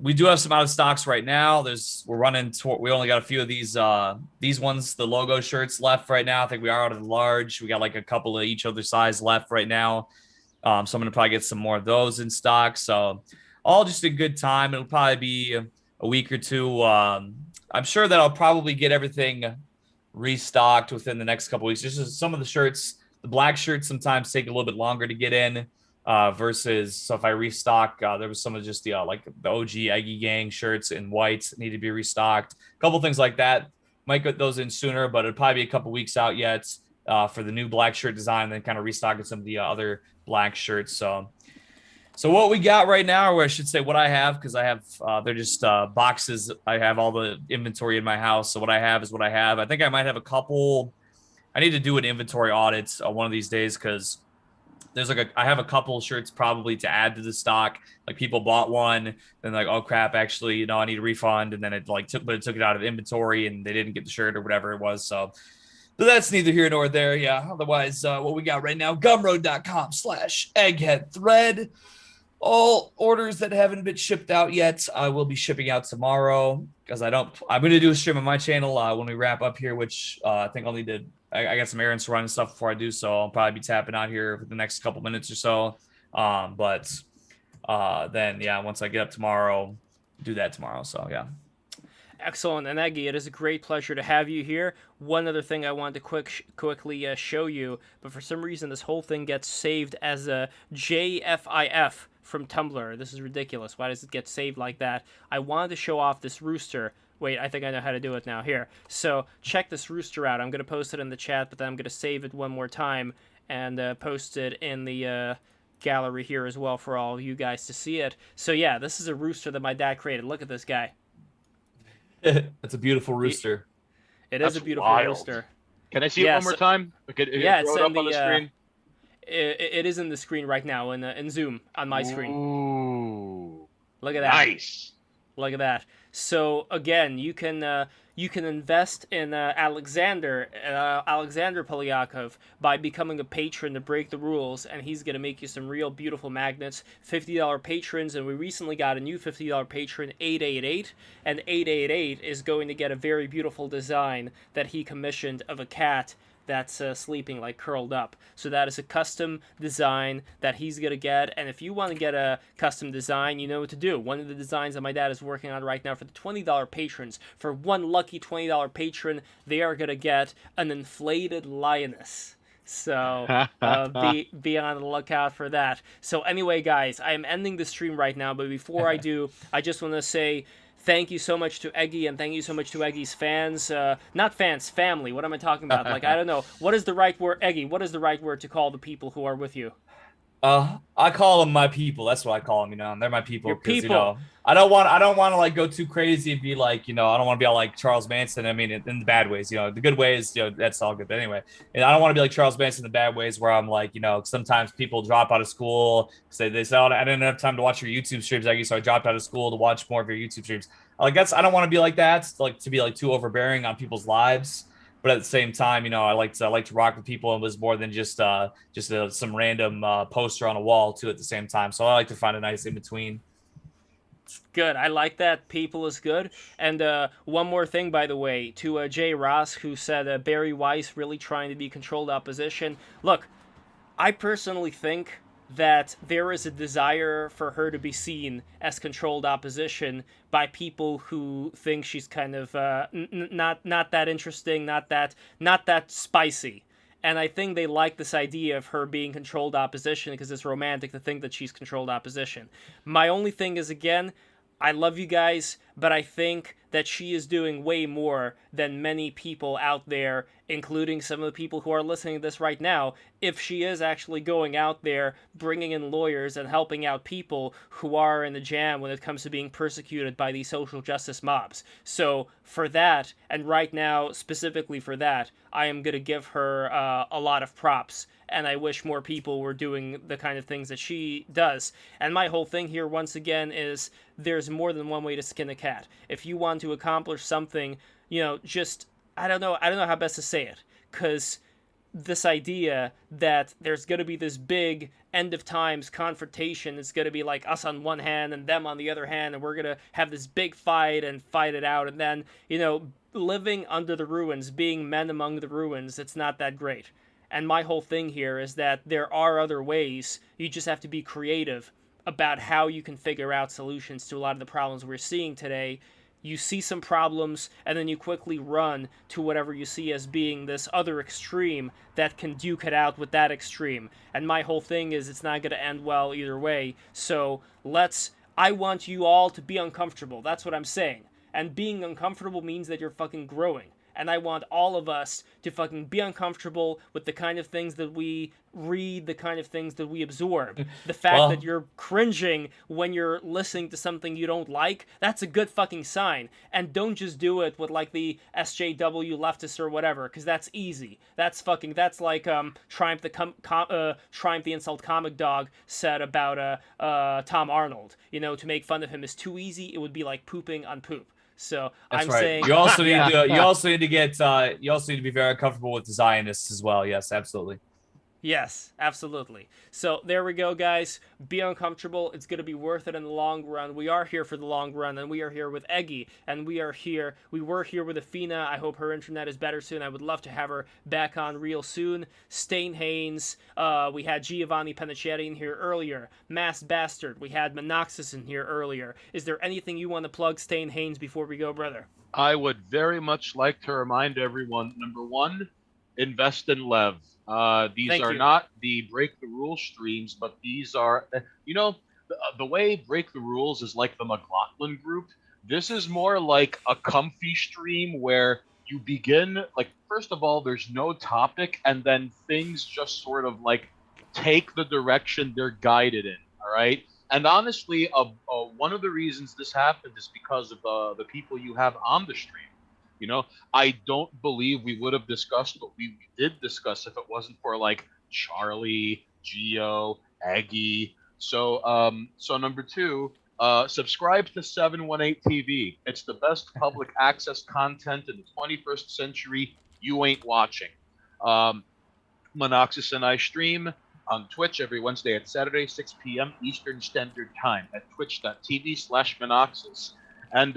We do have some out of stocks right now. We only got a few of these ones, the logo shirts left right now. I think we are out of the large. We got like a couple of each other size left right now. So I'm gonna probably get some more of those in stock. So all just a good time. It'll probably be a week or two. I'm sure that I'll probably get everything restocked within the next couple of weeks. Just some of the shirts, the black shirts sometimes take a little bit longer to get in. versus, so if I restock, there was some of just the like the OG Eggy Gang shirts in white need to be restocked. A couple things like that. Might get those in sooner, but it'll probably be a couple weeks out yet for the new black shirt design, and then kind of restocking some of the other black shirts. So what we got right now, or I should say what I have, because I have, they're just boxes. I have all the inventory in my house. So what I have is what I have. I think I might have a couple. I need to do an inventory audit one of these days, because there's like I have a couple shirts probably to add to the stock. Like people bought one, then like, oh crap, actually, I need a refund. And then it took it out of the inventory and they didn't get the shirt or whatever it was. So but that's neither here nor there. Yeah. Otherwise, what we got right now, gumroad.com/egghead thread. All orders that haven't been shipped out yet, I will be shipping out tomorrow, because I'm going to do a stream on my channel when we wrap up here, which I think I'll need to, I got some errands to run and stuff before I do. So I'll probably be tapping out here for the next couple minutes or so. Then yeah, once I get up tomorrow, do that tomorrow. So yeah. Excellent. And Eggy, it is a great pleasure to have you here. One other thing I wanted to quickly show you, but for some reason this whole thing gets saved as a JFIF from Tumblr. This is ridiculous. Why does it get saved like that? I wanted to show off this rooster. Wait, I think I know how to do it now. Here. So check this rooster out. I'm going to post it in the chat, but then I'm going to save it one more time and post it in the gallery here as well for all of you guys to see it. So yeah, this is a rooster that my dad created. Look at this guy. That's a beautiful rooster. That's a beautiful wild. Rooster. Can I see it one more time? Yeah, it's throw it up on the screen. It is in the screen right now in Zoom on my screen. Ooh, look at that. Nice. Look at that. So again, you can invest in Alexander Polyakov by becoming a patron to break the rules, and he's gonna make you some real beautiful magnets. $50 patrons, and we recently got a new $50 patron, 888, and 888 is going to get a very beautiful design that he commissioned of a cat that's sleeping like curled up. So that is a custom design that he's gonna get, and if you want to get a custom design, you know what to do. One of the designs that my dad is working on right now for the $20 patrons, for one lucky $20 patron, they are gonna get an inflated lioness. So be on the lookout for that. So anyway, guys, I am ending the stream right now, but before I do, I just want to say thank you so much to Eggy, and thank you so much to Eggy's fans. Not fans, family. What am I talking about? Like, I don't know. What is the right word, Eggy? What is the right word to call the people who are with you? I call them my people. That's what I call them. And they're my people. Your people. I don't want to like go too crazy and be like, I don't want to be all like Charles Manson. I mean, in the bad ways, the good ways, that's all good. But anyway, and I don't want to be like Charles Manson in the bad ways, where I'm like, sometimes people drop out of school. They say, oh, I didn't have time to watch your YouTube streams, Eggy, so I dropped out of school to watch more of your YouTube streams. I don't want to be like that. Like to be like too overbearing on people's lives. But at the same time, I like to rock with people, and was more than just some random poster on a wall too at the same time. So I like to find a nice in between. Good. I like that. People is good. And one more thing, by the way, to Jay Ross, who said Barry Weiss really trying to be controlled opposition. Look, I personally think that there is a desire for her to be seen as controlled opposition by people who think she's kind of not that interesting, not that spicy. And I think they like this idea of her being controlled opposition because it's romantic to think that she's controlled opposition. My only thing is, again, I love you guys, but I think that she is doing way more than many people out there, including some of the people who are listening to this right now, if she is actually going out there, bringing in lawyers and helping out people who are in the jam when it comes to being persecuted by these social justice mobs. So for that, and right now, specifically for that, I am going to give her a lot of props, and I wish more people were doing the kind of things that she does. And my whole thing here, once again, is there's more than one way to skin a cat. If you want to accomplish something, just, I don't know how best to say it, because this idea that there's going to be this big end of times confrontation, it's going to be like us on one hand and them on the other hand, and we're going to have this big fight and fight it out, and then, living under the ruins, being men among the ruins, it's not that great. And my whole thing here is that there are other ways. You just have to be creative about how you can figure out solutions to a lot of the problems we're seeing today, you see some problems, and then you quickly run to whatever you see as being this other extreme that can duke it out with that extreme. And my whole thing is it's not going to end well either way. So I want you all to be uncomfortable. That's what I'm saying. And being uncomfortable means that you're fucking growing. And I want all of us to fucking be uncomfortable with the kind of things that we read, the kind of things that we absorb. The fact that you're cringing when you're listening to something you don't like, that's a good fucking sign. And don't just do it with like the SJW leftists or whatever, because that's easy. That's like Triumph the Insult Comic Dog said about Tom Arnold. You know, to make fun of him is too easy. It would be like pooping on poop. So that's I'm right. saying You also need to you also need to be very comfortable with the Zionists as well. Yes, absolutely. Yes, absolutely. So there we go, guys. Be uncomfortable. It's going to be worth it in the long run. We are here for the long run, and we are here with Eggy, and we were here with Effina. I hope her internet is better soon. I would love to have her back on real soon. Stain Haynes. We had Giovanni Panicchetti in here earlier. Mass Bastard. We had Monoxus in here earlier. Is there anything you want to plug, Stain Haynes, before we go, brother? I would very much like to remind everyone, number one, invest in Lev. These are not the Break the Rules streams, but these are, the way Break the Rules is like the McLaughlin group. This is more like a comfy stream where you begin, like, first of all, there's no topic, and then things just sort of like take the direction they're guided in. All right. And honestly, one of the reasons this happened is because of the people you have on the stream. You know, I don't believe we would have discussed what we did discuss if it wasn't for like Charlie, Geo, Eggy. So number two, subscribe to 718 TV. It's the best public access content in the 21st century you ain't watching. Monoxus and I stream on Twitch every Wednesday and Saturday, 6 p.m. Eastern Standard Time at twitch.tv/Monoxus. And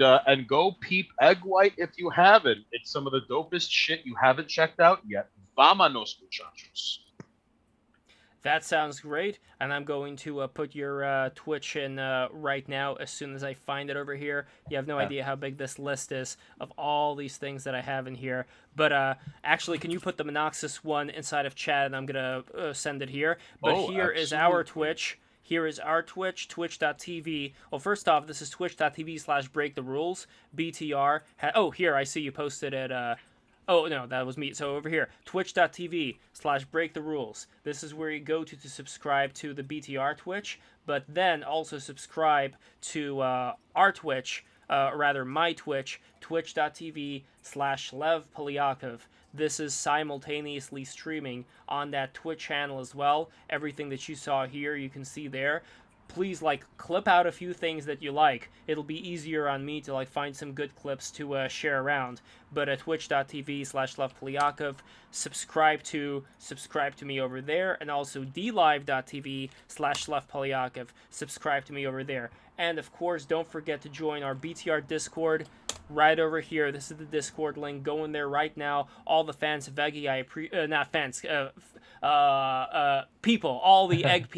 go peep Egg White if you haven't. It's some of the dopest shit you haven't checked out yet. Vámonos, muchachos. That sounds great, and I'm going to put your Twitch in right now as soon as I find it over here. You have no idea how big this list is of all these things that I have in here. But actually, can you put the Monoxus one inside of chat, and I'm going to send it here. But here is our Twitch. Here is our Twitch, twitch.tv. Well, first off, this is twitch.tv/breaktherules. BTR. Here, I see you posted it. Oh, no, that was me. So over here, twitch.tv/breaktherules. This is where you go to subscribe to the BTR Twitch, but then also subscribe to our Twitch, my Twitch, twitch.tv/LevPolyakov. This is simultaneously streaming on that Twitch channel as well. Everything that you saw here, you can see there. Please, clip out a few things that you like. It'll be easier on me to, find some good clips to share around. But at twitch.tv/LevPolyakov, subscribe to me over there, and also dlive.tv/LevPolyakov. Subscribe to me over there. And, of course, don't forget to join our BTR Discord right over here. This is the Discord link. Go in there right now. All the fans of Eggy, people, all the egg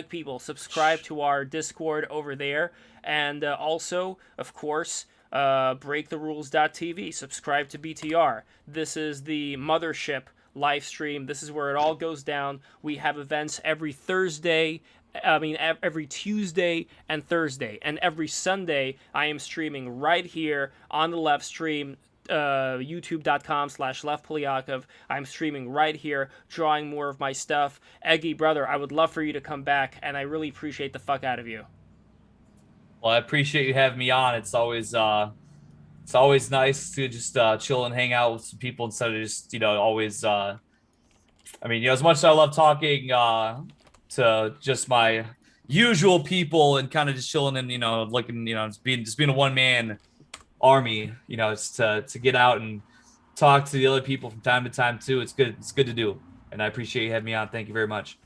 people, subscribe to our Discord over there. And also, of course, breaktherules.tv. Subscribe to BTR. This is the mothership live stream. This is where it all goes down. We have events every Tuesday and Thursday, and every Sunday I am streaming right here on the LEVSTREAM, youtube.com/LevPolyakov. I'm streaming right here, drawing more of my stuff. Eggy, brother, I would love for you to come back, and I really appreciate the fuck out of you. Well, I appreciate you having me on. It's always nice to just chill and hang out with some people instead of just, always, as much as I love talking to just my usual people and kind of just chilling and, just being a one-man army, it's to get out and talk to the other people from time to time too. It's good to do. And I appreciate you having me on. Thank you very much.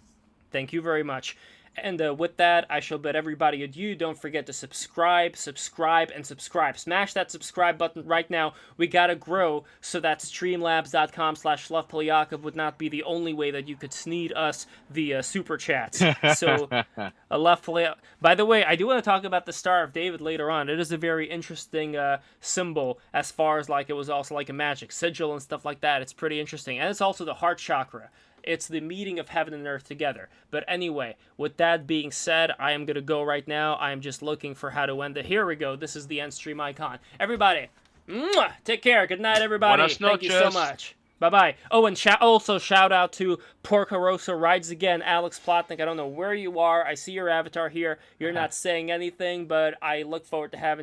Thank you very much. And with that, I shall bid everybody adieu. Don't forget to subscribe. Smash that subscribe button right now. We gotta grow so that streamlabs.com/LovePolyakov would not be the only way that you could sneed us the super chats. So, by the way, I do want to talk about the Star of David later on. It is a very interesting symbol as far as like it was also like a magic sigil and stuff like that. It's pretty interesting. And it's also the heart chakra. It's the meeting of heaven and earth together. But anyway, with that being said, I am going to go right now. I am just looking for how to end it. Here we go. This is the end stream icon. Everybody, take care. Good night, everybody. Thank you so much. Bye-bye. Oh, and also shout out to Porcarosa Rides Again, Alex Plotnik. I don't know where you are. I see your avatar here. You're not saying anything, but I look forward to having